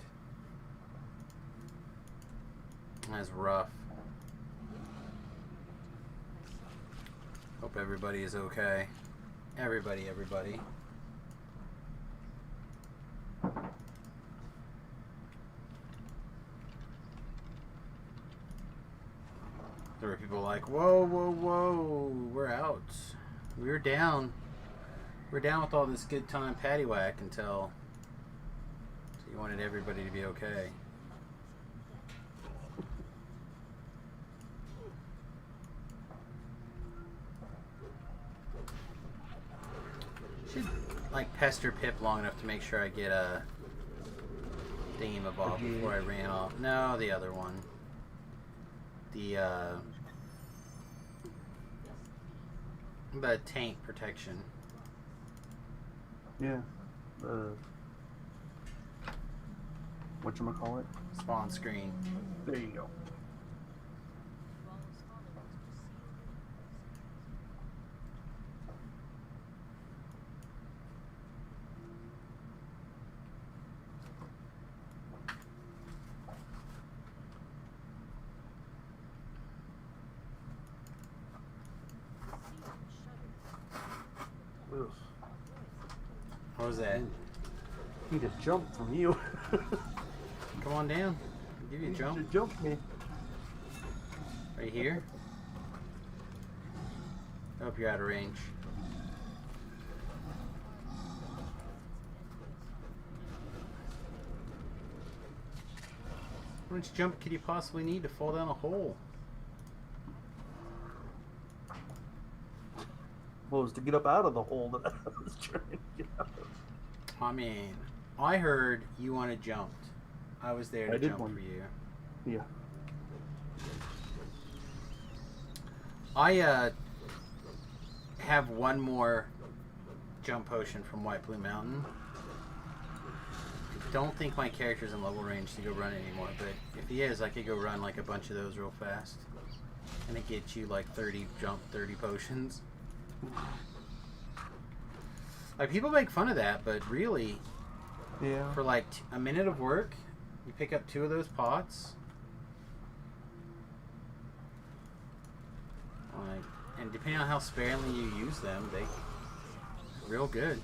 That's rough. Hope everybody is okay. Everybody. There were people like, whoa, we're out. We're down. We're down with all this good time paddywhack until... So you wanted everybody to be okay. Should, like, pester Pip long enough to make sure I get a thingamabob before I ran off. No, the other one. The tank protection. Yeah. Whatchamacallit? Spawn screen. There you go. What was that? He just jumped from you. Come on down. I'll give you a jump. You jumped me. Right here. I hope you're out of range. How much jump could you possibly need to fall down a hole? Was to get up out of the hole that I was trying to get out of. I mean, I heard you wanted jumped. I was there to jump for you. Yeah. I have one more jump potion from White Blue Mountain. I don't think my character's in level range to go run anymore, but if he is, I could go run like a bunch of those real fast. And it gets you like 30 potions. Like, people make fun of that, but really, yeah, for like a minute of work, you pick up 2 of those pots. Like, and depending on how sparingly you use them, they're real good.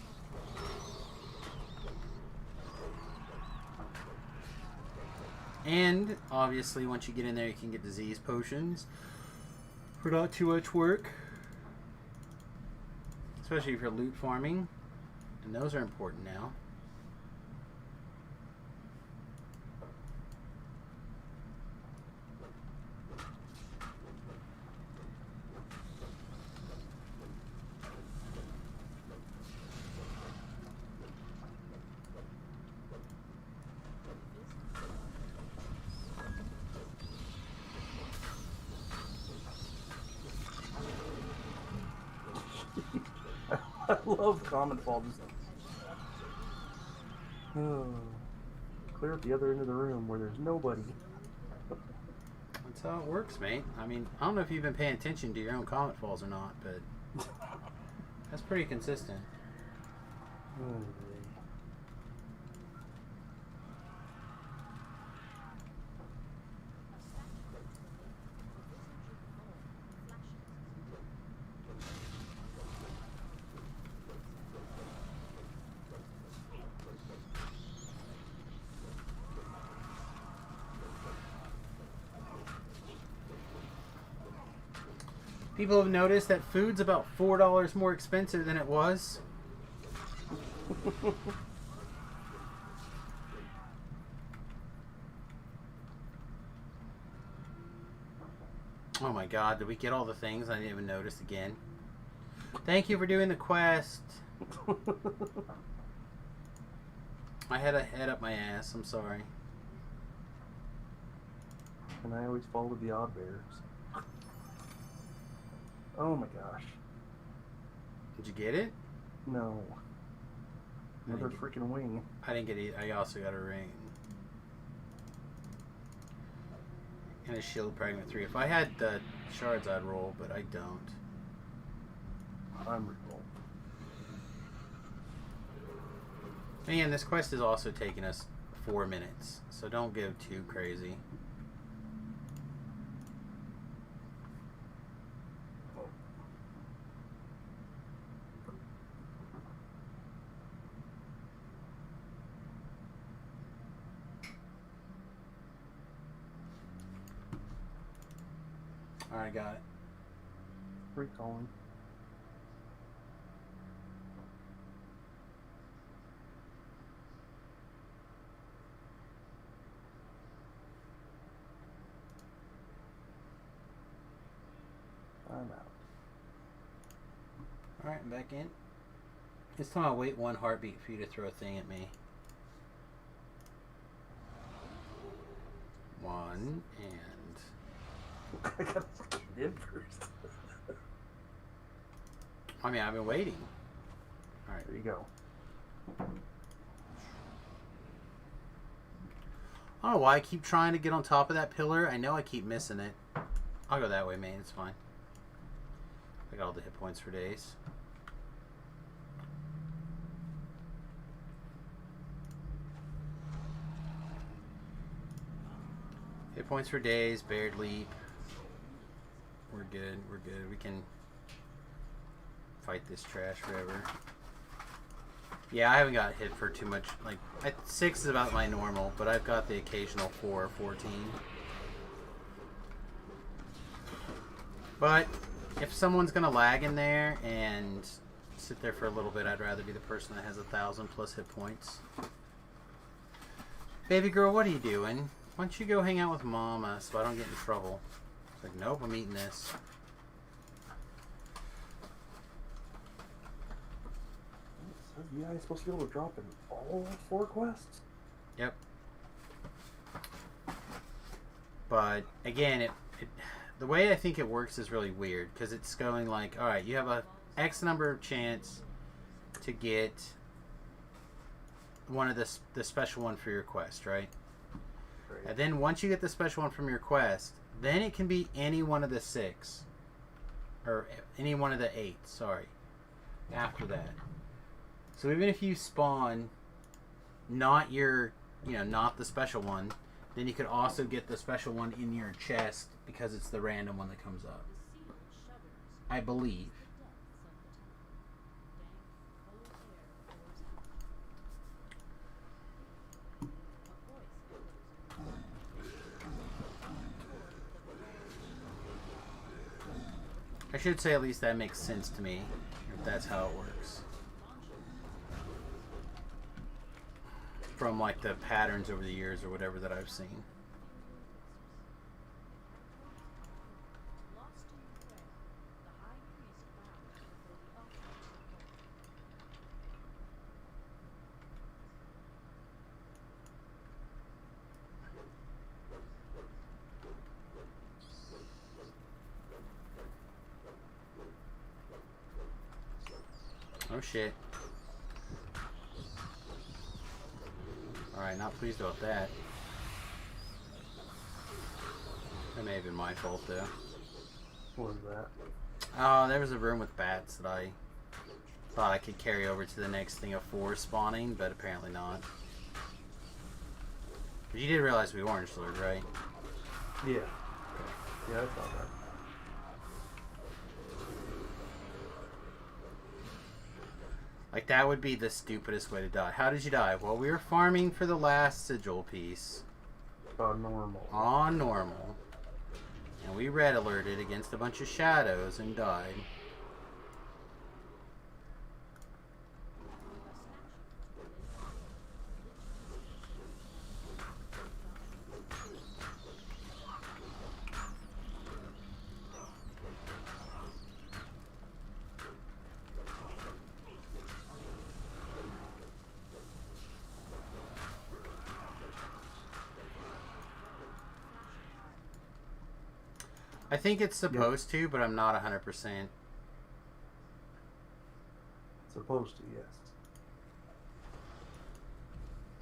And obviously, once you get in there, you can get disease potions for not too much work. Especially if you're loot farming. And those are important now. I love common fall. Clear at the other end of the room where there's nobody. That's how it works, mate. I mean, I don't know if you've been paying attention to your own comet falls or not, but that's pretty consistent. People have noticed that food's about $4 more expensive than it was. Oh my god, did we get all the things? I didn't even notice again. Thank you for doing the quest. I had a head up my ass, I'm sorry. And I always followed the odd bears. Oh my gosh. Did you get it? No. Another didn't freaking wing. I didn't get it. I also got a ring. And a shield fragment 3. If I had the shards, I'd roll, but I don't. I'm re-roll. And this quest is also taking us 4 minutes, so don't go too crazy. Alright, got it. Recalling. I'm out. Alright, I'm back in. This time I'll wait 1 heartbeat for you to throw a thing at me. 1, and... I gotta get in first. I mean, I've been waiting. Alright. There you go. I don't know why I keep trying to get on top of that pillar. I know I keep missing it. I'll go that way, man. It's fine. I got all the hit points for days. Hit points for days, bared leap. We're good, we're good. We can fight this trash forever. Yeah, I haven't got hit for too much. Like, 6 is about my normal, but I've got the occasional 4 or 14. But if someone's gonna lag in there and sit there for a little bit, I'd rather be the person that has 1,000 plus hit points. Baby girl, what are you doing? Why don't you go hang out with Mama so I don't get in trouble? It's like, nope, I'm eating this. So you guys supposed to be able to drop in all 4 quests? Yep. But again, the way I think it works is really weird because it's going like, all right, you have a X number of chance to get one of the special one for your quest, right? And then once you get the special one from your quest, then it can be any one of the 6. Or any one of the 8, sorry. After that. So even if you spawn not your, not the special one, then you could also get the special one in your chest because it's the random one that comes up. I believe. I should say at least that makes sense to me, if that's how it works. From like the patterns over the years or whatever that I've seen. Oh shit. Alright, not pleased about that. That may have been my fault though. What was that? Oh, there was a room with bats that I thought I could carry over to the next thing of 4 spawning, but apparently not. But you did realize we orange lured, right? Yeah. Yeah, I saw that. Like, that would be the stupidest way to die. How did you die? Well, we were farming for the last sigil piece. On normal. On normal. And we red alerted against a bunch of shadows and died. I think it's supposed to, but I'm not 100%. Supposed to, yes.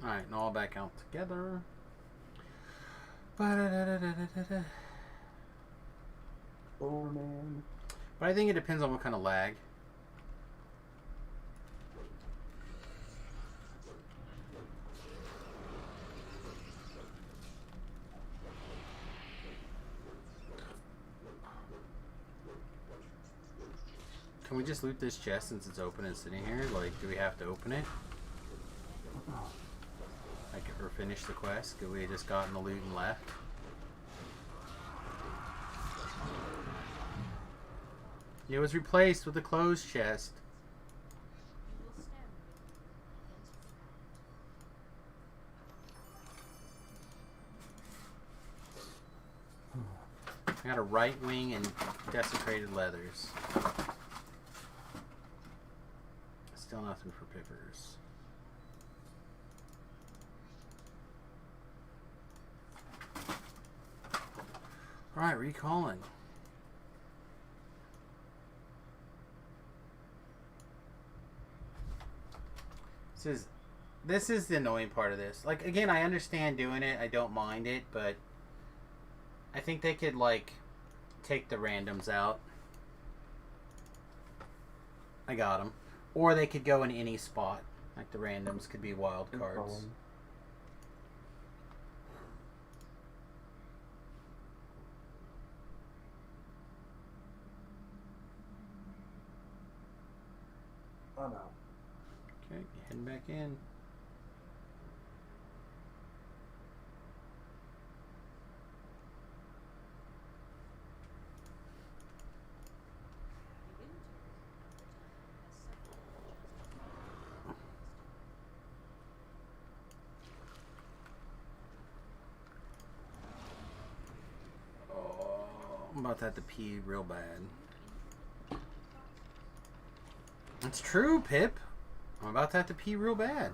Alright, and all back out together. Ba-da-da-da-da-da-da. Oh, man. But I think it depends on what kind of lag. Can we just loot this chest since it's open and sitting here? Like, do we have to open it? Like, or finish the quest? Could we have just gotten the loot and left? It was replaced with a closed chest. I got a right wing and desecrated leathers. Still nothing for Pippers. Alright, recalling. This is the annoying part of this. Like, again, I understand doing it. I don't mind it, but I think they could, like, take the randoms out. I got them. Or they could go in any spot. Like, the randoms could be wild cards. Oh, no. Okay, heading back in. I'm about to have to pee real bad. It's true, Pip. I'm about to have to pee real bad.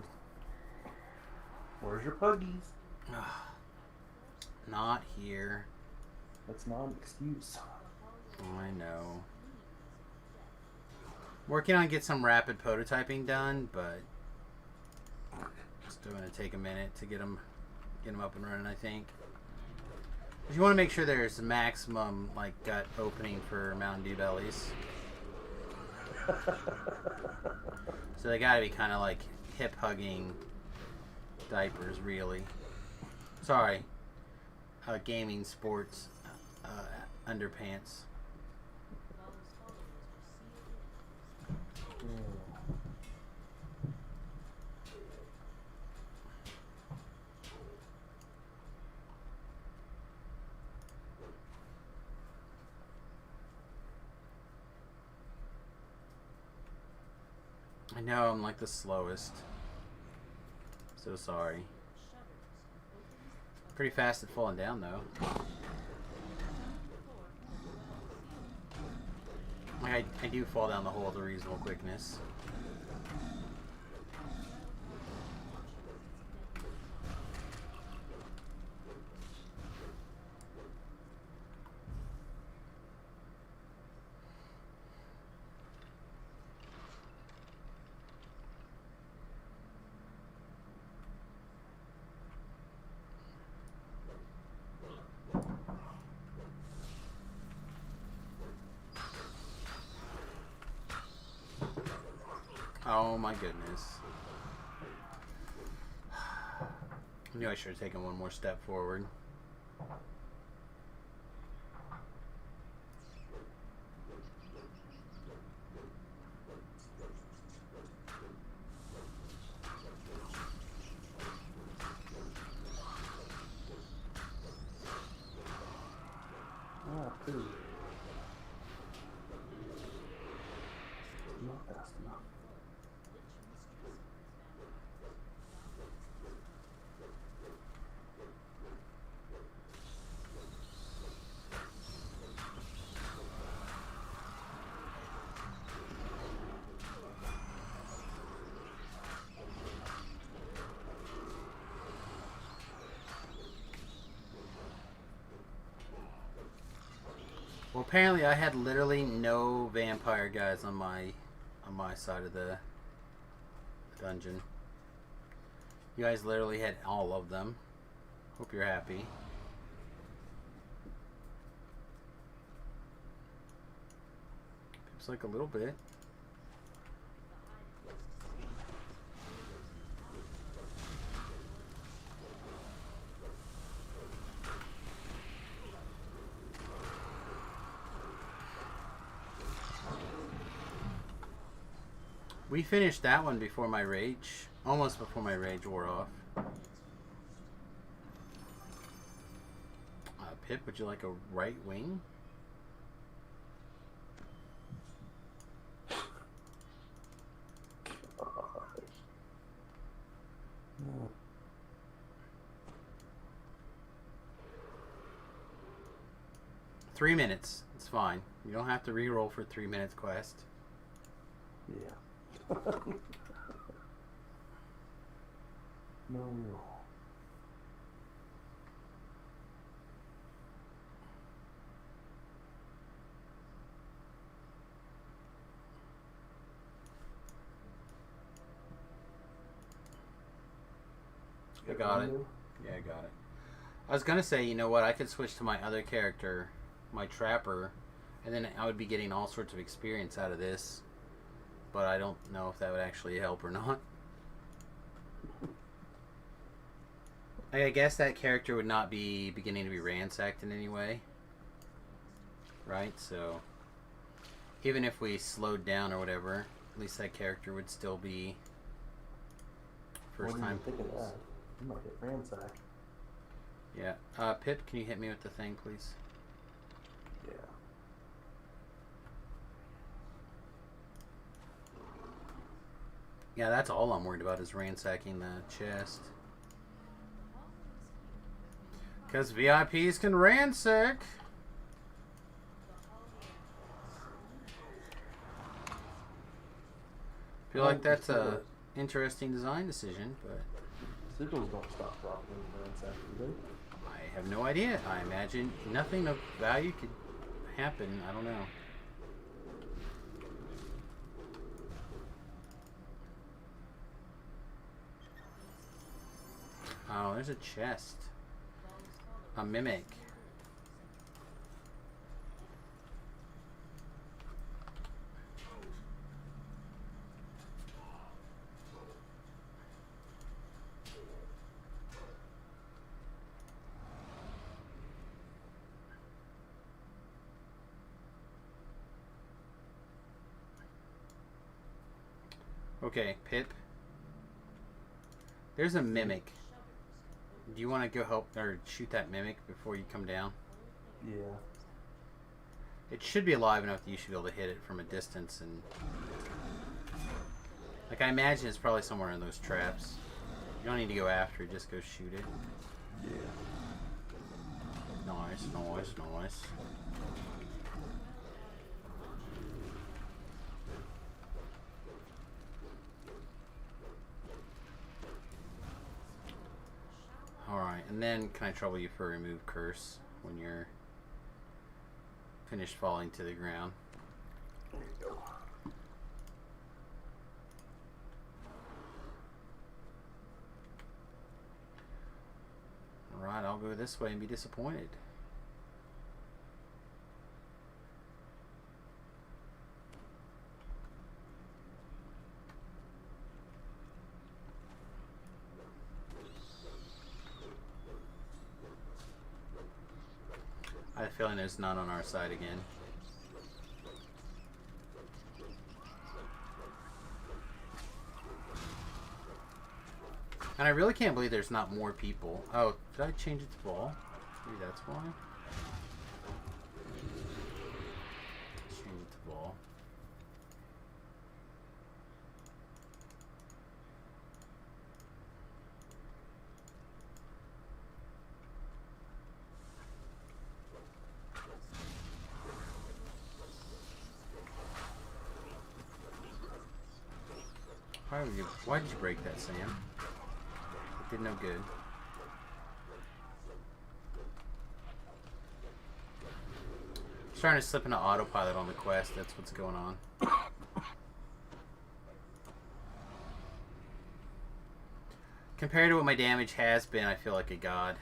Where's your puggies? Not here. That's not an excuse. I know. Working on get some rapid prototyping done, but still gonna take a minute to get them up and running, I think. You want to make sure there's maximum like gut opening for Mountain Dew bellies. So they gotta be kind of like hip hugging diapers, really. Sorry, gaming sports underpants. I know I'm like the slowest. So sorry. Pretty fast at falling down though. I do fall down the hole with a reasonable quickness. Oh my goodness. I knew I should have taken one more step forward. fast enough. Well, apparently I had literally no vampire guys on my side of the dungeon. You guys literally had all of them. Hope you're happy. It's like a little bit. We finished that one before my rage. Almost before my rage wore off. Pip, would you like a right wing? No. 3 minutes. It's fine. You don't have to re-roll for 3 minutes quest. Yeah. No real. I got it. Yeah, I got it. I was gonna say, you know what? I could switch to my other character, my trapper, and then I would be getting all sorts of experience out of this. But I don't know if that would actually help or not. I guess that character would not be beginning to be ransacked in any way. Right? So, even if we slowed down or whatever, at least that character would still be first What do you time. think of that? You might get ransacked. Yeah. Pip, can you hit me with the thing, please? Yeah. Yeah, that's all I'm worried about is ransacking the chest. Because VIPs can ransack. Feel like that's a interesting design decision, but Sigils don't stop dropping in ransack, do they? I have no idea. I imagine nothing of value could happen. I don't know. Oh, there's a chest. A mimic. Okay, Pip. There's a mimic. Do you want to go help or shoot that mimic before you come down? Yeah. It should be alive enough that you should be able to hit it from a distance, and like I imagine it's probably somewhere in those traps. You don't need to go after it, just go shoot it. Yeah. Nice, nice, nice. Alright, and then can I trouble you for remove curse when you're finished falling to the ground? There you go. Alright, I'll go this way and be disappointed. I have a feeling there's none on our side again. And I really can't believe there's not more people. Oh, did I change it to ball? Maybe that's why. Change it to ball. Why did you break that, Sam? It did no good. Starting to slip into autopilot on the quest. That's what's going on. Compared to what my damage has been, I feel like a god.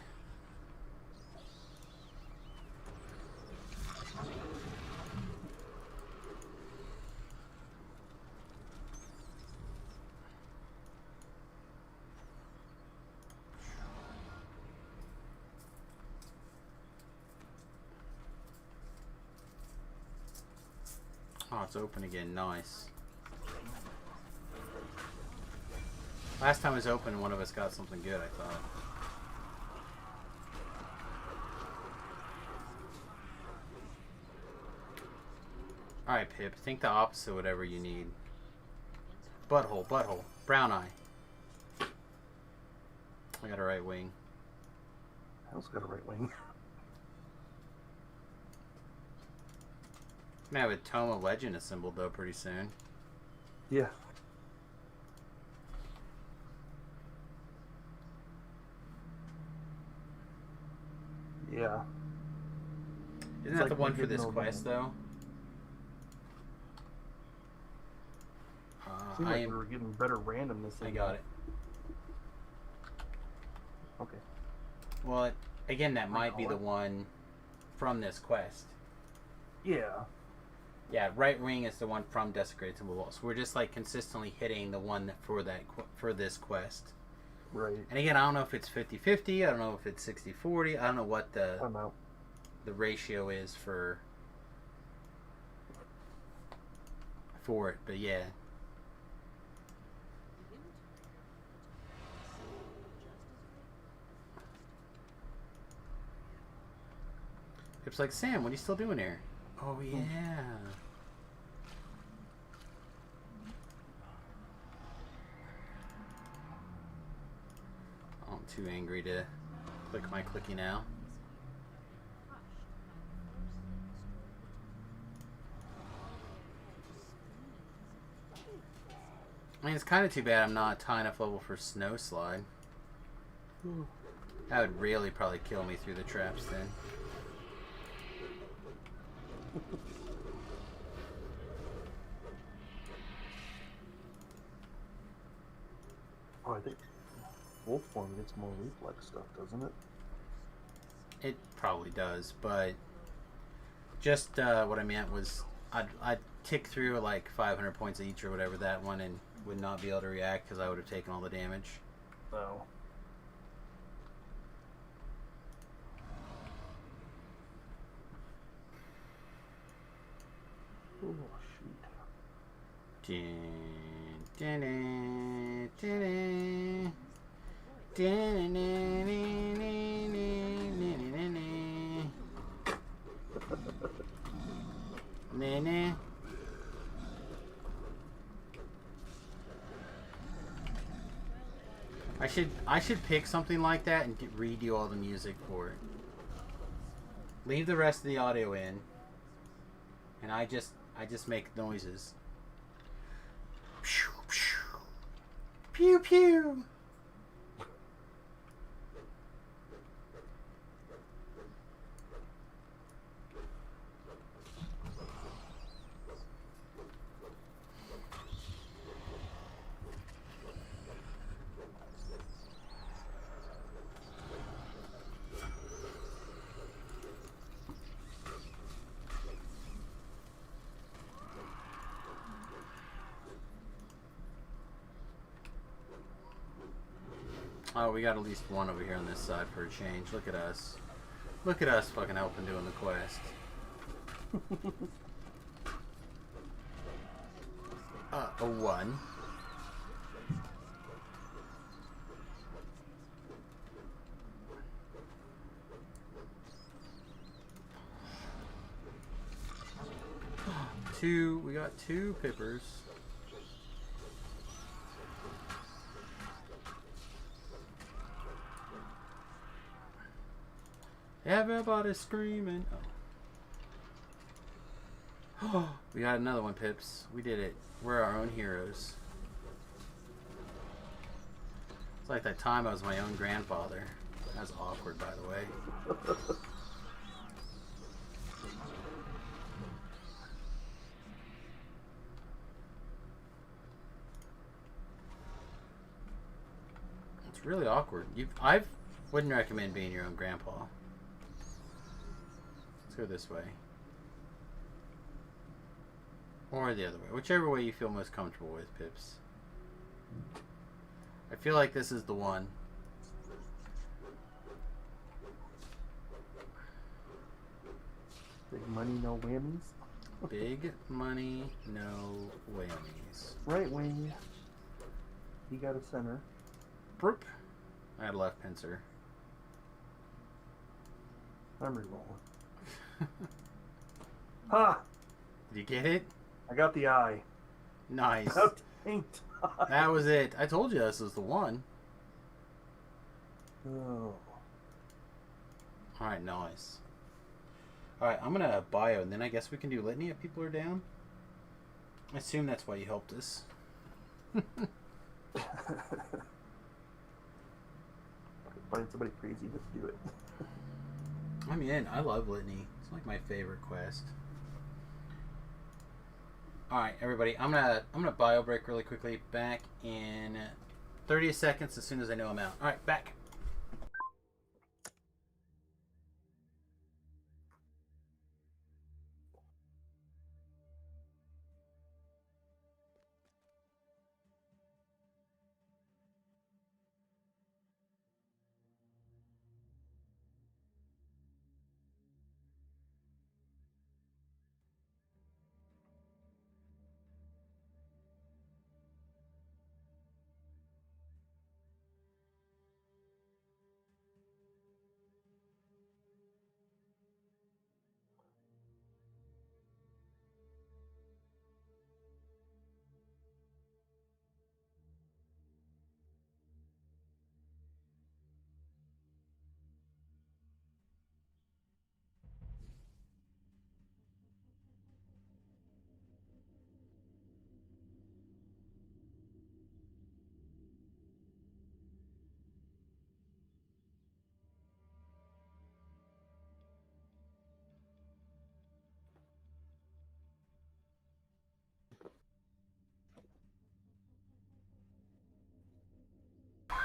Oh, it's open again. Nice. Last time it was open, one of us got something good, I thought. Alright, Pip. Think the opposite of whatever you need. Butthole, butthole. Brown eye. I got a right wing. I also got a right wing. I'm gonna have a Tome of Legend assembled, though, pretty soon. Yeah. Yeah. Isn't that the one for this quest, though? Seemed like we were getting better randomness. I got it. Okay. Well, again, that might be the one from this quest. Yeah. Yeah, right wing is the one from Desecrated Temple Walls. We're just like consistently hitting the one for this quest. Right. And again, I don't know if it's 50-50. I don't know if it's 60-40. I don't know what the ratio is for it, but yeah. It's like, Sam, what are you still doing here? Oh yeah. I'm too angry to click my clicky now. I mean, it's kind of too bad I'm not high enough level for Snow Slide. That would really probably kill me through the traps then. Oh, I think Wolf form gets more reflex stuff, doesn't it? It probably does, but just what I meant was I'd tick through like 500 points each or whatever that one and would not be able to react because I would have taken all the damage. Oh. Oh, shoot. I should pick something like that and redo all the music for it. Leave the rest of the audio in, and I just make noises. Pew pew. Oh, we got at least one over here on this side for a change. Look at us. Look at us fucking helping doing the quest. A 1. Two. We got 2 pippers. Everybody's screaming. Oh. We got another one, Pips. We did it. We're our own heroes. It's like that time I was my own grandfather. That was awkward, by the way. It's really awkward. I wouldn't recommend being your own grandpa. Let's go this way. Or the other way. Whichever way you feel most comfortable with, Pips. I feel like this is the one. Big money, no whammies. Big money, no whammies. Right wing. He got a center. Broop. I had a left pincer. I'm re-rolling. Ha! Did you get it? I got the eye. Nice. Got the inked eye. That was it. I told you this was the one. Oh. Alright, nice. Alright, I'm gonna bio, and then I guess we can do litany if people are down. I assume that's why you helped us. Find somebody crazy to do it. I'm in. I love litany. It's like my favorite quest. Alright, everybody. I'm gonna bio break really quickly. Back in 30 seconds as soon as I know I'm out. Alright, back.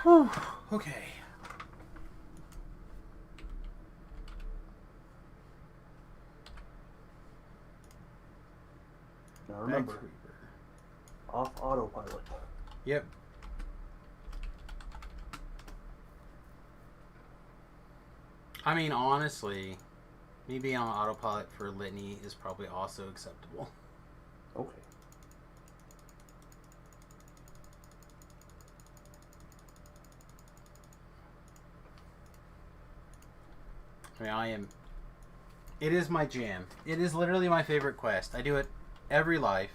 Whew. Okay. Now remember, off autopilot. Yep. I mean, honestly, me being on autopilot for litany is probably also acceptable. Okay. I mean, I am... It is my jam. It is literally my favorite quest. I do it every life.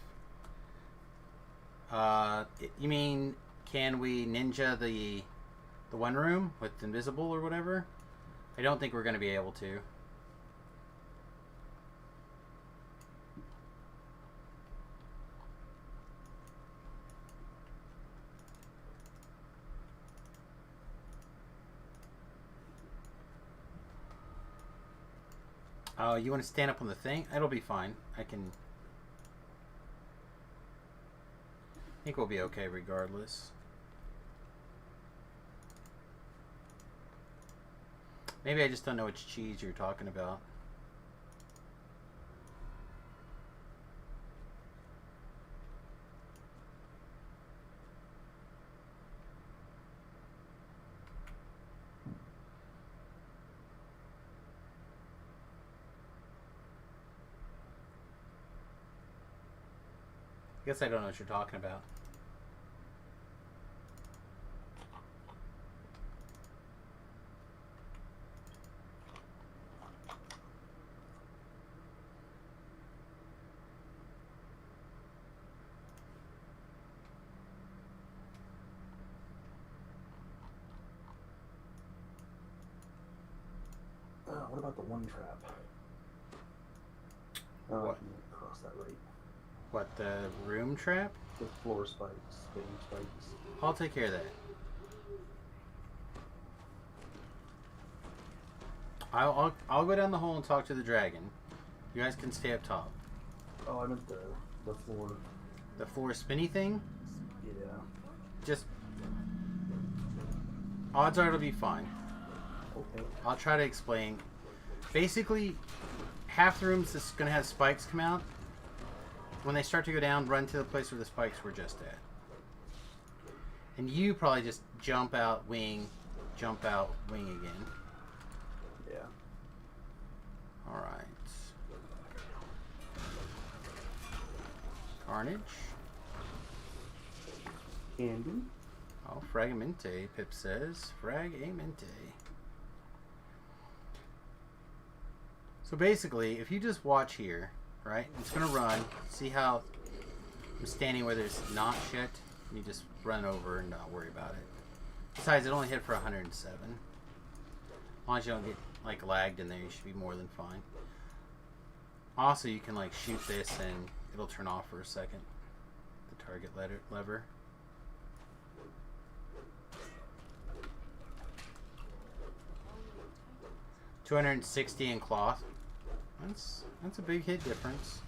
You mean, can we ninja the one room with invisible or whatever? I don't think we're going to be able to. Oh, you want to stand up on the thing? It'll be fine. I think we'll be okay regardless. Maybe I just don't know which cheese you're talking about. I guess I don't know what you're talking about. What about the one trap? Oh, What? I can cross that right. What, the room trap? The floor spikes, spinning spikes. I'll take care of that. I'll go down the hole and talk to the dragon. You guys can stay up top. Oh, I meant the floor. The floor spinny thing? Yeah. Just odds are it'll be fine. Okay. I'll try to explain. Basically, half the rooms is gonna have spikes come out. When they start to go down, run to the place where the spikes were just at. And you probably just jump out, wing, jump out, wing again. Yeah. Alright. Carnage. Candy. Oh, Fragmente, Pip says. Fragmente. So basically, if you just watch here, right? It's going to run. See how I'm standing where there's not shit? You just run over and not worry about it. Besides, it only hit for 107. As long as you don't get, like, lagged in there, you should be more than fine. Also, you can, like, shoot this and it'll turn off for a second. The target lever. $260 in cloth. That's a big hit difference.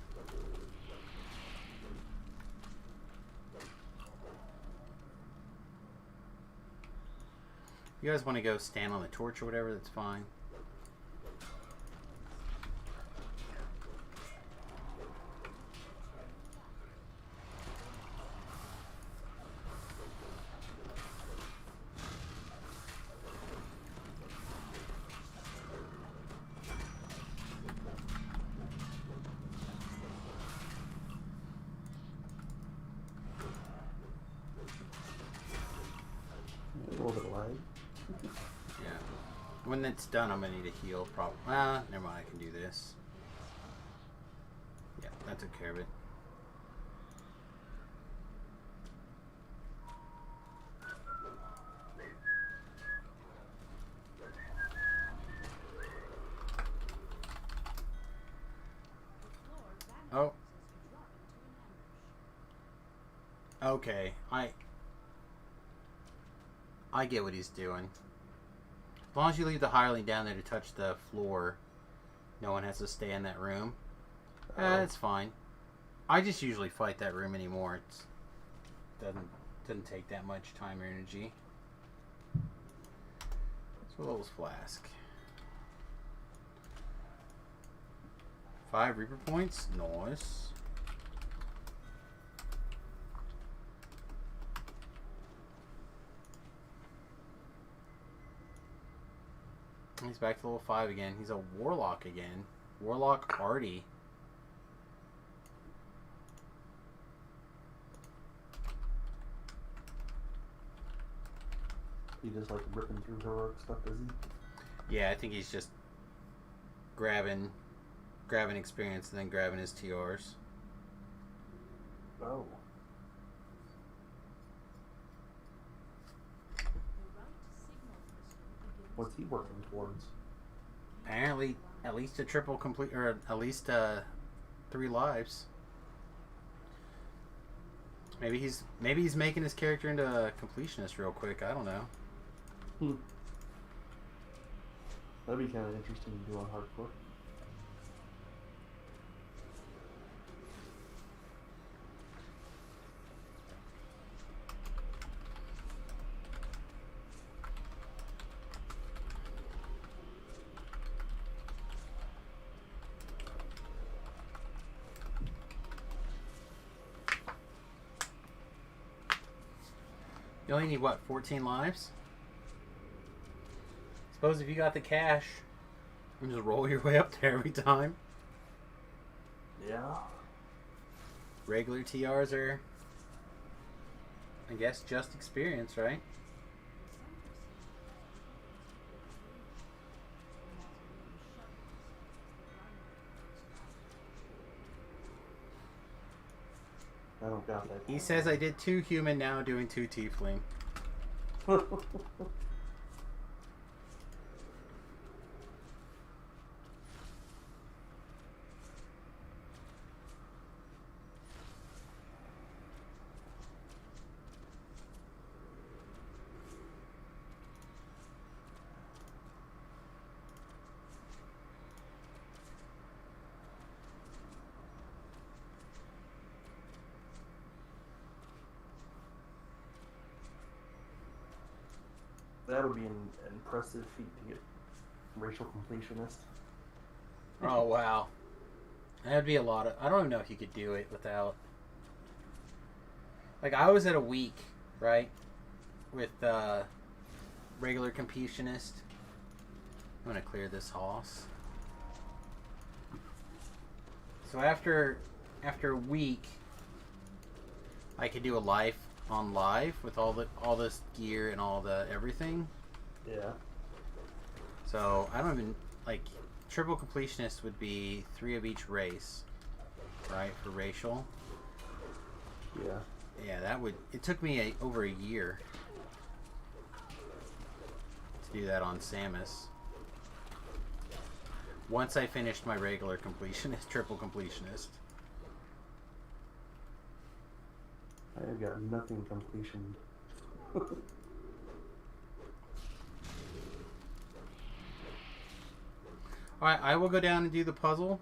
You guys want to go stand on the torch or whatever, that's fine. A little bit of lag. Yeah. When it's done, I'm gonna need a heal. Never mind. I can do this. Yeah, that took care of it. Oh. Okay, I get what he's doing. As long as you leave the hireling down there to touch the floor, no one has to stay in that room. It's fine. I just usually fight that room anymore. It doesn't take that much time or energy. So what was flask? 5 Reaper points. Nice. He's back to level 5 again. He's a Warlock again. Warlock Artie. He just like ripping through heroic stuff, does he? Yeah, I think he's just grabbing experience and then grabbing his TRs. Oh. What's he working towards? Apparently, at least a triple complete, or at least 3 lives. Maybe he's making his character into a completionist real quick. I don't know. That'd be kind of interesting to do on hardcore. You only need, what, 14 lives? Suppose if you got the cash, you can just roll your way up there every time. Yeah. Regular TRs are, I guess, just experience, right? I don't got that. He says I did 2 human, now doing 2 tiefling. That would be an impressive feat to get racial completionist. Oh wow, that'd be a lot of. I don't even know if you could do it without. Like I was at a week, right, with regular completionist. I'm gonna clear this house. So after a week, I could do a life on live with all this gear and all the everything. Yeah. So I don't even like triple completionist would be 3 of each race, right, for racial. Yeah. Yeah, that would. It took me over a year to do that on Samus. Once I finished my regular completionist, triple completionist. I have got nothing completion. Alright, I will go down and do the puzzle.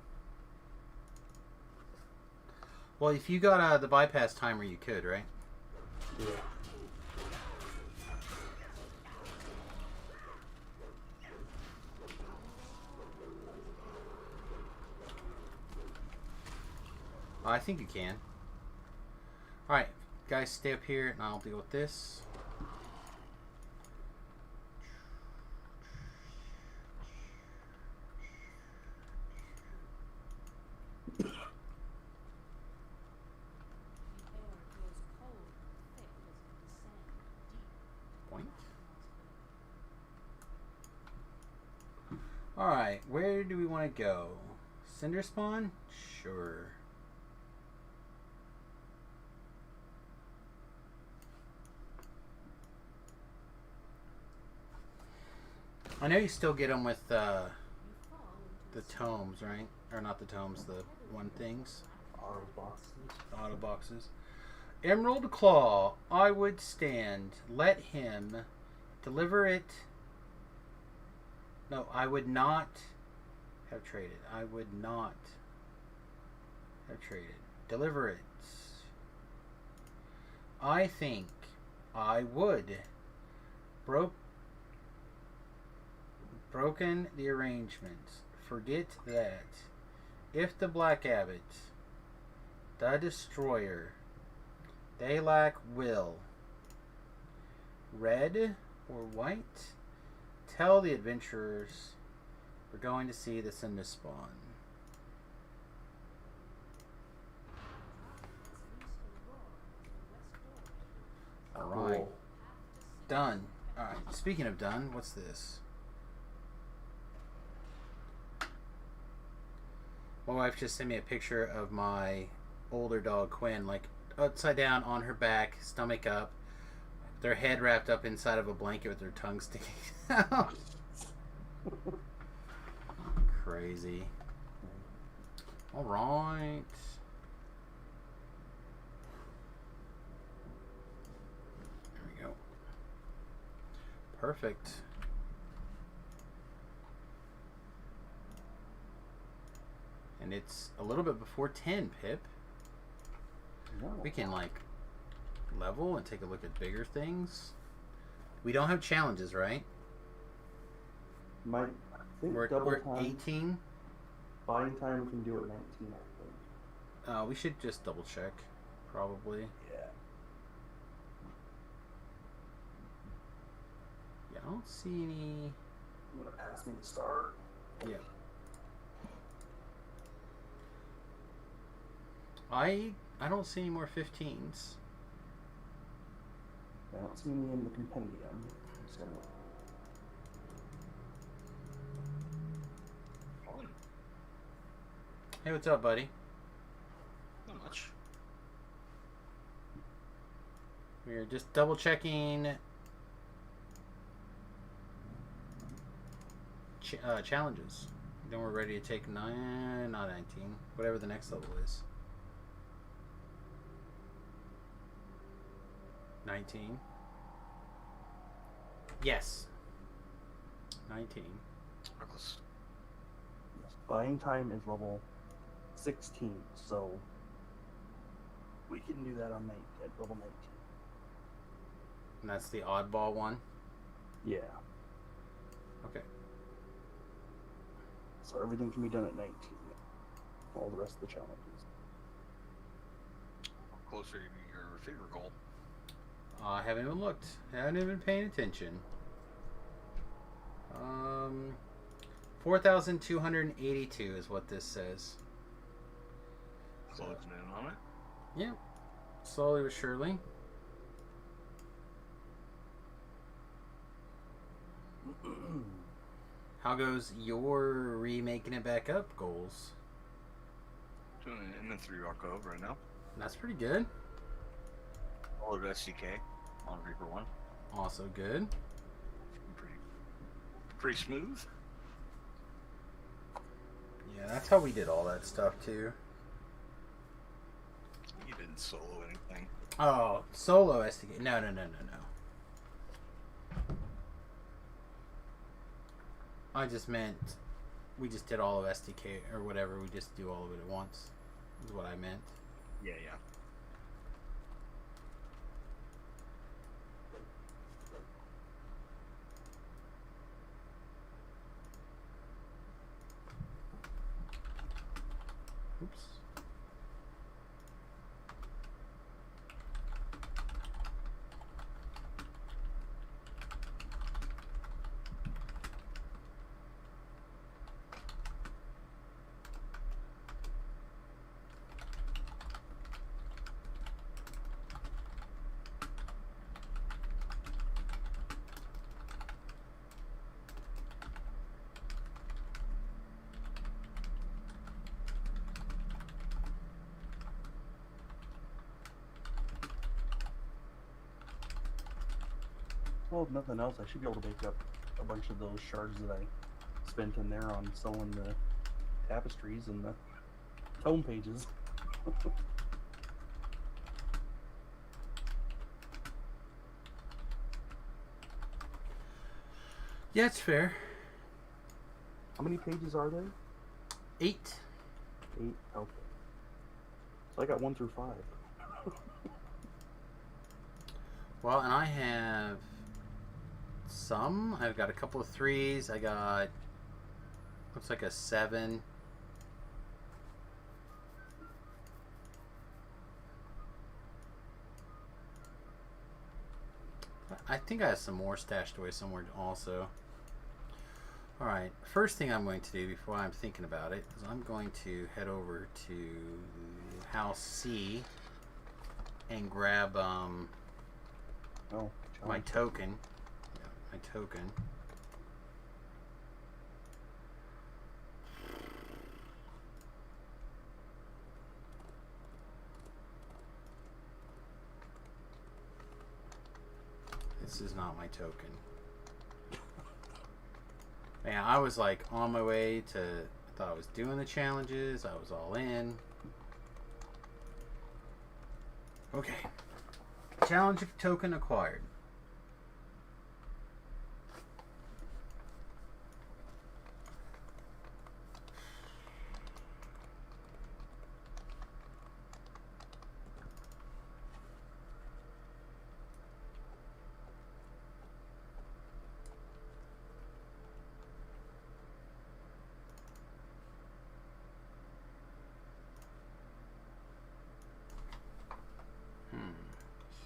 Well, if you got the bypass timer, you could, right? Yeah. I think you can. Alright, guys, stay up here and I'll deal with this. Alright, where do we want to go? Cinder Spawn? Sure. I know you still get them with the tomes, right? Or not the tomes, the one things. Auto boxes. Auto boxes. Emerald Claw, I would stand. Let him deliver it. No, I would not have traded. I would not have traded. Deliver it. I think I would. Broken the arrangement. Forget that. If the Black Abbot, the Destroyer, they lack will. Red or white? Tell the adventurers we're going to see this in this spawn. Alright. Cool. Done. Alright, speaking of done, what's this? My wife just sent me a picture of my older dog, Quinn, like upside down on her back, stomach up, their head wrapped up inside of a blanket with their tongue sticking out. Crazy. Alright. There we go. Perfect. And it's a little bit before 10, Pip. No. We can, like, level and take a look at bigger things. We don't have challenges, right? I think We're double at time. 18. Buying time we can do at 19, I think. We should just double check, probably. Yeah. Yeah, I don't see any. You want to pass me the star? Yeah. I don't see any more 15s. I don't see any in the compendium. So. Hey, what's up, buddy? Not much. We're just double checking challenges. Then we're ready to take not 19, whatever the next level is. 19. Yes. 19. Reckless. Buying time is level 16, so we can do that on at level 19. And that's the oddball one. Yeah. Okay. So everything can be done at 19. All the rest of the challenges. Closer to your favorite goal. I haven't even looked. I haven't even been paying attention. 4,282 is what this says. Closing in on it. Yeah. Slowly but surely. How goes your remaking it back up goals? Doing it in the 3-rock cove right now. That's pretty good. All of SDK on Reaper 1. Also good. Pretty smooth. Yeah, that's how we did all that stuff too. You didn't solo anything. Oh, solo SDK. No. I just meant we just did all of SDK or whatever. We just do all of it at once. Is what I meant. Yeah. Oops. Well, if nothing else, I should be able to make up a bunch of those shards that I spent in there on selling the tapestries and the tome pages. Yeah, it's fair. How many pages are there? 8. 8? Okay. So I got 1 through 5. Well, and I have some. I've got a couple of 3s. I got looks like a 7. I think I have some more stashed away somewhere also. Alright, first thing I'm going to do before I'm thinking about it is I'm going to head over to House C and grab my token. Yeah, my token. This is not my token. Man, I was like on my way to, I thought I was doing the challenges. I was all in. Okay. Challenge token acquired.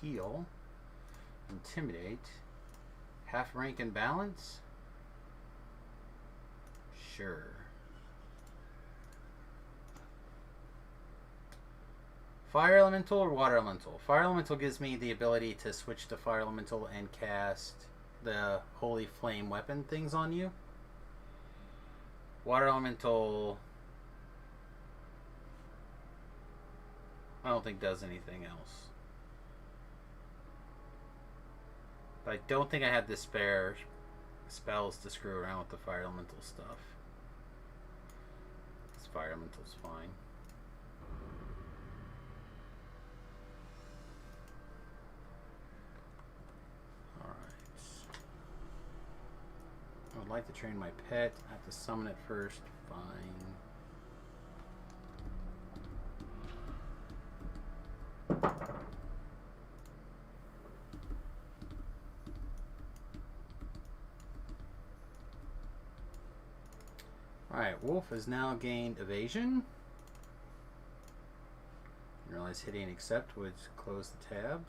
Heal, intimidate, half rank and balance. Sure. Fire elemental or water elemental? Fire elemental gives me the ability to switch to fire elemental and cast the holy flame weapon things on you. Water elemental, I don't think does anything else. But I don't think I have the spare spells to screw around with the fire elemental stuff. This fire elemental's fine. Alright. I would like to train my pet. I have to summon it first. Fine. Alright, Wolf has now gained evasion. Realize hitting accept would close the tab.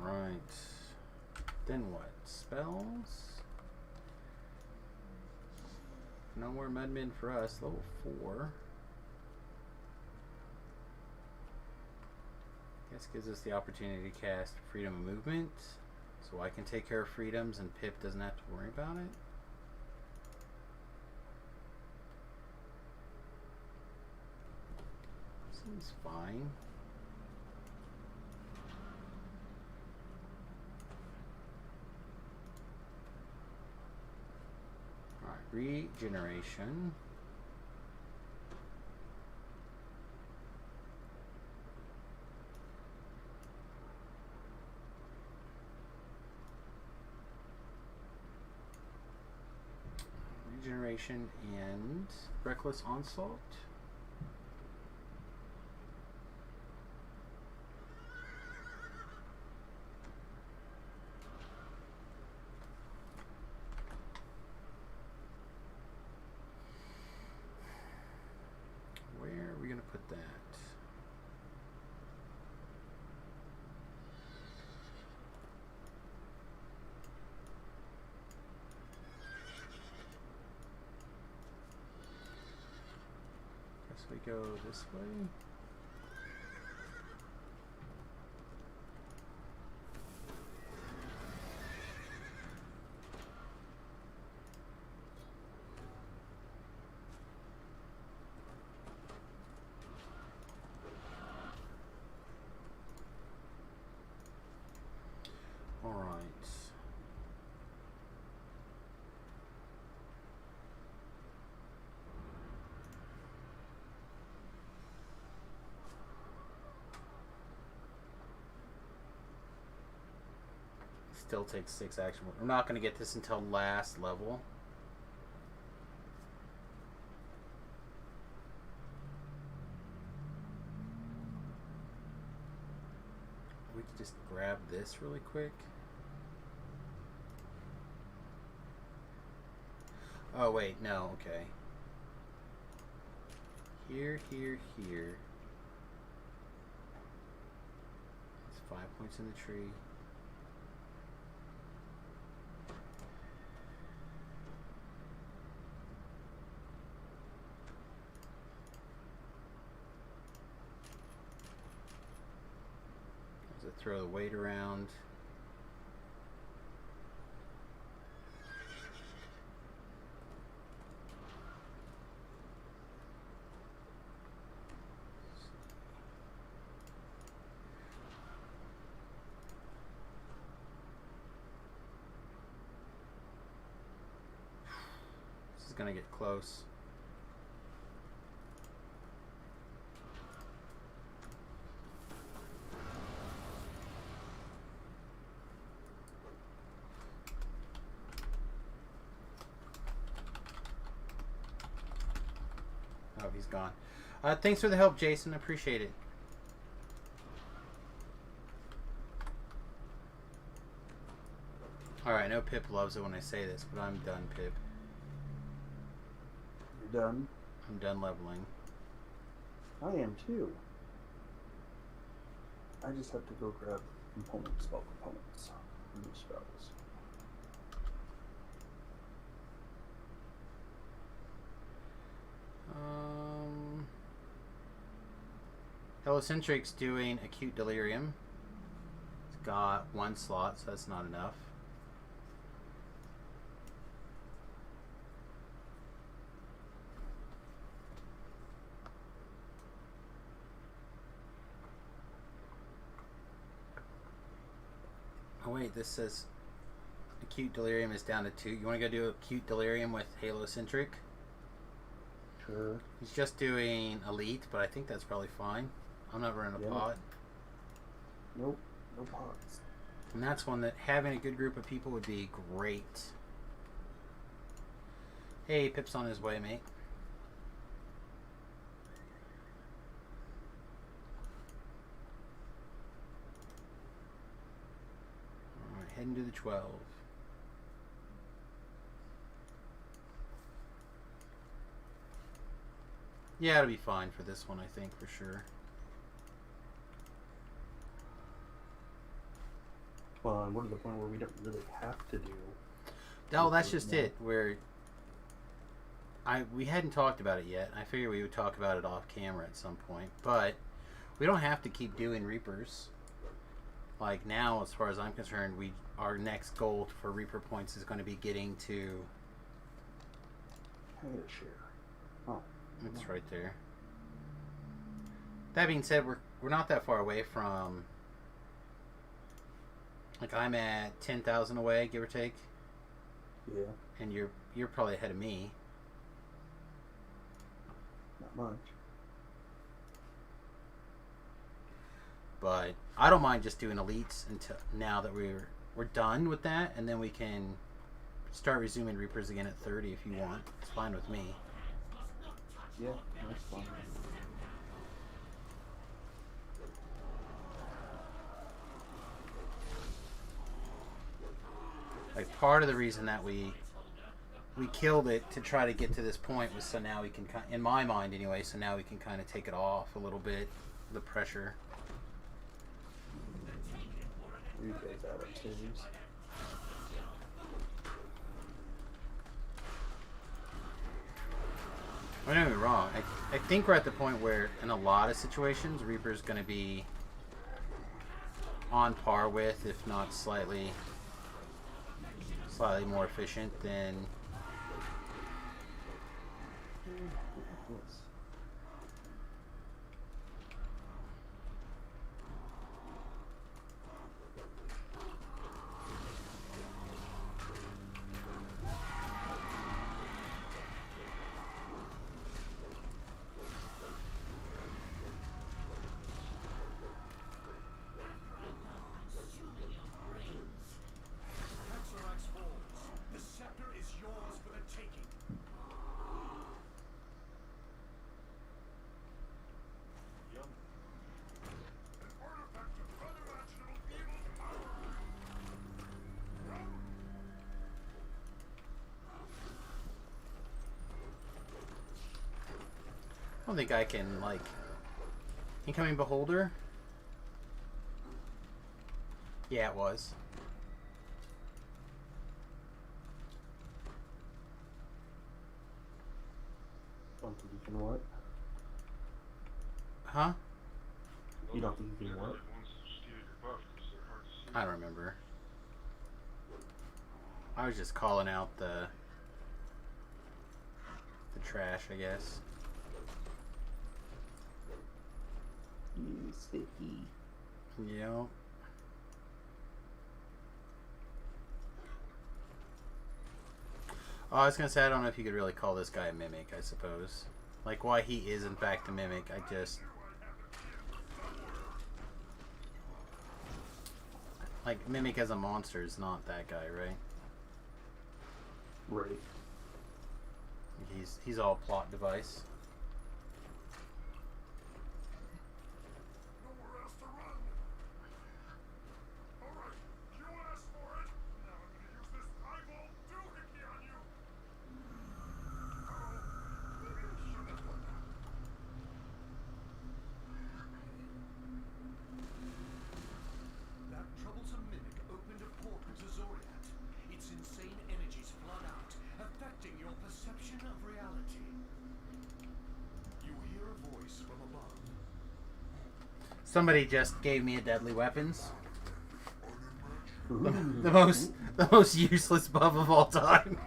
Alright. Then what? Spells? No more Mudmen for us. Level 4. Guess gives us the opportunity to cast Freedom of Movement. So I can take care of freedoms and Pip doesn't have to worry about it. Seems fine. Alright, regeneration. Regeneration and Reckless Onslaught. Where are we going to put that? Guess we go this way. All right. Still takes 6 action. We're not going to get this until last level. We could just grab this really quick. Oh wait, no, okay. Here. It's 5 points in the tree. Throw the weight around. This is gonna get close. Oh, he's gone. Thanks for the help, Jason. Appreciate it. Alright, I know Pip loves it when I say this, but I'm done, Pip. You're done? I'm done leveling. I am too. I just have to go grab components, spell components, new spells. Heliocentric's doing Acute Delirium. It's got 1 slot, so that's not enough. Oh wait, this says Acute Delirium is down to 2. You want to go do Acute Delirium with Heliocentric? Sure. He's just doing Elite, but I think that's probably fine. I'm not running a pot. Nope, no pots. And that's one that having a good group of people would be great. Hey, Pip's on his way, mate. Alright, heading to the 12. Yeah, it'll be fine for this one, I think, for sure. Well, and we're to the point where we don't really have to do. Oh, that's just it. Where we hadn't talked about it yet. I figured we would talk about it off camera at some point, but we don't have to keep doing Reapers. Like now, as far as I'm concerned, our next goal for Reaper points is going to be getting to. I need a share. Oh, it's right there. That being said, we're not that far away from. Like I'm at 10,000 away, give or take. Yeah. And you're probably ahead of me. Not much. But I don't mind just doing elites until now that we're done with that, and then we can start resuming Reapers again at 30 if you want. It's fine with me. Yeah, that's fine. Like part of the reason that we killed it to try to get to this point was so now we can, in my mind anyway, so now we can kind of take it off a little bit, the pressure. You guys out of twos. Don't get me wrong. I think we're at the point where in a lot of situations Reaper's going to be on par with, if not slightly more efficient than I don't think I can, like, incoming beholder. Yeah, it was. Don't think you can what? Huh? You don't think you can what? I don't remember. I was just calling out the trash, I guess. You sticky. Yep. Oh, I was gonna say, I don't know if you could really call this guy a mimic, I suppose. Like, why he is in fact a mimic, I just... Like, mimic as a monster is not that guy, right? Right. He's all plot device. Somebody just gave me a deadly weapons. The most useless buff of all time.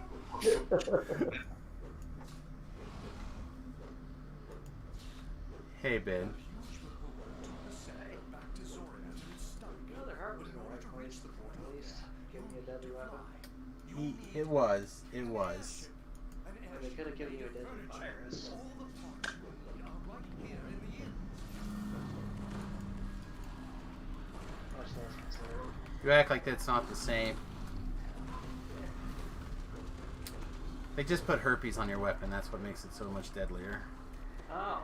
Hey, Ben. It was. They could have given you a deadly virus. Much less considerate. You act like that's not the same. They just put herpes on your weapon. That's what makes it so much deadlier. Oh.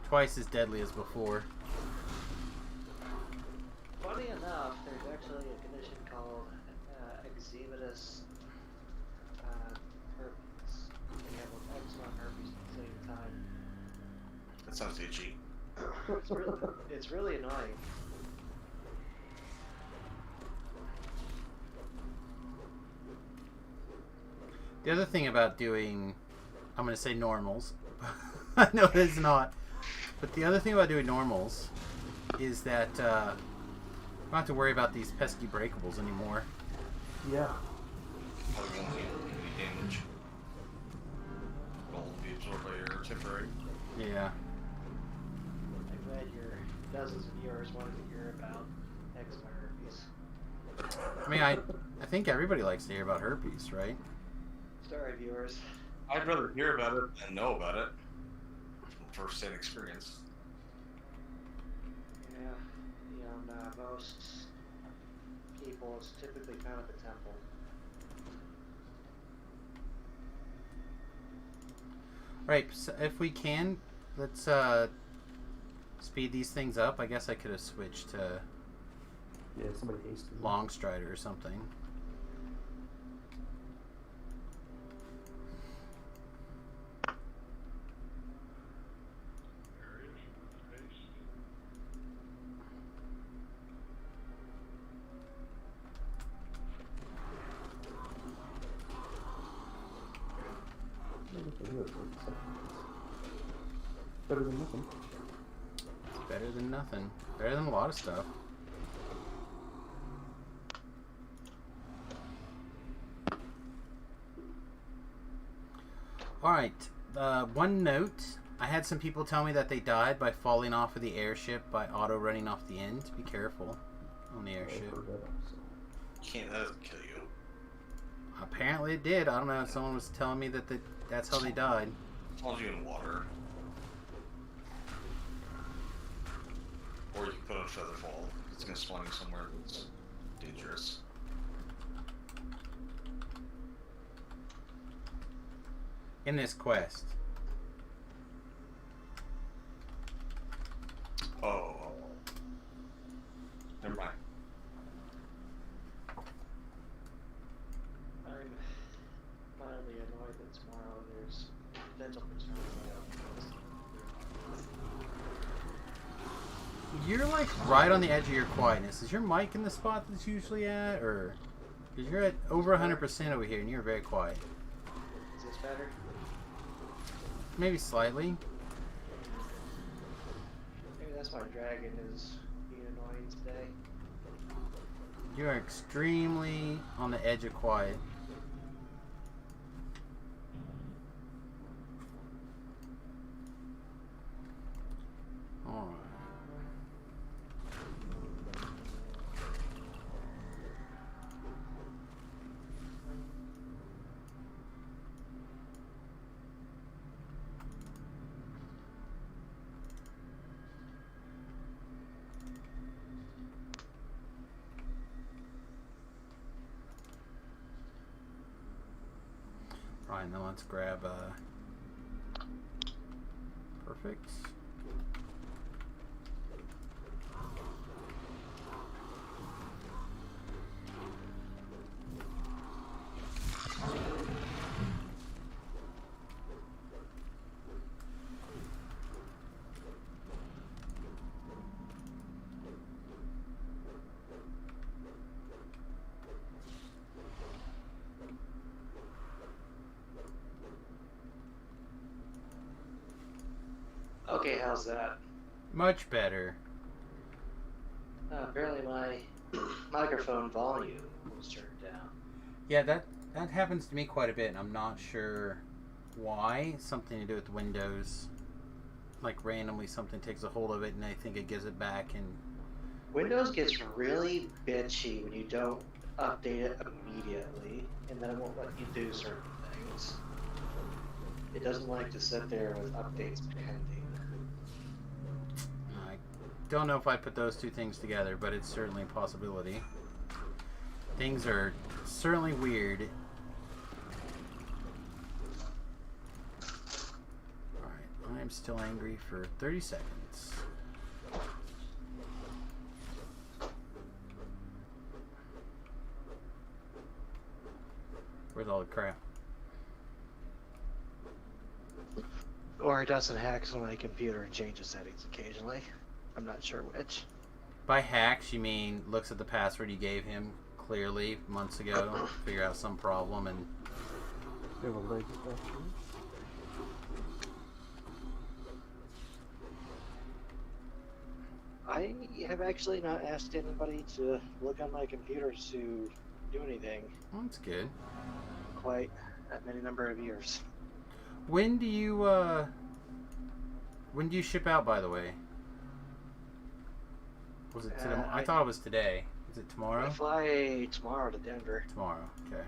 Twice as deadly as before. Funny enough, there's actually a condition called eczematous herpes. You have eczema and herpes at the same time. That sounds itchy. It's really annoying. The other thing about doing, I'm going to say normals. I know it's not. But the other thing about doing normals is that you don't have to worry about these pesky breakables anymore. Yeah. Probably won't do any damage. It'll all be absorbed by your temporary. Yeah. I'm glad your dozens of viewers wanted to hear about eczema herpes. I mean, I think everybody likes to hear about herpes, right? Sorry, viewers. I'd rather hear about it than know about it from first-hand experience. Yeah, most people, it's typically found at the temple. Right, so if we can, let's speed these things up. I guess I could have switched to somebody hasty. Long Strider or something. Better than nothing. It's better than nothing. Better than a lot of stuff. Alright, one note. I had some people tell me that they died by falling off of the airship by auto running off the end. Be careful on the airship. Can't that doesn't kill you. Apparently it did. I don't know. Someone was telling me that that's how they died. As long as you're in water. Or you can put on Featherfall. It's going to spawn you somewhere that's dangerous. In this quest. Oh. Never mind. I'm mildly annoyed that tomorrow there's dental concerns. You're like right on the edge of your quietness. Is your mic in the spot that's usually at, or because you're at over 100% over here and you're very quiet? Is this better? Maybe slightly. Maybe that's why Dragon is being annoying today. You are extremely on the edge of quiet. Alright. Alright, now let's grab perfect. Okay, how's that? Much better. Apparently my microphone volume was turned down. Yeah, that happens to me quite a bit, and I'm not sure why. Something to do with Windows. Like randomly something takes a hold of it and I think it gives it back, and Windows gets really bitchy when you don't update it immediately, and then it won't let you do certain things. It doesn't like to sit there with updates pending. I don't know if I put those two things together, but it's certainly a possibility. Things are certainly weird. Alright, I'm still angry for 30 seconds. Where's all the crap? Or it doesn't hack on my computer and changes settings occasionally. I'm not sure which. By hacks, you mean looks at the password you gave him clearly months ago, figure out some problem, and I have actually not asked anybody to look on my computer to do anything. well, that's good. Quite that many number of years. When do you ship out, by the way? Was it today? I thought it was today. Is it tomorrow? I fly tomorrow to Denver. Tomorrow, okay.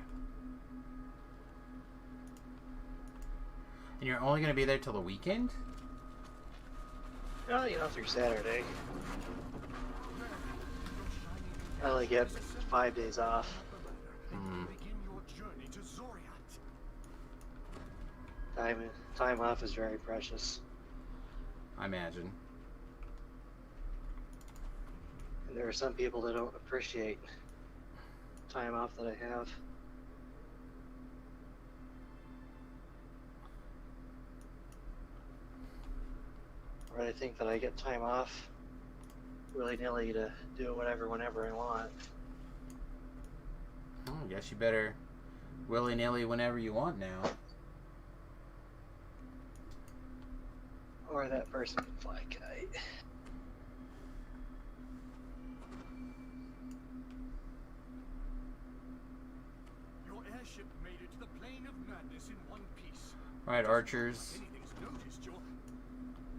And you're only going to be there till the weekend? Oh, through Saturday. I only get 5 days off. Time off is very precious. I imagine. And there are some people that don't appreciate time off that I have. Or I think that I get time off willy-nilly to do whatever, whenever I want. Oh, I guess you better willy-nilly whenever you want now. Or that person can fly a kite. Your airship made it to the plane of madness in one piece. Alright, archers. Anything's noticed your...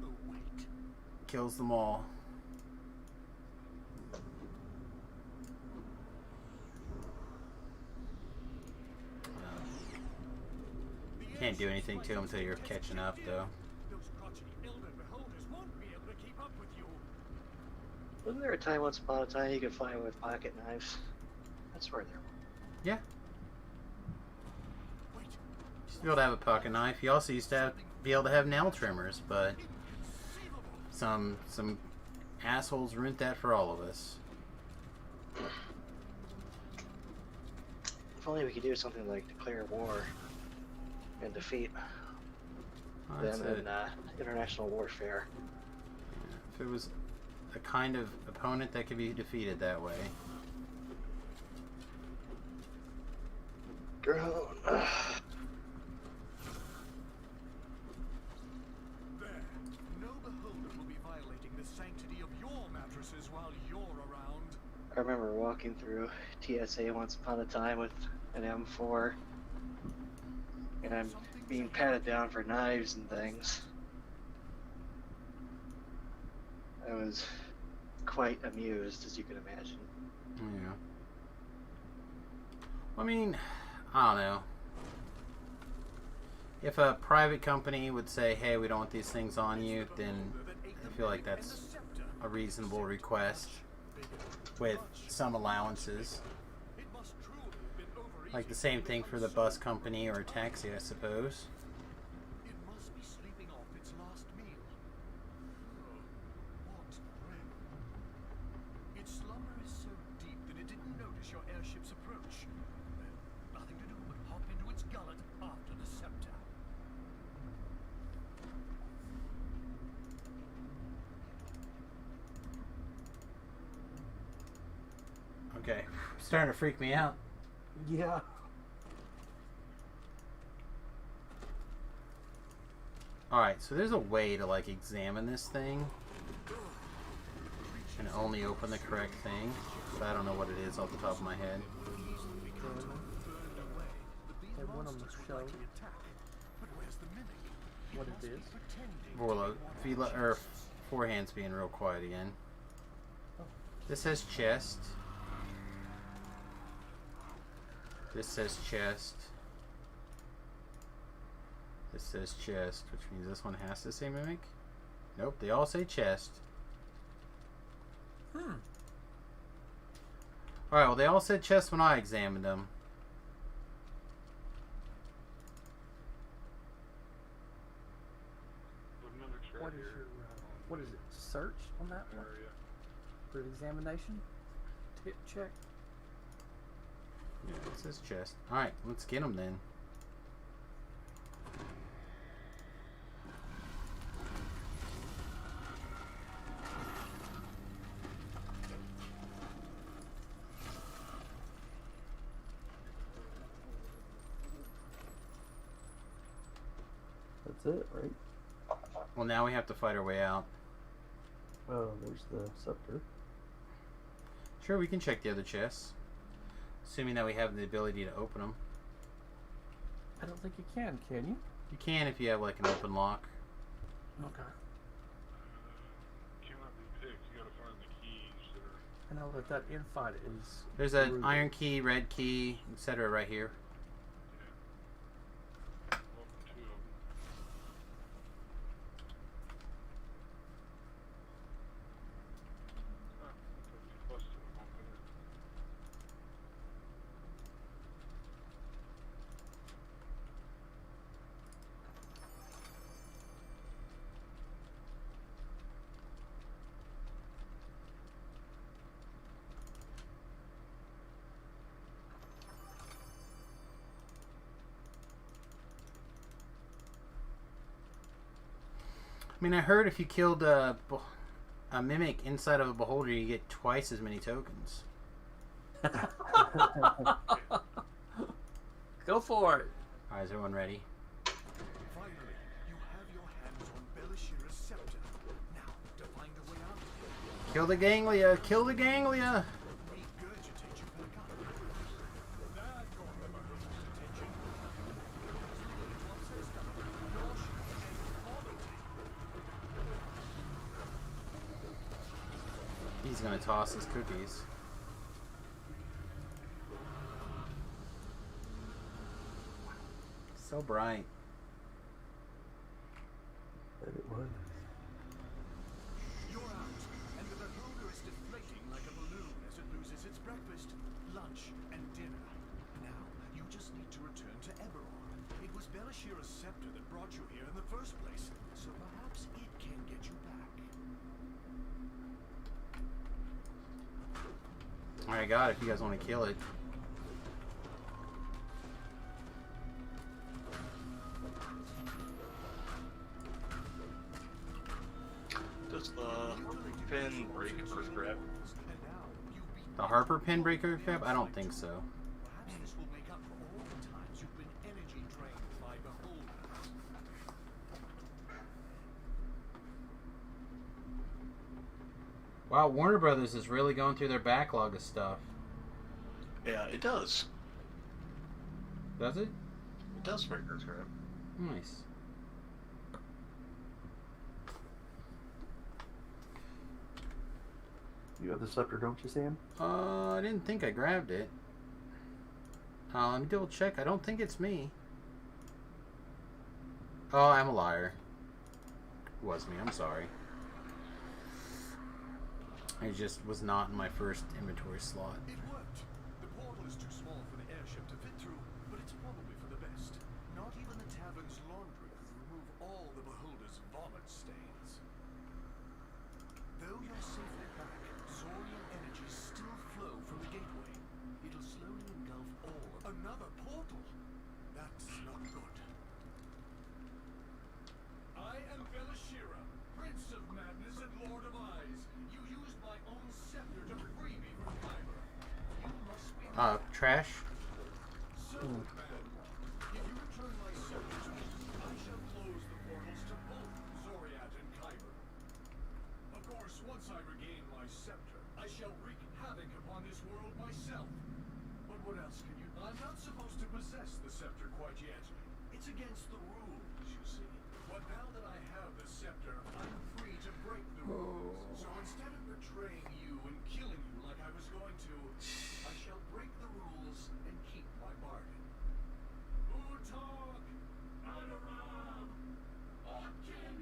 Oh, wait. Kills them all. Can't do anything to them until you're catching up, though. Wasn't there a time once upon a time you could fly with pocket knives? That's where they're. Yeah. Used to be able to have a pocket knife. You also used to be able to have nail trimmers, but some assholes ruined that for all of us. If only we could do something like declare war and defeat them in international warfare. Yeah, if it was a kind of opponent that could be defeated that way. Drone. There. No beholder will be violating the sanctity of your mattresses while you're around. I remember walking through TSA once upon a time with an M4, and I'm being patted down for knives and things. I was quite amused, as you can imagine. Yeah. I mean, I don't know. If a private company would say, hey, we don't want these things on you, then I feel like that's a reasonable request with some allowances. Like the same thing for the bus company or a taxi, I suppose. It must be sleeping off its last meal. What dread. Its slumber is so deep that it didn't notice your airship's approach. Nothing to do but hop into its gullet after the scepter. Okay, starting to freak me out. Yeah. Alright, so there's a way to, like, examine this thing and only open the correct thing, but I don't know what it is off the top of my head. They want them to show what it is. Vorlo, or forehand's being real quiet again. This says chest. This says chest. This says chest, which means this one has to say mimic. Nope, they all say chest. Alright, well, they all said chest when I examined them. What is your what is it? Search on that one for examination? Tip check. Yeah, it says chest. Alright, let's get them then. That's it, right? Well, now we have to fight our way out. Oh, there's the scepter. Sure, we can check the other chests. Assuming that we have the ability to open them. I don't think you can you? You can if you have like an open lock. Okay. Cannot be picked. You gotta find the keys that are. I know that infight is. There's an iron key, red key, etc. right here. Welcome to them. Ah, plus to them open it. I mean, I heard if you killed a mimic inside of a beholder, you get twice as many tokens. Go for it. Alright, is everyone ready? Finally, you have your hands on Belashira's scepter. Now, to find a way out of here, Kill the ganglia! Kill the ganglia! regurgitate you back up. That got the Bahamas' attention. To upset stuff, caution and poverty. He's gonna toss his cookies. So bright. Bet it was. You're out, and the beholder is deflating like a balloon as it loses its breakfast, lunch, and dinner. Now, you just need to return to Eberron. It was Belashira's scepter that brought you here in the first place, so perhaps it can get you back. Alright, got it if you guys want to kill it. Does the pin break first grab? The Harper pin breaker crap? I don't think so. Perhaps this will make up for all the times you've been energy drained by beholders. Wow, Warner Brothers is really going through their backlog of stuff. Yeah, it does. Does it? It does break first grab. Nice. You have the scepter, don't you, Sam? I didn't think I grabbed it. Let me double check. I don't think it's me. Oh, I'm a liar. It was me. I'm sorry. I just was not in my first inventory slot. It worked. The portal is too small for the airship to fit through, but it's probably for the best. Not even the tavern's laundry could remove all the beholder's vomit stains. Though you're safely back, Zorian energies still flow from the gateway. It'll slowly engulf all of another portal. That's not good. I am Belashira, Prince of Madness and Lord of Eyes. You used my own scepter to free me from Kyber. You must be Trash? so bad. If you return my scepter to me, I shall close the portals to both Zoriat and Kyber. Of course, once I regain my scepter, I shall wreak havoc upon this world myself. But what else can you... I'm not supposed to possess the scepter quite yet. It's against the rules, you see. But now that I have the scepter, I'm free to break the rules. So instead of betraying you and killing you like I was going to, I shall break the rules and keep my bargain. Utog! Adaram! Okin!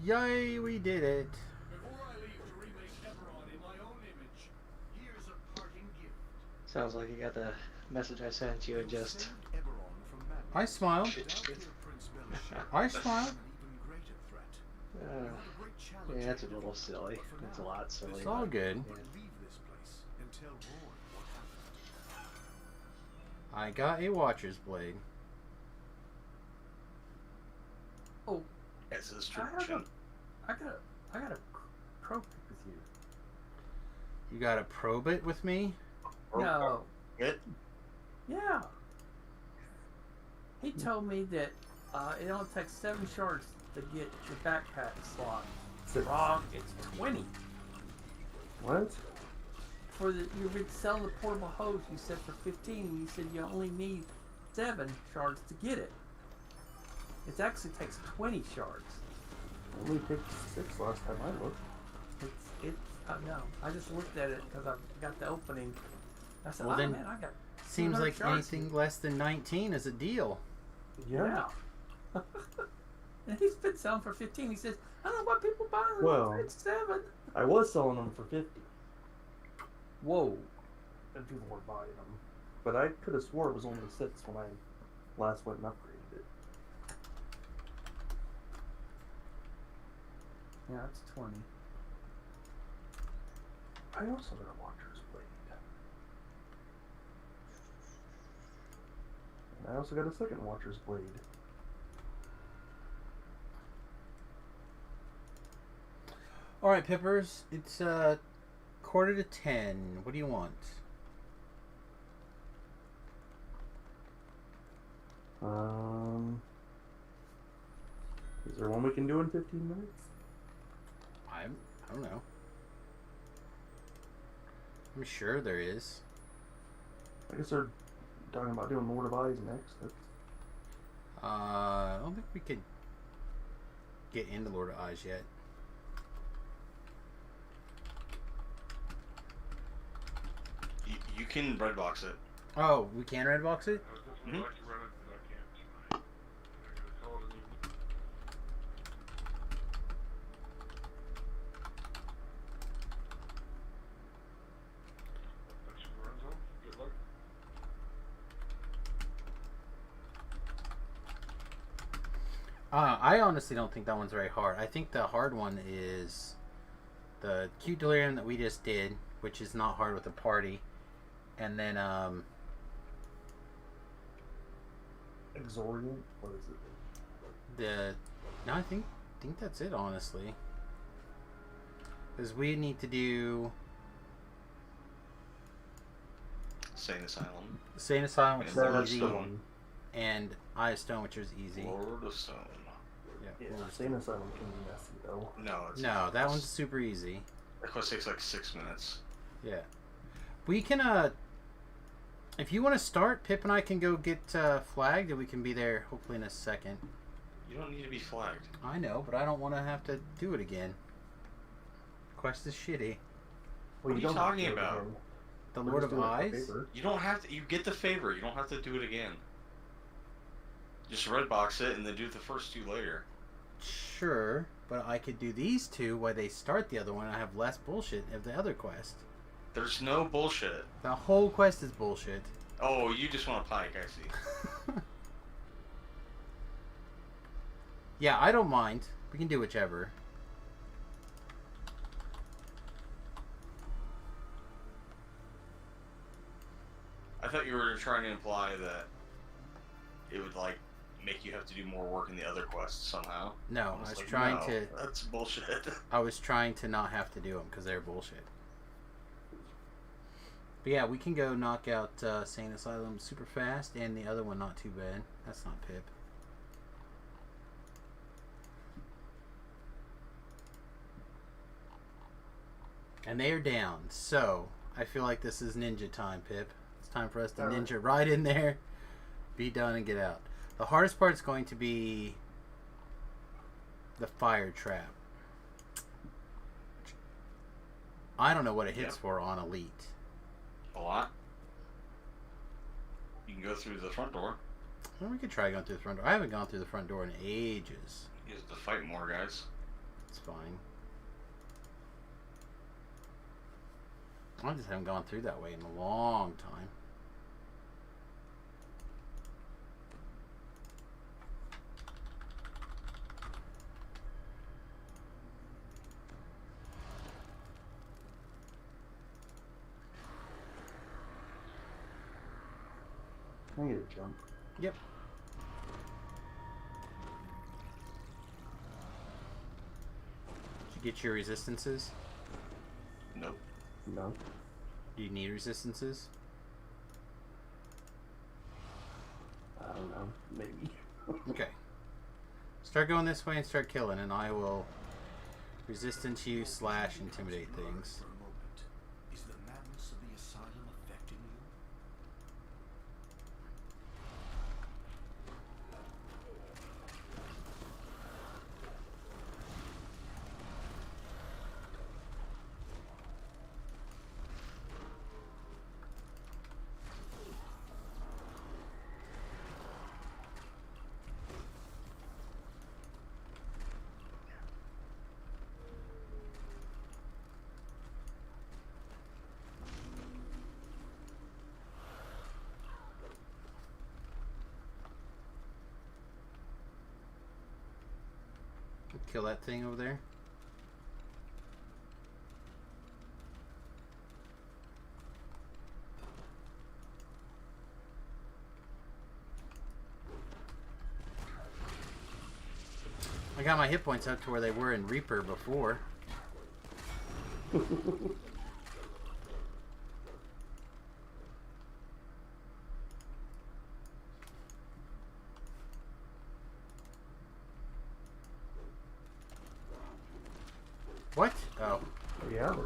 Yay, we did it. Before I leave to remake Eberron in my own Sounds like you got the message I sent you and just. I smiled. I smiled. Yeah, it's a little silly. It's a lot silly. It's all good. I got a Watcher's Blade. Oh, As is I tradition. got a pro pick with you. You got a probe it with me? No. It? Yeah. He told me that it only takes 7 shards to get your backpack slot. Wrong. It's 20. What? You've been selling the portable hose. You said for 15. And you said you only need 7 shards to get it. It actually takes 20 shards. Only picked 6 last time I looked. No. I just looked at it because I got the opening. I said, Well, oh then man, I got. Seems 200 like shards. anything less than 19 is a deal. Yeah. And he's been selling for 15. He says, I don't know why people buy them. Well, It's 7. I was selling them for 50. Whoa. And people were buying them. But I could have swore it was only 6 when I last went and upgraded it. Yeah, it's 20. I also got a Watcher's Blade. And I also got a second Watcher's Blade. Alright, Pippers. It's 9:45. What do you want? Is there one we can do in 15 minutes? I don't know. I'm sure there is. I guess they're talking about doing Lord of Eyes next. I don't think we could get into Lord of Eyes yet. You can red box it. Oh, we can red box it? Mhm. I honestly don't think that one's very hard. I think the hard one is the cute delirium that we just did, which is not hard with a party. And then, Exorient? What is it? No, I think that's it, honestly. Because we need to do Sane Asylum. Sane Asylum, which Lord is easy, Stone. and Eye of Stone, which is easy. Lord of Stone. Yeah, Sane Asylum can be messy though. No, it's No, that one's super easy. That quest takes like 6 minutes. Yeah. We can, if you want to start, Pip and I can go get flagged, and we can be there hopefully in a second. You don't need to be flagged. I know, but I don't want to have to do it again. Quest is shitty. What are you talking about? The Lord of Eyes? You don't have to. You get the favor. You don't have to do it again. Just red box it and then do the first 2 later. Sure, but I could do these 2 while they start the other one. I have less bullshit of the other quest. There's no bullshit. The whole quest is bullshit. Oh, you just want a pike, I see. Yeah, I don't mind. We can do whichever. I thought you were trying to imply that it would, like, make you have to do more work in the other quests somehow. No, I was like, trying no, to... That's bullshit. I was trying to not have to do them because they're bullshit. But yeah, we can go knock out Sane Asylum super fast, and the other one not too bad. That's not Pip. And they are down, so I feel like this is ninja time, Pip. It's time for us to ninja right in there, be done, and get out. The hardest part is going to be the fire trap. I don't know what it hits for on Elite. A lot. You can go through the front door. Well, we could try going through the front door. I haven't gone through the front door in ages. You have to fight more guys. It's fine. I just haven't gone through that way in a long time. I need a jump. Yep. Did you get your resistances? Nope. No. Do you need resistances? I don't know. Maybe. Okay. Start going this way and start killing, and I will resistance you / intimidate things. For a moment, is the madness of the asylum affecting you? Kill that thing over there. I got my hit points up to where they were in Reaper before. What? Oh. Yeah.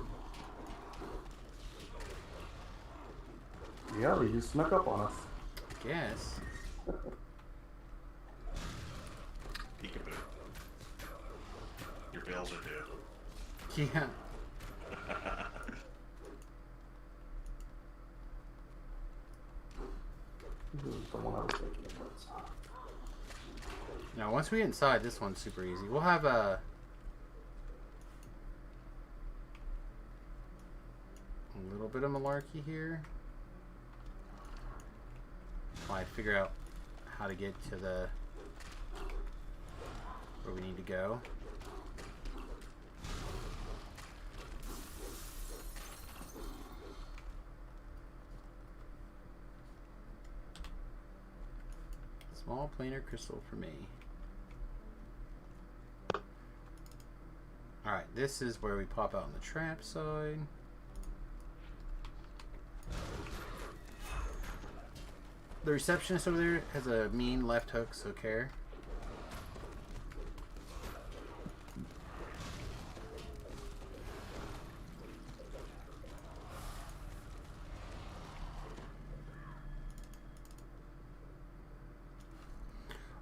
Yeah, they just snuck up on us. Guess. Peekaboo. Your bills are due. Yeah. This is the one I was thinking about. Now, once we get inside, this one's super easy. We'll have a little bit of malarkey here. While I figure out how to get to the where we need to go. Small planar crystal for me. Alright, this is where we pop out on the trap side. The receptionist over there has a mean left hook, so care.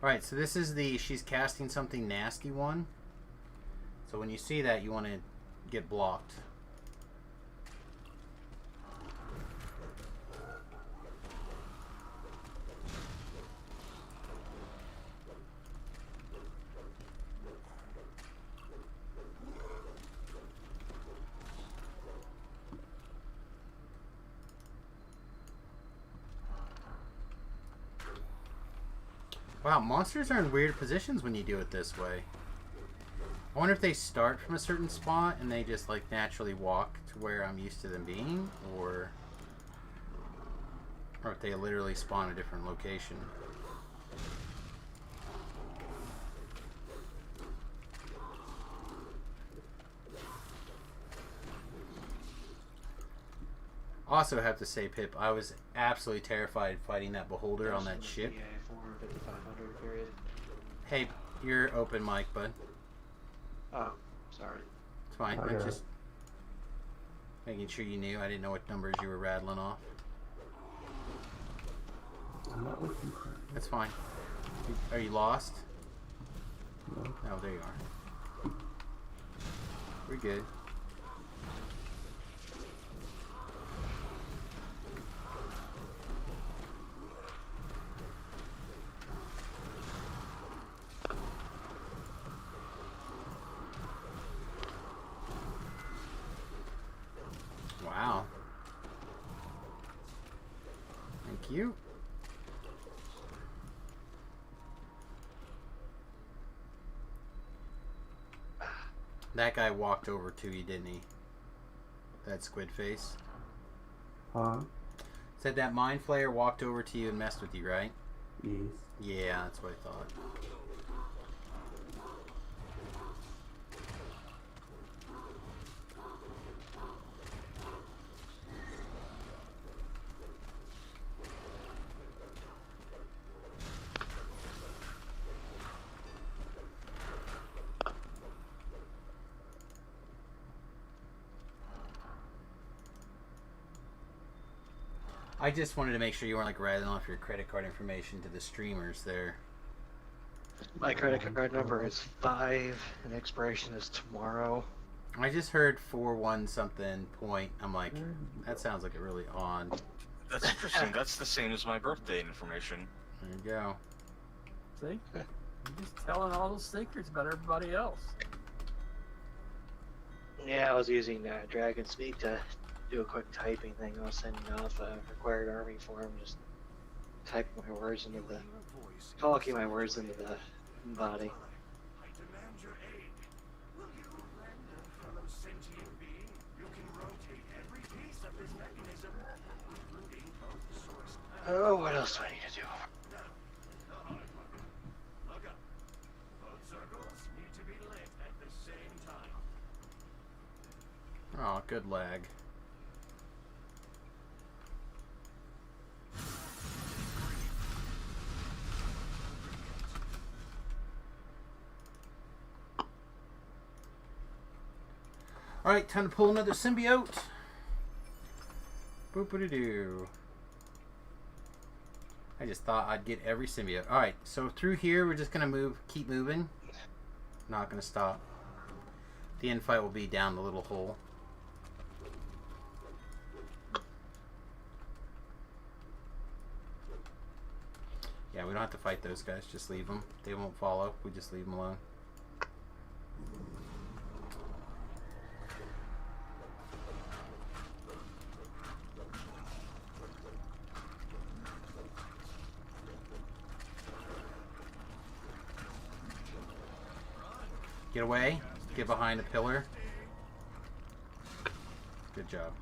Alright, so this is the she's casting something nasty one. So when you see that, you want to get blocked. Wow, monsters are in weird positions when you do it this way. I wonder if they start from a certain spot and they just like naturally walk to where I'm used to them being, or if they literally spawn a different location. Also have to say, Pip, I was absolutely terrified fighting that beholder on that ship. HCL4 5500 period. Hey, you're open mic, bud. Oh, sorry. It's fine. Okay. I'm just making sure you knew. I didn't know what numbers you were rattling off. I'm not looking for it. That's fine. Are you lost? No. Oh, there you are. We're good. Wow. you. That guy walked over to you, didn't he? That squid face. Huh? Said that mind flayer walked over to you and messed with you, right? Yes. Yeah, that's what I thought. I just wanted to make sure you weren't like writing off your credit card information to the streamers there. My credit card number is 5, and expiration is tomorrow. I just heard 41 something point. I'm like, that sounds like a really odd. That's interesting. That's the same as my birthday information. There you go. See? You're just telling all those secrets about everybody else. Yeah, I was using Dragon Speak to do a quick typing thing. I was sending off a required army form, just typing my words into the, talking my words into the body. I demand your aid. Will you render, fellow sentient being? You can rotate every piece of this mechanism, including both the source and... Oh, what else do I need to do? Look up. Both circles need to be lit at the same time. Oh, good lag. Alright, time to pull another symbiote. Boop-a-doo-doo. I just thought I'd get every symbiote. Alright, so through here we're just going to keep moving. Not going to stop. The end fight will be down the little hole. Yeah, we don't have to fight those guys. Just leave them. They won't follow. We just leave them alone. Get away. Get behind a pillar. Good job.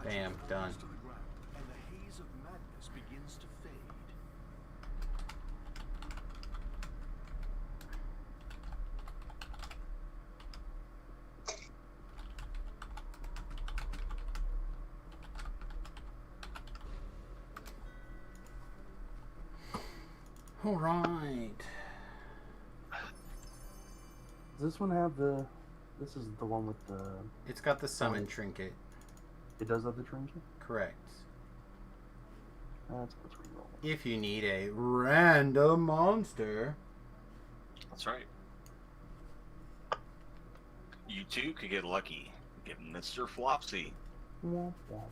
Bam, done. And the haze of madness begins to fade. All right. Does this one have the... This is the one with the... It's got the summon trinket. It does have the trinket? Correct. That's what's reroll. If you need a random monster. That's right. You too could get lucky. Get Mr. Flopsy. Womp womp.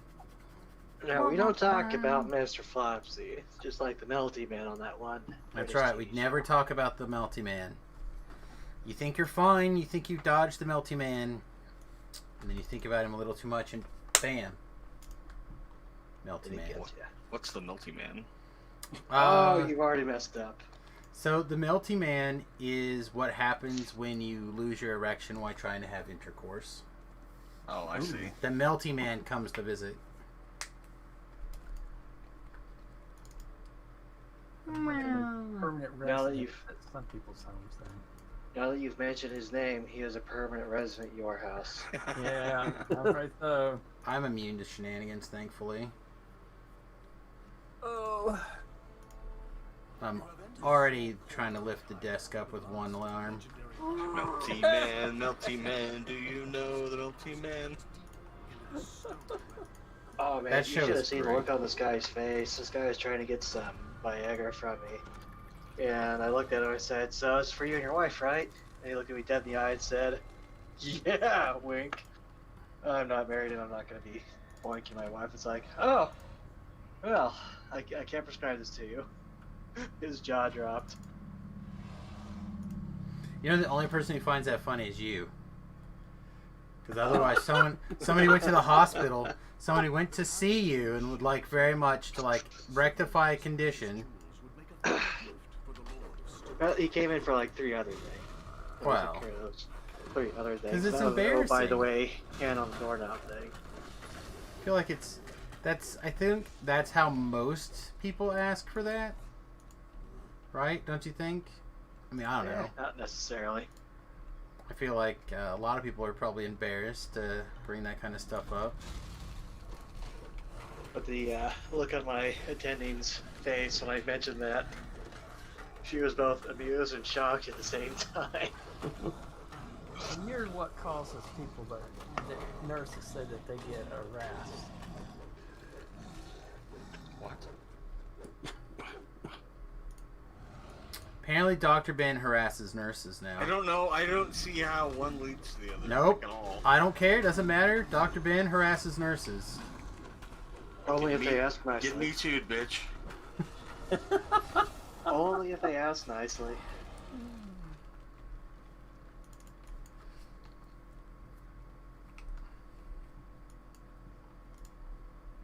No, we don't talk about Mr. Flopsy. It's just like the Melty Man on that one. That's right. We'd never talk about the Melty Man. You think you're fine. You think you dodged the Melty Man. And then you think about him a little too much and bam. Melty Man. What's the Melty Man? Oh, you've already messed up. So the Melty Man is what happens when you lose your erection while trying to have intercourse. Oh, I see. The Melty Man comes to visit. Permanent Now that resident you've at some people's homes then. now that you've mentioned his name, he is a permanent resident at your house. Yeah, that's right though. I'm immune to shenanigans, thankfully. Oh. I'm already trying to lift the desk up with one arm. Melty Man, do you know the Melty Man? Oh man, That you show should have is seen the great. look on this guy's face. This guy was trying to get some Viagra from me. And I looked at him and I said, "So it's for you and your wife, right?" And he looked at me dead in the eye and said, "Yeah, wink. I'm not married and I'm not going to be boinking my wife." It's like, oh, well, I can't prescribe this to you. His jaw dropped. You know, the only person who finds that funny is you. Because otherwise, somebody went to the hospital. Somebody went to see you and would like very much to like rectify a condition. Well, he came in for like 3 other things. Wow. 3 other things. 'Cause it's Oh, embarrassing. by the way, hand on the doorknob thing. I feel like I think that's how most people ask for that. Right? Don't you think? I mean, I don't know. Not necessarily. I feel like a lot of people are probably embarrassed to bring that kind of stuff up. But the look on my attending's face when I mentioned that, she was both amused and shocked at the same time. And you're what causes people that nurses say that they get harassed. What? Apparently, Dr. Ben harasses nurses now. I don't know. I don't see how one leads to the other. Nope. Like, at all. I don't care. Doesn't matter. Dr. Ben harasses nurses. Only if they ask nicely. Get me too, bitch. Only if they ask nicely.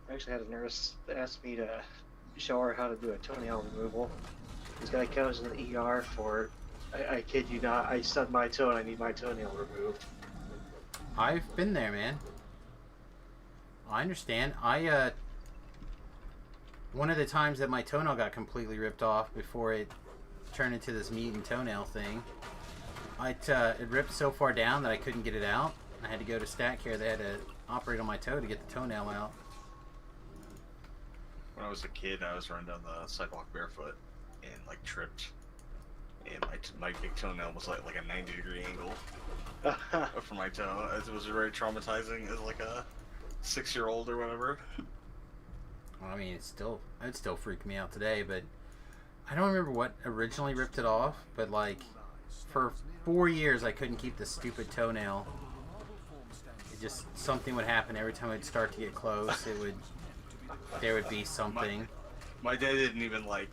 I actually had a nurse ask me to show her how to do a toenail removal. This guy comes in the ER for, I kid you not, I stubbed my toe and I need my toenail removed. I've been there, man. I understand. One of the times that my toenail got completely ripped off before it turned into this mutant toenail thing, it ripped so far down that I couldn't get it out. I had to go to stat care. They had to operate on my toe to get the toenail out. When I was a kid, I was running down the sidewalk barefoot and like tripped, and my big toenail was like a 90-degree angle for my toe. It was very traumatizing as like a 6-year-old or whatever. Well, I mean, it'd still freak me out today, but I don't remember what originally ripped it off, but like for 4 years I couldn't keep the stupid toenail. It just, something would happen every time I'd start to get close. There would be something. My dad didn't even like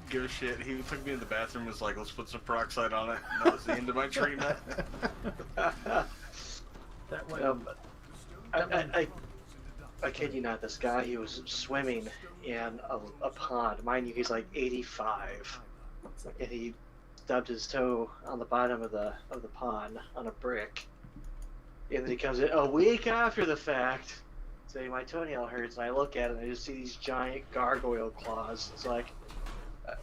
give a shit. He took me in the bathroom and was like, let's put some peroxide on it. And that was the end of my treatment. That way. I kid you not, this guy, he was swimming in a pond. Mind you, he's like 85. And he stubbed his toe on the bottom of the pond on a brick. And then he comes in a week after the fact, saying my toenail hurts, and I look at it and I just see these giant gargoyle claws. It's like,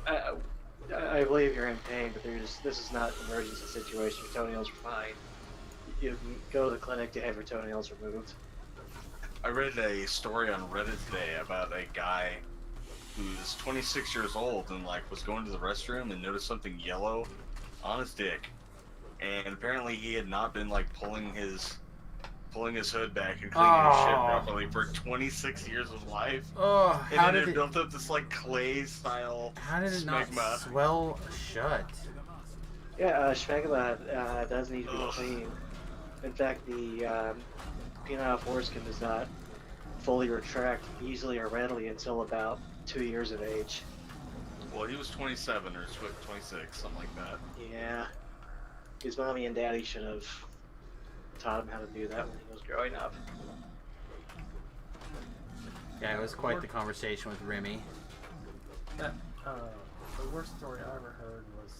I believe you're in pain, but this is not an emergency situation. Your toenails are fine. You can go to the clinic to have your toenails removed. I read a story on Reddit today about a guy who's 26 years old and like was going to the restroom and noticed something yellow on his dick, and apparently he had not been like pulling his hood back and cleaning his shit properly for 26 years of life. Oh, and then it built up this like clay style How did it smegma. not swell shut? Yeah, smegma does need to be cleaned. In fact, the penile foreskin does not fully retract easily or readily until about 2 years of age. Well, he was 27 or 26, something like that. Yeah. His mommy and daddy should have taught him how to do that when he was growing up. Yeah, it was quite the conversation with Remy. That, the worst story I ever heard was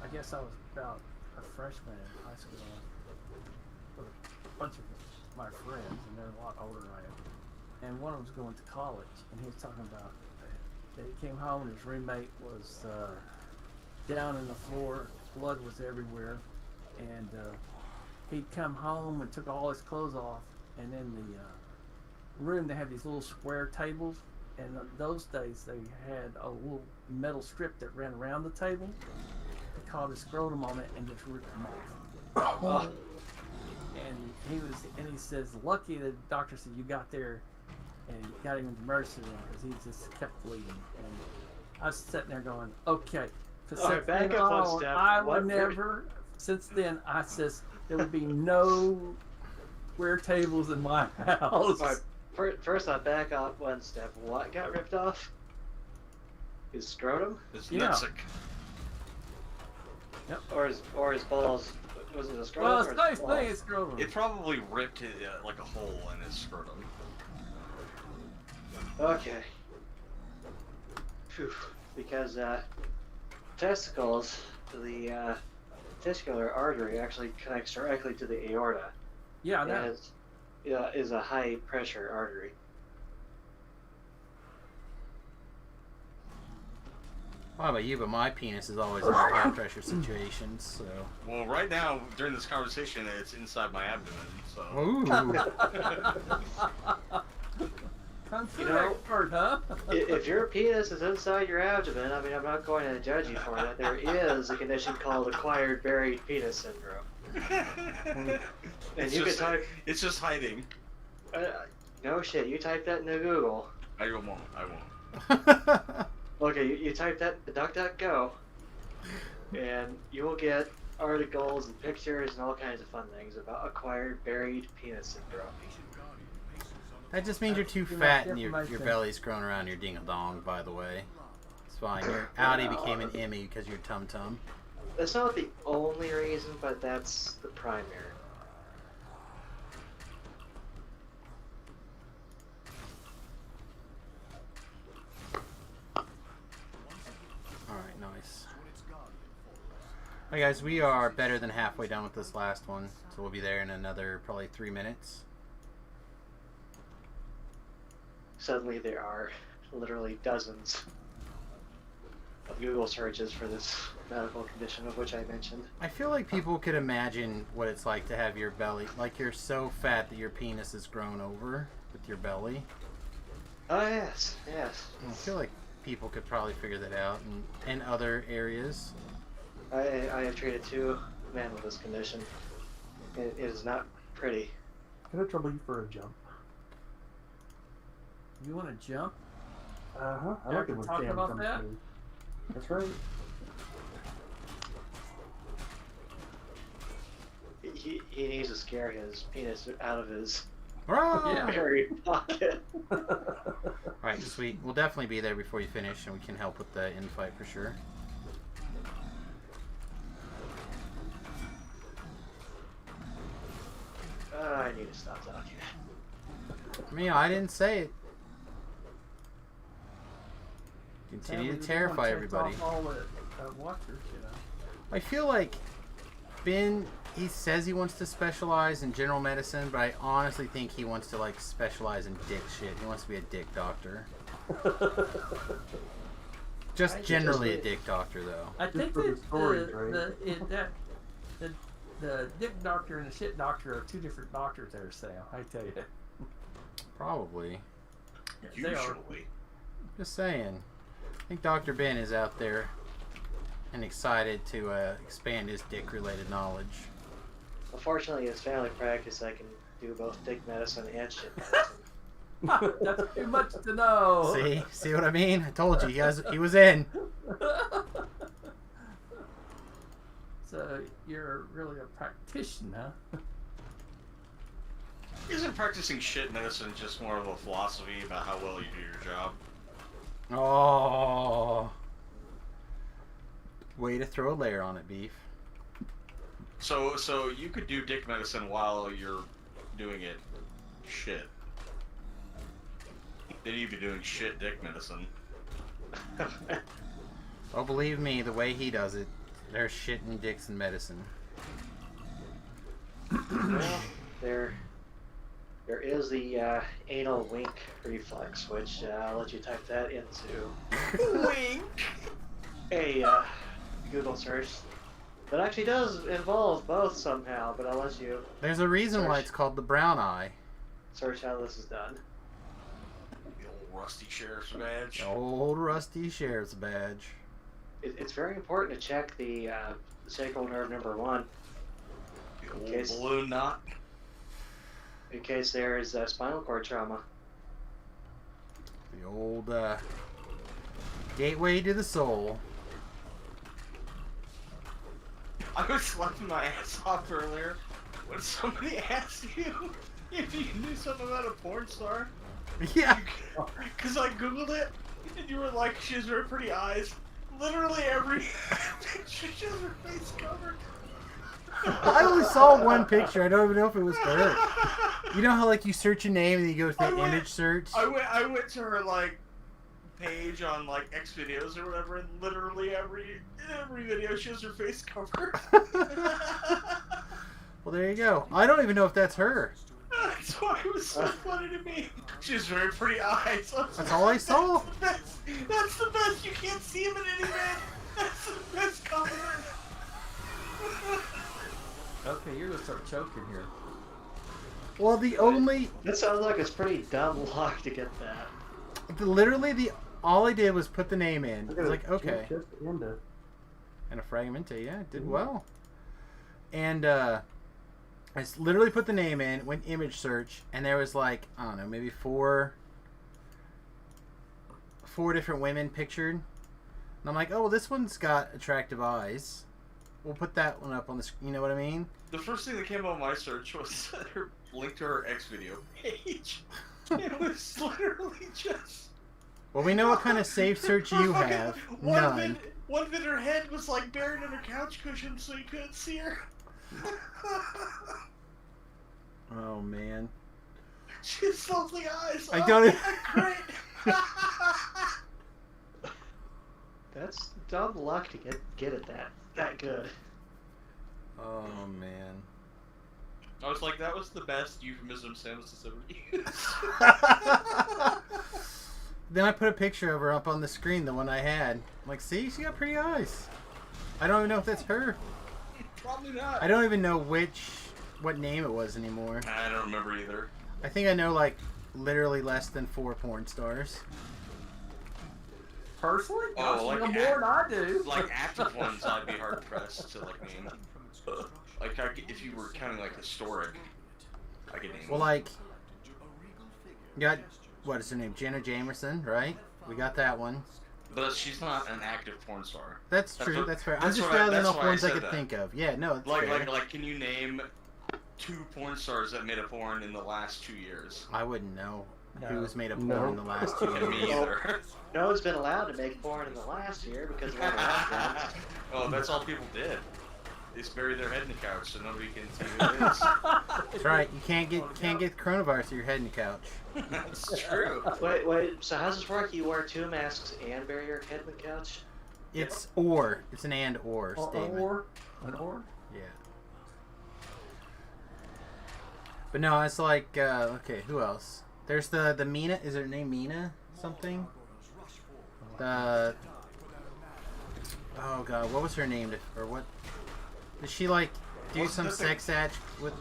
I guess I was about a freshman in high school with a bunch of my friends, and they're a lot older than I am. And one of them was going to college, and he was talking about that he came home and his roommate was down in the floor, blood was everywhere, and he'd come home and took all his clothes off, and in the room they had these little square tables, and those days they had a little metal strip that ran around the table. He caught his scrotum on it and just ripped them off. And he says, lucky the doctor said you got there and got him in the emergency room because he just kept bleeding. And I was sitting there going, okay. Alright, back up one step. I would never, since then, I says there would be no square tables in my house. Alright, first I back up one step. What got ripped off? His scrotum? His nutsack. Yep. Or his balls Was it a scrotum? Well, it's or nice a thing it's scrotum. It probably ripped it, like a hole in his scrotum. Okay. Phew. Because testicles, the testicular artery actually connects directly to the aorta. Yeah, I know. And is a high pressure artery. I don't know about you, but my penis is always in high pressure situations, so. Well, right now, during this conversation, it's inside my abdomen, so... Ooh. You know, if your penis is inside your abdomen, I mean, I'm not going to judge you for it. There is a condition called acquired buried penis syndrome. And you can type... It's just hiding. No shit, you type that into Google. I won't. Okay, you type that in DuckDuckGo, and you will get articles and pictures and all kinds of fun things about acquired buried penis syndrome. That just means you're too fat and your belly's growing around your ding-a-dong, by the way. It's fine. Your outie became an Emmy because you're tum-tum. That's not the only reason, but that's the primary. Alright, nice. Alright guys, we are better than halfway done with this last one, so we'll be there in another probably 3 minutes. Suddenly there are literally dozens of Google searches for this medical condition of which I mentioned. I feel like people could imagine what it's like to have your belly, like you're so fat that your penis is grown over with your belly. Oh yes, yes. I feel like people could probably figure that out in other areas. I have treated 2 men with this condition. It is not pretty. Can I trouble you for a jump? You want to jump? Uh-huh. I You like it ever when talk Cam about comes that? to me. That's right. He needs to scare his penis out of his Yeah. buried pocket. Alright, sweet. We'll definitely be there before you finish, and we can help with the infight for sure. I need to stop talking. I mean, I didn't say it. Continue to terrify everybody. All the watchers, you know. I feel like Ben, he says he wants to specialize in general medicine, but I honestly think he wants to like specialize in dick shit. He wants to be a dick doctor. Just generally a dick doctor, though. I think that the dick doctor and the shit doctor are 2 different doctors there, Sam. I tell you. Probably. They are. Usually. Just saying. I think Dr. Ben is out there and excited to expand his dick-related knowledge. Unfortunately, as family practice, I can do both dick medicine and shit medicine. That's too much to know. See what I mean? I told you, he was in. So you're really a practitioner, huh? Isn't practicing shit medicine just more of a philosophy about how well you do your job? Oh. Way to throw a layer on it, Beef. So you could do dick medicine while you're doing it shit. Then you'd be doing shit dick medicine. Oh, believe me, the way he does it, there's shit and dicks in medicine. Well, there is the anal wink reflex, which I'll let you type that into wink a Google search. That actually does involve both somehow, but I'll let you There's a reason why it's called the brown eye. search how this is done. The old rusty sheriff's badge. The old rusty sheriff's badge. It's very important to check the sacral nerve number 1 The old balloon knot. in case there is spinal cord trauma. The old gateway to the soul. I was laughing my ass off earlier when somebody asked you if you knew something about a porn star. Yeah. Because I googled it, and you were like, she has very pretty eyes. Literally every picture, she has her face covered. I only saw one picture. I don't even know if it was her. You know how like you search a name and you go to the image search? I went to her like page on like X videos or whatever, and literally every video she has her face covered. Well, there you go. I don't even know if that's her. That's why it was so funny to me. She has very pretty eyes. That's all I saw. That's the best. You can't see him in any man. That's the best compliment. Okay, you're gonna start choking here. Well, the only That sounds like it's pretty dumb luck to get that. literally all I did was put the name in. I was like, okay. Just ended. And a Fragmente, yeah, it did well. And I literally put the name in, went image search, and there was like, I don't know, maybe four different women pictured. And I'm like, oh, well, this one's got attractive eyes. We'll put that one up on the screen, you know what I mean? The first thing that came up on my search was her link to her X video page. It was literally just... Well, we know what kind of safe search you have. None. One bit her head was like buried in her couch cushion so you couldn't see her. Oh, man. She has lovely eyes. I don't even... Great. That's dumb luck to get it that good. Oh, man. I was like, that was the best euphemism Samus has ever used. Then I put a picture of her up on the screen, the one I had. I'm like, see, she got pretty eyes. I don't even know if that's her. Probably not. I don't even know what name it was anymore. I don't remember either. I think I know like literally less than 4 porn stars. Personally? Oh, you like know more than I do. Like active ones, I'd be hard pressed to like name. Like if you were counting like historic, I could name. Well, like, you got what is her name? Jenna Jameson, right? We got that one. But she's not an active porn star. That's true. That's fair. I'm just rattling off ones I could think of. Yeah, no. It's fair. Like, can you name 2 porn stars that made a porn in the last 2 years? I wouldn't know who's made a porn in the last 2 Yeah, years. me either. No one's been allowed to make porn in the last year because of all the lockdowns. Oh, that's all people did. They just buried their head in the couch so nobody can see who it is. That's right. You can't get coronavirus to your head in the couch. That's true. Wait. So how's this work? You wear 2 masks and bury your head in the couch? It's or. It's an and or statement. An or? Yeah. But no, it's like okay, who else? There's the Mina. Is her name Mina something? The oh god, what was her name? Or what? Did she like do Wasn't some sex act with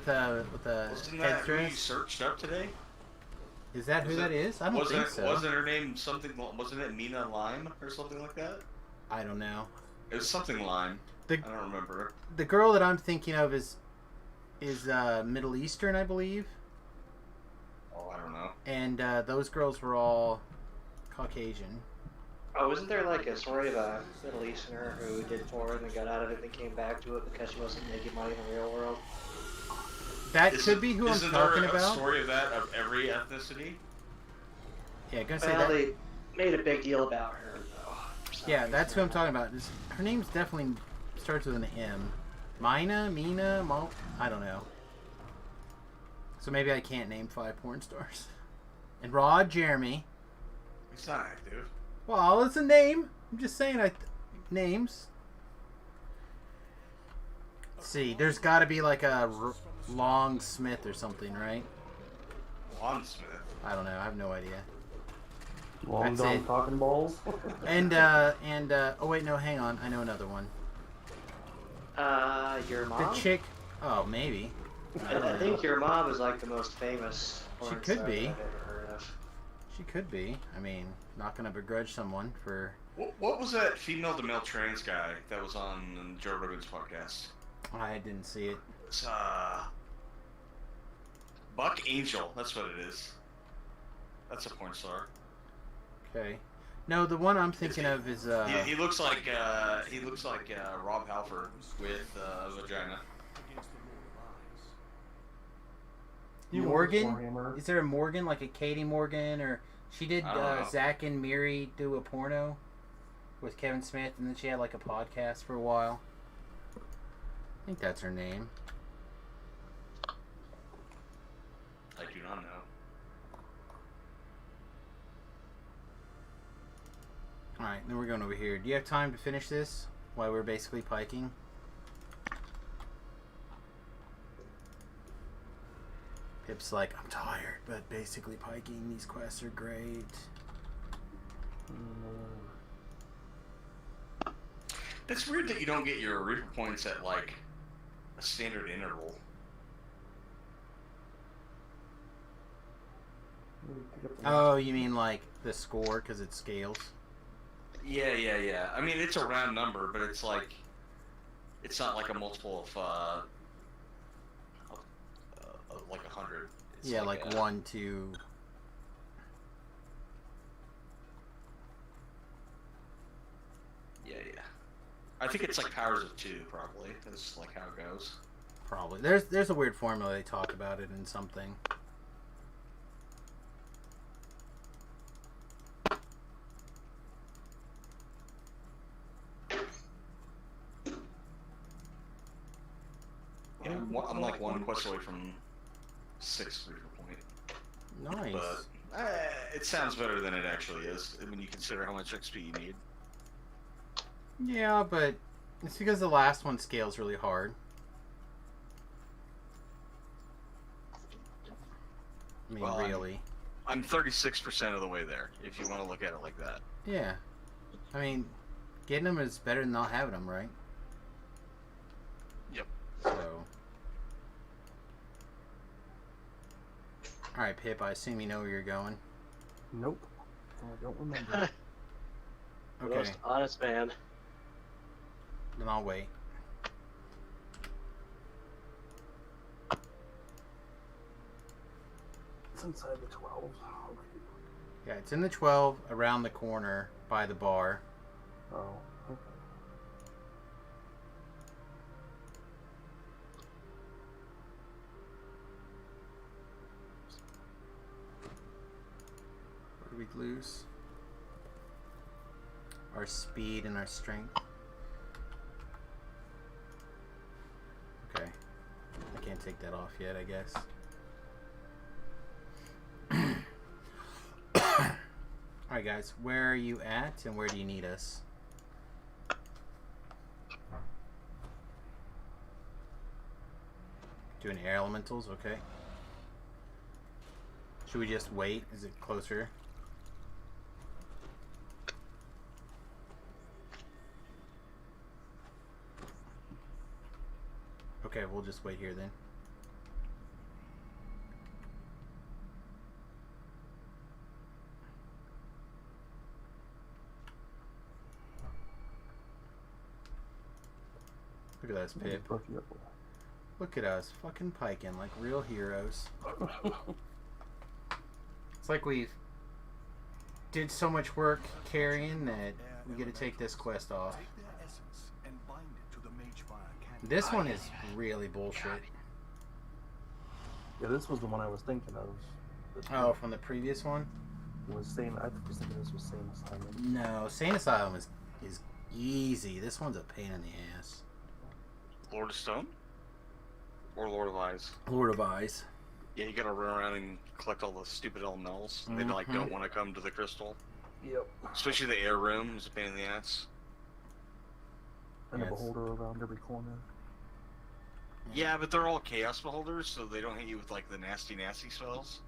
a Wasn't that who you headdress? searched up today? Is that who that is? I don't think so. Wasn't her name something? Wasn't it Mina Lime or something like that? I don't know. It was something Lime. I don't remember. The girl that I'm thinking of is Middle Eastern, I believe. Oh, I don't know. And those girls were all Caucasian. Oh, isn't there like a story of a Middle Easterner who did porn and got out of it and came back to it because she wasn't making money in the real world? That could be who I'm talking Isn't there a about. story of that of every ethnicity? Yeah, gonna say Well, that. they made a big deal about her, though. Yeah, that's who I'm talking about. Her name's definitely starts with an M. Mina, I don't know. So maybe I can't name 5 porn stars. And Rod Jeremy. It's not active. Well, it's a name. I'm just saying names. Let's see, there's got to be like a Long Smith or something, right? Lon Smith. I don't know. I have no idea. Long That's John it. Talking Balls. And oh wait, no, hang on. I know another one. Your mom? The chick. Oh, maybe. I think your mom is like the most famous. She porn could star be. that I've ever heard of. She could be. I mean, not gonna begrudge someone for. What was that female to male trans guy that was on Joe Rogan's podcast? I didn't see it. It's Buck Angel. That's what it is. That's a porn star. Okay. No, the one I'm thinking of is He looks like Rob Halford with a vagina. Morgan. Is there a Morgan, like a Katie Morgan, or she did I don't know. Zach and Miri do a porno with Kevin Smith, and then she had like a podcast for a while. think that's her name. I do not know. Alright, then we're going over here. Do you have time to finish this while we're basically piking? Pip's like, I'm tired, but basically piking. These quests are great. It's weird that you don't get your Reaper points at, like, a standard interval. Oh, you mean like the score because it scales? Yeah. I mean, it's a round number, but it's like, it's not like a multiple of like 100. It's Yeah, like 1, 2. Yeah. I think it's like powers of 2, probably. That's like how it goes. Probably. There's a weird formula. They talk about it in something. Yeah, I'm like 1 quest away from 6 Reaper point. Nice. But it sounds better than it actually is when you consider how much XP you need. Yeah, but it's because the last one scales really hard. I mean, Well, really. I'm 36% of the way there, if you want to look at it like that. Yeah. I mean, getting them is better than not having them, right? Yep. So. Alright, Pip, I assume you know where you're going. Nope. I don't remember. Okay. Most honest man. Then I'll wait. It's inside the 12. Okay. Yeah, it's in the 12, around the corner, by the bar. Oh, okay. What did we lose? Our speed and our strength. Okay. I can't take that off yet, I guess. Alright guys, where are you at and where do you need us? Doing air elementals, okay. Should we just wait? Is it closer? Okay, we'll just wait here then. Look at us, Pip. Look at us, fucking piking like real heroes. It's like we did so much work carrying that we get to take this quest off. This one is really bullshit. Yeah, this was the one I was thinking of. Oh, from the previous one? Was Sane? I was thinking this was Sane Asylum. No, Sane Asylum is easy. This one's a pain in the ass. Lord of Stone? Or Lord of Eyes? Lord of Eyes. Yeah, you gotta run around and collect all the stupid elementals. They like don't want to come to the crystal. Yep. Especially the air room is a pain in the ass. And a beholder around every corner. Yeah, but they're all chaos beholders, so they don't hit you with like the nasty spells.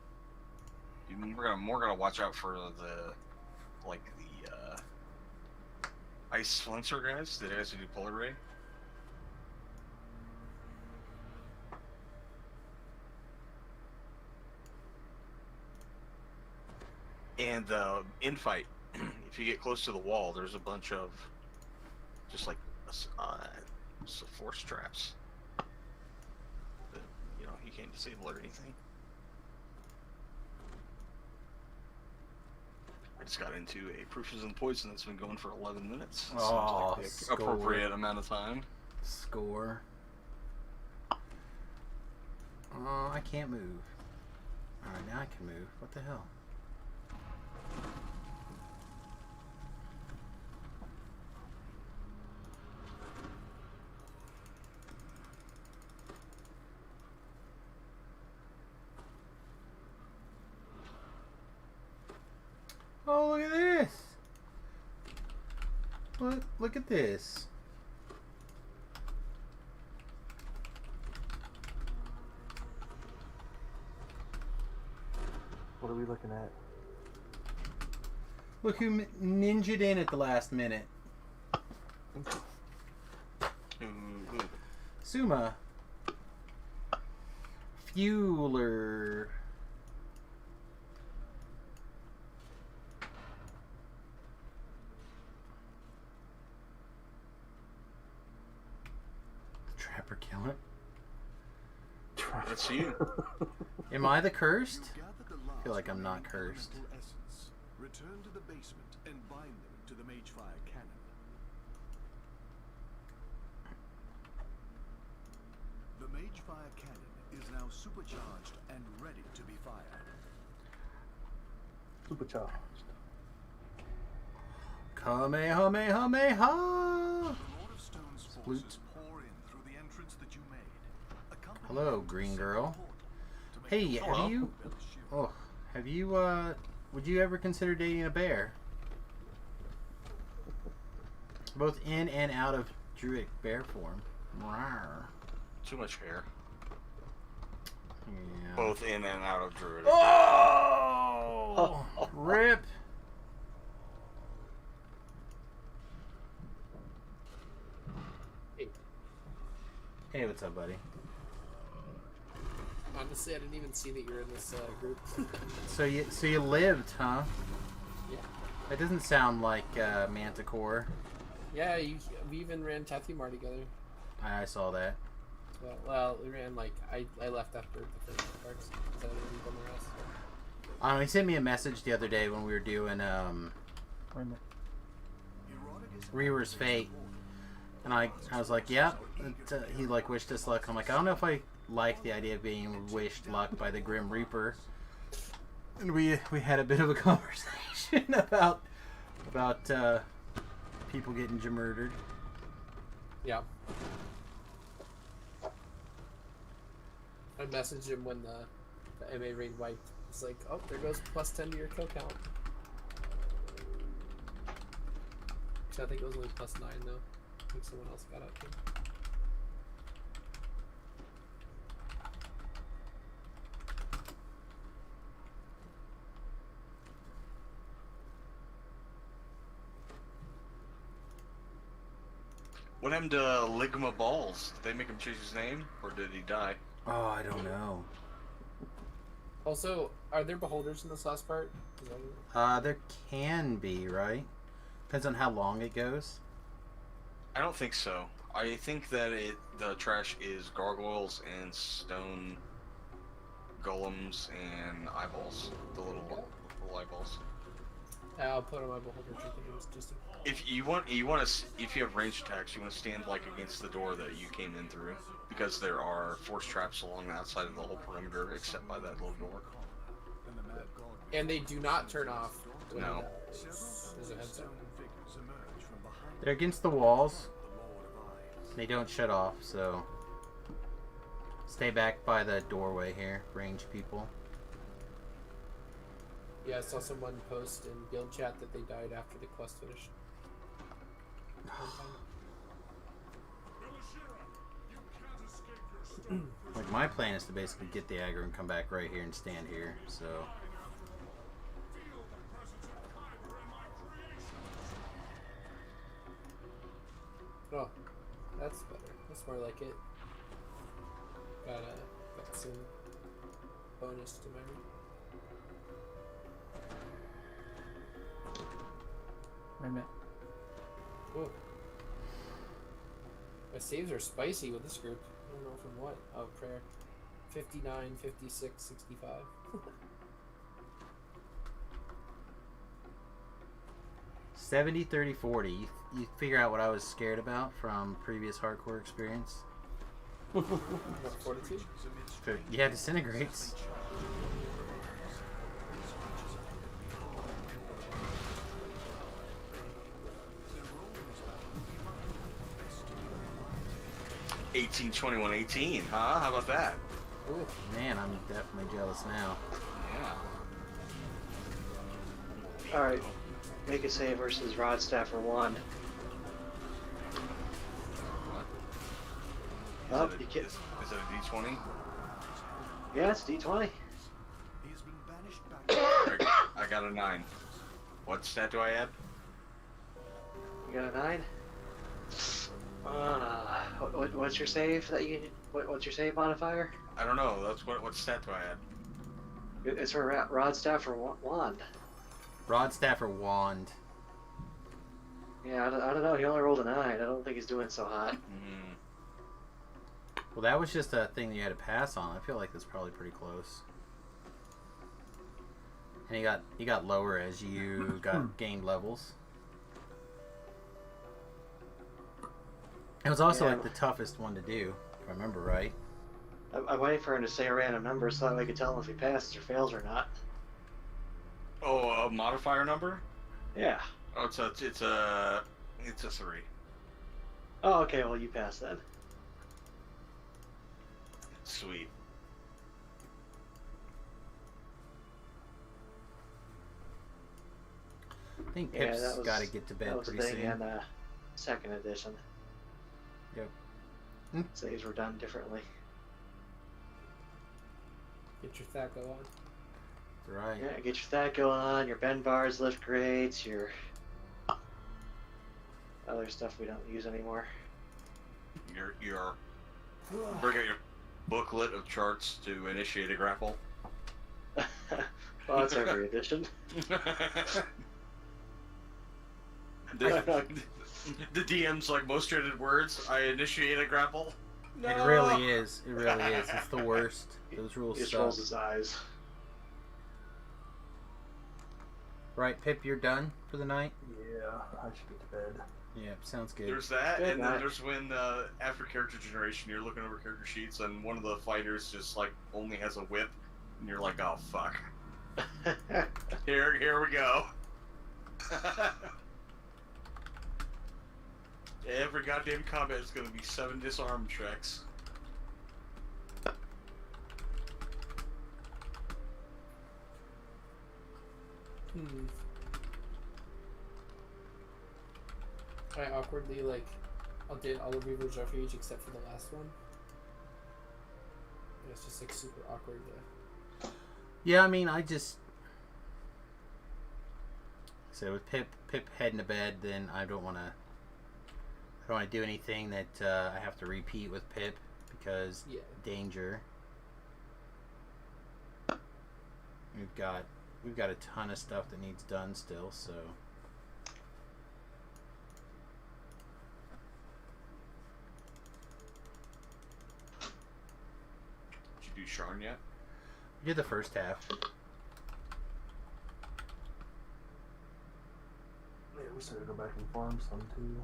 We're gonna watch out for the ice flincher guys, the guys who do polar ray. And the infight, if you get close to the wall, there's a bunch of just like force traps. But, you know, you can't disable or anything. I just got into a Proof and Poison that's been going for 11 minutes. That Oh, seems like the appropriate amount of time. Score. Oh, I can't move. Alright, now I can move. What the hell? What? Look at this. What are we looking at? Look who ninja'd in at the last minute. Suma. Fueler. Trapper killer. That's you. Am I the cursed? I feel like I'm not cursed. Essence. Return to the basement and bind them to the Magefire cannon. The Magefire cannon is now supercharged and ready to be fired. Supercharged. Kamehameha! The Lord of Stone's Flute. forces pour in through the entrance that you made. Accompanied Hello, green girl. Hey, have you... Oh, have you, would you ever consider dating a bear? Both in and out of druidic bear form. Rawr. Too much hair. Yeah. Both in and out of druid. Oh! Rip! Hey, what's up, buddy? Honestly, I didn't even see that you're in this group. So you lived, huh? Yeah. That doesn't sound like Manticore. Yeah, we even ran Tethymar together. I saw that. Well, we ran like I left after the first parts because I didn't need them else. He sent me a message the other day when we were doing Reaver's Fate, and I was like, yeah. He like wished us luck. I'm like, I don't know if I like the idea of being wished luck by the Grim Reaper. And we had a bit of a conversation about people getting murdered. Yeah. I messaged him when the MA raid wiped. It's like, oh, there goes plus 10 to your kill count. Actually, I think it was only plus 9 though. I think someone else got up too. What happened to Ligma Balls? Did they make him change his name, or did he die? Oh, I don't know. Also, are there beholders in this last part? There can be, right? Depends on how long it goes. I don't think so. I think that the trash is gargoyles and stone golems and eyeballs, the little eyeballs. I'll put on my beholder trinket. It was just If you have ranged attacks, you want to stand like against the door that you came in through, because there are force traps along the outside of the whole perimeter, except by that little door. And they do not turn off. No. There's a heads up. They're against the walls. They don't shut off, so stay back by the doorway here, range people. Yeah, I saw someone post in guild chat that they died after the quest finished. Like, my plan is to basically get the aggro and come back right here and stand here, so... Oh, that's better. That's more like it. Got some bonus to my Wait a minute. Whoa. My saves are spicy with this group. I don't know from what. Oh, prayer. 59, 56, 65. $70, $30, $40. You figure out what I was scared about from previous hardcore experience? What, fortitude? Yeah, disintegrates. $18, $21, $18, huh? How about that? Ooh, man, I'm definitely jealous now. Yeah. Alright. Make a save versus Rod Staffer 1. Oh, Is you it can't. a D20? Yeah, it's D20. He's been banished back. I got a 9. What stat do I add? You got a 9. What's your save that you? What's your save modifier? I don't know. That's what stat do I add? It's for rod, staff, or wand. Rod, staff, or wand. Yeah, I don't know. He only rolled a 9. I don't think he's doing so hot. Well, that was just a thing that you had to pass on. I feel like that's probably pretty close. And you got lower as you gained levels. It was also like the toughest one to do, if I remember right. I'm waiting for him to say a random number so that way I can tell him if he passes or fails or not. Oh, a modifier number? Yeah. Oh, it's a 3. Oh, okay. Well, you passed then. Sweet. I think Yeah, Pip's that was got to get to bed that was pretty a thing soon. in second edition. Yep. Saves were done differently. Get your Thaco on. That's right. Yeah, get your Thaco on, your bend bars, lift grates, your other stuff we don't use anymore. Your bring out your booklet of charts to initiate a grapple. Well, that's every edition. The DM's like most dreaded words. I initiate a grapple. No! It really is. It really is. It's the worst. Those rules He just suck. rolls his eyes. Right, Pip, you're done for the night? Yeah, I should get to bed. Yeah, sounds good. There's that, Good and night. then there's when after character generation, you're looking over character sheets, and one of the fighters just like only has a whip, and you're like, oh fuck. Here we go. Every goddamn combat is gonna be 7 disarm checks. I awkwardly I'll did all of Reaver's Refuge except for the last one. And it's just like super awkward to... Yeah, I mean, I just... So with Pip heading to bed, then I don't want to do anything that I have to repeat with Pip because danger. We've got a ton of stuff that needs done still, so... Did you do Sharn yet? We did the first half. Yeah, we started to go back and farm some too.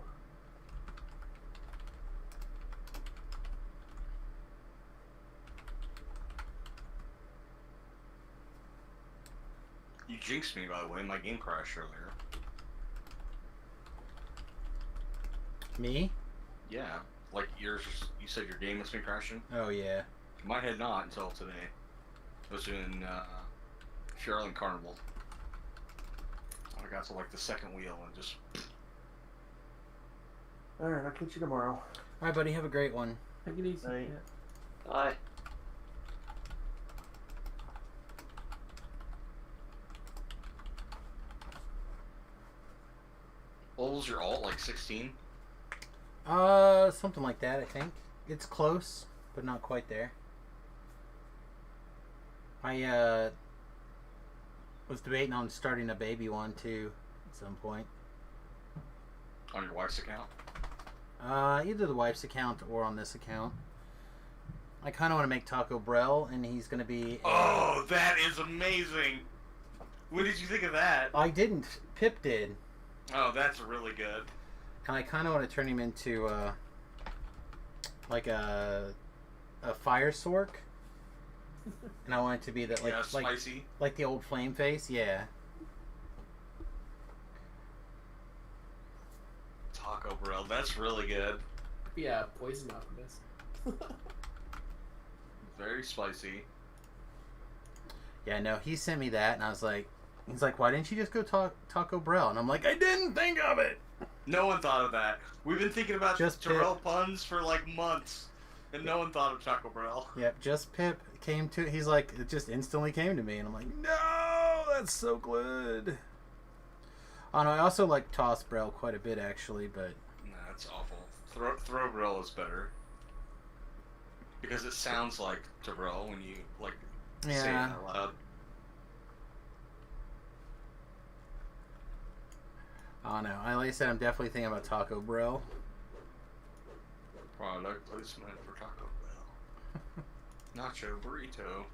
You jinxed me, by the way. My game crashed earlier. Me? Yeah, like yours. You said your game has been crashing. Oh yeah. Mine had not until today. It was in Charlotte Carnival. I got to like the second wheel and just. Alright, I'll catch you tomorrow. Alright, buddy, have a great one. Take it easy. Night. Yeah. Bye. What was your alt, like 16? Something like that, I think. It's close, but not quite there. I was debating on starting a baby one too at some point. On your wife's account? Either the wife's account or on this account. I kind of want to make Taco Brell, and he's going to be... Oh, that is amazing! What did you think of that? I didn't. Pip did. Oh, that's really good. And I kind of want to turn him into, like a fire sork. And I want it to be that, like, Yeah, spicy. like the old flame face, yeah. Taco Bell, that's really good. Yeah, Poison Alchemist. Very spicy. Yeah, no, he sent me that, and I was like, he's like, why didn't you just go Taco Bell? And I'm like, I didn't think of it. No one thought of that. We've been thinking about Just Terrell puns for like months. And no one thought of Taco Bell. Yep, just Pip came to. He's like, it just instantly came to me, and I'm like, no, that's so good. Oh no, I also like Toss Brel quite a bit actually, but Nah, that's awful. Throw Brill is better. Because it sounds like Terrell when you like say it Yeah. out loud. oh no, like I said, I'm definitely thinking about Taco Brel. Product placement for Taco Bell. Nacho burrito.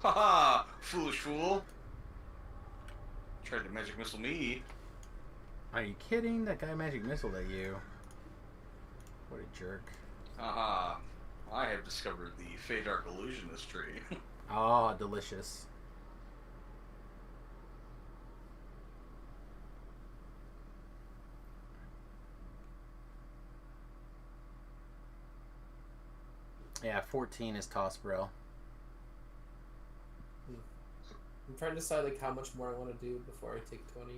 Haha! Foolish fool! Tried to magic missile me. Are you kidding? That guy magic missile at you. What a jerk. Haha! I have discovered the Fey Dark Illusionist tree. Oh, delicious. Yeah, 14 is Toss Brel. I'm trying to decide like how much more I want to do before I take 20.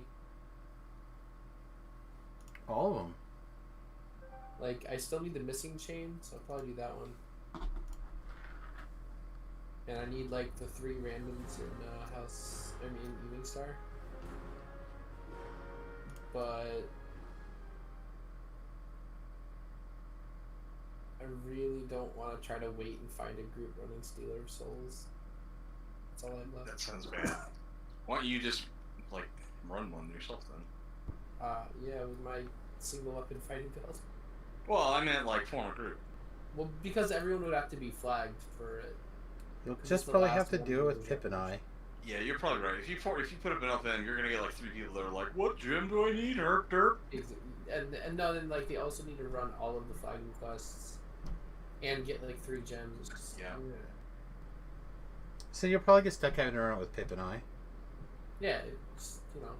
All of them. Like I still need the missing chain, so I'll probably do that one. And I need like the 3 randoms in Evening Star. But I really don't want to try to wait and find a group running Stealer of Souls. That's all I have left. That sounds bad. Why don't you just, like, run one yourself then? Yeah, with my single weapon fighting build. Well, I meant, like, form a group. Well, because everyone would have to be flagged for it. You'll 'Cause it's just the probably last have to one do it we with lose. Pip and I. Yeah, you're probably right. If you put up enough in, you're gonna get like 3 people that are like, "What gym do I need? Herp derp." And no, then like they also need to run all of the flagging quests and get like 3 gems. Yeah. So you'll probably get stuck having to run it with Pip and I. Yeah, it's, you know.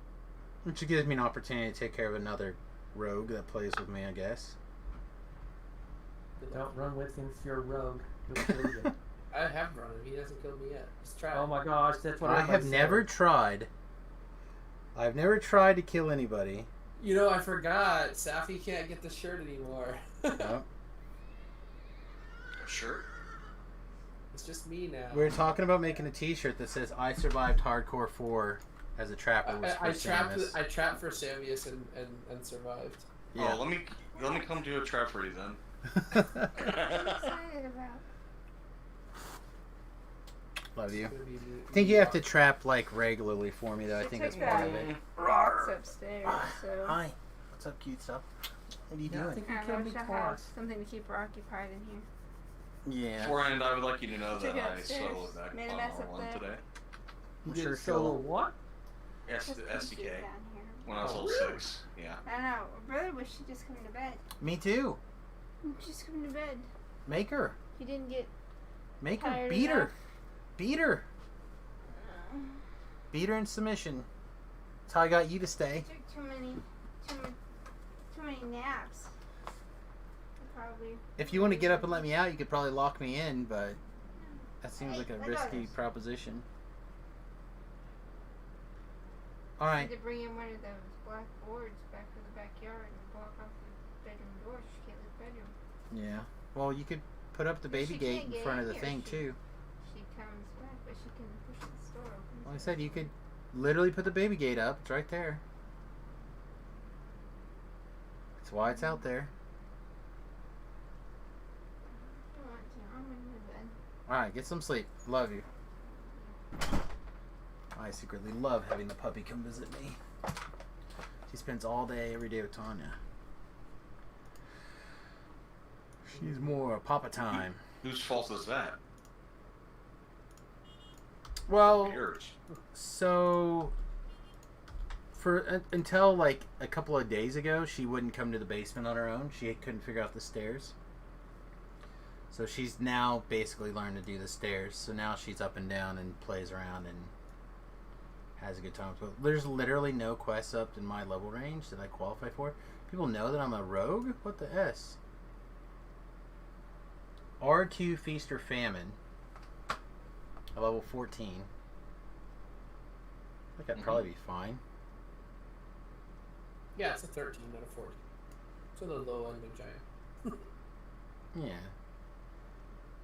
Which gives me an opportunity to take care of another rogue that plays with me, I guess. Don't run with him if you're a rogue. He'll kill you. I have run him. He hasn't killed me yet. Just try. Oh my gosh, that's what I everybody have said. never tried. I've never tried to kill anybody. You know, I forgot. Safi can't get the shirt anymore. No. Sure. It's just me now. We were talking about making a T-shirt that says "I survived Hardcore 4 as a trapper." I trapped for Samus and survived. Yeah. Oh, let me come do a trap for you then. Excited about. Love you. I think you have to trap like regularly for me though. I think that's part of it. Box upstairs, so. Hi. What's up, cute stuff? What are you doing? I don't know, I should have something to keep her occupied in here. Yeah. Beforehand, I would like you to know Took that it I upstairs. soloed that Made a mess up one there. today. I'm You sure did solo she'll. what? Yes, Just SDK. keep down here. When I was level 6. Yeah. I don't know. Brother wish she'd just come to bed. Me too. Just come to bed. Make her. He didn't get Make her. tired Beat her. enough. Beat her. Beat her in submission. That's how I got you to stay. Took too many naps. Probably. If you want to get up and let me out, you could probably lock me in, but that seems like a I risky got proposition. All right. Had to bring in one of those black boards back to the backyard and block off the bedroom door. She can't leave the bedroom. Yeah. Well, you could put up the baby She gate can't in get front in of the here. thing too. She comes back, but she can push the door open. Like I said, you could literally put the baby gate up. It's right there. That's why it's out there. I don't want to. I'm in the bed. All right, get some sleep. Love you. I secretly love having the puppy come visit me. She spends all day, every day with Tanya. She's more Papa time. Whose fault is that? Well, Yours. so for until like a couple of days ago, she wouldn't come to the basement on her own. She couldn't figure out the stairs. So she's now basically learned to do the stairs. So now she's up and down and plays around and has a good time. But there's literally no quests up in my level range that I qualify for. People know that I'm a rogue? What the S? R2 Feast or Famine. At level 14. I think I'd probably be fine. Yeah, it's a 13 out of 40. So the low end of giant. Yeah.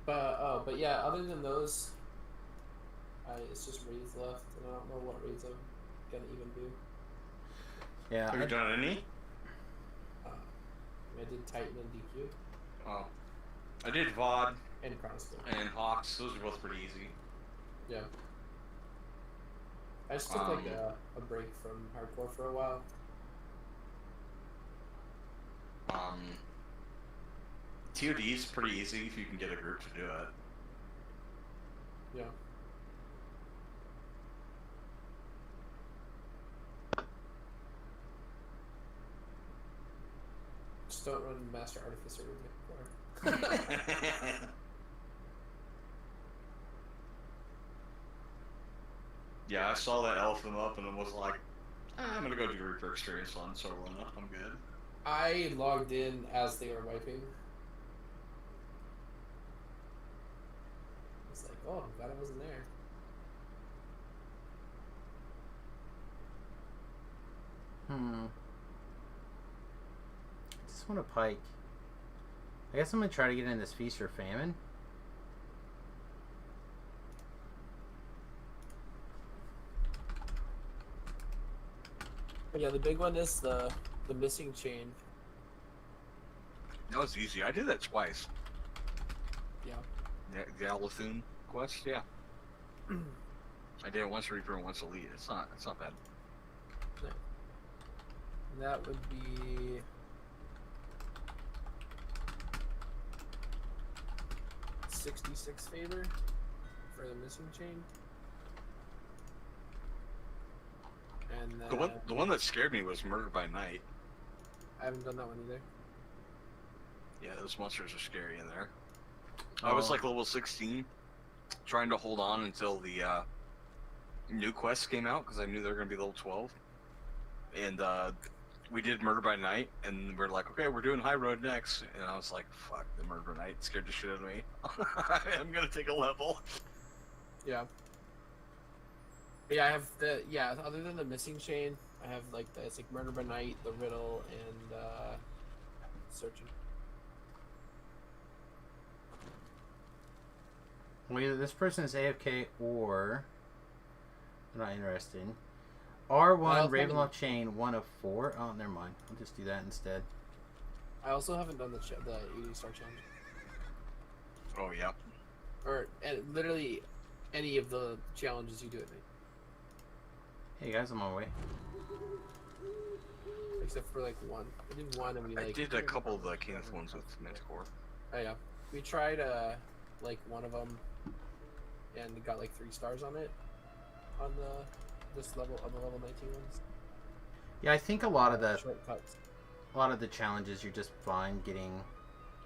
But yeah, other than those, it's just raids left, and I don't know what raids I'm gonna even do. Yeah. Have you done any? I did Titan and DQ. Oh. I did VOD. And Crossbow. And Hawks. Those are both pretty easy. Yeah. I just took like a break from hardcore for a while. TOD is pretty easy if you can get a group to do it. Yeah. Just don't run Master Artificer with me. Yeah, I saw that elephant up and it was like, I'm gonna go do Reaper Experience on Solana. I'm good. I logged in as they were wiping. It's like, oh, I'm glad I wasn't there. I just want a pike. I guess I'm gonna try to get in this Feast or Famine. But yeah, the big one is the missing chain. That was easy. I did that twice. Yeah. The Alathun quest, yeah. I did it once Reaper and once Elite. It's not bad. No. And that would be 66 favor for the missing chain. And then The one that scared me was Murder by Night. I haven't done that one either. Yeah, those monsters are scary in there. I was like level 16, trying to hold on until the new quests came out because I knew they were going to be level 12. And we did Murder by Night, and we're like, okay, we're doing High Road next. And I was like, fuck, the Murder by Night scared the shit out of me. I'm going to take a level. Yeah. Yeah, I have other than the missing chain, I have like it's like Murder by Night, the Riddle, and Searching. Well, either this person is AFK or they're not interested. R1 Ravenloft chain 1 of 4. Oh, never mind. I'll just do that instead. I also haven't done the 80 star challenge. Oh yeah. Or literally any of the challenges you do at night. Hey guys, I'm on my way. Except for like one. I did one and I did a couple of the Kenneth ones with Manticore. Oh yeah. We tried like one of them and got like 3 stars on it on this level on the level 19 ones. Yeah, I think a lot of the shortcuts. A lot of the challenges you're just fine getting.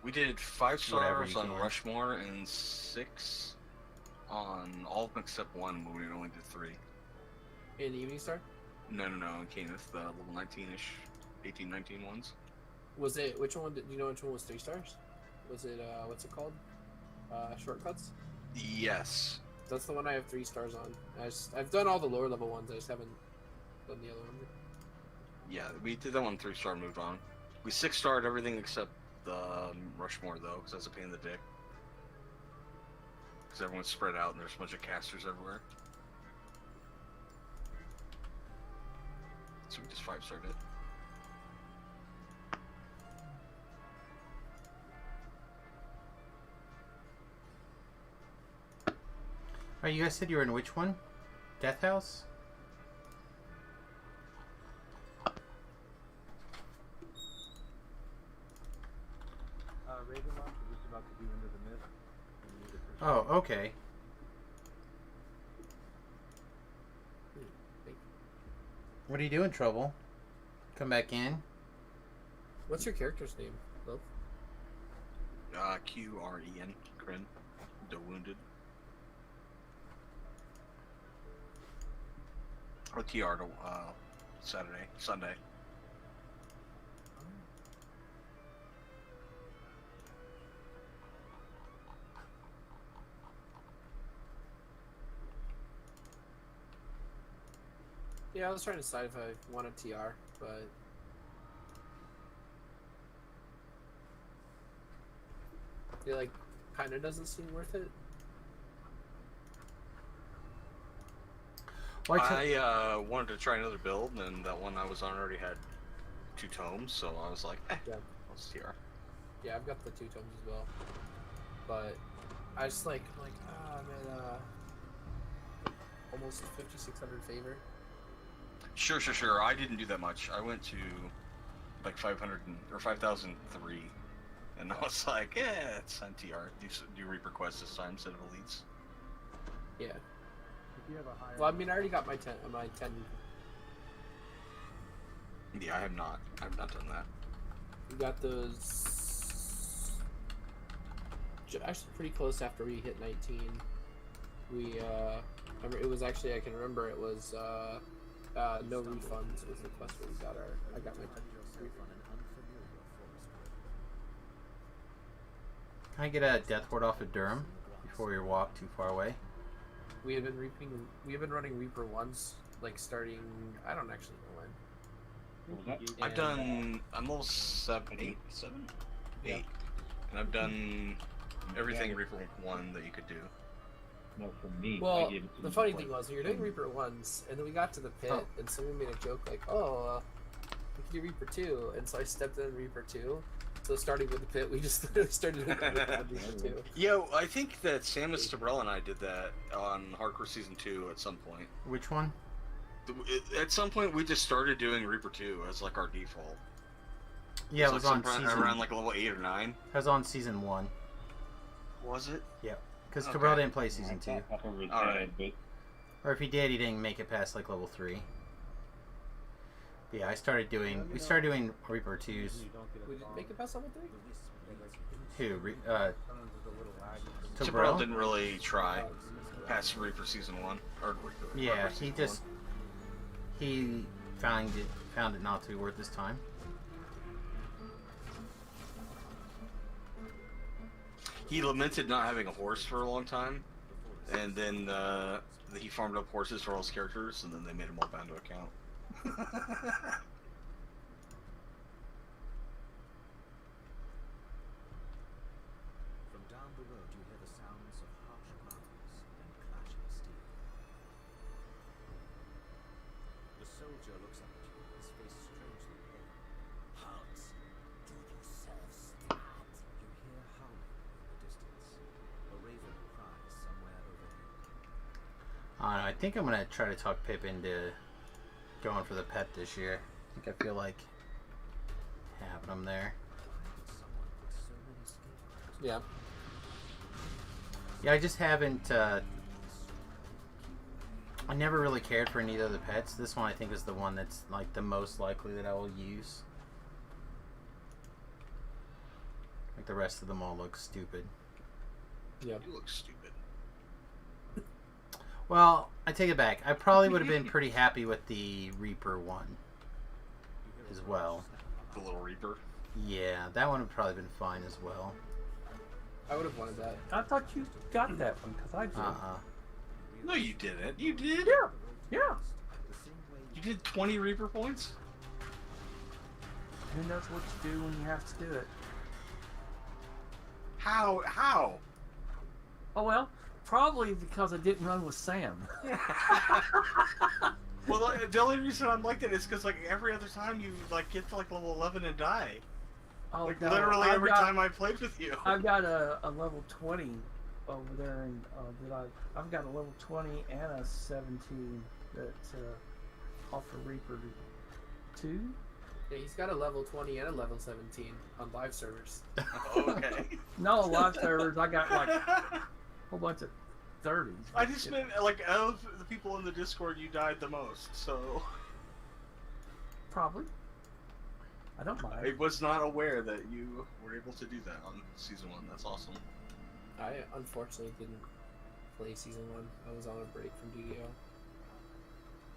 We did 5 whatever stars you on can. Rushmore and 6 on all of them except one, but we only did 3. In Evening Star? No, in Kenneth, the level 19-ish, 18, 19 ones. Was it which one? Do you know which one was 3 stars? Was it what's it called? Shortcuts. Yes. That's the one I have 3 stars on. I've done all the lower level ones. I just haven't done the other one. Yeah, we did that one 3-star, moved on. We 6-starred everything except the Rushmore though, because that's a pain in the dick. Because everyone's spread out and there's a bunch of casters everywhere. So we just 5-starred it. Alright, you guys said you were in which one? Death House? Ravenloft, we're just about to do Into the Mist. Oh, okay. What are you doing, Trouble? Come back in. What's your character's name, Love? Qren, Kren, the Wounded. OTR to Sunday. Yeah, I was trying to decide if I wanted TR, but feel like kind of doesn't seem worth it. I wanted to try another build, and that one I was on already had 2 tomes, so I was like, Yeah. let's TR. Yeah, I've got the 2 tomes as well. But I just I'm at almost 5,600 favor. Sure. I didn't do that much. I went to like 500 or 5,003, and I was like, yeah, it's on TR. Do Reaper quests this time instead of elites. Yeah. If you have a higher. Well, I mean, I already got my 10. Yeah, I have not. I've not done that. We got those actually pretty close after we hit 19. We remember it was actually, I can remember it was no refunds was the quest where we got I got my 10 refund. Can I get a death ward off of Durham before we walk too far away? We have been running Reaper once, like starting, I don't actually know when. I've done, I'm level 8, and I've done everything Reaper 1 that you could do. No, for me. Well, the funny thing was, we were doing Reaper once, and then we got to the pit, and someone made a joke like, "Oh, we can do Reaper 2," and so I stepped in Reaper 2. So starting with the pit, we just started with Reaper 2. Yo, I think that Samus Tabrell and I did that on Hardcore Season 2 at some point. Which one? At some point, we just started doing Reaper 2 as like our default. Yeah, it was on season... around like level 8 or 9. It was on season 1. Was it? Yeah. Because Cabral didn't play season 2. Alright. Or if he did, he didn't make it past like level 3. But yeah, we started doing Reaper 2s. We didn't make it past level 3? Who? Tabrell didn't really try past Reaper Season 1. Or yeah, he just... He found it not to be worth his time. He lamented not having a horse for a long time, and then he farmed up horses for all his characters, and then they made him all bound to account. From down the road, you hear the sounds of harsh growls and clashing steel. The soldier looks up at you, his face strangely pale. Halt! Do yourselves stand! You hear howling in the distance. A raven cries somewhere overhead. I think I'm gonna try to talk Pip into going for the pet this year. I feel like having him there. Yeah. Yeah, I just haven't. I never really cared for any of the other pets. This one I think is the one that's like the most likely that I will use. Like the rest of them all look stupid. Yeah. You look stupid. Well, I take it back. I probably would have been pretty happy with the Reaper one as well. The little Reaper? Yeah, that one would probably been fine as well. I would have wanted that. I thought you got that one because I did. No, you didn't. You did? Yeah. Yeah. You did 20 Reaper points? Who knows what you do when you have to do it? How? How? Oh well, probably because I didn't run with Sam. Well, the only reason I'm like that is because like every other time you like get to like level 11 and die. Oh, Like no, literally I've every got- time I played with you. I've got a level 20 over there, and I've got a level 20 and a 17 that offer Reaper 2. Yeah, he's got a level 20 and a level 17 on live servers. Okay. No, live servers, I got like a whole bunch of 30s. I just meant like out of the people in the Discord, you died the most. So Probably. I don't mind. I was not aware that you were able to do that on season 1. That's awesome. I unfortunately didn't play season 1. I was on a break from DDO.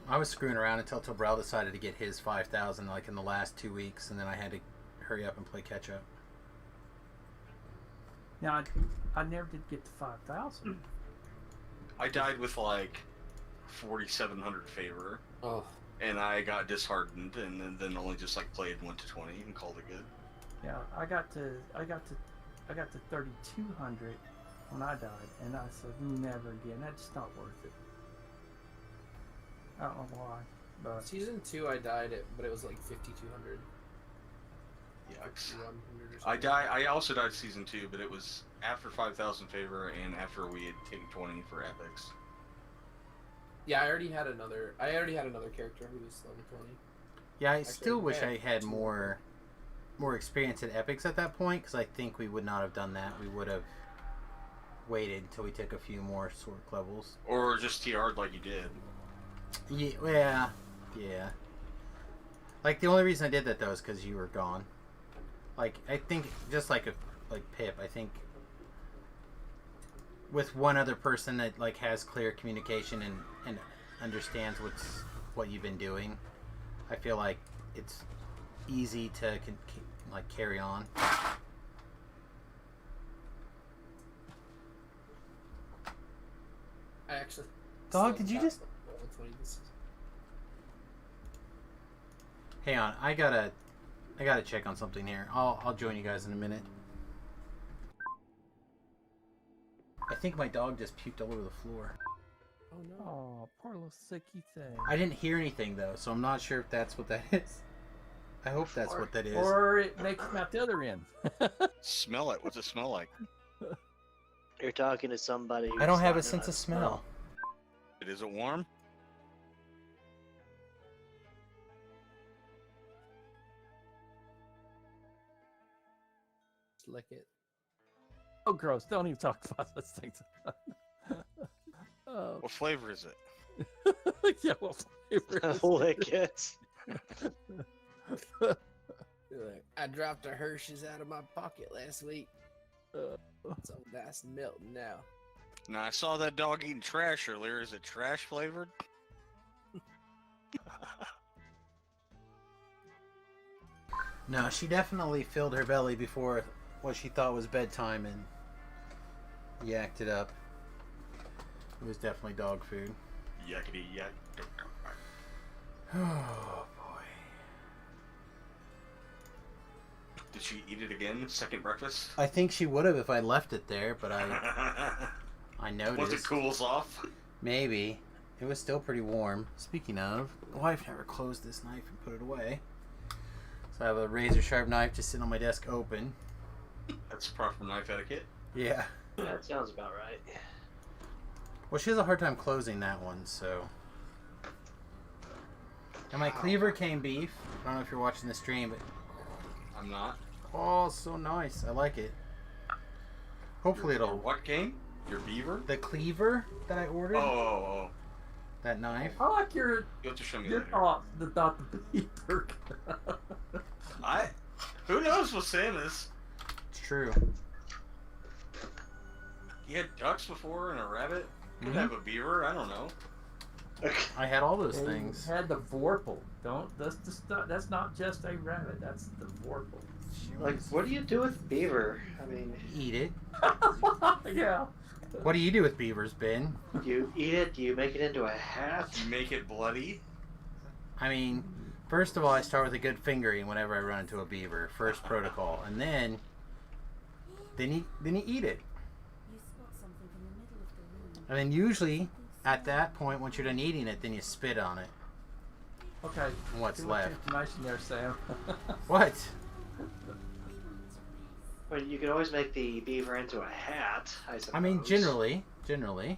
I was screwing around until Tobrell decided to get his 5,000 like in the last 2 weeks, and then I had to hurry up and play catch up. Now, I never did get to 5,000. I died with like 4,700 favor. Oh. And I got disheartened, and then only just like played 1 to 20 and called it good. Yeah, I got to I got to 3,200 when I died, and I said never again. That's not worth it. I don't know why, but Season 2 I died at, but it was like 5,200. Yucks. 100 or I something. I also died season 2, but it was after 5,000 favor and after we had taken 20 for epics. Yeah, I already had another character who was level 20. Yeah, I Actually, still wish I had two more experience at epics at that point, because I think we would not have done that. We would have waited until we took a few more sword levels. Or just TR'd like you did. Yeah. Like, the only reason I did that, though, is because you were gone. Like, I think, just like Pip, I think with one other person that, like, has clear communication and understands what you've been doing, I feel like it's easy to, like, carry on. I actually... Dog, did you just... Hang on, I gotta check on something here. I'll join you guys in a minute. I think my dog just puked all over the floor. Oh no. oh, poor little sicky thing. I didn't hear anything though, so I'm not sure if that's what that is. I hope that's what that is. Or it makes them out the other end. Smell it. What's it smell like? You're talking to somebody. I don't who's have a not sense gonna of smell. Is it warm? Lick it. Oh, gross. Don't even talk about those things. Oh. What flavor is it? Yeah, what flavor is Lick it. I dropped a Hershey's out of my pocket last week. So that's melting now. Now, I saw that dog eating trash earlier. Is it trash flavored? No, she definitely filled her belly before what she thought was bedtime and yacked it up. It was definitely dog food. Yakety yak. Oh boy. Did she eat it again? Second breakfast? I think she would have if I left it there, but I noticed. Once it cools off? Maybe. It was still pretty warm. Speaking of, the wife never closed this knife and put it away. So I have a razor sharp knife just sitting on my desk open. That's proper knife etiquette. Yeah. That sounds about right. Well, she has a hard time closing that one, so. And my cleaver came beef. I don't know if you're watching the stream, but. I'm not. Oh, so nice. I like it. Hopefully Your it'll. what game? Your beaver? The cleaver that I ordered. Oh. That knife. I like your You have to show me your later. thoughts about the beaver. Who knows with Samus? It's true. You had ducks before and a rabbit? Could Mhm. have a beaver? I don't know. I had all those They things. had the Vorpal. That's not just a rabbit. That's the Vorpal. Like, what do you do with beaver? I mean, Eat it. Yeah. What do you do with beavers, Ben? do you eat it? Do you make it into a hat? You make it bloody? I mean, first of all, I start with a good fingering whenever I run into a beaver. First protocol, and then you eat it. And then usually, at that point, once you're done eating it, then you spit on it. Okay. What's Too much left? information there, Sam. What? Well, you could always make the beaver into a hat, I suppose. I mean, generally. You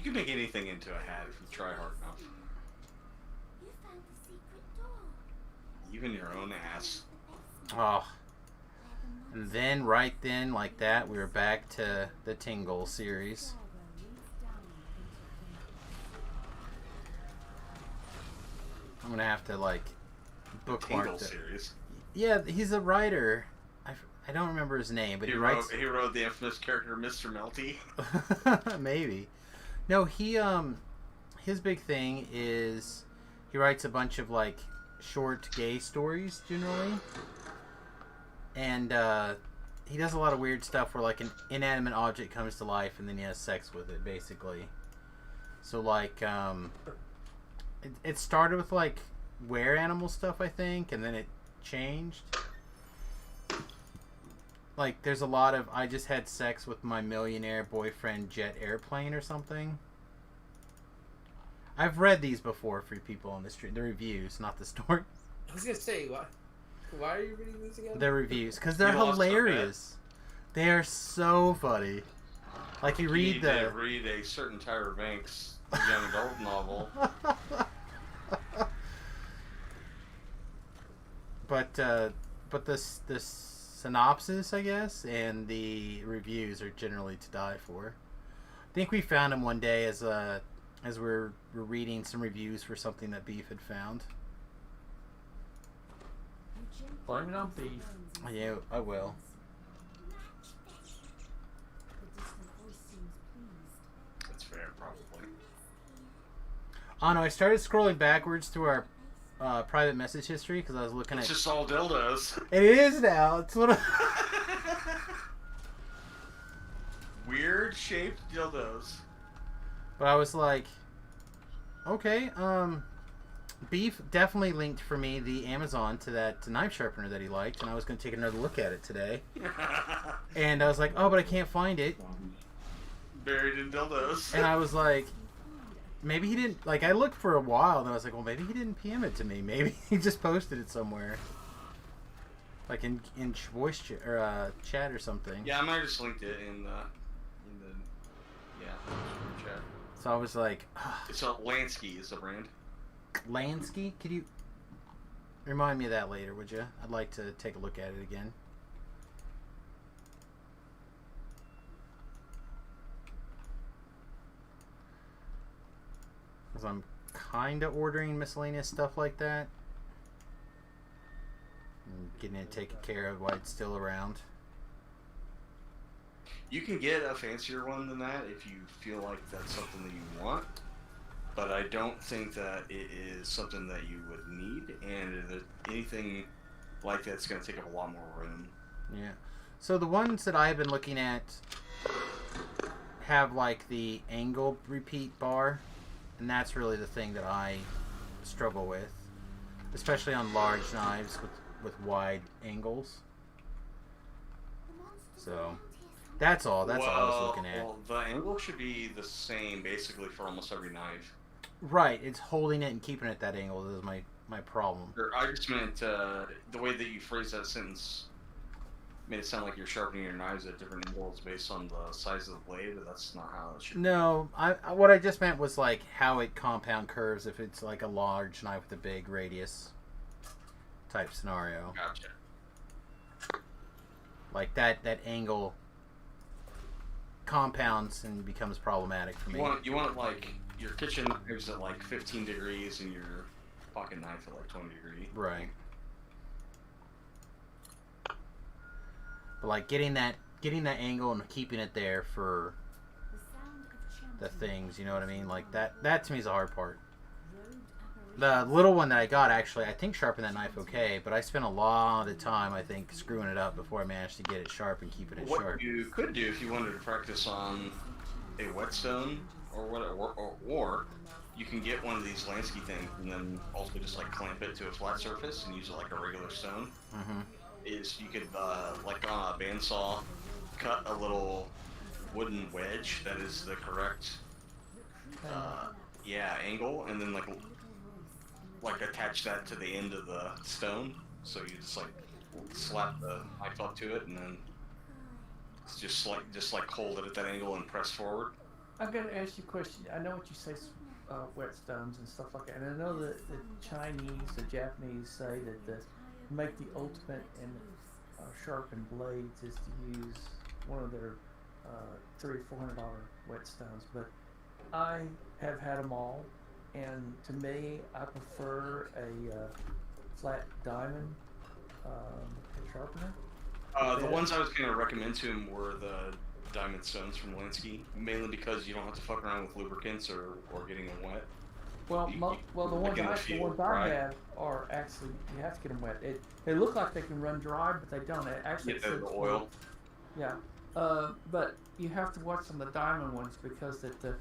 can make anything into a hat if you try hard enough. Even your own ass. Oh. And then, right then, like that, we were back to the Tingle series. I'm gonna have to, like, bookmark Tingle the series. Yeah, he's a writer. I don't remember his name, but he writes. He wrote the infamous character Mr. Melty. Maybe. No, his big thing is he writes a bunch of, like, short gay stories generally, and he does a lot of weird stuff where, like, an inanimate object comes to life and then he has sex with it, basically. So, like, it started with, like, were animal stuff, I think, and then it changed. like there's a lot of I just had sex with my millionaire boyfriend jet airplane or something. I've read these before for people on the street. The reviews, not the story. I was gonna say, why are you reading these again? The reviews, because they're You lost a bet. hilarious. They are so funny. Like you read need the. to read a certain Tyra Banks young adult novel. But the synopsis, I guess, and the reviews are generally to die for. I think we found them one day as we're reading some reviews for something that Beef had found. Blame it on Beef. Yeah, I will. That's fair, probably. Oh no, I started scrolling backwards through our private message history because I was looking It's at. just all dildos. It is now. It's what. Weird shaped dildos. But I was like, okay, Beef definitely linked for me the Amazon to that knife sharpener that he liked, and I was going to take another look at it today. And I was like, oh, but I can't find it. Buried in dildos. And I was like, maybe he didn't, like, I looked for a while, and I was like, well, maybe he didn't PM it to me. Maybe he just posted it somewhere. Like in voice chat or something. Yeah, I might have just linked it in the chat. So I was like, It's a Lansky is the brand. Lansky? Could you remind me of that later, would you? I'd like to take a look at it again. Because I'm kind of ordering miscellaneous stuff like that. And getting it taken care of while it's still around. You can get a fancier one than that if you feel like that's something that you want. But I don't think that it is something that you would need, and anything like that's going to take up a lot more room. Yeah. So the ones that I've been looking at have like the angle repeat bar, and that's really the thing that I struggle with, especially on large knives with wide angles. So that's all. That's all I was looking at. Well, the angle should be the same basically for almost every knife. Right, it's holding it and keeping it at that angle is my problem. I just meant the way that you phrase that sentence made it sound like you're sharpening your knives at different angles based on the size of the blade, but that's not how it should be. No, what I just meant was like how it compound curves if it's like a large knife with a big radius type scenario. Gotcha. Like that angle compounds and becomes problematic for me. You want like your kitchen knives at like 15 degrees and your pocket knife at like 20 degrees. Right. But like getting that angle and keeping it there for the things, you know what I mean? Like that to me is the hard part. The little one that I got actually, I think sharpened that knife okay, but I spent a lot of time, I think, screwing it up before I managed to get it sharp and keeping it What sharp. you could do if you wanted to practice on a whetstone or you can get one of these Lansky things and then also just like clamp it to a flat surface and use it like a regular stone. Mm-hmm. Is you could like on a bandsaw cut a little wooden wedge that is the correct angle, and then like attach that to the end of the stone, so you just like slap the knife up to it and then just hold it at that angle and press forward. I've got to ask you a question. I know what you say, whetstones and stuff like that, and I know that the Chinese, the Japanese say that to make the ultimate in sharpened blades is to use one of their $300 or $400 whetstones, but I have had them all, and to me, I prefer a flat diamond sharpener. The ones I was going to recommend to him were the diamond stones from Lansky, mainly because you don't have to fuck around with lubricants or getting them wet. Well, the ones I have are actually, you have to get them wet. They look like they can run dry, but they don't. It actually Get the oil. Yeah, but you have to watch on the diamond ones because they're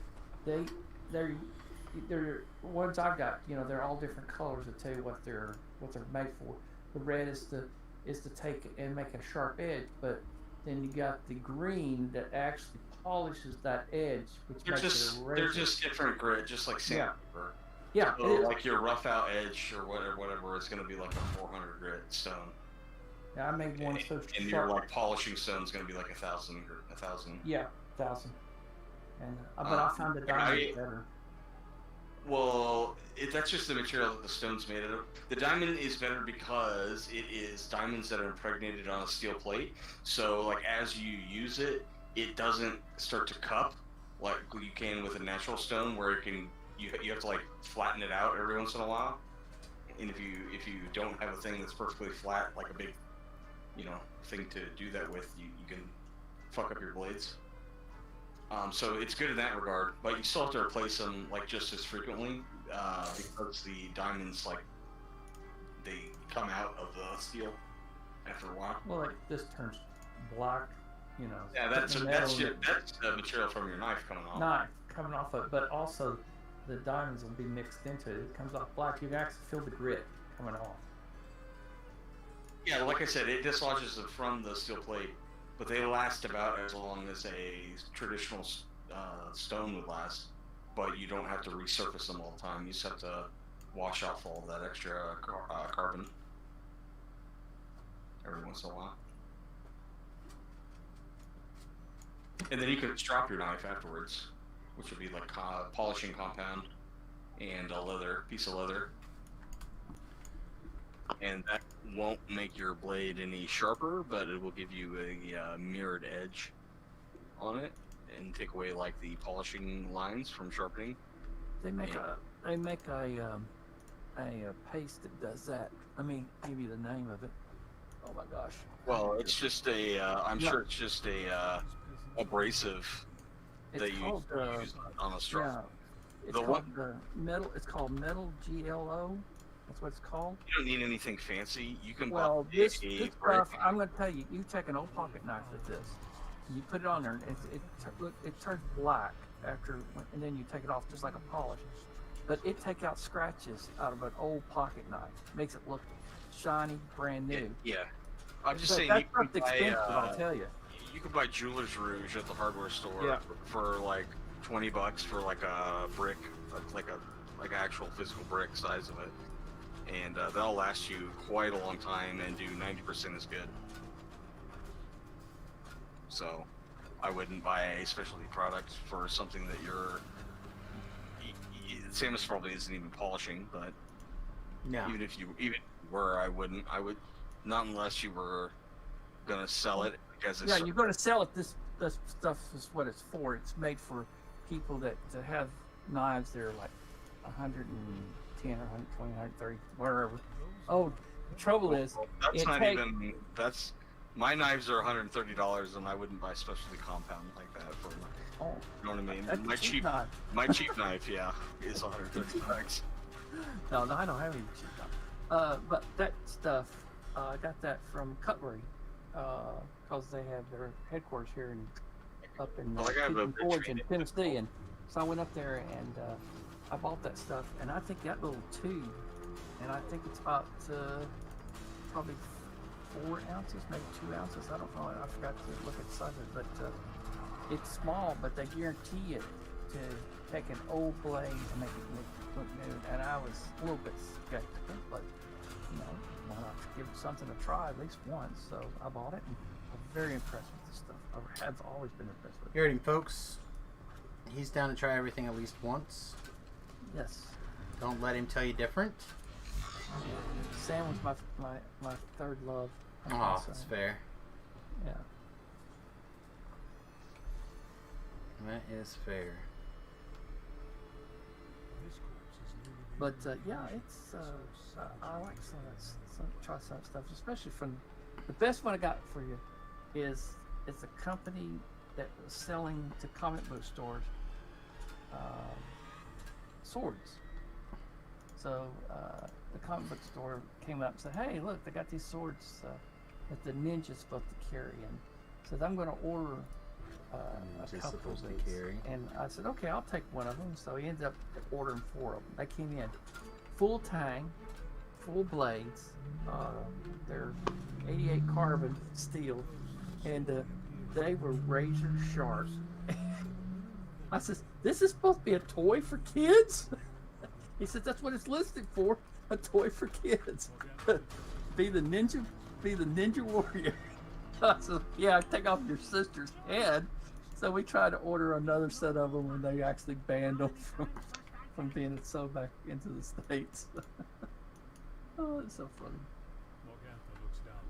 ones I got. You know, they're all different colors that tell you what they're made for. The red is to take and make a sharp edge, but then you got the green that actually polishes that edge, which They're makes just it a they're razor. just different grit, just like Yeah. sandpaper. Yeah, So, it is. like your rough out edge or whatever is going to be like a 400 grit stone. Yeah, I made one so And your sharp. like polishing stone is going to be like 1,000 grit, 1,000. Yeah, 1,000. And but I found the diamond better. Well, that's just the material that the stone's made out of. The diamond is better because it is diamonds that are impregnated on a steel plate. So, like, as you use it, it doesn't start to cup like you can with a natural stone, where it can you have to like flatten it out every once in a while. And if you don't have a thing that's perfectly flat, like a big, thing to do that with, you can fuck up your blades. So it's good in that regard, but you still have to replace them like just as frequently because the diamonds they come out of the steel after a while. Well, like this turns black, Yeah, that's the material from your knife coming off. Knife coming off of it, but also the diamonds will be mixed into it. It comes off black. You can actually feel the grit coming off. Yeah, like I said, it dislodges them from the steel plate, but they last about as long as a traditional stone would last. But you don't have to resurface them all the time. You just have to wash off all that extra carbon every once in a while. And then you could strop your knife afterwards, which would be like polishing compound and a piece of leather. And that won't make your blade any sharper, but it will give you a mirrored edge on it and take away like the polishing lines from sharpening. They make a paste that does that. Let me give you the name of it. Oh my gosh. Well, it's just I'm sure it's just a abrasive that you use on a strap. Yeah, it's called metal. It's called metal GLO. That's what it's called. You don't need anything fancy. You can Well, buy this a stuff, I'm going to tell you. You take an old pocket knife with this. You put it on there, and it turns black after, and then you take it off just like a polish. But it takes out scratches out of an old pocket knife. Makes it look shiny, brand new. Yeah. I'm just But saying that's you can not expensive, buy, I'll tell you. You can buy Jeweler's Rouge at the hardware store Yeah. for like $20 for like a brick, like an actual physical brick size of it, and that'll last you quite a long time and do 90% as good. So, I wouldn't buy a specialty product for something that Samus probably isn't even polishing, but no. Even if you were, I wouldn't. I would not unless you were gonna sell it because it's You're going to sell it. This stuff is what it's for. It's made for people that have knives that are like 110 or 120, 130, wherever. Oh, the trouble is, that's not even. That's my knives are $130, and I wouldn't buy specialty compound like that for. Oh, you know what I mean? that's My a cheap knife. my cheap knife, yeah, is $130. No, I don't have any cheap knife. But that stuff, I got that from Cutlery, because they have their headquarters here up in Pigeon Forge in Tennessee, and so I went up there and I bought that stuff, and I think that little tube, and I think it's about probably 4 ounces, maybe 2 ounces. I don't know. I forgot to look at the size of it, but it's small, but they guarantee it to take an old blade and make it look new. And I was a little bit skeptical, but why not give it something to try at least once? So I bought it, and I'm very impressed with this stuff. I have always been impressed with it. You heard him, folks. He's down to try everything at least once. Yes. Don't let him tell you different. Sam was my third love. Oh, that's fair. Yeah. That is fair. But yeah, it's I like try some stuff, especially from the best one I got for you is it's a company that was selling to comic book stores swords. So the comic book store came up and said, "Hey, look, they got these swords that the ninja's supposed to carry," and said, "I'm going to order a couple of these." And I said, "Okay, I'll take one of them." So he ended up ordering 4 of them. They came in full tang, full blades. They're 88 carbon steel, and they were razor sharp. I said, "This is supposed to be a toy for kids?" He said, "That's what it's listed for, a toy for kids. be the ninja warrior." I said, "Yeah, take off your sister's head." So we tried to order another set of them, and they actually banned them from being sold back into the States. Oh, it's so funny. Morgantha looks down.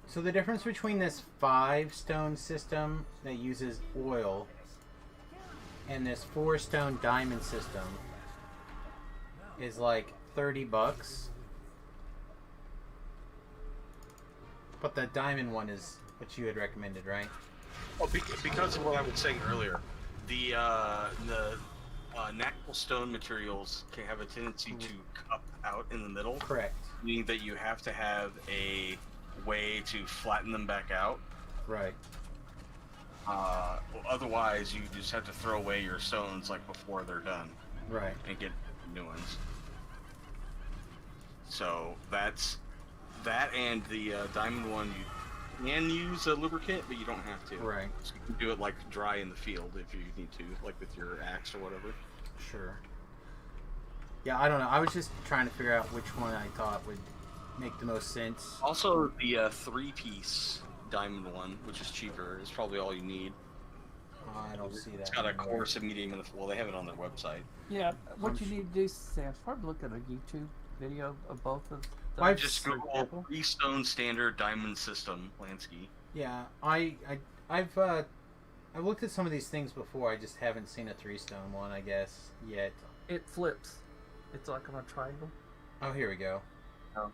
So the difference between this 5-stone system that uses oil and this 4-stone diamond system is like $30. But the diamond one is what you had recommended, right? Oh, because of what I was saying earlier, the natural stone materials can have a tendency to cup out in the middle. Correct. Meaning that you have to have a way to flatten them back out. Right. Otherwise, you just have to throw away your stones like before they're done. Right. And get new ones. So that's that, and the diamond one you can use a lubricant, but you don't have to. Right. So you can do it like dry in the field if you need to, like with your axe or whatever. Sure. Yeah, I don't know. I was just trying to figure out which one I thought would make the most sense. Also, the 3-piece diamond one, which is cheaper, is probably all you need. I don't see that. It's got a anymore. coarse, a medium, and well, they have it on their website. Yeah, what you need to do, Sam, is probably look at a YouTube video of both of them. I've Just Google 3-stone standard diamond system, Lansky. Yeah, I've looked at some of these things before. I just haven't seen a 3-stone one, I guess, yet. It flips. It's like on a triangle. Oh, here we go. Oh.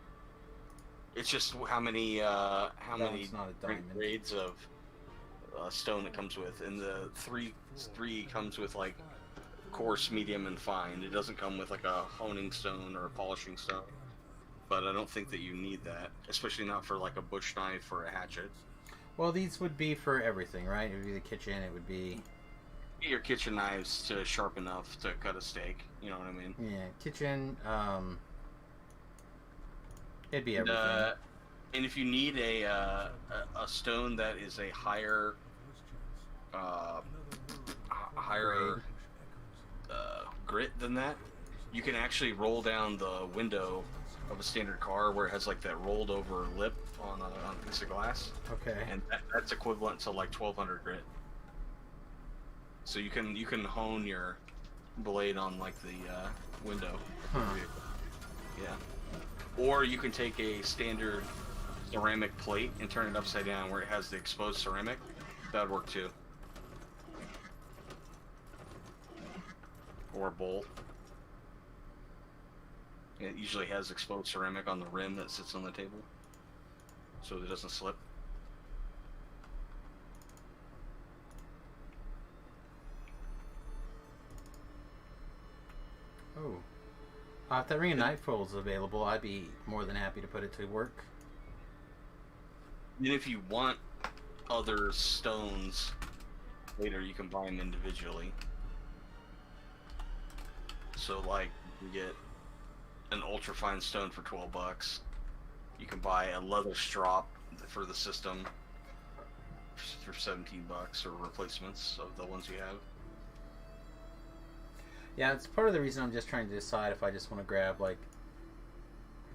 It's just how many it's not a diamond. grades of stone it comes with, and the three comes with like coarse, medium, and fine. It doesn't come with like a honing stone or a polishing stone. But I don't think that you need that, especially not for like a bush knife or a hatchet. Well, these would be for everything, right? It would be the kitchen. It would be Get your kitchen knives to sharp enough to cut a steak. You know what I mean? yeah, kitchen. It'd be everything. And if you need a stone that is a higher grit than that, you can actually roll down the window of a standard car where it has like that rolled over lip on a piece of glass. Okay. And that's equivalent to like 1200 grit. So you can hone your blade on like the window. Huh. Yeah. Or you can take a standard ceramic plate and turn it upside down where it has the exposed ceramic. That would work too. Or a bowl. It usually has exposed ceramic on the rim that sits on the table, so it doesn't slip. Oh. If that Ring of Nightfall is available, I'd be more than happy to put it to work. And if you want other stones later, you can buy them individually. So like, you get an ultrafine stone for $12. You can buy a leather strop for the system for $17, or replacements of the ones you have. Yeah, it's part of the reason I'm just trying to decide if I just want to grab like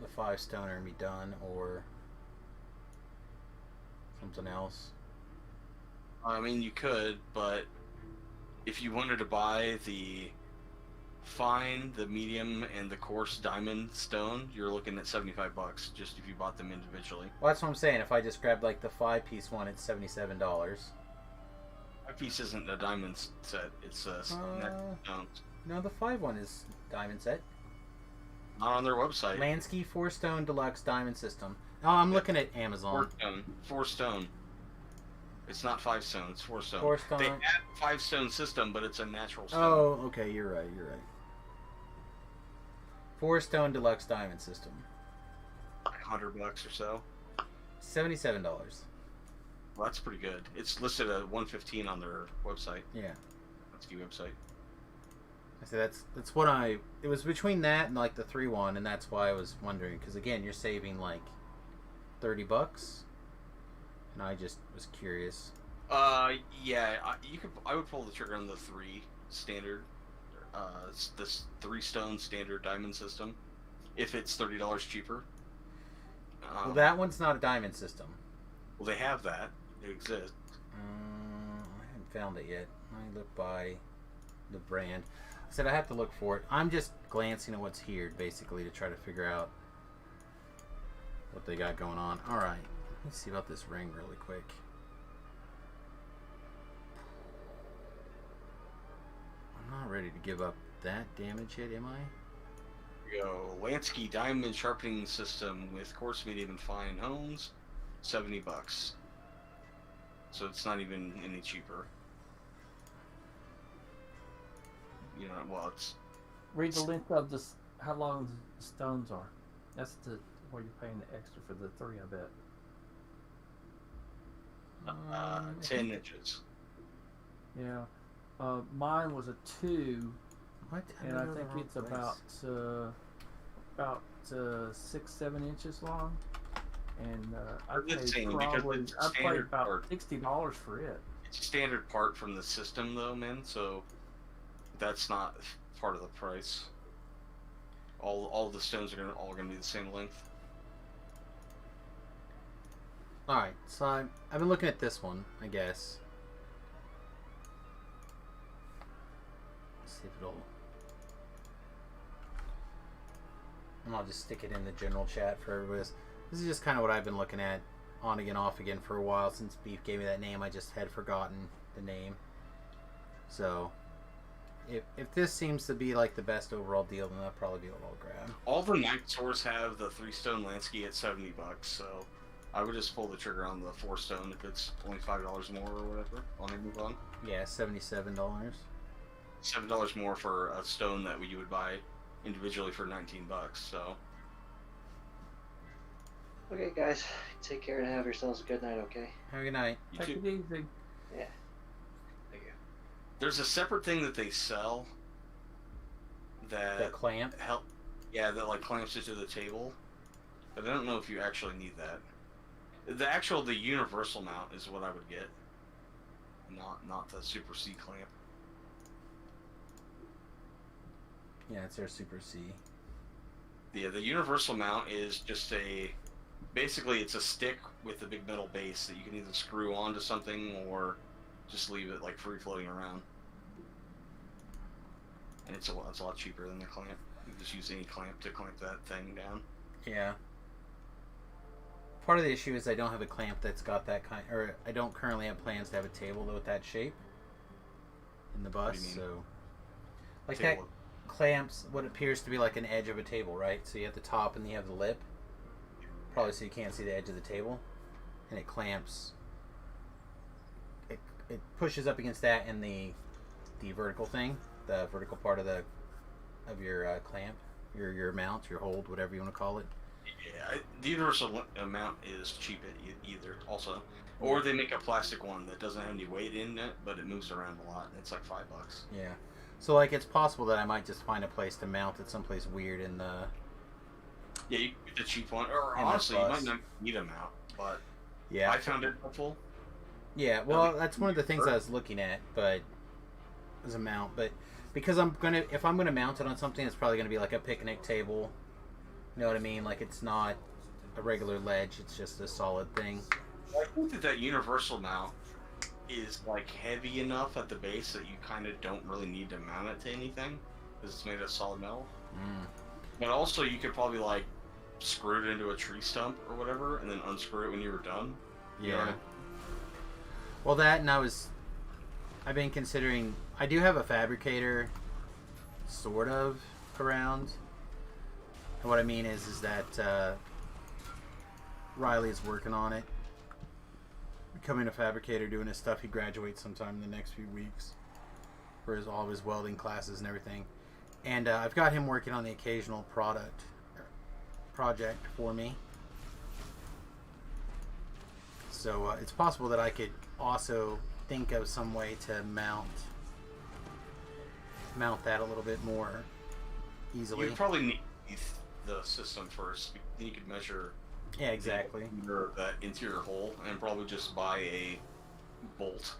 the 5-stoner and be done, or something else. I mean, you could, but if you wanted to buy the fine, the medium, and the coarse diamond stone, you're looking at $75 just if you bought them individually. Well, that's what I'm saying. If I just grabbed like the 5-piece one, it's $77. 5-piece isn't a diamond set; it's a natural stones. No, the 5 one is diamond set. Not on their website. Lansky 4-stone deluxe diamond system. Oh, I'm looking at Amazon. 4 stone. It's not 5 stone. It's 4 stone. 4 stone. They have a 5-stone system, but it's a natural stone. Oh, okay. You're right. 4-stone deluxe diamond system. $100 or so. $77. Well, that's pretty good. It's listed at $115 on their website. Yeah. That's the website. I said that's what I. It was between that and like the 3-1, and that's why I was wondering. Because again, you're saving like $30, and I just was curious. Yeah, I would pull the trigger on the 3 standard. This 3-stone standard diamond system, if it's $30 cheaper. Well, that one's not a diamond system. Well, they have that. It exists. I haven't found it yet. I look by the brand. I said I have to look for it. I'm just glancing at what's here, basically, to try to figure out what they got going on. All right, let's see about this ring really quick. I'm not ready to give up that damage yet, am I? Here we go. Lansky Diamond Sharpening System with coarse, medium, and fine hones, $70. So it's not even any cheaper. You know, well, it's. Read the length of this. How long the stones are. That's where you're paying the extra for the 3, I bet. 10 inches. Yeah. Mine was a 2. What? And I think it's about 6-7 inches long. And I paid about $60 for it. It's a standard part from the system, though, man. So that's not part of the price. All the stones are all gonna be the same length. All right, so I've been looking at this one, I guess. Let's see if it'll. And I'll just stick it in the general chat for everybody. This is just kind of what I've been looking at on again, off again for a while. Since Beef gave me that name, I just had forgotten the name. So, if this seems to be like the best overall deal, then that'll probably be what I'll grab. All the Night Swords have the 3-stone Lansky at $70, so I would just pull the trigger on the 4-stone if it's only $5 more or whatever. On Amazon. Yeah, $77. $7 more for a stone that you would buy individually for $19. So. Okay, guys, take care and have yourselves a good night. Okay. Have a good night. Take it easy. Yeah. Thank you. There's a separate thing that they sell that clamp. That like clamps it to the table, but I don't know if you actually need that. The universal mount is what I would get, not the Super C clamp. Yeah, it's their Super C. Yeah, the universal mount is just basically it's a stick with a big metal base that you can either screw onto something or just leave it like free floating around. And it's a lot cheaper than the clamp. You can just use any clamp to clamp that thing down. Yeah. Part of the issue is I don't have a clamp that's got that kind, or I don't currently have plans to have a table with that shape in the bus. So, like that clamps what appears to be like an edge of a table, right? So you have the top and you have the lip, probably so you can't see the edge of the table, and it clamps. It pushes up against that and the vertical thing, the vertical part of your clamp, your mount, your hold, whatever you want to call it. Yeah, the universal mount is cheap either, also. Or they make a plastic one that doesn't have any weight in it, but it moves around a lot. It's like $5. Yeah. So, like, it's possible that I might just find a place to mount it someplace weird in the... Yeah, you get the cheap one. Or honestly, you might not need a mount, but yeah, I found it helpful. Yeah, well, that's one of the things I was looking at, but as a mount. But because if I'm gonna mount it on something, it's probably gonna be like a picnic table. You know what I mean? Like, it's not a regular ledge; it's just a solid thing. I think that universal mount is like heavy enough at the base that you kind of don't really need to mount it to anything because it's made of solid metal. But also, you could probably like screw it into a tree stump or whatever, and then unscrew it when you were done. Yeah. Well, that, and I've been considering. I do have a fabricator, sort of, around. And what I mean is that Riley is working on it, becoming a fabricator, doing his stuff. He graduates sometime in the next few weeks for all of his welding classes and everything. And I've got him working on the occasional project for me. So it's possible that I could also think of some way to mount mount that a little bit more easily. You probably need the system first. Then you could measure. Yeah, exactly. That interior hole, and probably just buy a bolt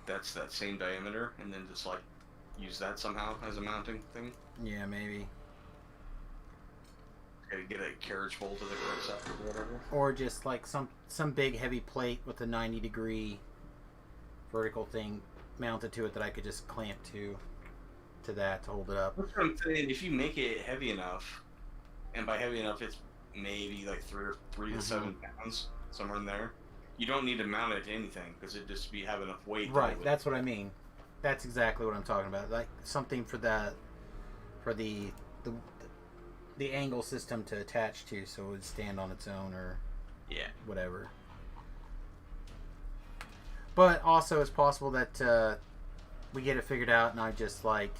that's that same diameter, and then just like use that somehow as a mounting thing. Yeah, maybe. Get a carriage bolt to the correct side or whatever. Or just like some big heavy plate with a 90-degree vertical thing mounted to it that I could just clamp to that to hold it up. That's what I'm saying. If you make it heavy enough, and by heavy enough, it's maybe like 3 to 7 pounds, somewhere in there. You don't need to mount it to anything because it just have enough weight. Right, that's what I mean. That's exactly what I'm talking about. Like something for the angle system to attach to, so it would stand on its own or whatever. But also, it's possible that we get it figured out, and I just like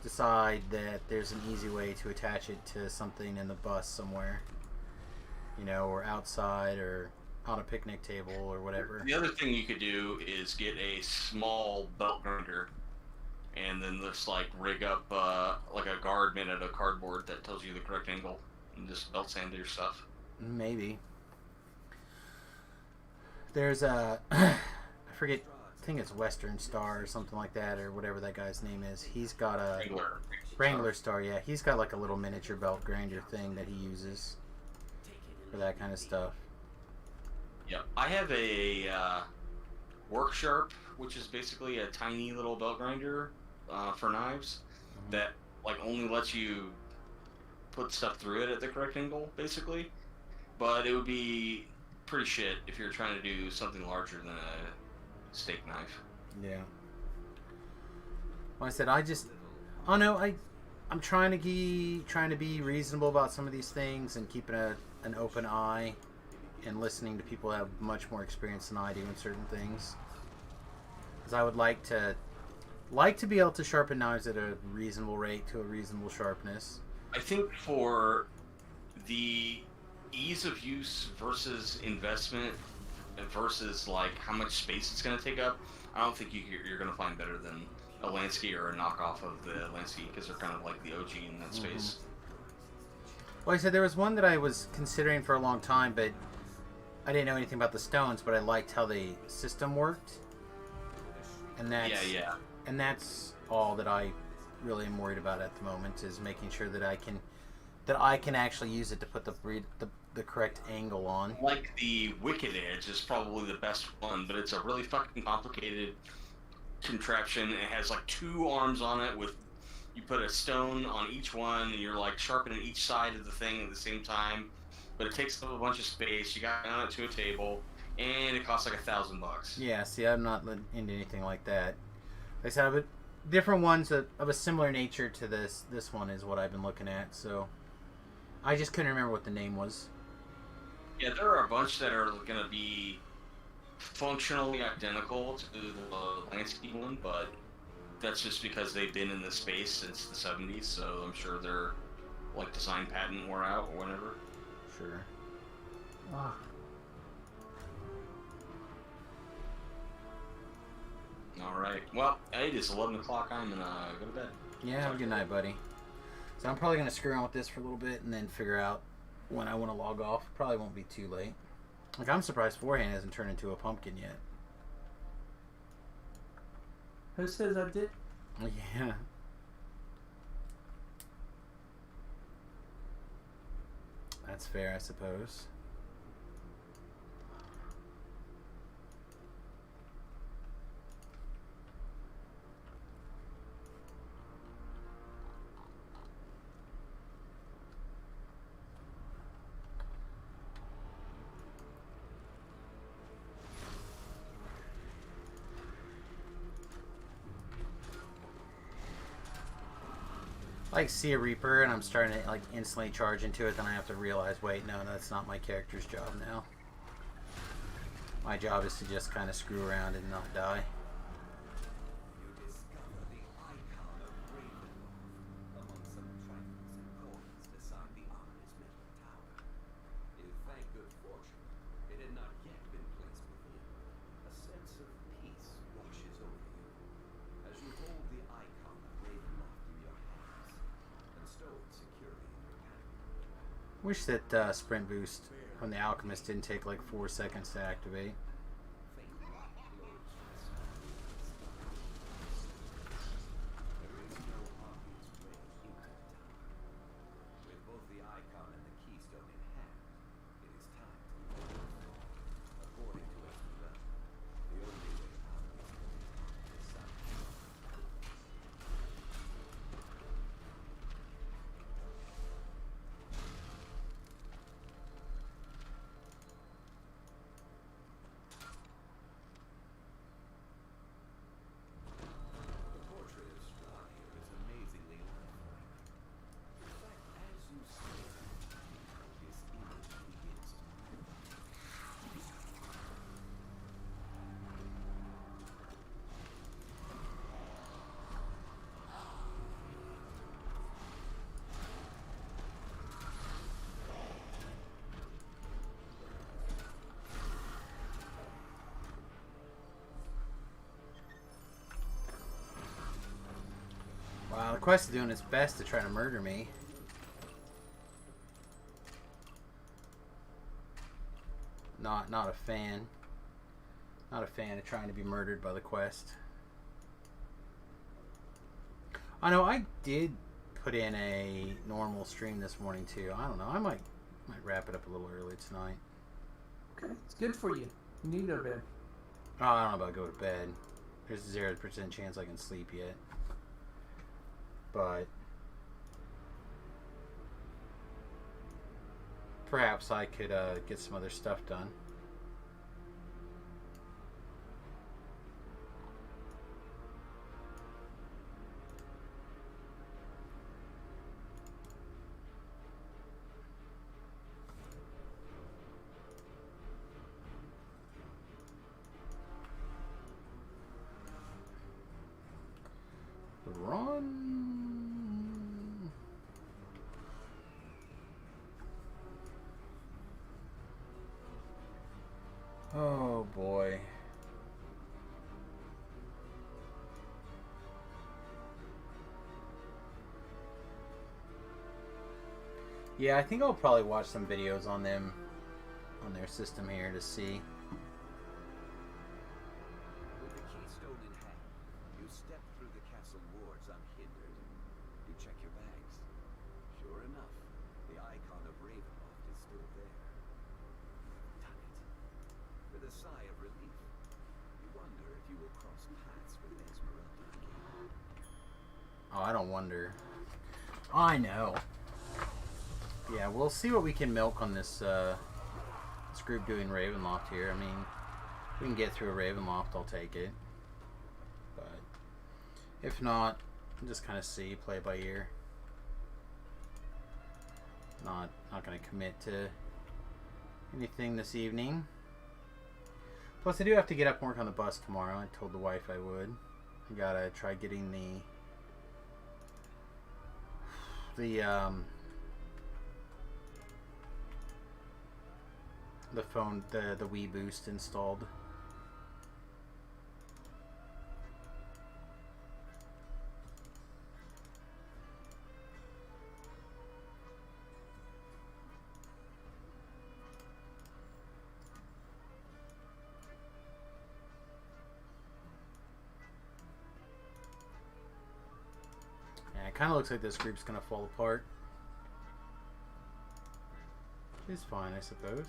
decide that there's an easy way to attach it to something in the bus somewhere, you know, or outside or on a picnic table or whatever. The other thing you could do is get a small belt grinder, and then just like rig up like a guard made out of cardboard that tells you the correct angle, and just belt sand your stuff. Maybe. There's a I forget. I think it's Western Star or something like that, or whatever that guy's name is. He's got a Wrangler Star. Yeah, he's got like a little miniature belt grinder thing that he uses for that kind of stuff. Yeah, I have a Work Sharp, which is basically a tiny little belt grinder for knives that like only lets you put stuff through it at the correct angle, basically. But it would be pretty shit if you're trying to do something larger than a steak knife. Yeah. Well, I said I'm trying to be reasonable about some of these things and keeping an open eye and listening to people who have much more experience than I do in certain things. Because I would like to be able to sharpen knives at a reasonable rate to a reasonable sharpness. I think for the ease of use versus investment versus like how much space it's going to take up, I don't think you're going to find better than a Lansky or a knockoff of the Lansky, because they're kind of like the OG in that space. Well, I said there was one that I was considering for a long time, but I didn't know anything about the stones, but I liked how the system worked. And that's and that's all that I really am worried about at the moment, is making sure that I can actually use it to put the correct angle on. Like the Wicked Edge is probably the best one, but it's a really fucking complicated contraption. It has like 2 arms on it with, you put a stone on each one and you're like sharpening each side of the thing at the same time, but it takes up a bunch of space. You got to mount it to a table, and it costs like $1,000. Yeah, see, I'm not into anything like that. Like I said, but different ones of a similar nature to this one is what I've been looking at, so I just couldn't remember what the name was. Yeah, there are a bunch that are going to be functionally identical to the Lansky one, but that's just because they've been in the space since the 70s, so I'm sure their like design patent wore out or whatever. Sure. Ah. Alright, well, it is 11 o'clock. I'm going to go to bed. Yeah, have a good night, buddy. So I'm probably going to screw around with this for a little bit and then figure out when I want to log off. Probably won't be too late. Like, I'm surprised Forehand hasn't turned into a pumpkin yet. Who says I did? Yeah. That's fair, I suppose. Like see a Reaper and I'm starting to like instantly charge into it, then I have to realize, wait, no, that's not my character's job now. My job is to just kind of screw around and not die. Wish that sprint boost on the Alchemist didn't take like 4 seconds to activate. With both the icon and the keystone in hand, it is time to move. According to Esmeralda, the only way out is south. The portrait of Strahd here is amazingly lifelike. In fact, as you stare, this image begins to move. Wow, the quest is doing its best to try to murder me. Not a fan. Not a fan of trying to be murdered by the quest. I know I did put in a normal stream this morning too. I don't know. I might wrap it up a little early tonight. Okay, it's good for you. You need to go to bed. Oh, I don't know about go to bed. There's a 0% chance I can sleep yet. But perhaps I could get some other stuff done. Run. Oh boy. Yeah, I think I'll probably watch some videos on them, on their system here to see. With the keystone in hand, you step through the castle wards unhindered. You check your bags. Sure enough, the icon of Ravenloft is still there. Done it. With a sigh of relief, you wonder if you will cross paths with Esmeralda again. Oh, I don't wonder. I know. Yeah, we'll see what we can milk on this this group doing Ravenloft here. I mean, if we can get through a Ravenloft, I'll take it. But if not, just kind of see, play it by ear. Not going to commit to anything this evening. Plus, I do have to get up and work on the bus tomorrow. I told the wife I would. I gotta try getting the phone, the Wii Boost installed. Yeah, it kind of looks like this group's gonna fall apart. It's fine, I suppose.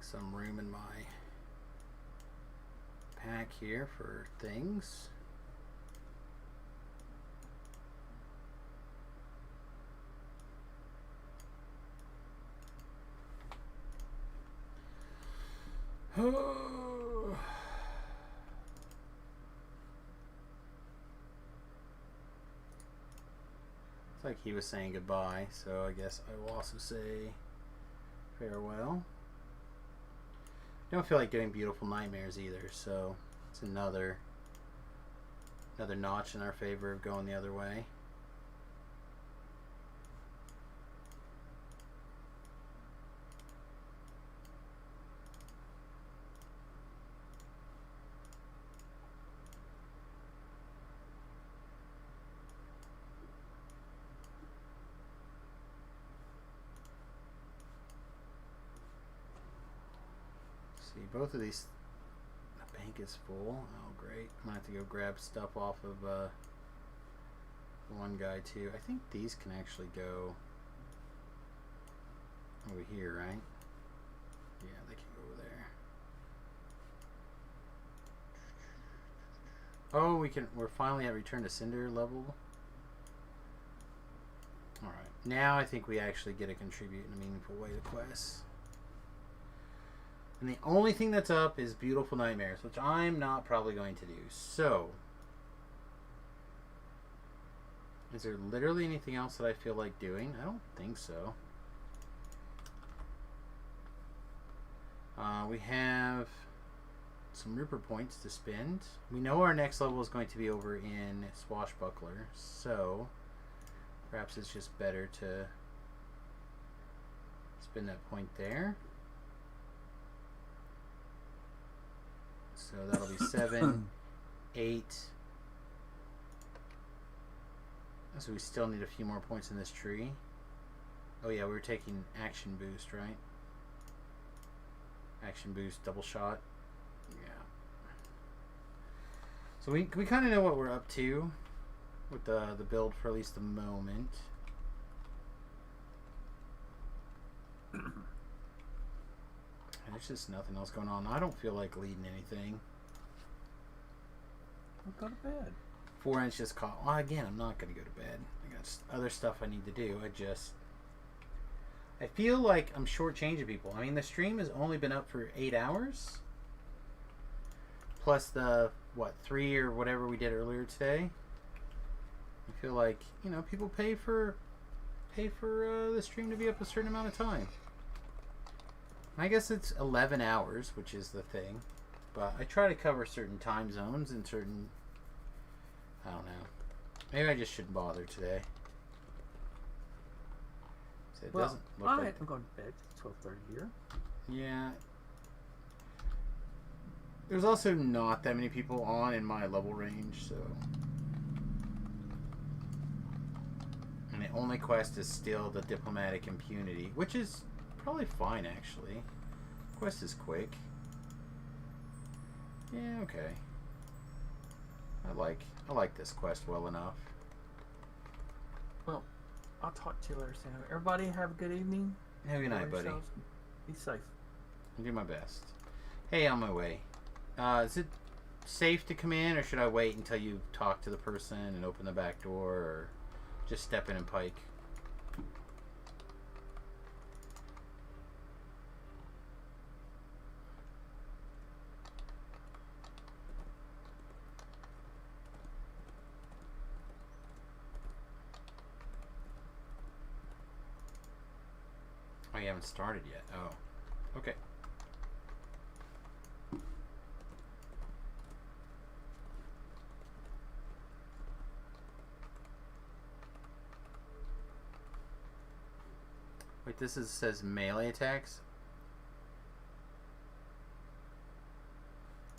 Some room in my pack here for things. It's like he was saying goodbye, so I guess I will also say farewell. Don't feel like doing Beautiful Nightmares either, so it's another notch in our favor of going the other way. See, both of these, the bank is full. Oh, great. I'm gonna have to go grab stuff off of one guy too. I think these can actually go over here, right? Yeah, they can go over there. Oh, we're finally at Return to Cinder level. Alright, now I think we actually get to contribute in a meaningful way to quests. And the only thing that's up is Beautiful Nightmares, which I'm not probably going to do. So, is there literally anything else that I feel like doing? I don't think so. We have some Rupert points to spend. We know our next level is going to be over in Swashbuckler, so perhaps it's just better to spend that point there. So that'll be 7, 8. So we still need a few more points in this tree. Oh yeah, we were taking action boost, right? Action boost, double shot. Yeah. So we kind of know what we're up to with the build for at least the moment. There's just nothing else going on. I don't feel like leading anything. Go to bed. 4 inches caught. Well, again, I'm not going to go to bed. I got other stuff I need to do. I feel like I'm shortchanging people. I mean, the stream has only been up for 8 hours. Plus the, 3 or whatever we did earlier today. I feel like, people pay for the stream to be up a certain amount of time. I guess it's 11 hours, which is the thing. But I try to cover certain time zones and certain... I don't know. Maybe I just shouldn't bother today. So it doesn't look like... I'm going to bed. It's 12:30 here. Yeah. There's also not that many people on in my level range, so... And the only quest is still the Diplomatic Impunity, which is... probably fine, actually. Quest is quick. Yeah, okay. I like this quest well enough. Well, I'll talk to you later, Sam. Everybody have a good evening. Have a good night, buddy. Be safe. I'll do my best. Hey, on my way. Is it safe to come in, or should I wait until you talk to the person and open the back door, or just step in and pike? Oh, you haven't started yet. Oh, okay. Wait, says melee attacks?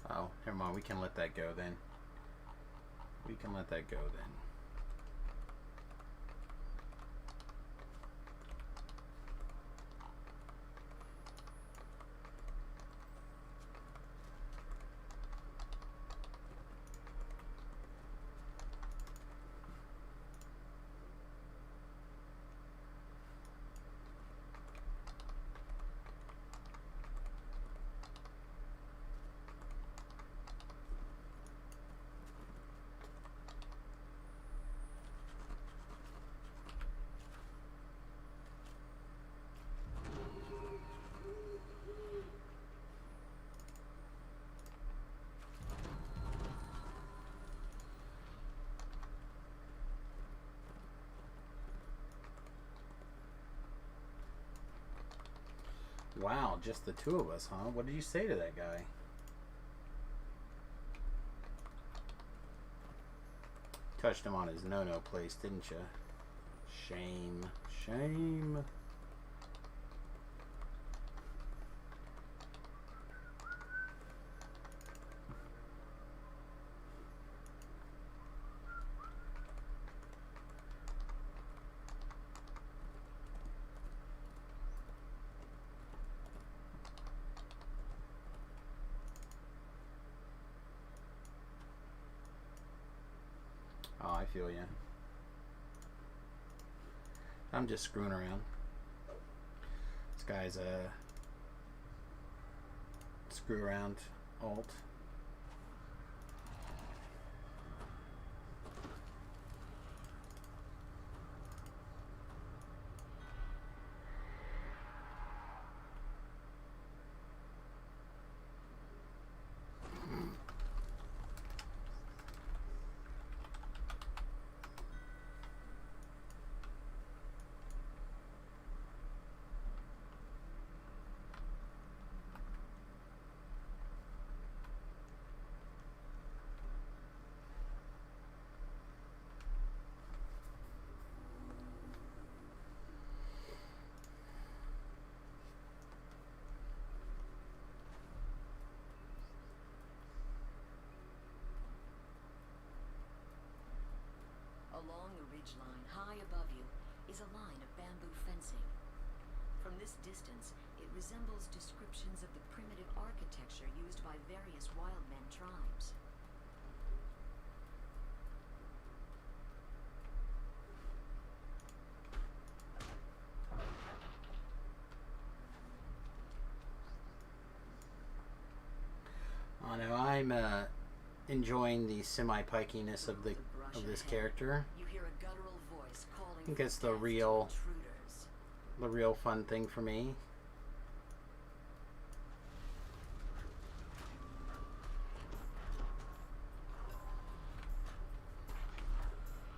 Oh, never mind. We can let that go then. We can let that go then. Wow, just the two of us, huh? What did you say to that guy? Touched him on his no-no place, didn't you? Shame. Shame. Oh, I feel ya. I'm just screwing around. This guy's a screw around alt. Along the ridgeline, high above you, is a line of bamboo fencing. From this distance, it resembles descriptions of the primitive architecture used by various wildmen tribes. Oh no, I'm enjoying the semi-pikiness of this character. You hear a guttural voice calling I think it's the real fun thing for me.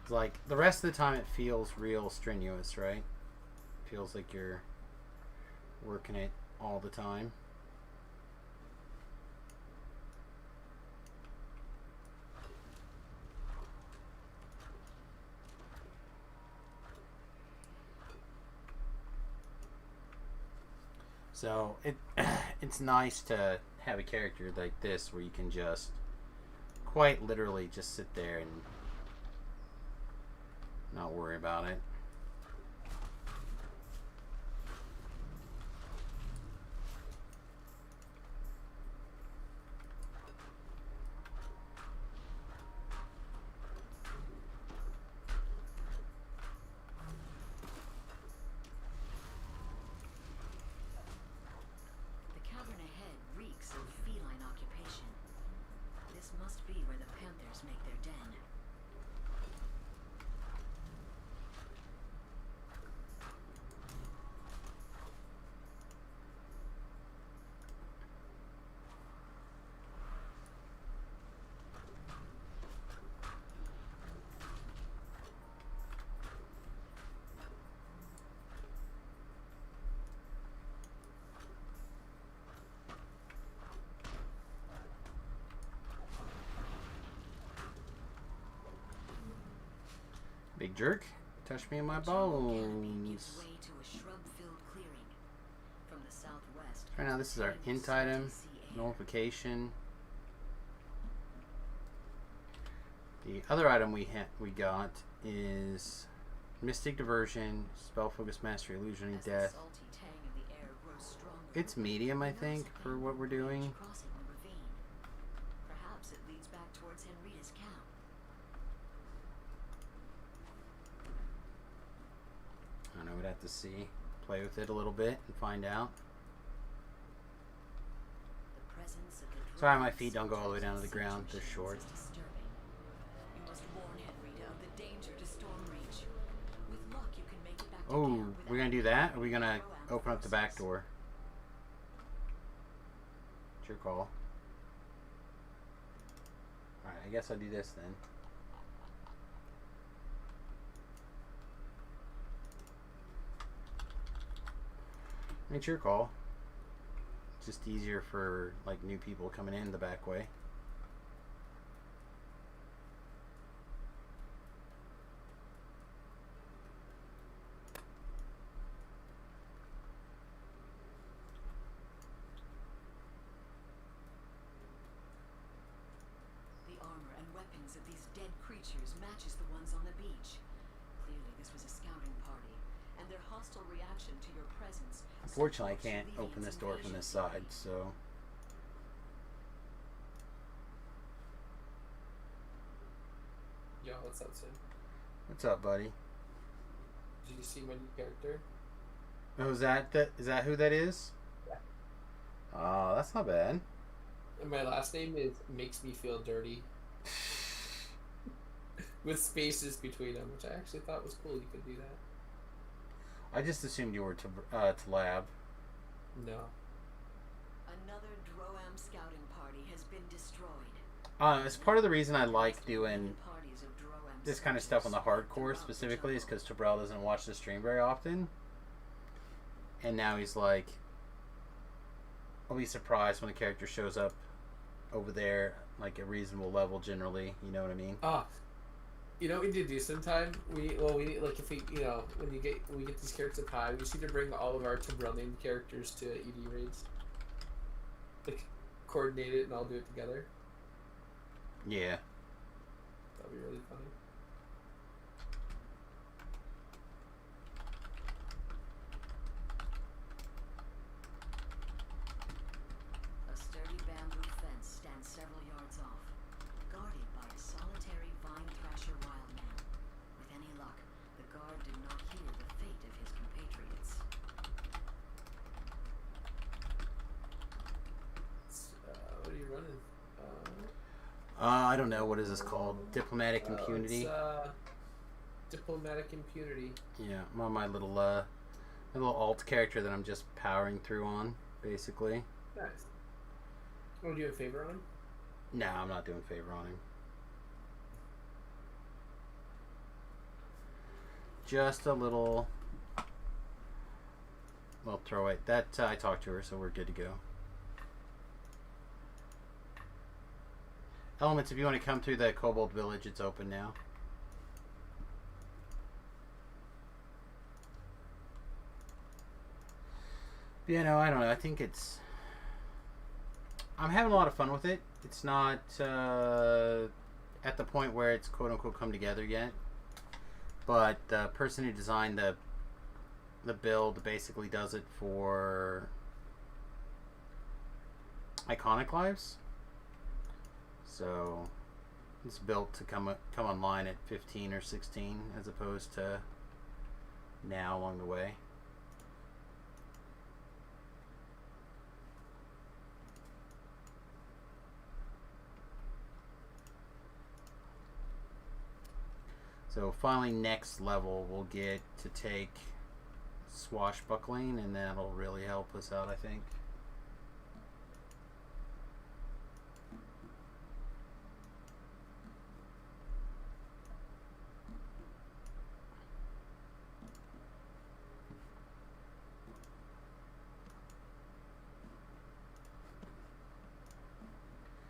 It's like the rest of the time it feels real strenuous, right? Feels like you're working it all the time. So it's nice to have a character like this where you can just quite literally just sit there and not worry about it. Big jerk. Touch me in my bones. Right now this is our hint item. Nullification. The other item we got is Mystic Diversion, Spell Focus Mastery, Illusion of Death. It's medium, I think, for what we're doing. Perhaps it leads back towards Henrita's camp. I don't know, we'd have to see. Play with it a little bit and find out. Sorry my feet don't go all the way down to the ground, they're short. You must warn Henrita of the danger to Stormreach. With luck, you can make it back to Oh, camp we're gonna do that? Or are we gonna open up the back door? It's your call. Alright, I guess I'll do this then. It's your call. Just easier for like new people coming in the back way. The armor and weapons of these dead creatures matches the ones on the beach. Clearly this was a scouting party, and their hostile reaction to your presence. Unfortunately, I can't open this door from this side, so... Yo, what's up, Sid? What's up, buddy? Did you see my new character? Oh, is that who that is? Yeah. Oh, that's not bad. And my last name is Makes Me Feel Dirty. With spaces between them, which I actually thought was cool. You could do that. I just assumed you were to lab. No. Another Droam scouting party has been destroyed. It's part of the reason I like doing this kind of stuff on the hardcore specifically is because Tabrell doesn't watch the stream very often. And now he's like, I'll be surprised when a character shows up over there, like a reasonable level generally, you know what I mean? You know what we need to do sometime? We like if we when we get these characters high, we just need to bring all of our Tabrell named characters to ED raids. Like coordinate it and all do it together. Yeah. That'd be really funny. A sturdy bamboo fence stands several yards off, guarded by a solitary vine thrasher wildman. With any luck, the guard did not hear the fate of his compatriots. What are you running? I don't know, what is this called? Diplomatic impunity? Diplomatic impunity. Yeah, I'm on my little alt character that I'm just powering through on, basically. Nice. Want to do a favor on him? No, I'm not doing favor on him. Just a little throw it. That I talked to her, so we're good to go. Elements, if you want to come through the Kobold Village, it's open now. Yeah, no, I don't know. I think it's... I'm having a lot of fun with it. It's not at the point where it's quote-unquote come together yet. But the person who designed the build basically does it for Iconic Lives. So it's built to come online at 15 or 16 as opposed to now along the way. So finally next level we'll get to take swashbuckling, and that'll really help us out, I think.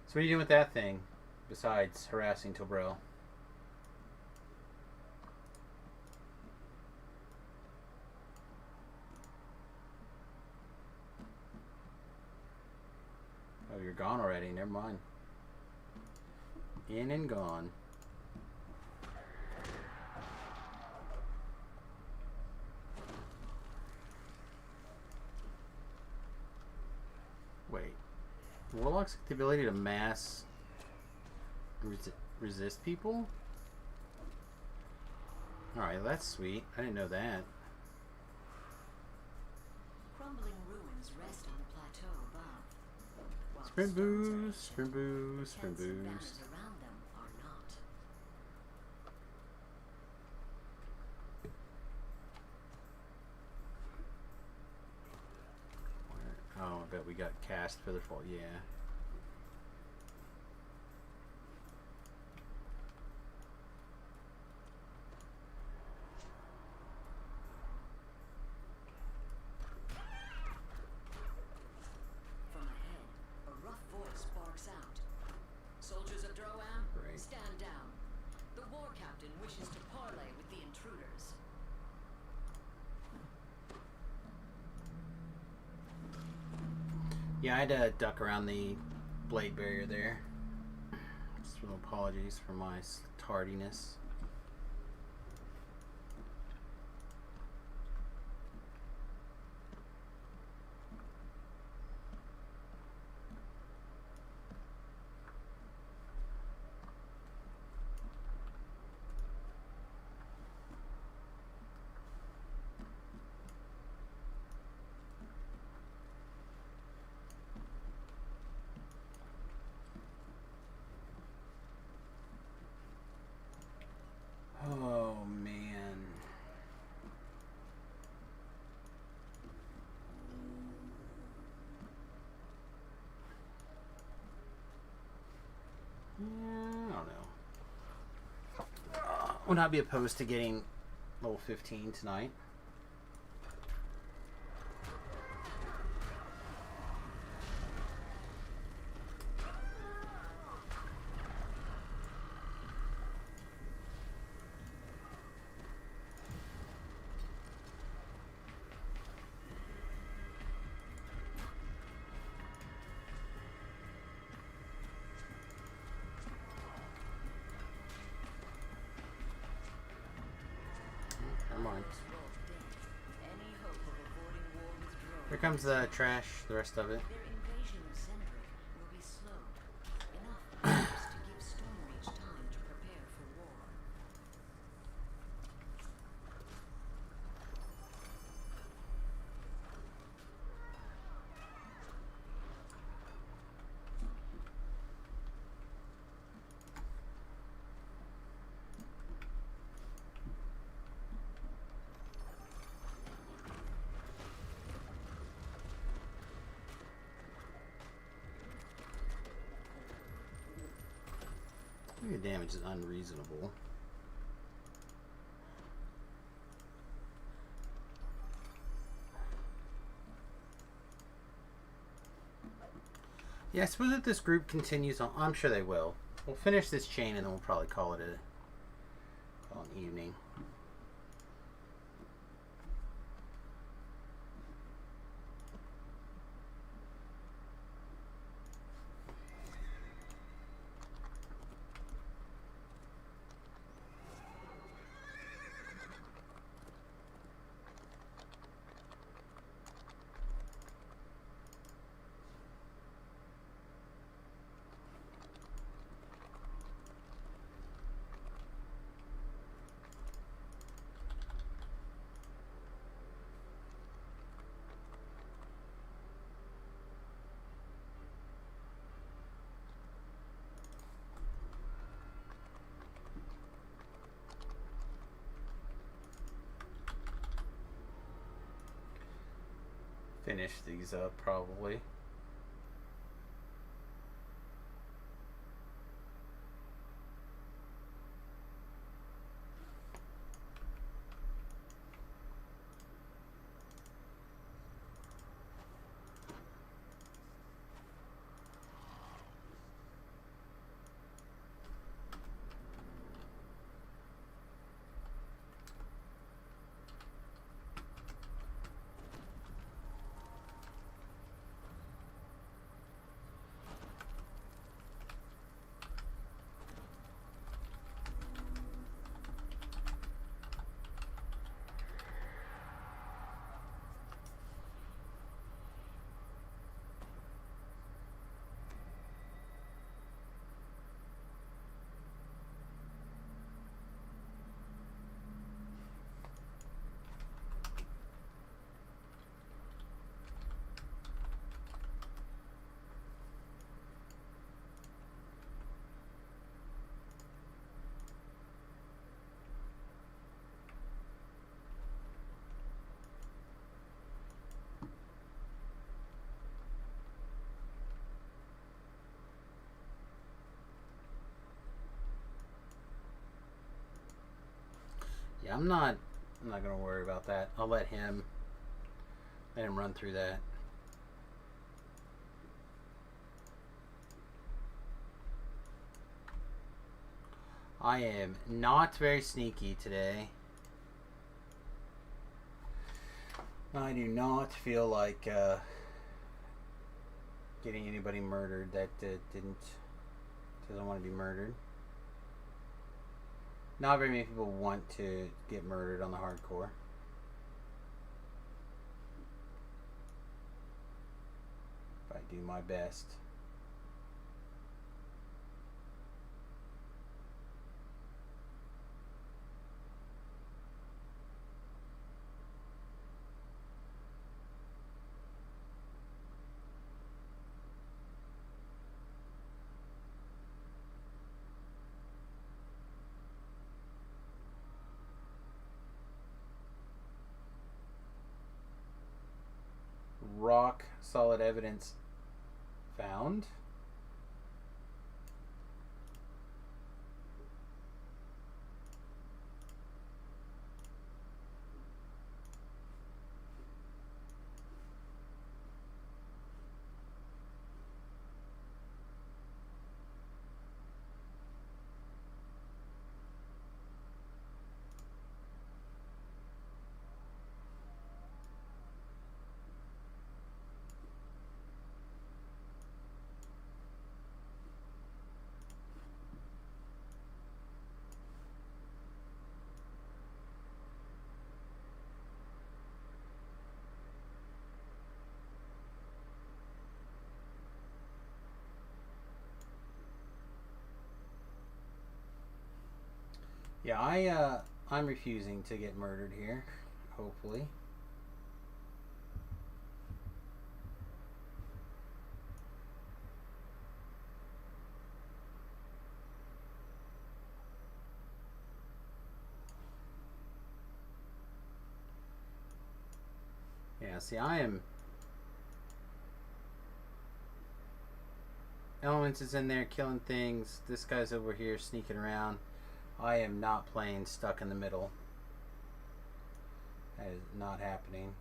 So what are you doing with that thing besides harassing Tobrell? Oh, you're gone already. Never mind. In and gone. Wait. Warlocks have the ability to mass resist people? Alright, that's sweet. I didn't know that. Crumbling ruins rest on the plateau above. While Sprint stones are boost, sprint boost, sprint tents and boost. banners around them are not. Oh, I bet we got cast for the fall. Yeah. Yeah, I had to duck around the blade barrier there. Some apologies for my tardiness. Oh man. Yeah, I don't know. Would not be opposed to getting level 15 tonight. Never mind. Here comes the trash, the rest of it. Their invasion of Zendrick will be slow, enough perhaps to give Stormreach time to prepare for war. Your damage is unreasonable. Yeah, I suppose if this group continues on, I'm sure they will. We'll finish this chain and then we'll probably call it an evening. Finish these up probably. Yeah, I'm not gonna worry about that. I'll let him run through that. I am not very sneaky today. I do not feel like getting anybody murdered that doesn't want to be murdered. Not very many people want to get murdered on the hardcore. But I do my best. Rock solid evidence found. Yeah, I'm refusing to get murdered here, hopefully. Yeah, see, I am... Elements is in there killing things. This guy's over here sneaking around. I am not playing stuck in the middle. That is not happening.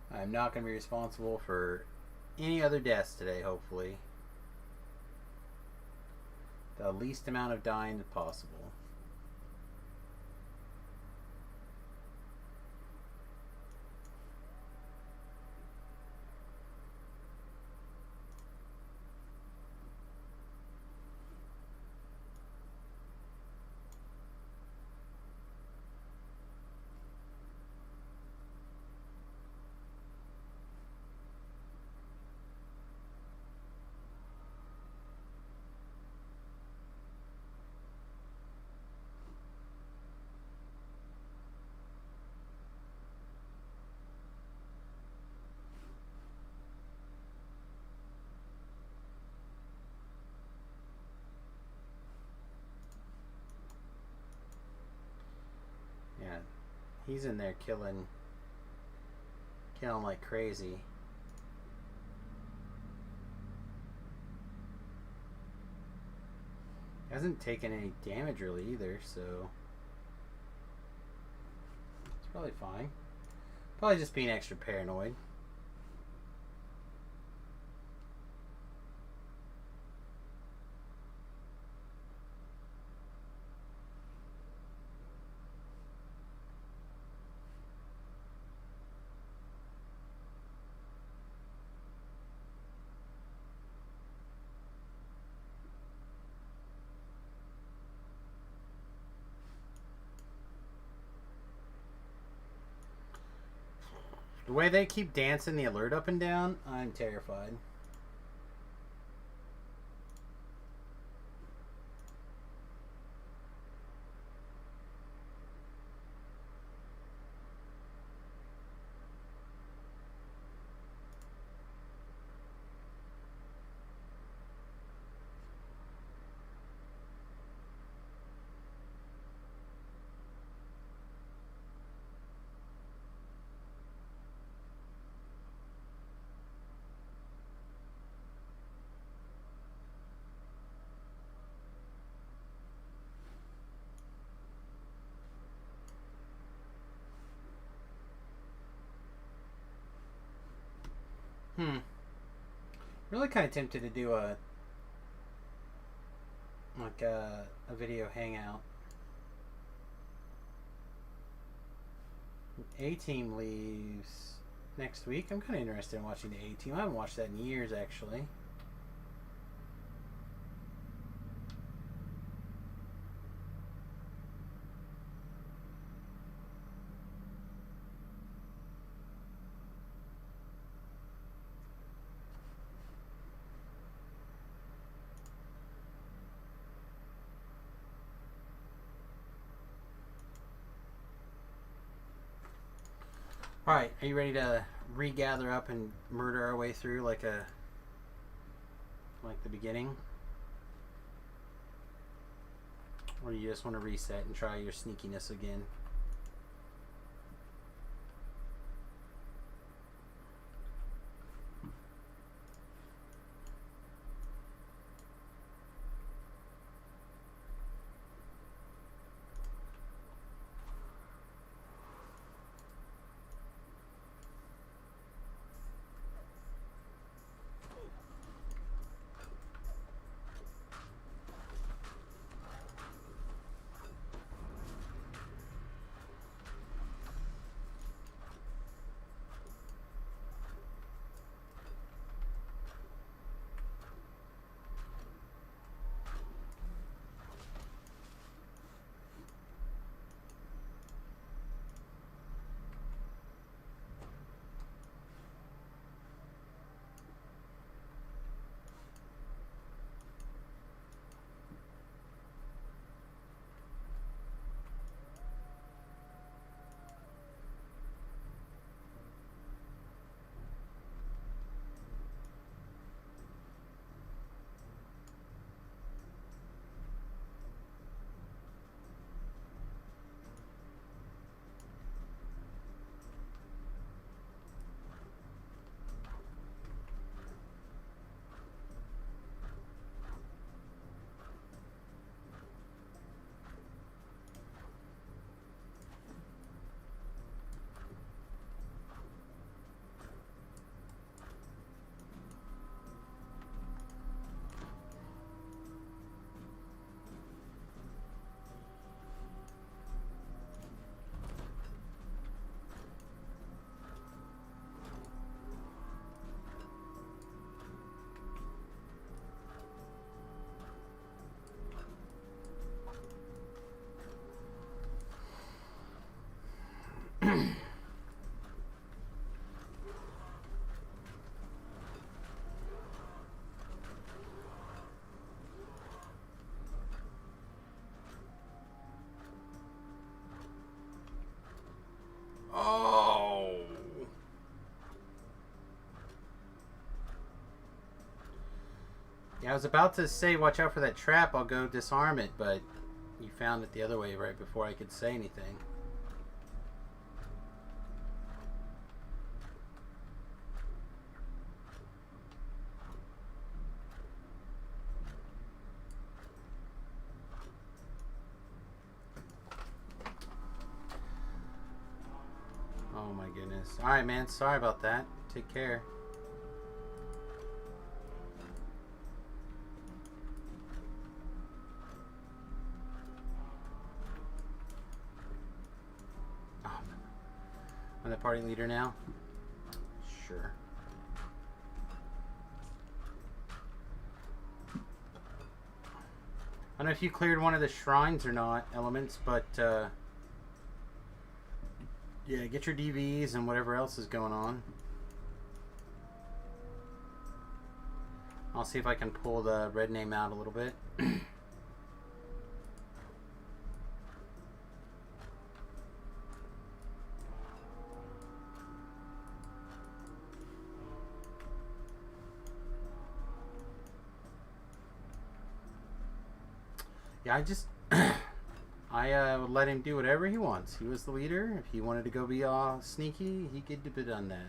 I'm not going to be responsible for any other deaths today, hopefully. The least amount of dying as possible. Yeah, he's in there killing like crazy. Hasn't taken any damage really either, so it's probably fine. Probably just being extra paranoid. The way they keep dancing the alert up and down, I'm terrified. Really kind of tempted to do a video hangout. A team leaves next week. I'm kind of interested in watching the A team. I haven't watched that in years, actually. Alright, are you ready to regather up and murder our way through like the beginning? Or do you just want to reset and try your sneakiness again? Oh! Yeah, I was about to say watch out for that trap, I'll go disarm it, but you found it the other way right before I could say anything. Oh my goodness. Alright, man. Sorry about that. Take care. Oh, I'm the party leader now? Sure. I don't know if you cleared one of the shrines or not, Elements, but yeah, get your DVs and whatever else is going on. I'll see if I can pull the red name out a little bit. Yeah, I just I would let him do whatever he wants. He was the leader. If he wanted to go be all sneaky, he could have done that.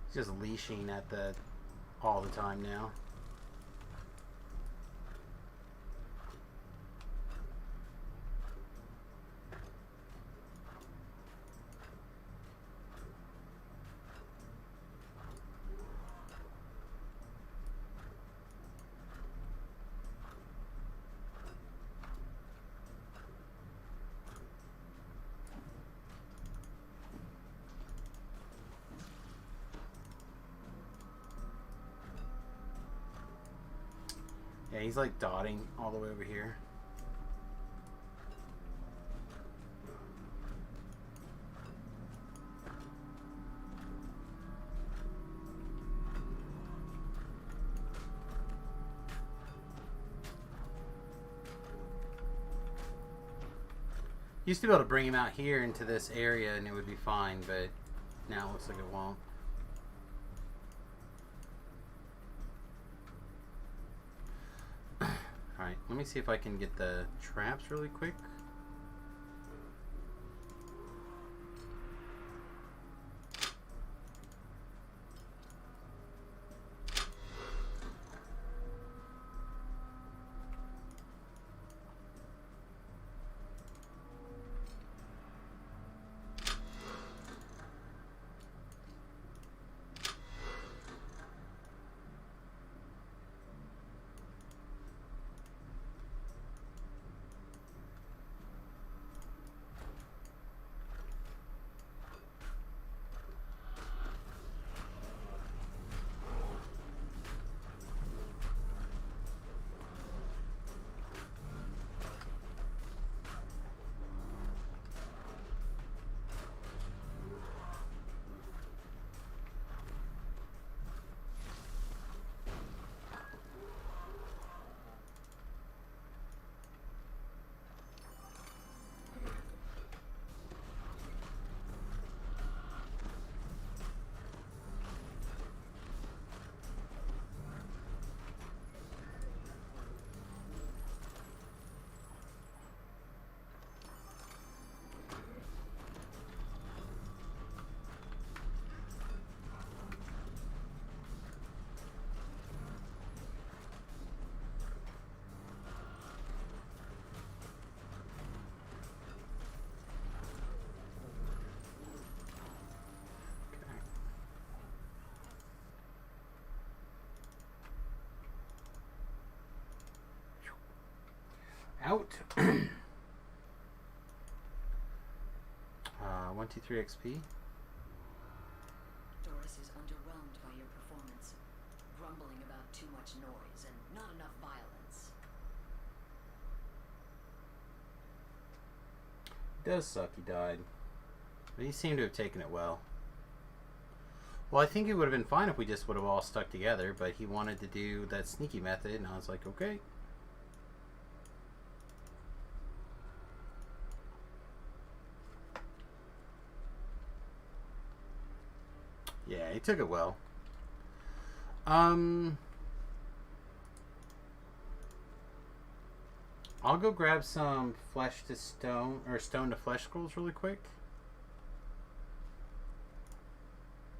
He's just leashing at the all the time now. Yeah, he's like dotting all the way over here. Used to be able to bring him out here into this area and it would be fine, but now it looks like it won't. Alright, let me see if I can get the traps really quick. Out. 123 XP. Doris is underwhelmed by your performance, grumbling about too much noise and not enough violence. It does suck he died, but he seemed to have taken it well. Well, I think it would have been fine if we just would have all stuck together, but he wanted to do that sneaky method, and I was like, okay. Yeah, he took it well. I'll go grab some flesh to stone, or stone to flesh scrolls really quick.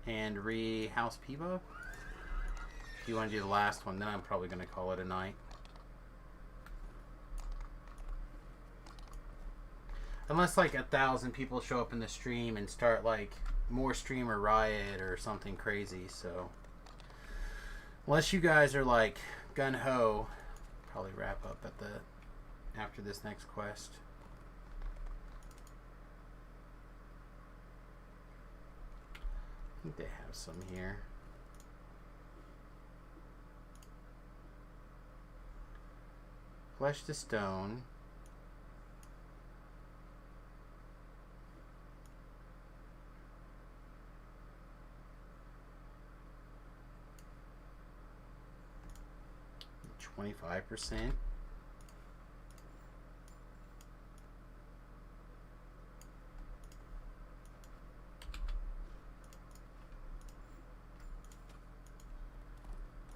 And re-house P-Buff. If you want to do the last one, then I'm probably going to call it a night. Unless like 1,000 people show up in the stream and start like more streamer riot or something crazy, so unless you guys are like gun-ho, probably wrap up at the after this next quest. I think they have some here. Flesh to stone. %.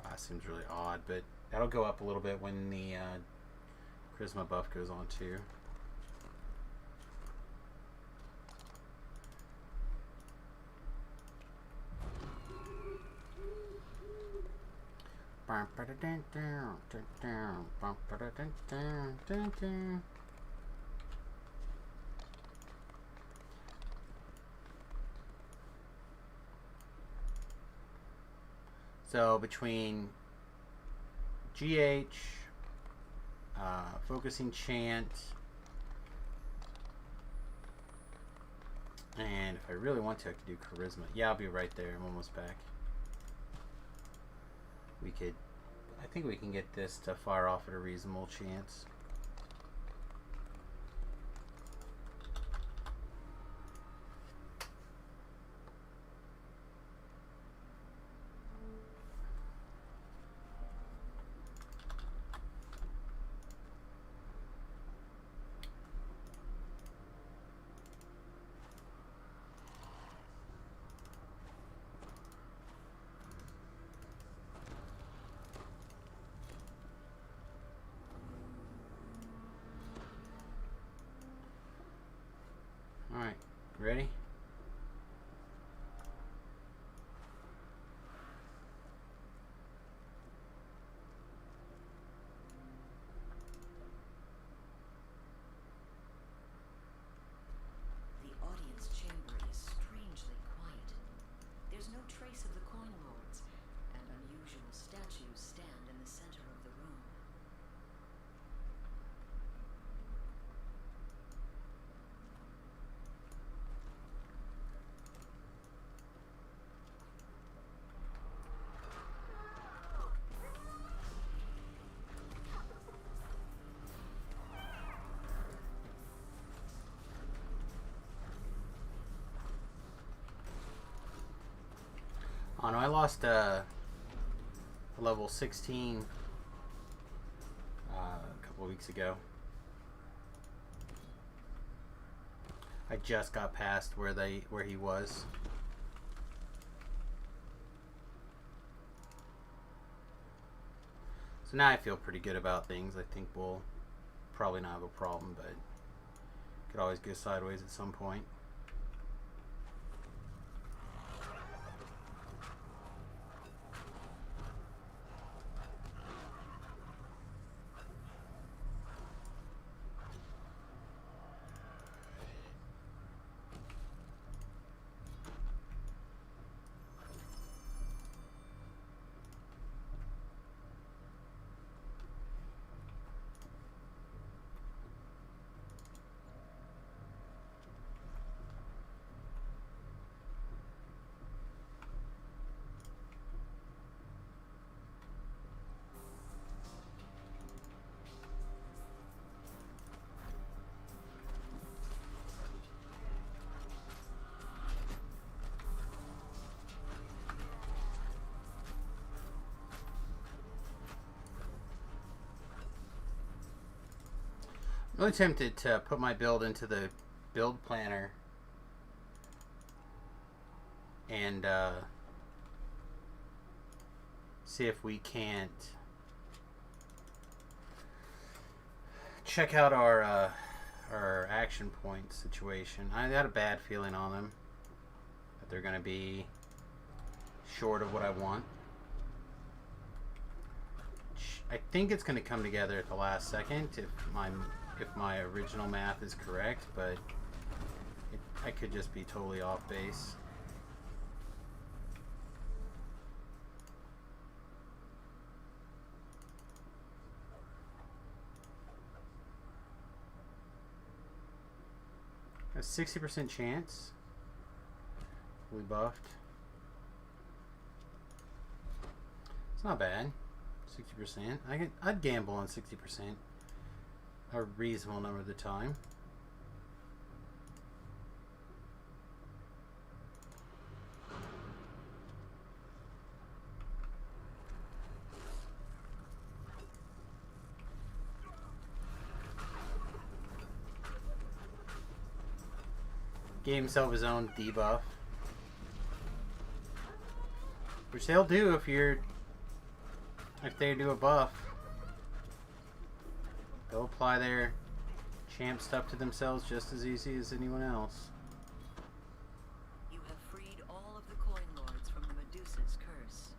That seems really odd, but that'll go up a little bit when the charisma buff goes on too. So between GH, focusing chant, and if I really want to, I could do charisma. Yeah, I'll be right there. I'm almost back. We could, I think we can get this to fire off at a reasonable chance. Alright, ready? The audience chamber is strangely quiet. There's no trace of the coin lords, and unusual statues stand in the center of the room. Oh no, I lost a level 16 a couple of weeks ago. I just got past where he was. So now I feel pretty good about things. I think we'll probably not have a problem, but could always go sideways at some point. I'm really tempted to put my build into the build planner and see if we can't check out our action point situation. I got a bad feeling on them that they're going to be short of what I want. I think it's going to come together at the last second if my original math is correct, but I could just be totally off base. A 60% chance. Fully buffed. It's not bad. 60%. I'd gamble on 60%. A reasonable number of the time. Gave himself his own debuff, which they'll do if they do a buff. They'll apply their champ stuff to themselves just as easy as anyone else. You have freed all of the coin lords from the Medusa's curse.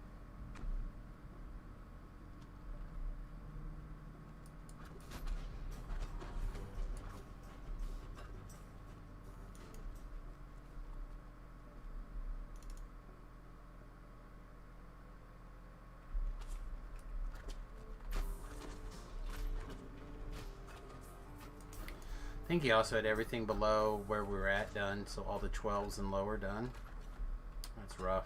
I think he also had everything below where we were at done, so all the 12s and lower done. That's rough.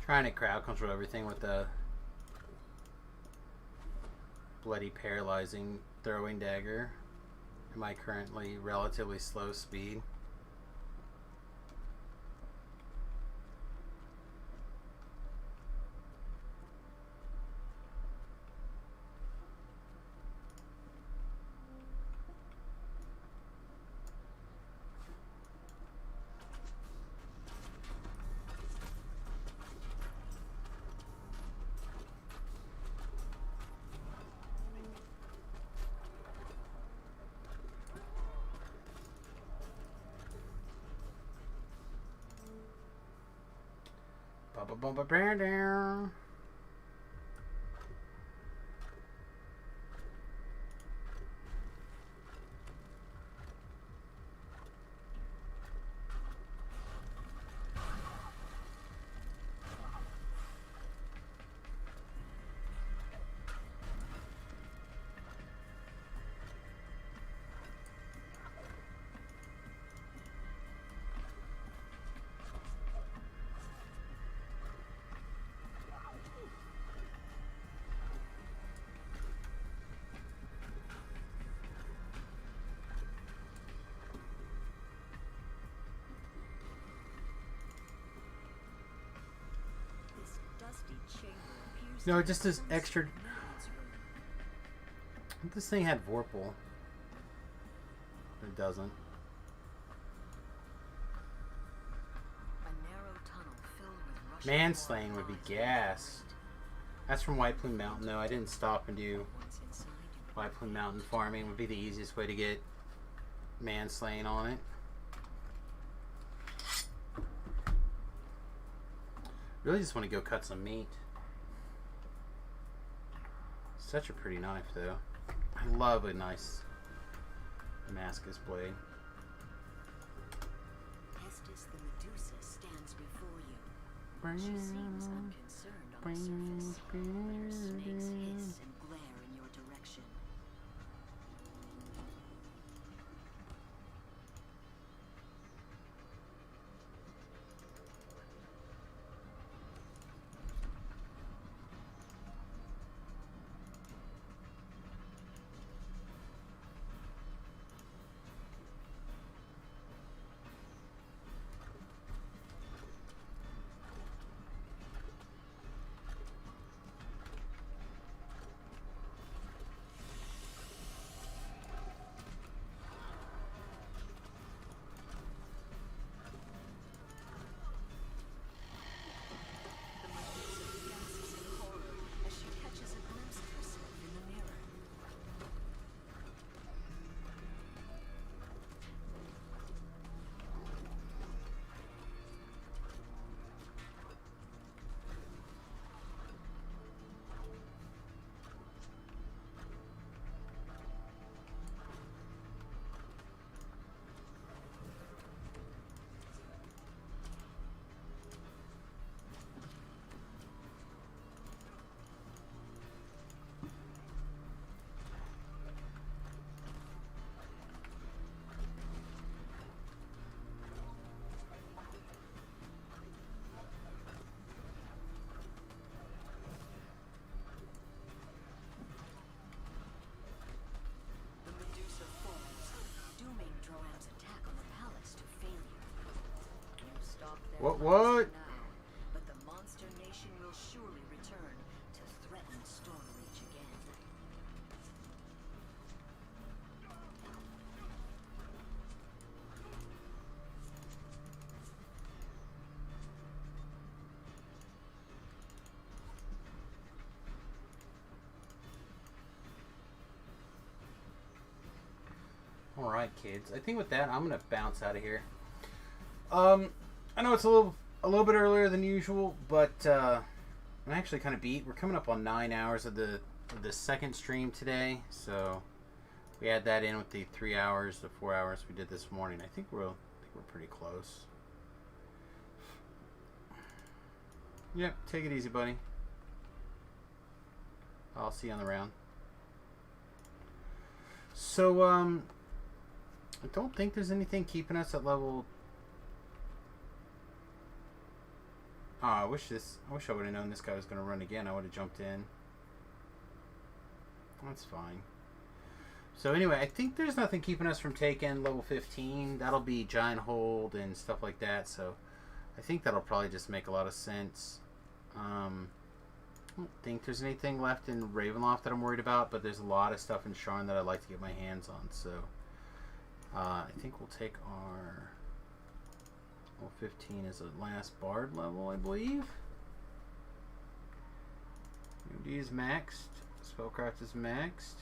Trying to crowd control everything with the bloody paralyzing throwing dagger at my currently relatively slow speed. Ba-ba-ba-ba-ba-down. This dusty chamber appears No, to just be this some extra. sort of maintenance room. This thing had Vorpal. It doesn't. A narrow tunnel filled with rushing Manslaying would be gas. That's from White Plume Mountain, though. I didn't stop and do once inside you. White Plume Mountain farming. Would be the easiest way to get manslaying on it. Really just want to go cut some meat. Such a pretty knife, though. I love a nice Damascus blade. Estes the Medusa stands before you. She seems unconcerned on the surface, but her snakes hiss and glare in your direction. The Medusa gasps in horror as she catches a glimpse of herself in the mirror. The Medusa falls, dooming Droam's attack on the palace to failure. You stop their What? monster now, but the monster nation will surely return to threaten Stormreach again. Alright, kids. I think with that, I'm going to bounce out of here. I know it's a little bit earlier than usual, but I'm actually kind of beat. We're coming up on 9 hours of the second stream today, so we add that in with the 3 hours, the 4 hours we did this morning. I think we're pretty close. Yep, take it easy, buddy. I'll see you on the round. So, I don't think there's anything keeping us at level. Oh, I wish I would have known this guy was going to run again. I would have jumped in. That's fine. So anyway, I think there's nothing keeping us from taking level 15. That'll be giant hold and stuff like that. So I think that'll probably just make a lot of sense. I don't think there's anything left in Ravenloft that I'm worried about, but there's a lot of stuff in Sharn that I'd like to get my hands on. So I think we'll take our level 15 as a last Bard level, I believe. UD is maxed. Spellcraft is maxed.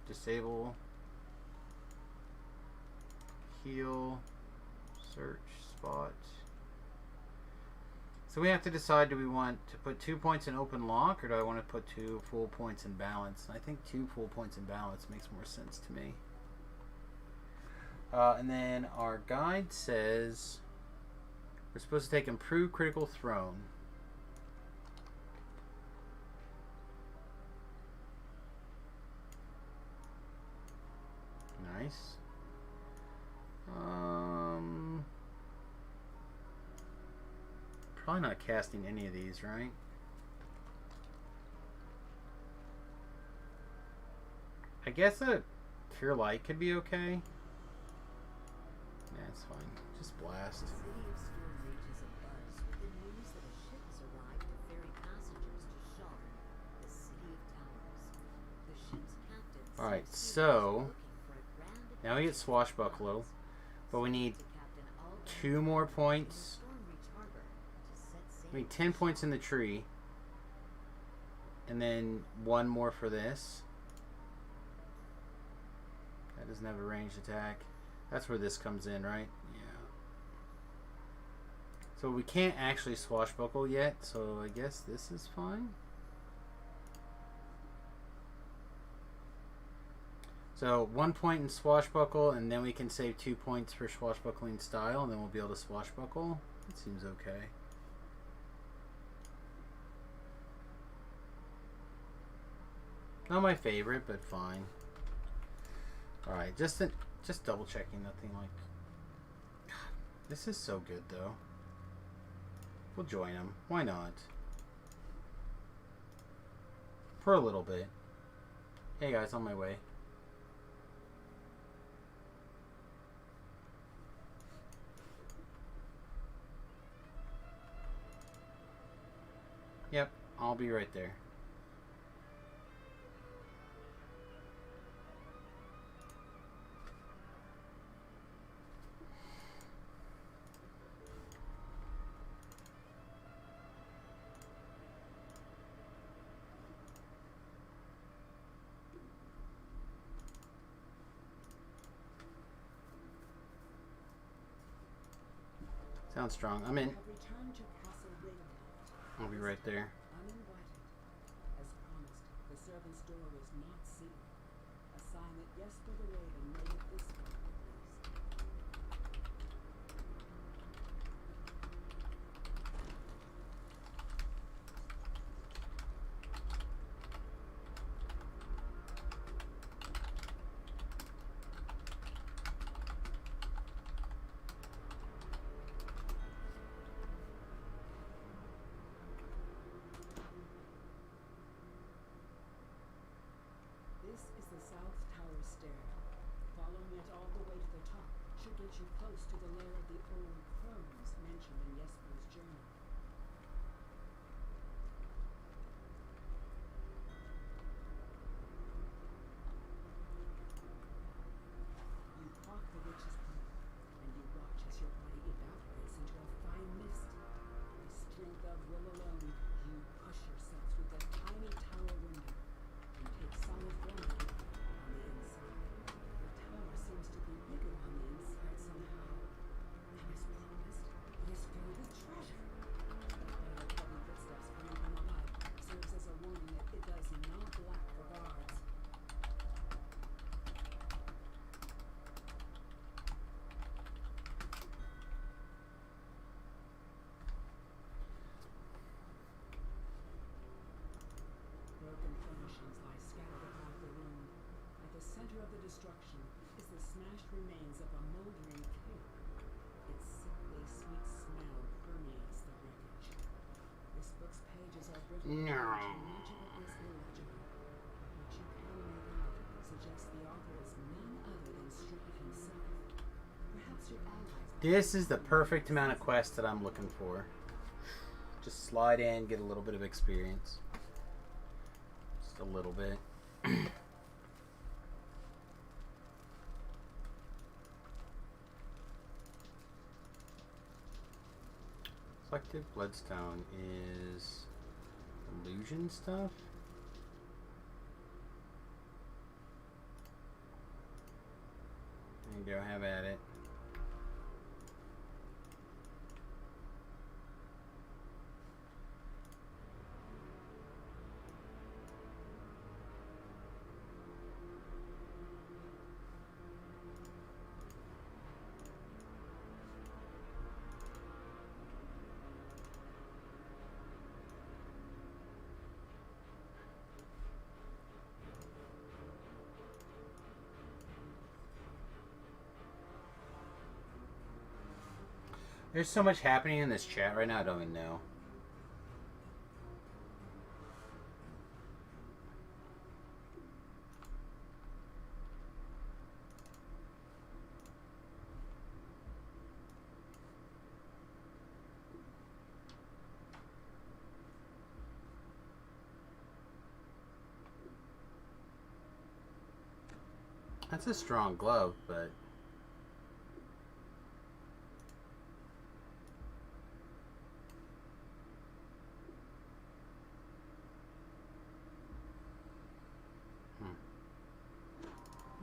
Disable. Heal. Search. Spot. So we have to decide, do we want to put 2 points in open lock, or do I want to put 2 full points in balance? I think 2 full points in balance makes more sense to me. And then our guide says we're supposed to take improved critical throne. Nice. Probably not casting any of these, right? I guess a Cure Light could be okay. Yeah, it's fine. Just blast. Alright, so now we get Swashbuckle, but we need 2 more points. We need 10 points in the tree, and then 1 more for this. That doesn't have a ranged attack. That's where this comes in, right? Yeah. So we can't actually Swashbuckle yet, so I guess this is fine. So 1 point in Swashbuckle, and then we can save 2 points for Swashbuckling style, and then we'll be able to Swashbuckle. That seems okay. Not my favorite, but fine. Alright, just double checking, nothing like... God, this is so good, though. We'll join them. Why not? For a little bit. Hey guys, on my way. Yep, I'll be right there. Sounds strong. I'm in. I'll be right there. Uninvited. As promised, the servant's door was not sealed. A sign that Jesper the Raven made it this far, at least. This is the South Tower stair. Following it all the way to the top should get you close to the lair of the old crones mentioned in Jesper's journal. You hawk the witch's pipe, and you watch as your body evaporates into a fine mist. By strength of will alone, you push yourself through the tiny tower window and take solid ground No. Much of it is illegible. What you can make out suggests the author is none other than Stripper himself. Perhaps your allies. This is the perfect amount of quest that I'm looking for. Just slide in, get a little bit of experience. Just a little bit. Selective Bloodstone is illusion stuff. There you go, have at it. There's so much happening in this chat right now, I don't even know. That's a strong glove, but...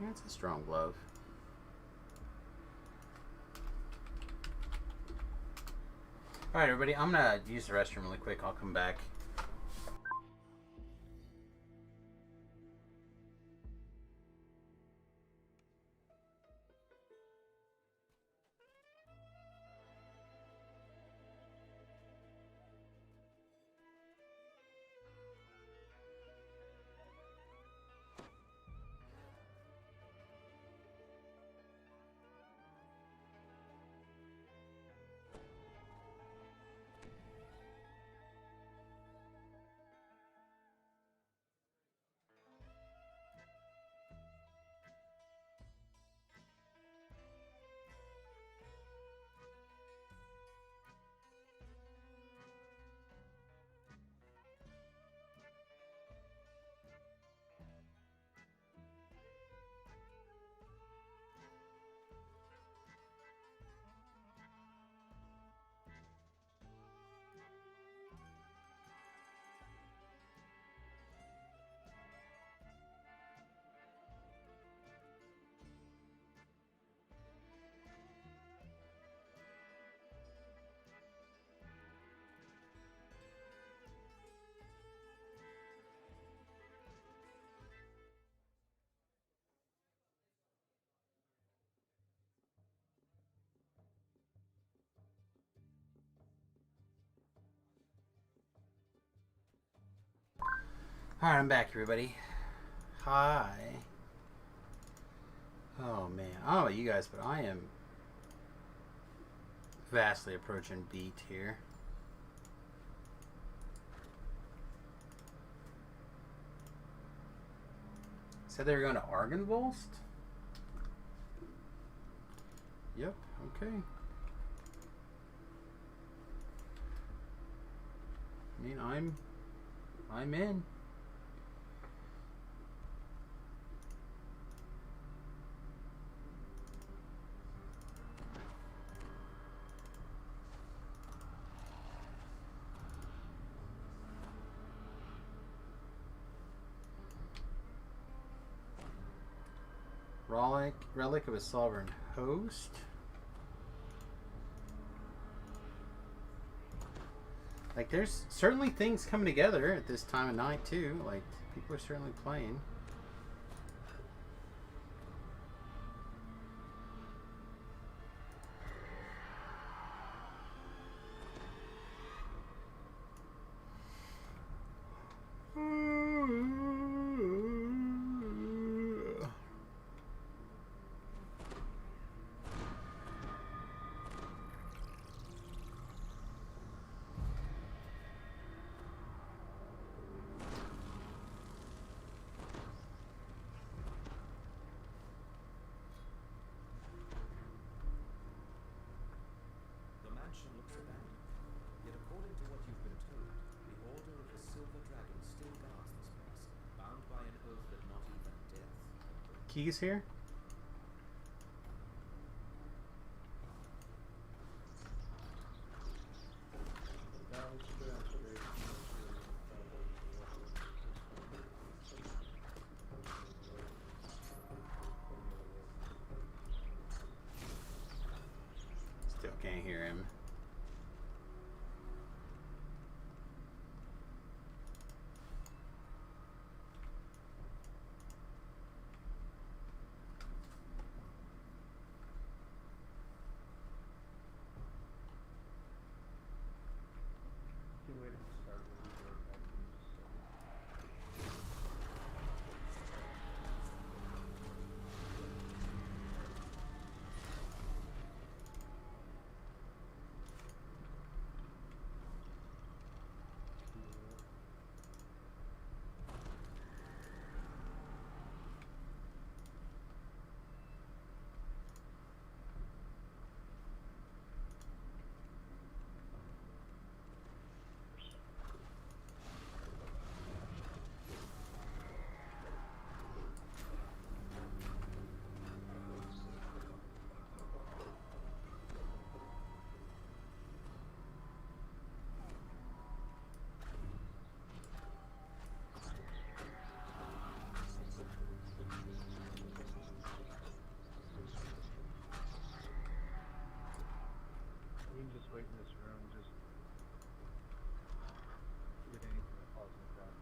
That's a strong glove. Alright, everybody, I'm gonna use the restroom really quick. I'll come back. Alright, I'm back, everybody. Hi. Oh, man. I don't know about you guys, but I am vastly approaching beat here. Said they were going to Argynvost? Yep, okay. I mean, I'm in. Relic of a Sovereign Host. Like, there's certainly things coming together at this time of night, too. Like, people are certainly playing. keys here? Still can't hear him. We can just wait in this room, just get anything that falls in the ground.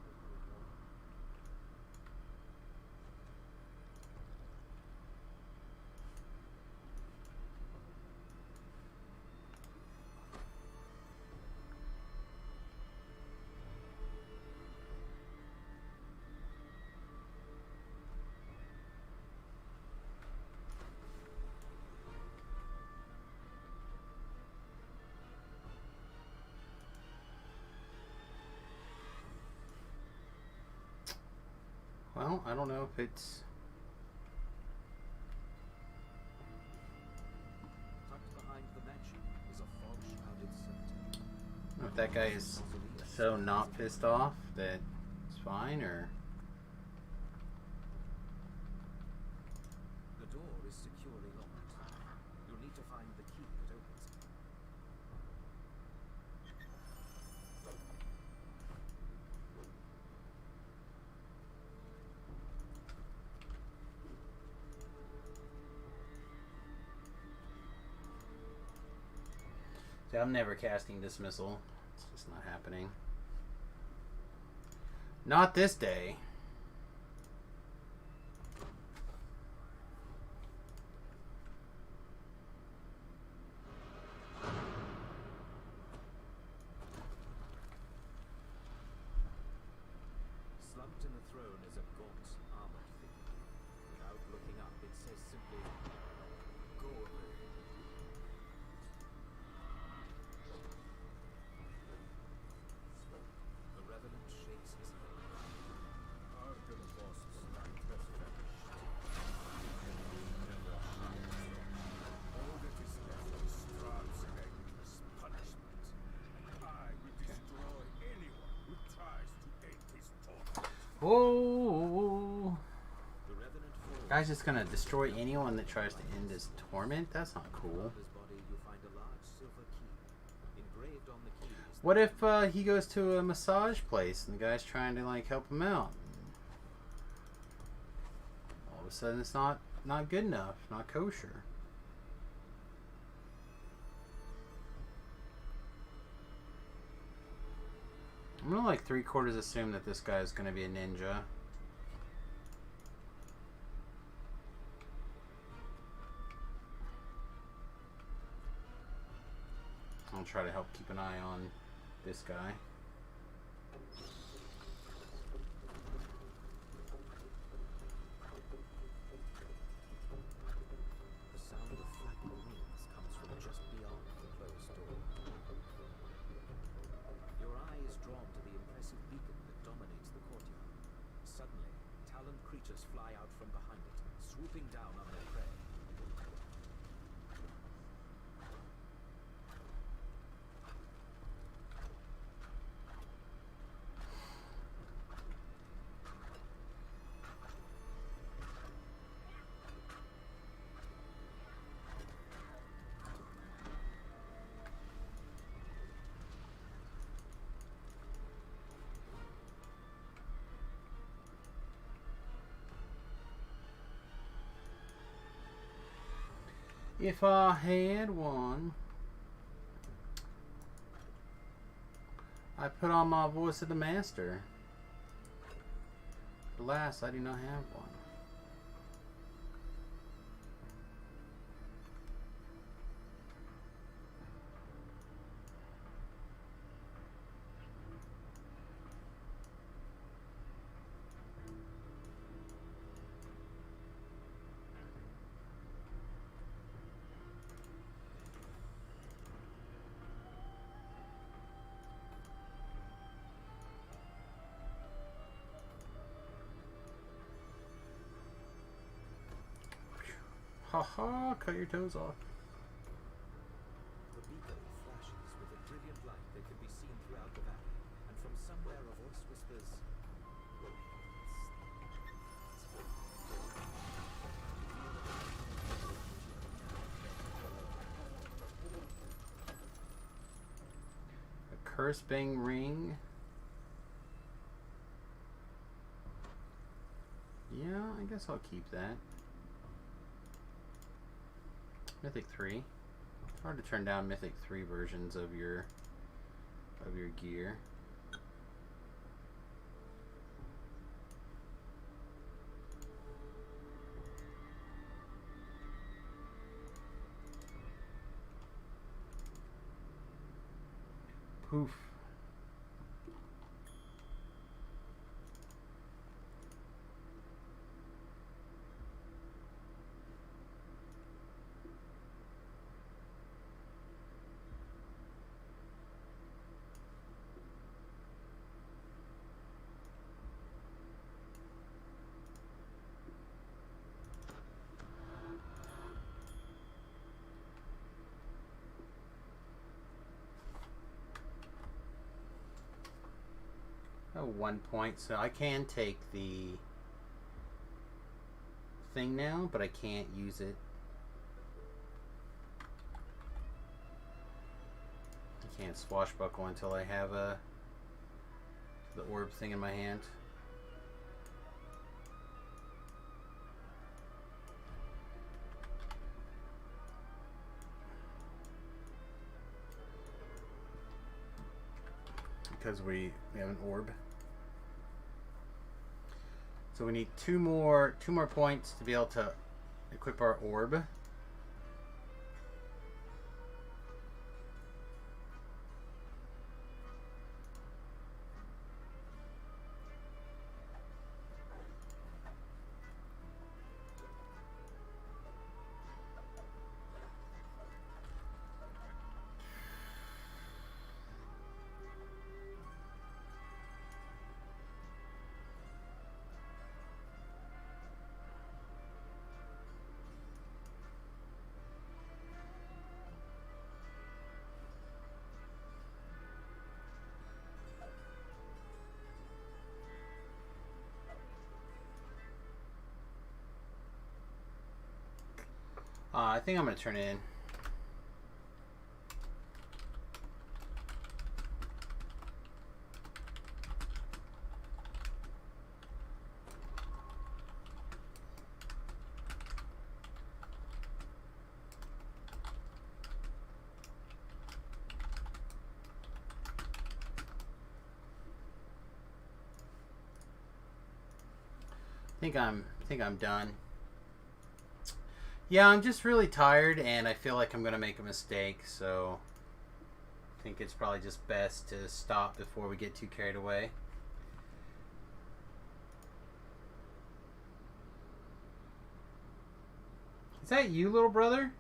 Well, I don't know if it's... Tucked behind the mansion is a fog-shrouded cemetery. I don't know if that guy is so not pissed off that it's fine, or... The door is securely locked. You'll need to find the key that opens it. See, I'm never casting dismissal. It's just not happening. Not this day. Slumped in the throne is a gaunt, armored figure. Without looking up, it says simply, "Go away." The Revenant shakes his head. Argonavosts like the vanished. Never all that is left is Strahm's punishment. I will destroy anyone who tries to end his torment. Whoa! Guy's just gonna destroy anyone that tries to end his torment? That's not cool. His body, you find a large silver key. Engraved on the key is What if he goes to a massage place and the guy's trying to like help him out? All of a sudden it's not good enough, not kosher. I'm gonna like 3/4 assume that this guy is gonna be a ninja. I'll try to help keep an eye on this guy. The sound of flapping wings comes from just beyond the closed door. Your eye is drawn to the impressive beacon that dominates the courtyard. Suddenly, taloned creatures fly out from behind it, swooping down on their prey. If I had one, I put on my voice of the master. Alas, I do not have one. Haha, cut your toes off. The beacon flashes with a brilliant light that can be seen throughout the valley, and from somewhere a voice whispers, A curse bang ring. Yeah, I guess I'll keep that. Mythic 3. It's hard to turn down Mythic 3 versions of your gear. Poof. Oh, 1 point, so I can take the thing now, but I can't use it. I can't swashbuckle until I have the orb thing in my hand. Because we have an orb. So we need two more points to be able to equip our orb. I think I'm going to turn it in. I think I'm done. Yeah, I'm just really tired and I feel like I'm going to make a mistake, so I think it's probably just best to stop before we get too carried away. Is that you, little brother?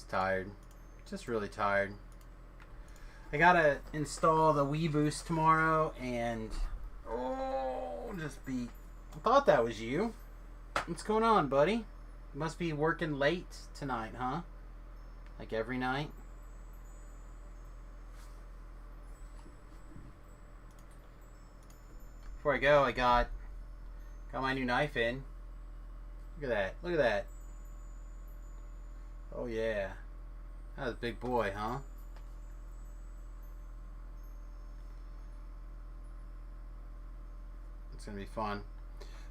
Tired, just really tired. I gotta install the Wii Boost tomorrow and just beat. I thought that was you. What's going on, buddy? You must be working late tonight, huh? Like every night. Before I go, I got my new knife in. Look at that. Look at that. Oh, yeah. That was a big boy, huh? It's going to be fun.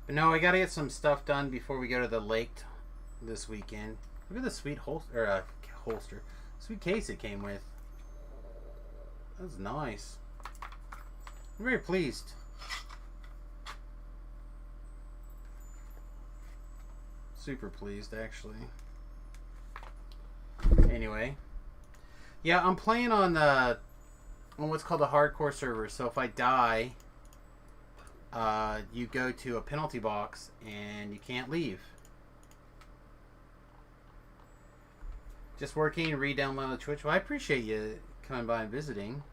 But no, I got to get some stuff done before we go to the lake this weekend. Look at the sweet holster. Sweet case it came with. That's nice. I'm very pleased. Super pleased, actually. Anyway, yeah, I'm playing on what's called a hardcore server. So if I die, you go to a penalty box and you can't leave. Just working, re-download the Twitch. Well, I appreciate you coming by and visiting.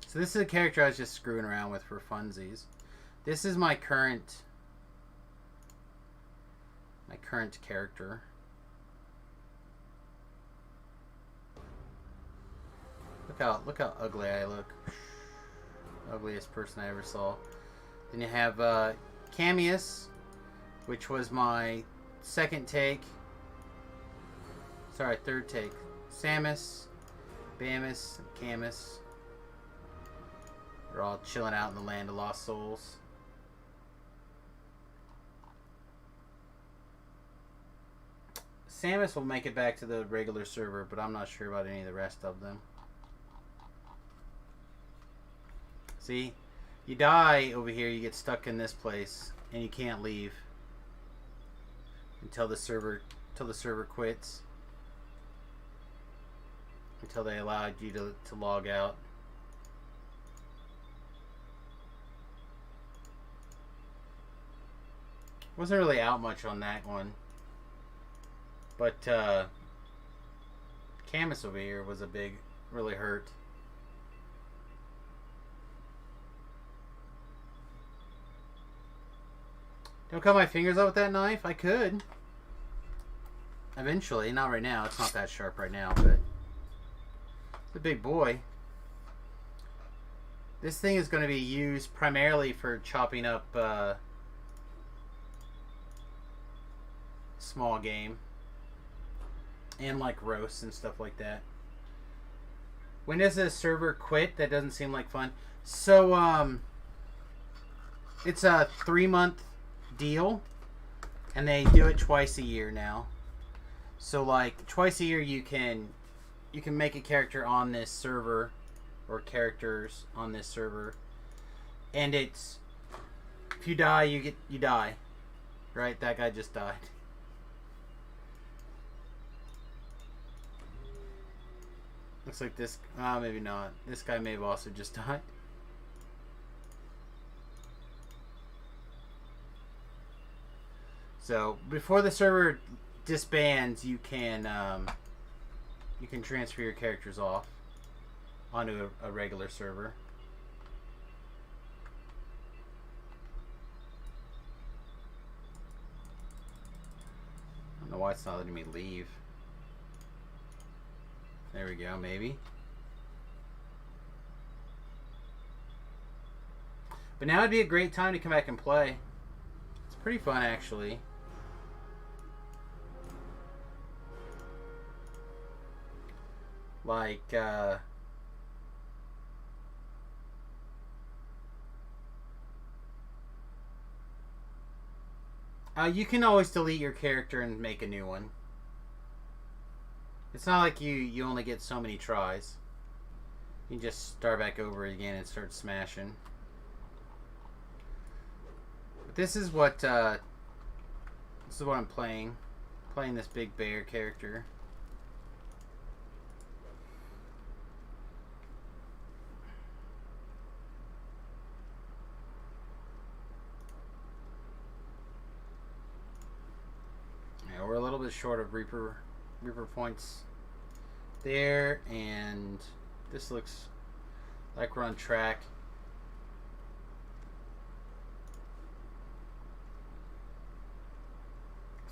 So this is a character I was just screwing around with for funsies. This is my current character. Look how ugly I look. Ugliest person I ever saw. Then you have Camius, which was my second take. Sorry, third take. Samus, Bamus, Camus. We're all chilling out in the land of lost souls. Samus will make it back to the regular server, but I'm not sure about any of the rest of them. See? You die over here, you get stuck in this place, and you can't leave until the server quits. Until they allowed you to log out. Wasn't really out much on that one. But Camus over here was really hurt. Don't cut my fingers out with that knife? I could. Eventually. Not right now. It's not that sharp right now, but it's a big boy. This thing is going to be used primarily for chopping up small game. And like roasts and stuff like that. When does the server quit? That doesn't seem like fun. So, it's a 3-month deal. And they do it twice a year now. So like, twice a year you can make a character on this server. Or characters on this server. And it's, if you die, you die. Right? That guy just died. Looks like this, maybe not. This guy may have also just died. So, before the server disbands, you can transfer your characters off onto a regular server. I don't know why it's not letting me leave. There we go, maybe. But now would be a great time to come back and play. It's pretty fun, actually. Like, you can always delete your character and make a new one. It's not like you only get so many tries. You can just start back over again and start smashing. But this is what I'm playing. Playing this big bear character. Yeah, we're a little bit short of Reaper points there, and this looks like we're on track.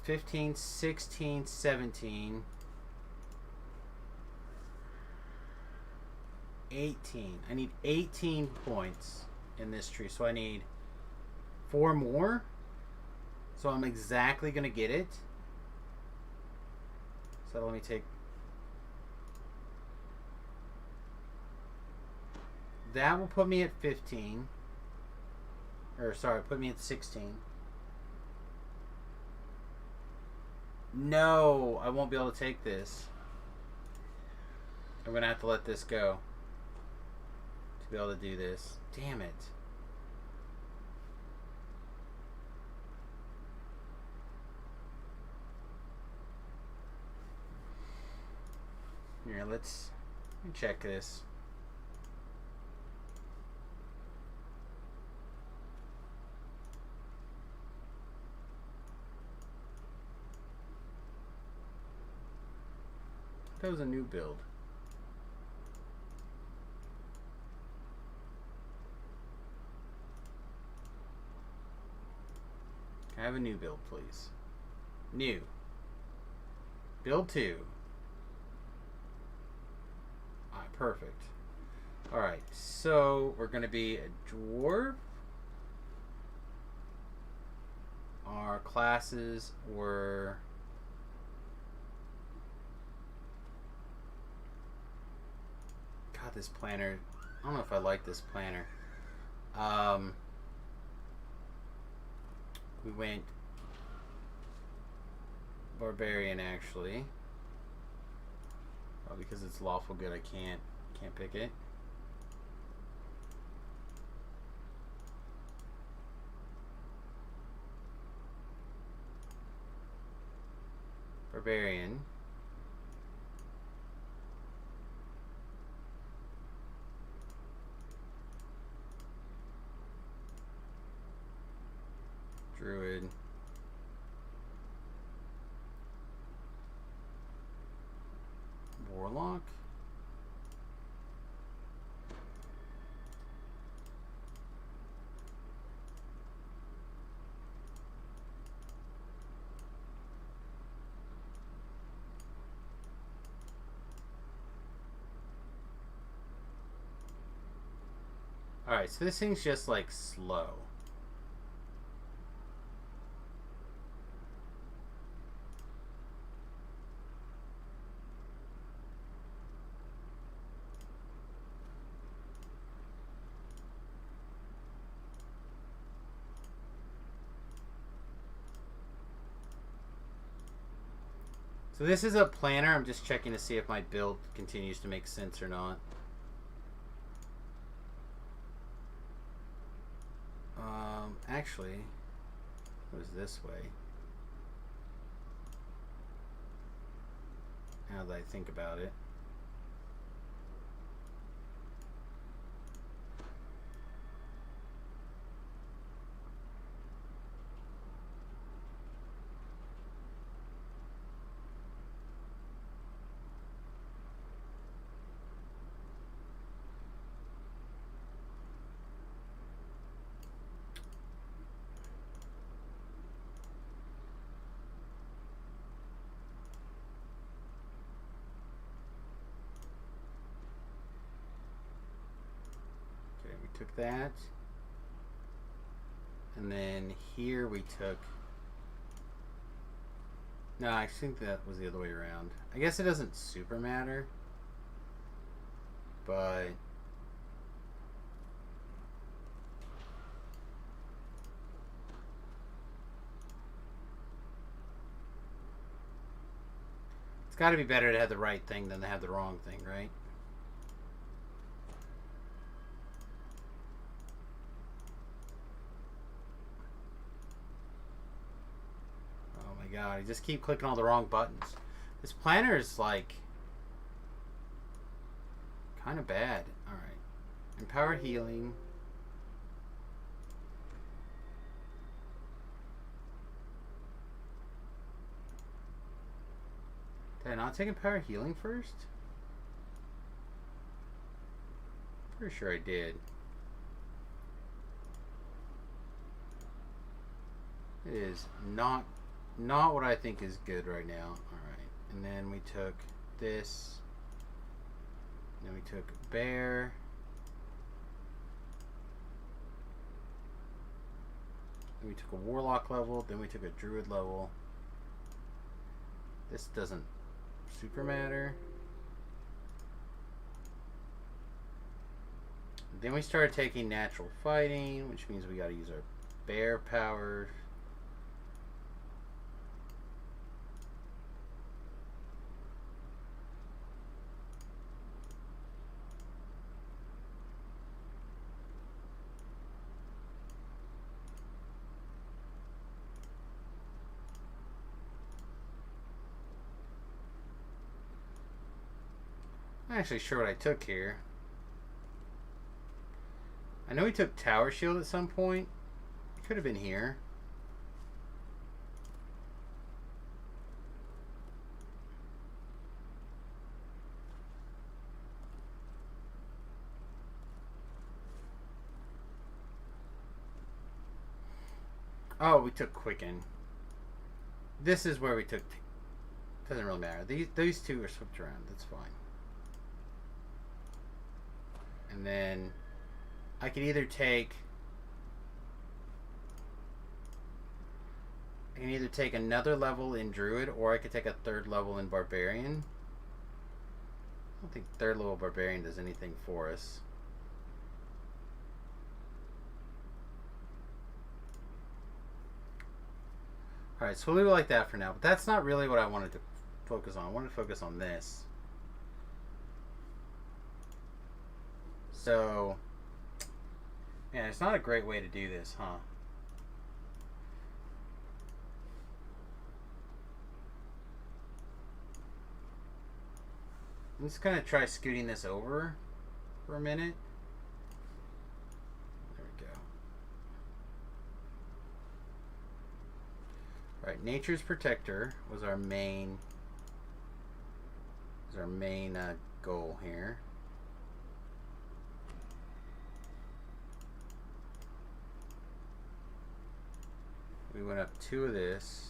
$15, $16, $17, $18. I need 18 points in this tree, so I need 4 more. So I'm exactly going to get it. So let me take... That will put me at 15. Or, sorry, put me at 16. No, I won't be able to take this. I'm going to have to let this go to be able to do this. Damn it. Here, let me check this. That was a new build. Can I have a new build, please? New. Build 2. Alright, perfect. Alright, so we're going to be a dwarf. Our classes were... God, this planner. I don't know if I like this planner. We went barbarian actually. Oh, because it's lawful good, I can't pick it. Barbarian. Druid. Warlock. Alright, so this thing's just like slow. So this is a planner. I'm just checking to see if my build continues to make sense or not. Actually, it was this way. Now that I think about it. Took that, and then here we took, no, I think that was the other way around. I guess it doesn't super matter, but it's got to be better to have the right thing than to have the wrong thing, right? God, I just keep clicking all the wrong buttons. This planner is like kind of bad. Alright. Empower healing. Did I not take empower healing first? Pretty sure I did. It is not what I think is good right now. Alright. And then we took this. Then we took bear. Then we took a warlock level. Then we took a druid level. This doesn't super matter. Then we started taking natural fighting, which means we got to use our bear power. I'm not actually sure what I took here. I know we took Tower Shield at some point. It could have been here. Oh, we took Quicken. This is where we took... Doesn't really matter. These two are swapped around. That's fine. And then... I could either take... I can either take another level in Druid, or I could take a third level in Barbarian. I don't think third level Barbarian does anything for us. Alright, so we'll leave it like that for now. But that's not really what I wanted to focus on. I wanted to focus on this. So... yeah, it's not a great way to do this, huh? I'm just gonna try scooting this over for a minute. There we go. Alright, Nature's Protector was our main goal here. We went up 2 of this.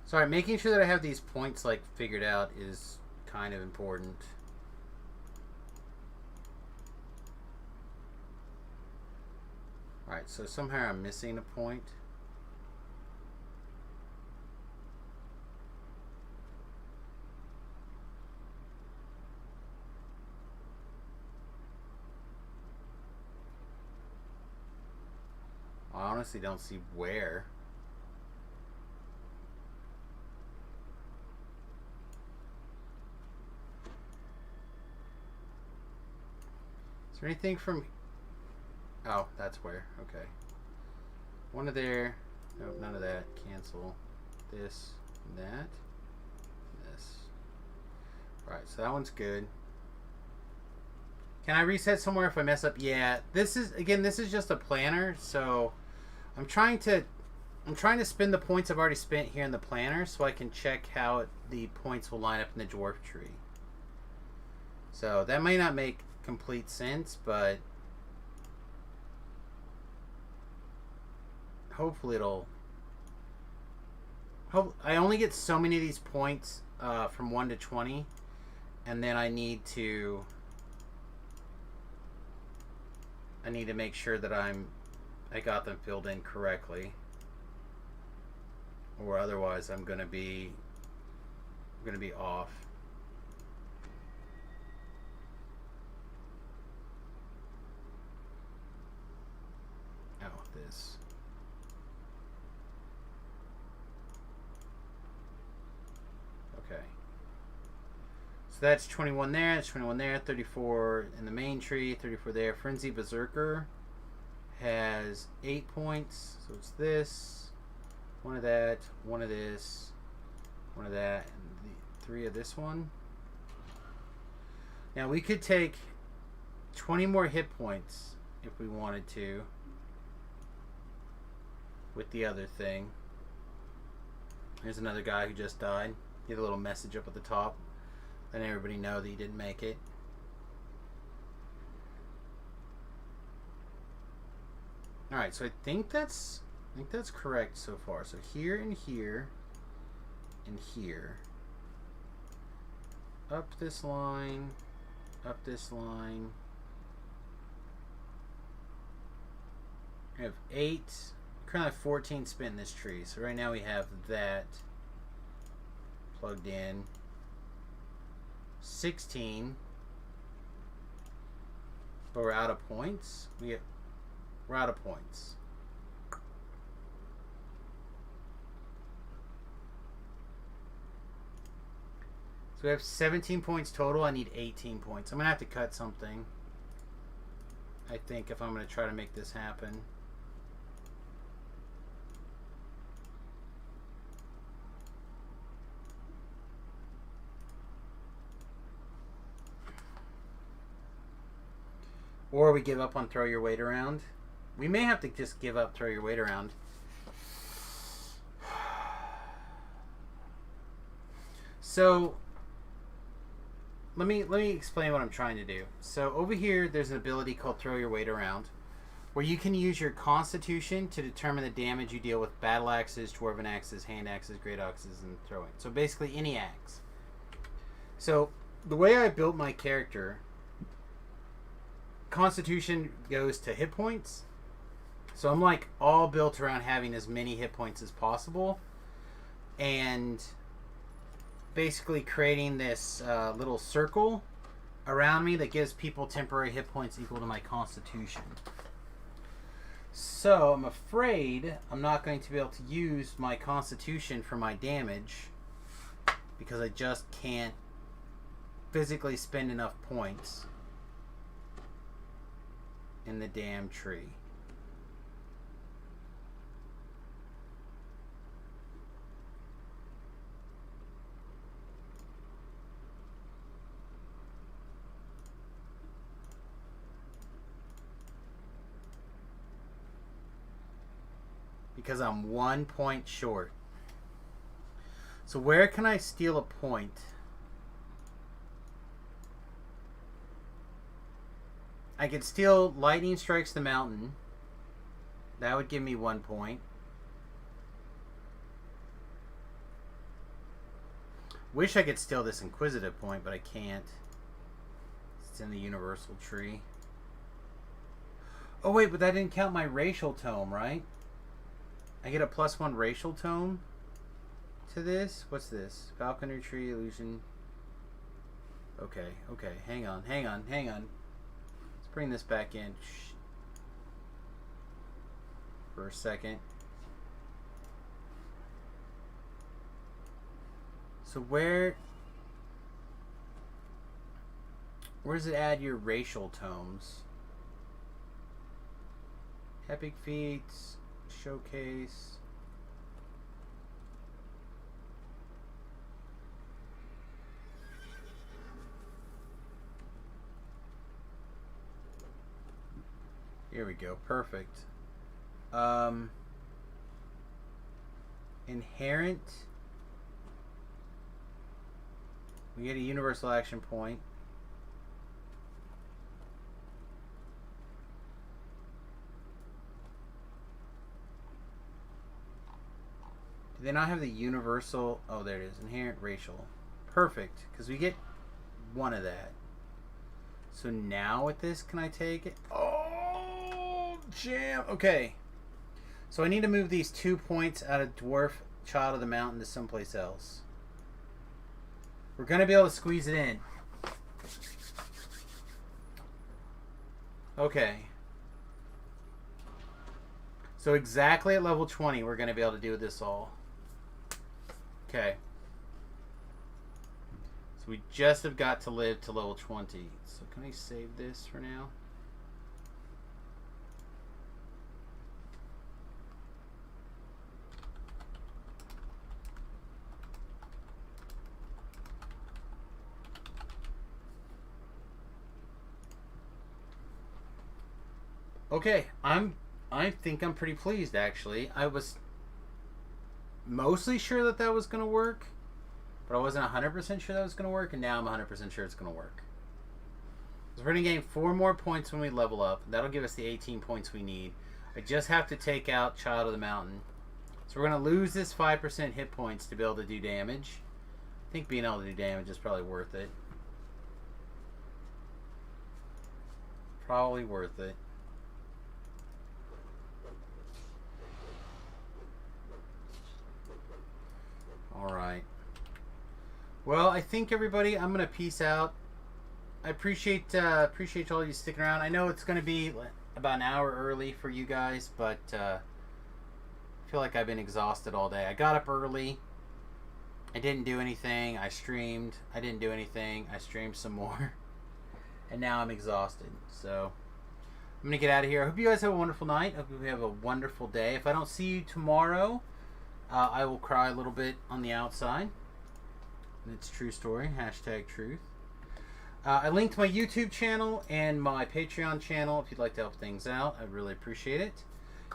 Sorry, making sure that I have these points like figured out is kind of important. Alright, so somehow I'm missing a point. I honestly don't see where. Is there anything from... oh, that's where. Okay. One of there. Nope, none of that. Cancel. This. And that. This. Alright, so that one's good. Can I reset somewhere if I mess up? Yeah. This is, again, this is just a planner, so I'm trying to spend the points I've already spent here in the planner so I can check how the points will line up in the dwarf tree. So that may not make complete sense, but hopefully it'll... I only get so many of these points from 1 to 20, and then I need to make sure that I got them filled in correctly, or otherwise I'm gonna be off. This. Okay. So that's 21 there, that's 21 there, 34 in the main tree, 34 there. Frenzy Berserker has 8 points, so it's this, 1 of that, 1 of this, 1 of that, and the 3 of this one. Now we could take 20 more hit points if we wanted to with the other thing. There's another guy who just died. Get a little message up at the top, letting everybody know that he didn't make it. All right, so I think that's correct so far. So here and here and here. Up this line, up this line. We have 8, currently have 14 spent in this tree. So right now we have that plugged in. 16. But we're out of points. We're out of points. So we have 17 points total. I need 18 points. I'm going to have to cut something, I think, if I'm going to try to make this happen. Or we give up on throw your weight around. We may have to just give up throw your weight around. So let me explain what I'm trying to do. So over here there's an ability called throw your weight around, where you can use your constitution to determine the damage you deal with battle axes, dwarven axes, hand axes, great axes, and throwing. So basically any axe. So the way I built my character, Constitution goes to hit points. So I'm like all built around having as many hit points as possible, and basically creating this little circle around me that gives people temporary hit points equal to my Constitution. So I'm afraid I'm not going to be able to use my Constitution for my damage because I just can't physically spend enough points in the damn tree. Because I'm 1 point short. So where can I steal a point? I could steal Lightning Strikes the Mountain. That would give me 1 point. Wish I could steal this Inquisitive point, but I can't. It's in the Universal Tree. Oh wait, but that didn't count my Racial Tome, right? I get a +1 Racial Tome to this. What's this? Falconer Tree, Illusion. Okay, hang on. Let's bring this back in for a second. So where does it add your Racial Tomes? Epic Feats, Showcase. Here we go. Perfect. Inherent. We get a universal action point. Do they not have the universal? Oh, there it is. Inherent racial. Perfect. Because we get one of that. So now with this, can I take it? Oh, jam. Okay. So I need to move these 2 points out of Dwarf Child of the Mountain to someplace else. We're going to be able to squeeze it in. Okay. So exactly at level 20, we're going to be able to do this all. Okay. So we just have got to live to level 20. So can I save this for now? Okay, I think I'm pretty pleased actually. I was mostly sure that was going to work, but I wasn't 100% sure that was going to work, and now I'm 100% sure it's going to work. So we're going to gain 4 more points when we level up. That'll give us the 18 points we need. I just have to take out Child of the Mountain. So we're going to lose this 5% hit points to be able to do damage. I think being able to do damage is probably worth it. Probably worth it. Alright. Well, I think everybody, I'm going to peace out. I appreciate all of you sticking around. I know it's going to be about an hour early for you guys, but I feel like I've been exhausted all day. I got up early. I didn't do anything. I streamed. I didn't do anything. I streamed some more. And now I'm exhausted. So I'm going to get out of here. I hope you guys have a wonderful night. I hope you have a wonderful day. If I don't see you tomorrow, I will cry a little bit on the outside. And it's true story. Hashtag truth. I linked my YouTube channel and my Patreon channel if you'd like to help things out. I'd really appreciate it.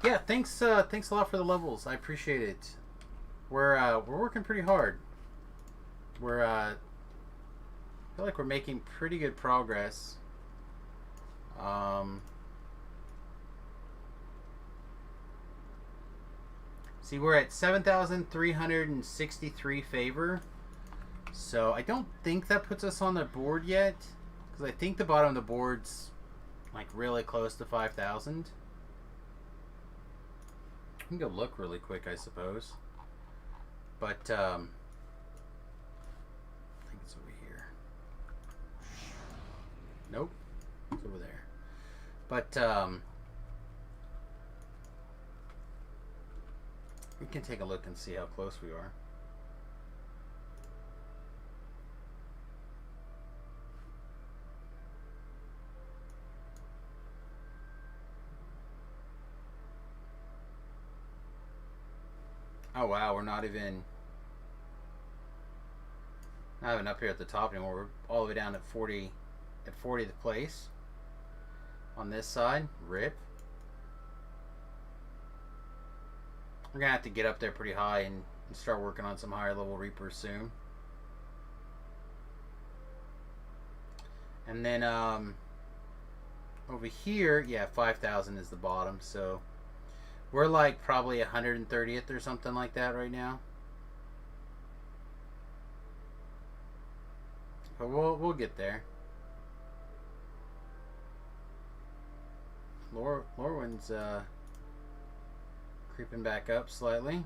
Yeah, thanks a lot for the levels. I appreciate it. We're working pretty hard. I feel like we're making pretty good progress. See, we're at 7,363 favor. So I don't think that puts us on the board yet, because I think the bottom of the board's like really close to 5,000. I can go look really quick, I suppose. But I think it's over here. Nope, it's over there. But we can take a look and see how close we are. Oh wow, we're not even up here at the top anymore. We're all the way down at 40th place on this side. RIP. We're gonna have to get up there pretty high and start working on some higher level Reapers soon. And then over here, yeah, 5,000 is the bottom, so we're like probably 130th or something like that right now. But we'll get there. Lorwyn's creeping back up slightly.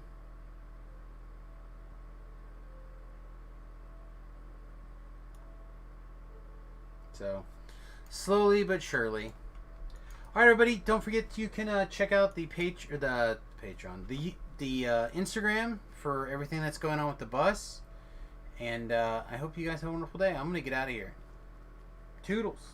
So slowly but surely. All right, everybody. Don't forget you can check out the Patreon, the Instagram for everything that's going on with the bus. And I hope you guys have a wonderful day. I'm gonna get out of here. Toodles.